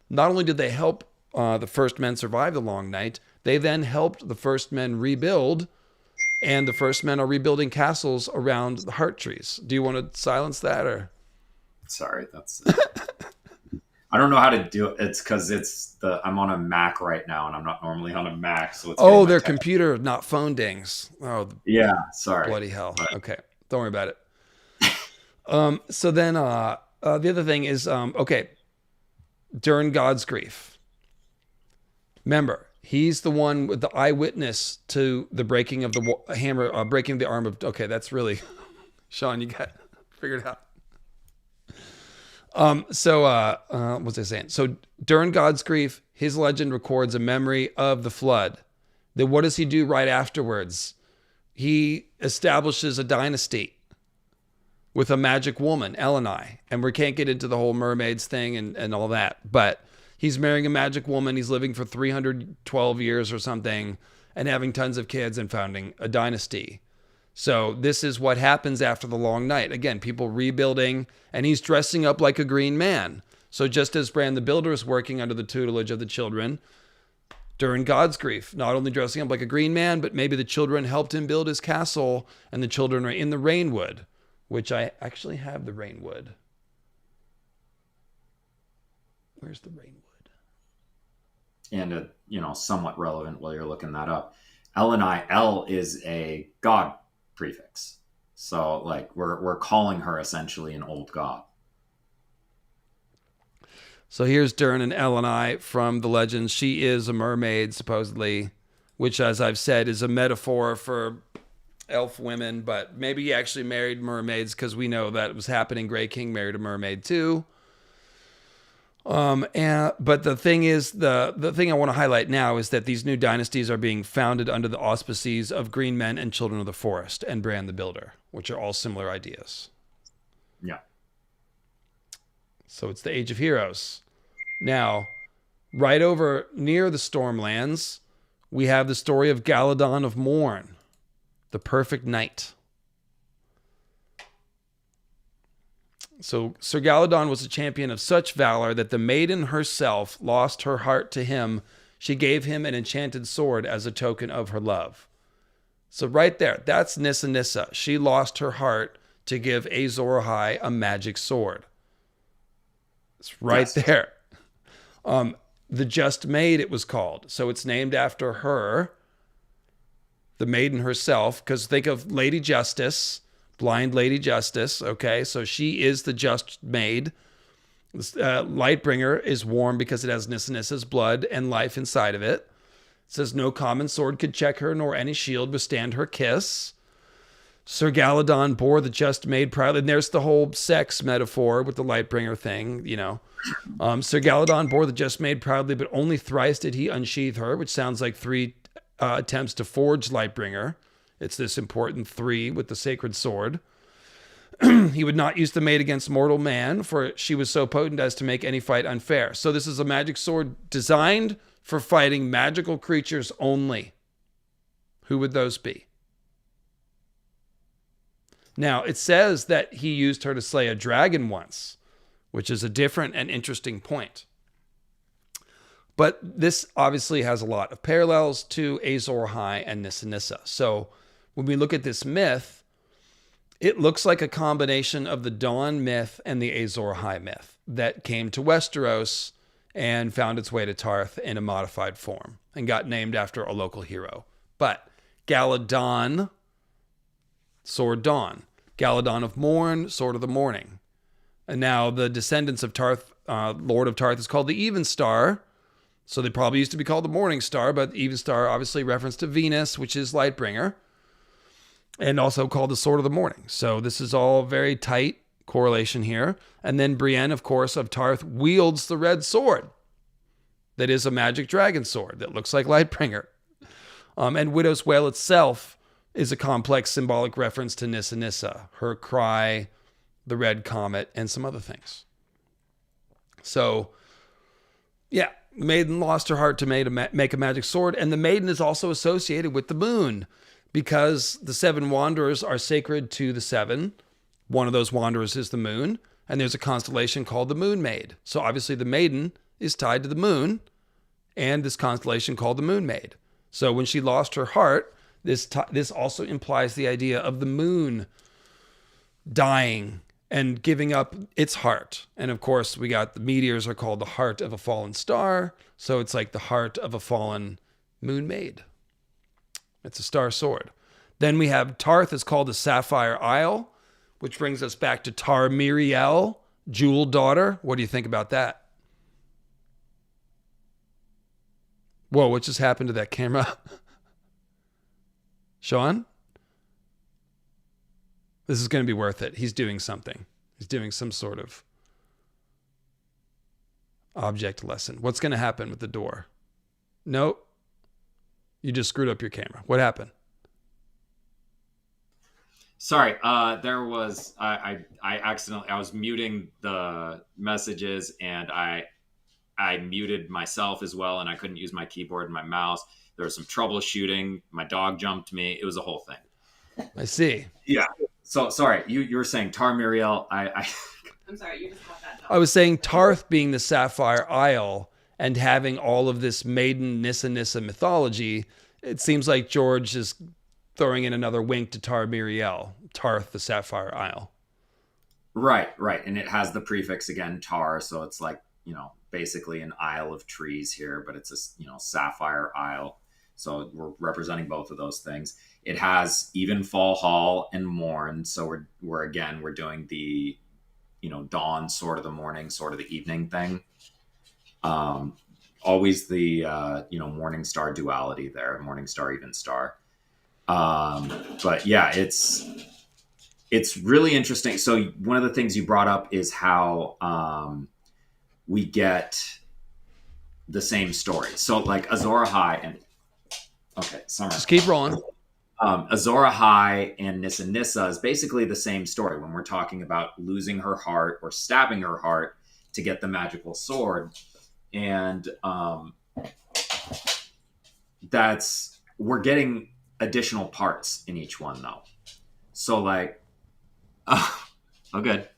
not only did they help the first men survive the long night, they then helped the first men rebuild, and the first men are rebuilding castles around the heart trees. Do you want to silence that, or? Sorry, that's... I don't know how to do it. It's because I'm on a Mac right now, and I'm not normally on a Mac. So it's their computer, not phone dings. Oh, yeah. Sorry. Bloody hell. But... Okay, don't worry about it. So then the other thing is, during God's grief. Remember, he's the one with the eyewitness to the breaking of the hammer, breaking the arm of. Okay, that's really, Sean. You got figured out. What was I saying? So during God's grief, his legend records a memory of the flood. Then what does he do right afterwards? He establishes a dynasty with a magic woman, Elenai. And we can't get into the whole mermaids thing and all that. But he's marrying a magic woman. He's living for 312 years or something and having tons of kids and founding a dynasty. So this is what happens after the long night. Again, people rebuilding, and he's dressing up like a green man. So just as Bran the Builder is working under the tutelage of the children during God's grief, not only dressing up like a green man, but maybe the children helped him build his castle, and the children are in the Rainwood, which I actually have the Rainwood. Where's the Rainwood? And somewhat relevant while you're looking that up. Elenai, El is a god prefix. So like we're calling her essentially an old god. So here's Durin and Elenai from the legends. She is a mermaid, supposedly, which, as I've said, is a metaphor for elf women, but maybe he actually married mermaids, because we know that it was happening. Grey King married a mermaid too. But the thing is, the thing I want to highlight now is that these new dynasties are being founded under the auspices of Green Men and Children of the Forest and Bran the Builder, which are all similar ideas. Yeah. So it's the Age of Heroes. Now, right over near the Stormlands, we have the story of Galadon of Morn, the perfect knight. So Sir Galadon was a champion of such valor that the maiden herself lost her heart to him. She gave him an enchanted sword as a token of her love. So right there, that's Nissa Nissa. She lost her heart to give Azor Ahai a magic sword. It's right there. The Just Maid, it was called. So it's named after her, the maiden herself, because think of Lady Justice, blind Lady Justice. Okay, so she is the Just Maid. Lightbringer is warm because it has Nissa Nissa's blood and life inside of it. It says no common sword could check her, nor any shield withstand her kiss. Sir Galadon bore the Just Maid proudly. And there's the whole sex metaphor with the Lightbringer thing, you know. Sir Galadon bore the Just Maid proudly, but only thrice did he unsheath her, which sounds like 3 attempts to forge Lightbringer. It's this important 3 with the sacred sword. He would not use the maid against mortal man, for she was so potent as to make any fight unfair. So this is a magic sword designed for fighting magical creatures only. Who would those be? Now, it says that he used her to slay a dragon once, which is a different and interesting point. But this obviously has a lot of parallels to Azor Ahai and Nissa Nissa. So when we look at this myth, it looks like a combination of the Dawn myth and the Azor Ahai myth that came to Westeros and found its way to Tarth in a modified form and got named after a local hero. But Galadon, Sword Dawn. Galadon of Morn, Sword of the Morning. And now the descendants of Tarth, Lord of Tarth, is called the Even Star. So they probably used to be called the Morning Star, but Even Star obviously reference to Venus, which is Lightbringer, and also called the Sword of the Morning. So this is all very tight correlation here. And then Brienne, of course, of Tarth wields the red sword that is a magic dragon sword that looks like Lightbringer. And Widow's Wail itself is a complex symbolic reference to Nissa Nissa, her cry, the red comet, and some other things. So, yeah, the maiden lost her heart to make a magic sword, and the maiden is also associated with the moon because the 7 wanderers are sacred to the 7. One of those wanderers is the moon, and there's a constellation called the Moon Maid. So obviously the maiden is tied to the moon and this constellation called the Moon Maid. So when she lost her heart, this also implies the idea of the moon dying and giving up its heart. And of course, we got the meteors are called the heart of a fallen star. So it's like the heart of a fallen moon maid. It's a star sword. Then we have Tarth is called the Sapphire Isle, which brings us back to Tar Miriel, Jewel Daughter. What do you think about that? Whoa, what just happened to that camera? Sean? This is going to be worth it. He's doing something. He's doing some sort of object lesson. What's going to happen with the door? Nope. You just screwed up your camera. What happened? Sorry, there was I accidentally I was muting the messages and I muted myself as well, and I couldn't use my keyboard and my mouse. There was some troubleshooting. My dog jumped me. It was a whole thing. I see. Yeah. So sorry, you were saying Tar Miriel. I'm sorry, you just caught that. I was saying Tarth being the Sapphire Isle and having all of this maiden Nissa Nissa mythology. It seems like George is throwing in another wink to Tar Miriel, Tarth, the Sapphire Isle. Right. And it has the prefix again, Tar. So it's like, basically an isle of trees here, but it's a, Sapphire Isle. So we're representing both of those things. It has even Fall Hall and Morn. So we're doing the, dawn, Sword of the Morning, Sword of the Evening thing. Always the, Morning Star duality there, Morning Star, Even Star. But yeah, it's really interesting. So one of the things you brought up is how we get the same story. So like Azor Ahai and okay, summer. Just keep rolling. Azor Ahai and Nissa Nissa is basically the same story when we're talking about losing her heart or stabbing her heart to get the magical sword. And we're getting additional parts in each one though. So like, oh good.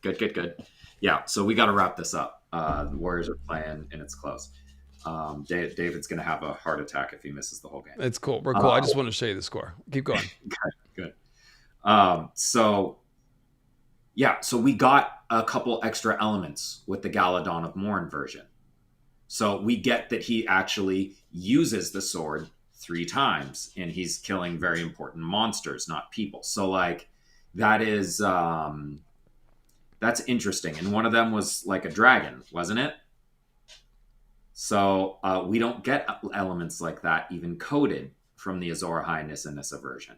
Yeah, so we got to wrap this up. The Warriors are playing and it's close. David's going to have a heart attack if he misses the whole game. It's cool. We're cool. I just want to show you the score. Keep going. Good. So we got a couple extra elements with the Galadon of Morn version. So we get that he actually uses the sword 3 times and he's killing very important monsters, not people. So like that is that's interesting. And one of them was like a dragon, wasn't it? So we don't get elements like that even coded from the Azor Ahai Nissa Nissa version.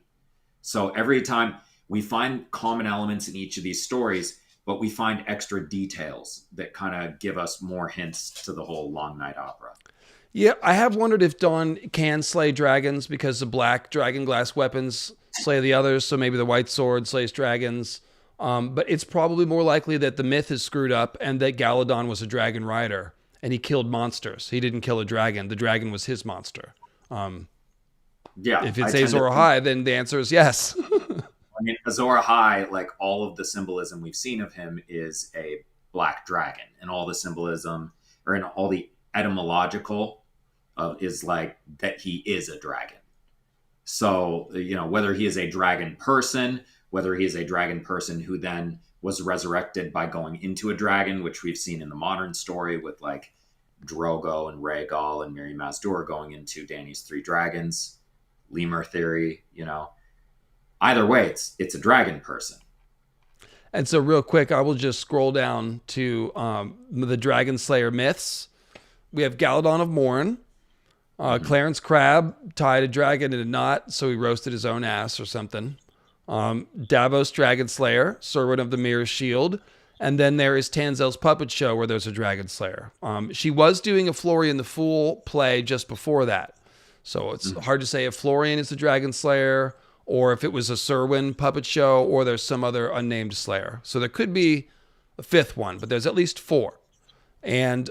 So every time we find common elements in each of these stories, but we find extra details that kind of give us more hints to the whole Long Night Opera. Yeah, I have wondered if Dawn can slay dragons because the black dragon glass weapons slay the others. So maybe the white sword slays dragons. But it's probably more likely that the myth is screwed up and that Galadon was a dragon rider and he killed monsters. He didn't kill a dragon. The dragon was his monster. If it's Azor Ahai, then the answer is yes. I mean, Azor Ahai, like all of the symbolism we've seen of him is a black dragon, and all the symbolism or in all the etymological is like that he is a dragon. So, whether he is a dragon person, whether he is a dragon person who then was resurrected by going into a dragon, which we've seen in the modern story with like Drogo and Rhaegal and Mirri Maz Duur going into Dany's 3 dragons, lemur theory, Either way, it's a dragon person. And so real quick, I will just scroll down to the Dragon Slayer myths. We have Galadon of Morn. Clarence Crabb tied a dragon in a knot, so he roasted his own ass or something. Davos Dragon Slayer, Serwyn of the Mirror Shield. And then there is Tanzel's Puppet Show where there's a Dragon Slayer. She was doing a Florian the Fool play just before that. So it's hard to say if Florian is the Dragon Slayer or if it was a Serwyn puppet show or there's some other unnamed slayer. So there could be a 5th one, but there's at least 4. And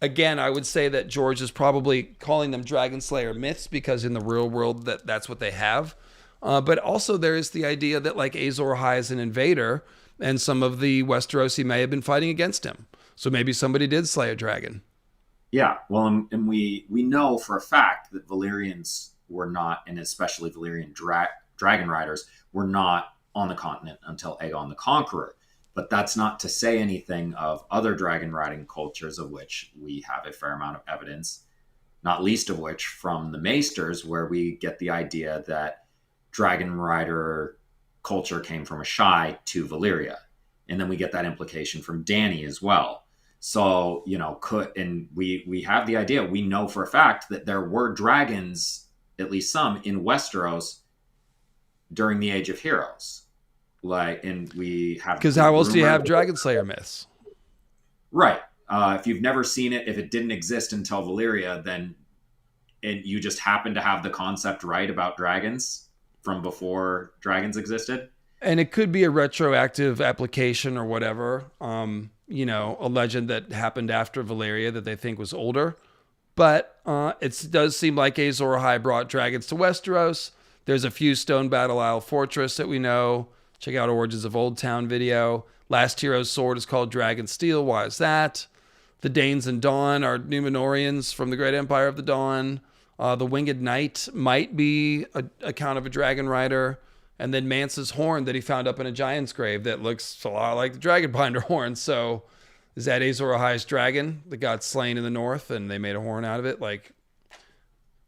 again, I would say that George is probably calling them Dragon Slayer myths because in the real world that's what they have. But also there is the idea that like Azor Ahai is an invader and some of the Westerosi may have been fighting against him. So maybe somebody did slay a dragon. Yeah, well, and we know for a fact that Valyrians were not, and especially Valyrian dragon riders, were not on the continent until Aegon the Conqueror. But that's not to say anything of other dragon riding cultures of which we have a fair amount of evidence, not least of which from the Maesters, where we get the idea that dragon rider culture came from Ahai to Valyria. And then we get that implication from Dany as well. So, we have the idea, we know for a fact that there were dragons, at least some, in Westeros during the Age of Heroes. And we have... Because how else do you have Dragon Slayer myths? Right. If you've never seen it, if it didn't exist until Valyria, then you just happen to have the concept right about dragons from before dragons existed. And it could be a retroactive application or whatever. A legend that happened after Valyria that they think was older. But it does seem like Azor Ahai brought dragons to Westeros. There's a few Stone Battle Isle Fortress that we know. Check out Origins of Old Town video. Last Hero's sword is called Dragon Steel. Why is that? The Danes and Dawn are Númenóreans from the Great Empire of the Dawn. The Winged Knight might be a account of a dragon rider. And then Mance's horn that he found up in a giant's grave that looks a lot like the Dragonbinder horn. So is that Azor Ahai's dragon that got slain in the north and they made a horn out of it? Like,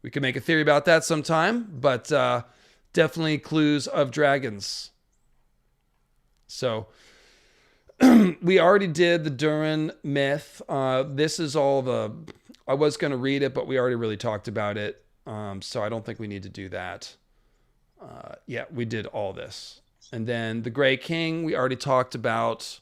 we could make a theory about that sometime, but definitely clues of dragons. So we already did the Durin myth. This is all I was going to read it, but we already really talked about it. So I don't think we need to do that. We did all this. And then the Grey King, we already talked about.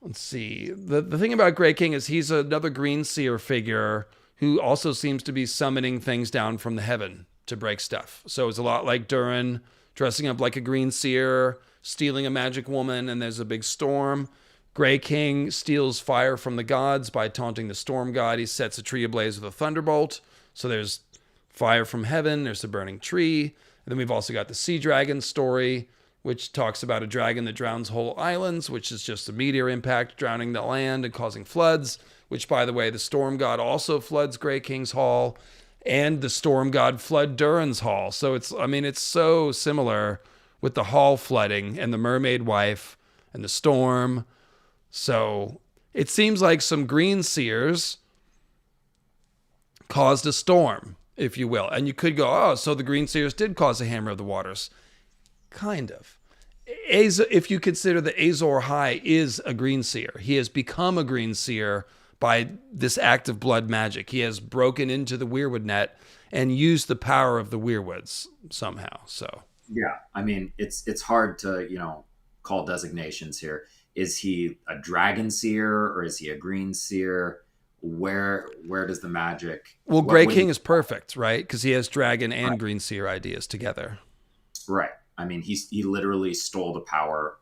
let's see. The thing about Grey King is he's another Greenseer figure who also seems to be summoning things down from the heaven to break stuff. So it's a lot like Durin dressing up like a Greenseer, stealing a magic woman, and there's a big storm. Grey King steals fire from the gods by taunting the storm god. He sets a tree ablaze with a thunderbolt. So there's fire from heaven, there's the burning tree. And then we've also got the sea dragon story, which talks about a dragon that drowns whole islands, which is just a meteor impact drowning the land and causing floods, which, by the way, the storm god also floods Grey King's Hall, and the storm god flood Durin's Hall. So it's so similar with the hall flooding and the mermaid wife and the storm. So it seems like some Greenseers caused a storm, if you will. And you could go, oh, so the Greenseers did cause a Hammer of the Waters. Kind of. If you consider that Azor Ahai is a Greenseer, he has become a Greenseer by this act of blood magic. He has broken into the Weirwood net and used the power of the Weirwoods somehow. So yeah, I mean, it's hard to call designations here. Is he a dragon seer or is he a green seer? Where does the magic? Well, Grey King is perfect, right? Because he has dragon and green seer ideas together. Right. I mean, he literally stole the power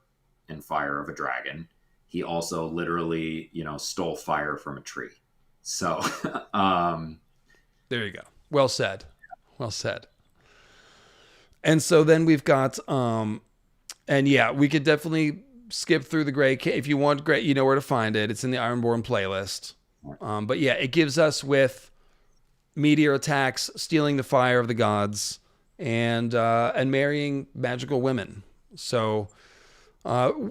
and fire of a dragon. He also literally, stole fire from a tree. So, there you go. Well said. Well said. And so then we've got, and yeah, we could definitely skip through the Grey King. If you want Grey, you know where to find it. It's in the Ironborn playlist. But yeah, it gives us with meteor attacks, stealing the fire of the gods, and marrying magical women. So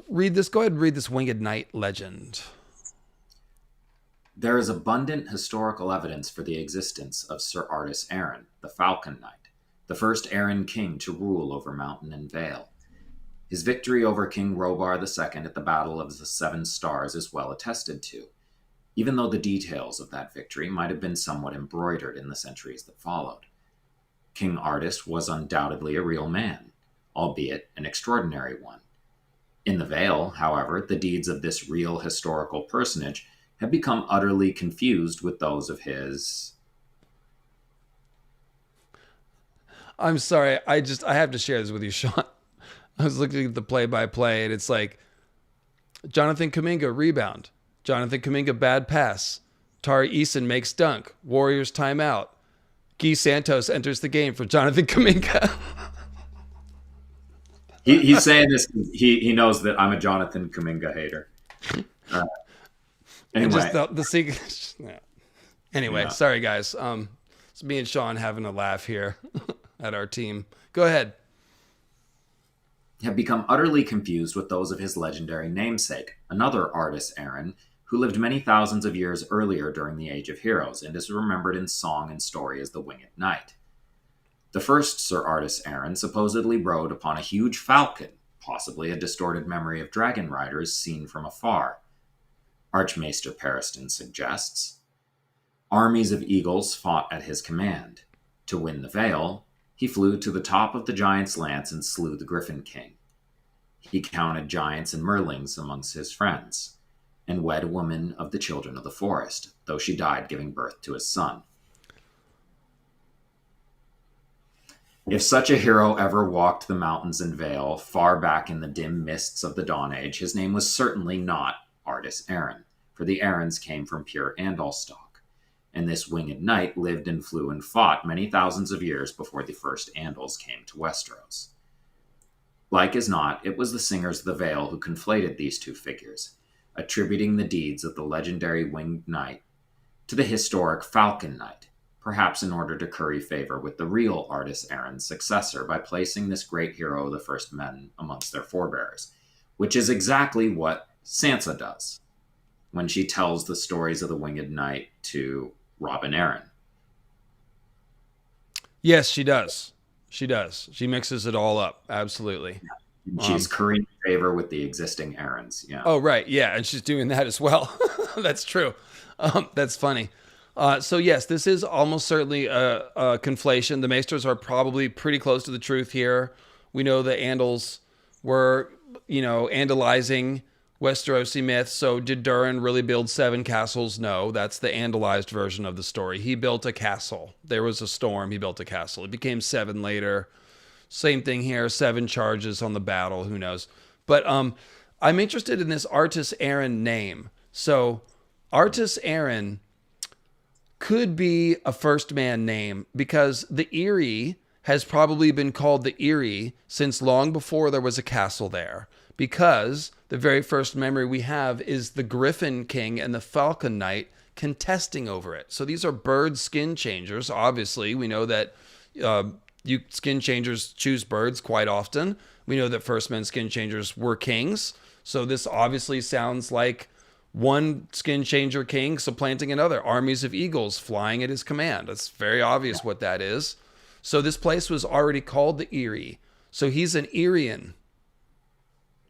read this. Go ahead and read this Winged Knight legend. There is abundant historical evidence for the existence of Sir Artus Arran, the Falcon Knight, the first Arran king to rule over mountain and vale. His victory over King Robar II at the Battle of the Seven Stars is well attested to, even though the details of that victory might have been somewhat embroidered in the centuries that followed. King Artus was undoubtedly a real man, albeit an extraordinary one. In the Vale, however, the deeds of this real historical personage have become utterly confused with those of his... I'm sorry, I have to share this with you, Sean. I was looking at the play-by-play, and it's like, Jonathan Kuminga, rebound. Jonathan Kuminga, bad pass. Tari Eason makes dunk. Warriors timeout. Guy Santos enters the game for Jonathan Kuminga. He's saying this. He knows that I'm a Jonathan Kuminga hater. Anyway, just the secret. Yeah. Anyway, yeah. Sorry guys. It's me and Sean having a laugh here at our team. Go ahead. Have become utterly confused with those of his legendary namesake, another Artus Arran, who lived many thousands of years earlier during the Age of Heroes and is remembered in song and story as the Winged Knight. The first Sir Artus Arran supposedly rode upon a huge falcon, possibly a distorted memory of dragon riders seen from afar. Archmaester Periston suggests. Armies of eagles fought at his command. To win the Vale, he flew to the top of the giant's lance and slew the Griffin King. He counted giants and merlings amongst his friends, and wed a woman of the children of the forest, though she died giving birth to his son. If such a hero ever walked the mountains and vale, far back in the dim mists of the Dawn Age, his name was certainly not Artus Arran, for the Arrans came from pure Andal stock, and this winged knight lived and flew and fought many thousands of years before the first Andals came to Westeros. Like as not, it was the singers of the Vale who conflated these two figures, attributing the deeds of the legendary winged knight to the historic Falcon Knight, perhaps in order to curry favor with the real Artus Arran's successor by placing this great hero of the first men amongst their forebears, which is exactly what Sansa does when she tells the stories of the Winged Knight to Robin Arryn. Yes, she does. She does. She mixes it all up. Absolutely. She's currying favor with the existing Arryns. Yeah. Oh, right. Yeah. And she's doing that as well. That's true. That's funny. So yes, this is almost certainly a conflation. The Maesters are probably pretty close to the truth here. We know the Andals were, Andalizing Westerosi myth. So did Durin really build 7 castles? No, that's the Andalized version of the story. He built a castle. There was a storm. He built a castle. It became 7 later. Same thing here. 7 charges on the battle. Who knows? But I'm interested in this Artis Aaron name. So Artis Aaron could be a first man name because the Eyrie has probably been called the Eyrie since long before there was a castle there. Because the very first memory we have is the Griffin King and the Falcon Knight contesting over it. So these are bird skin changers. Obviously, we know that you skin changers choose birds quite often. We know that first men skin changers were kings. So this obviously sounds like one skin changer king supplanting another. Armies of eagles flying at his command. It's very obvious what that is. So this place was already called the Eyrie. So he's an Eyrian.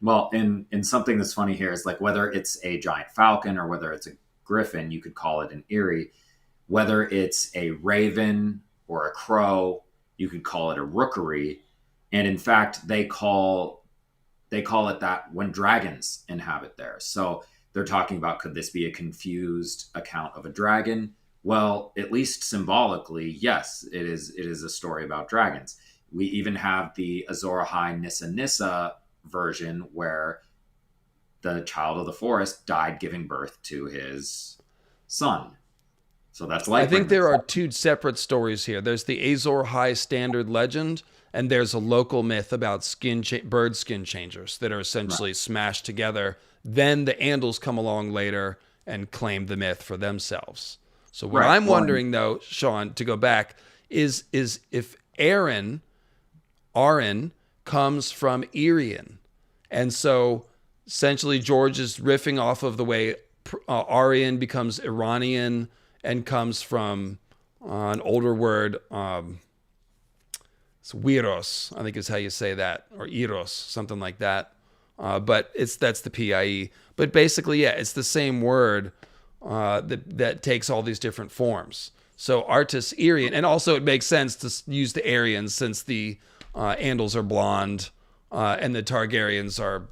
Well, in something that's funny here is like whether it's a giant falcon or whether it's a griffin, you could call it an Eyrie. Whether it's a raven or a crow, you could call it a rookery. And in fact, they call it that when dragons inhabit there. So they're talking about, could this be a confused account of a dragon? Well, at least symbolically, yes, it is a story about dragons. We even have the Azor Ahai Nissa Nissa version where the child of the forest died giving birth to his son. So that's like, I think there are 2 separate stories here. There's the Azor Ahai standard legend, and there's a local myth about bird skin changers that are essentially smashed together. Then the Andals come along later and claim the myth for themselves. So what I'm wondering, though, Sean, to go back, is if Aaron comes from Irian. And so essentially George is riffing off of the way Aryan becomes Iranian and comes from an older word, it's Wiros, I think is how you say that, or Eros, something like that. But that's the PIE. But basically, yeah, it's the same word that takes all these different forms. So Artis Irian, and also it makes sense to use the Aryans since the Andals are blonde and the Targaryens are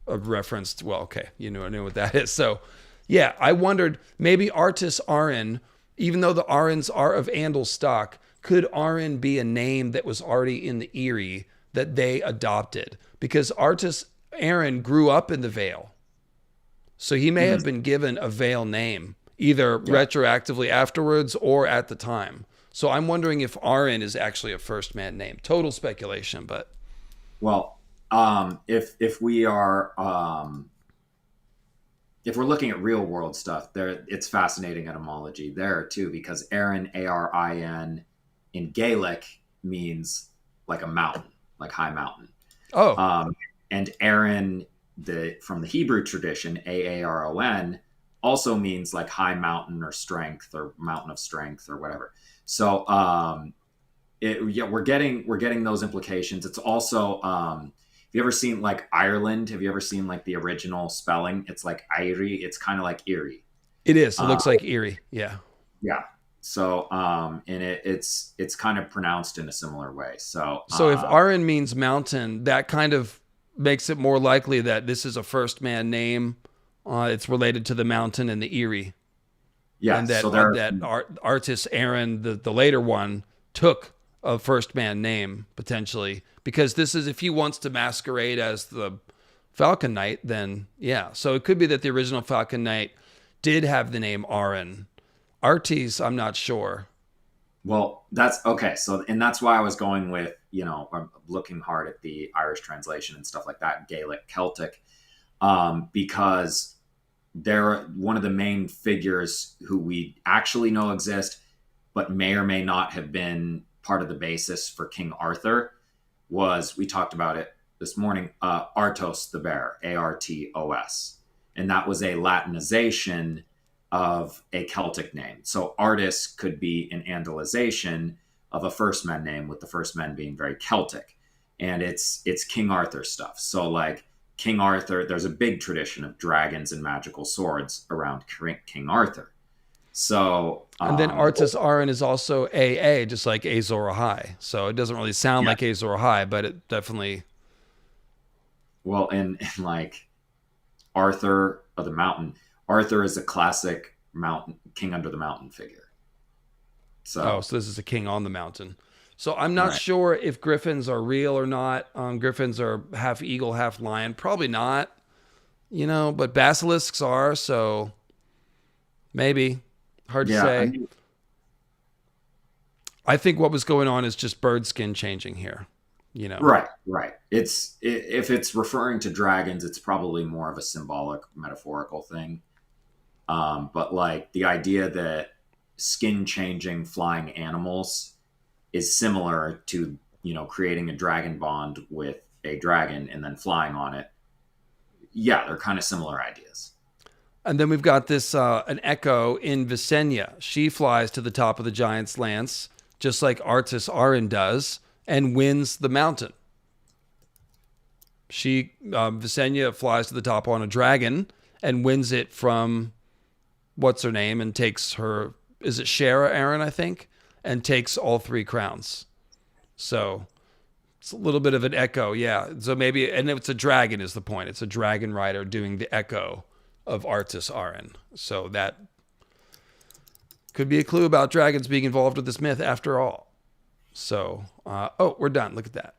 referenced. Well, okay, I know what that is. So, yeah, I wondered maybe Artis Arin, even though the Arins are of Andal stock, could Arin be a name that was already in the Eyrie that they adopted? Because Artis Aaron grew up in the Vale. So he may have been given a Vale name, either retroactively afterwards or at the time. So I'm wondering if Arin is actually a first man name. Total speculation, but... Well, if we are... if we're looking at real world stuff, it's fascinating etymology there too, because Arin, Arin, in Gaelic means like a mountain, like high mountain. Oh. And Aaron, from the Hebrew tradition, Aaron, also means like high mountain or strength or mountain of strength or whatever. So we're getting those implications. It's also have you ever seen like Ireland? Have you ever seen like the original spelling? It's like Irie. It's kind of like Erie. It is. It looks like Erie. Yeah. Yeah. So and it's kind of pronounced in a similar way. So if Arin means mountain, that kind of makes it more likely that this is a first man name. It's related to the mountain and the Eyrie. Yeah, and that Artis Aaron, the later one, took a first man name potentially, because this is, if he wants to masquerade as the Falcon Knight, then yeah. So it could be that the original Falcon Knight did have the name Arin. Artis, I'm not sure. Well, that's okay. So, and that's why I was going with, I'm looking hard at the Irish translation and stuff like that, Gaelic, Celtic, because they're one of the main figures who we actually know exist, but may or may not have been part of the basis for King Arthur. We talked about it this morning, Artos the Bear, Artos. And that was a Latinization of a Celtic name. So Artis could be an Andalization of a first men name, with the first men being very Celtic. And it's King Arthur stuff. So like King Arthur, there's a big tradition of dragons and magical swords around King Arthur. So and then Artis Arin is also AA, just like Azor Ahai. So it doesn't really sound like Azor Ahai, but it definitely... Well, and like Arthur of the Mountain. Arthur is a classic mountain king under the mountain figure. Oh, So so this is a king on the mountain. So I'm not right. sure if griffins are real or not. Griffins are half eagle, half lion. Probably not, but basilisks are, so maybe. Hard to Yeah, I say. mean, I think what was going on is just bird skin changing here, you know. right, right. If it's referring to dragons, it's probably more of a symbolic, metaphorical thing. But like the idea that skin changing flying animals is similar to creating a dragon bond with a dragon and then flying on it. Yeah, they're kind of similar ideas. And then we've got this an echo in Visenya. She flies to the top of the giant's lance, just like Artis Arin does, and wins the mountain. Visenya flies to the top on a dragon and wins it from what's her name, and takes her, is it Shara Aaron, I think, and takes all 3 crowns. So it's a little bit of an echo, yeah. So maybe, and it's a dragon is the point. It's a dragon rider doing the echo of Artis Arin. So that could be a clue about dragons being involved with this myth after all. So, we're done. Look at that.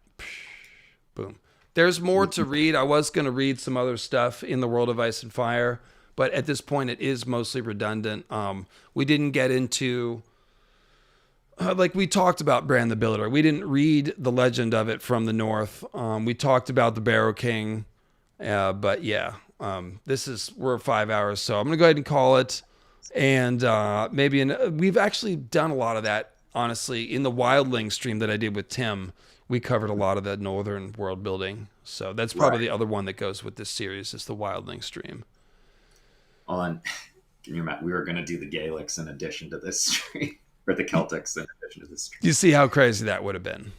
Boom. There's more to read. I was going to read some other stuff in the world of Ice and Fire, but at this point it is mostly redundant. We didn't get into, like we talked about Bran the Builder. We didn't read the legend of it from the north. We talked about the Barrow King, but yeah. We're 5 hours, so I'm gonna go ahead and call it. And we've actually done a lot of that, honestly, in the Wildling stream that I did with Tim. We covered a lot of the northern world building, so that's probably the other one that goes with this series is the Wildling stream. On, can you imagine? We were going to do the Gaelics in addition to this stream, or the Celtics in addition to this stream. You see how crazy that would have been?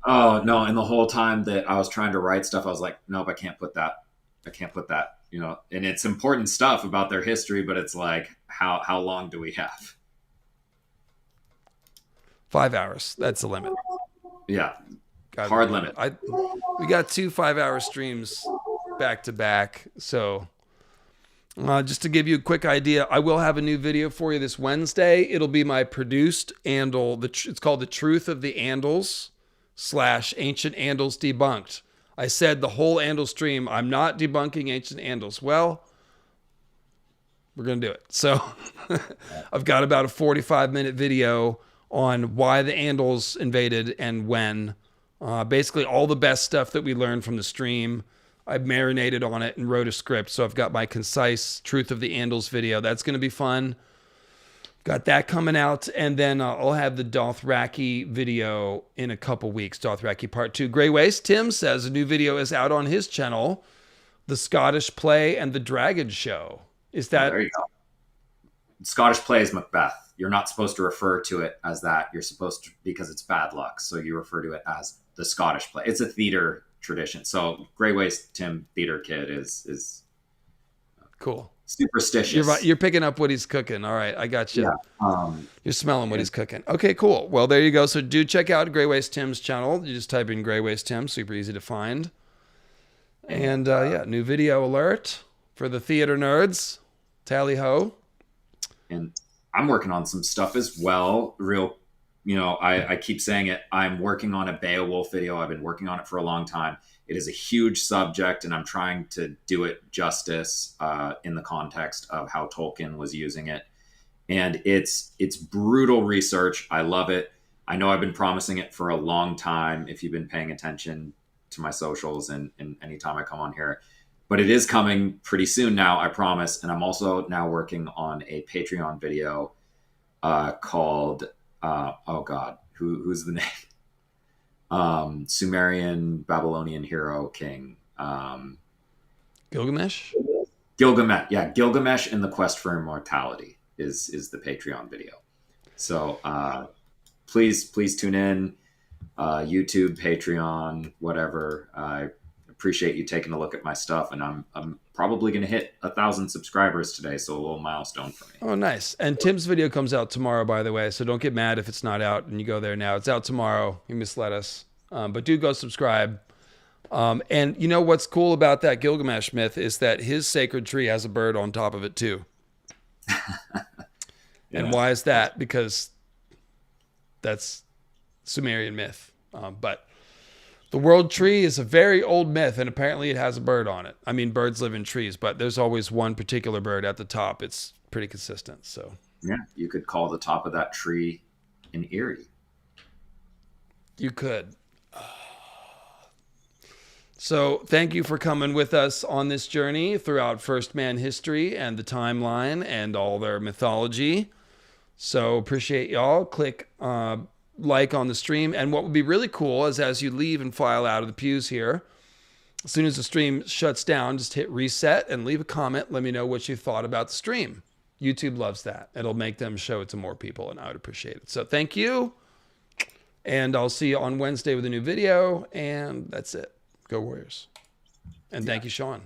Oh no! And the whole time that I was trying to write stuff, I was like, nope, I can't put that. And it's important stuff about their history, but it's like, how long do we have? 5 hours. That's the limit. Yeah. Hard limit. We got 2 5-hour streams back to back. So just to give you a quick idea, I will have a new video for you this Wednesday. It'll be my produced Andal. It's called The Truth of the Andals / Ancient Andals Debunked. I said the whole Andal stream, I'm not debunking ancient Andals. Well, we're going to do it. So I've got about a 45-minute video on why the Andals invaded and when. Basically all the best stuff that we learned from the stream. I marinated on it and wrote a script. So I've got my concise Truth of the Andals video. That's going to be fun. Got that coming out, and then I'll have the Dothraki video in a couple weeks. Dothraki Part 2. Grey Waste, Tim says a new video is out on his channel, The Scottish Play and the Dragon Show. Is that... There you go. Scottish Play is Macbeth. You're not supposed to refer to it as that. You're supposed to, because it's bad luck, so you refer to it as the Scottish Play. It's a theater tradition. So Grey Waste, Tim, theater kid, is cool. Superstitious. You're picking up what he's cooking. All right, I got you. Yeah. You're smelling what he's cooking. Okay, cool. Well, there you go. So do check out Grey Waste Tim's channel. You just type in Grey Waste Tim, super easy to find. And new video alert for the theater nerds. Tally ho. And I'm working on some stuff as well. I keep saying it. I'm working on a Beowulf video. I've been working on it for a long time. It is a huge subject, and I'm trying to do it justice in the context of how Tolkien was using it. And it's brutal research. I love it. I know I've been promising it for a long time, if you've been paying attention to my socials and anytime I come on here. But it is coming pretty soon now, I promise. And I'm also now working on a Patreon video called, who's the name? Sumerian Babylonian hero king. Gilgamesh? Gilgamesh. Yeah, Gilgamesh and the Quest for Immortality is the Patreon video. So please tune in. YouTube, Patreon, whatever. I appreciate you taking a look at my stuff, and I'm probably going to hit 1,000 subscribers today, so a little milestone for me. Oh, nice. And Tim's video comes out tomorrow, by the way, so don't get mad if it's not out and you go there now. It's out tomorrow. He misled us. But do go subscribe. And you know what's cool about that Gilgamesh myth is that his sacred tree has a bird on top of it too. And why is that? Because that's Sumerian myth. But the world tree is a very old myth, and apparently it has a bird on it. I mean, birds live in trees, but there's always one particular bird at the top. It's pretty consistent. So yeah, you could call the top of that tree an Eyrie. you could. So thank you for coming with us on this journey throughout First Man history and the timeline and all their mythology. So appreciate y'all. Click like on the stream. And what would be really cool is as you leave and file out of the pews here, as soon as the stream shuts down, just hit reset and leave a comment. Let me know what you thought about the stream. YouTube loves that. It'll make them show it to more people, and I would appreciate it. So thank you. And I'll see you on Wednesday with a new video. And that's it. Go Warriors. And thank you, Sean.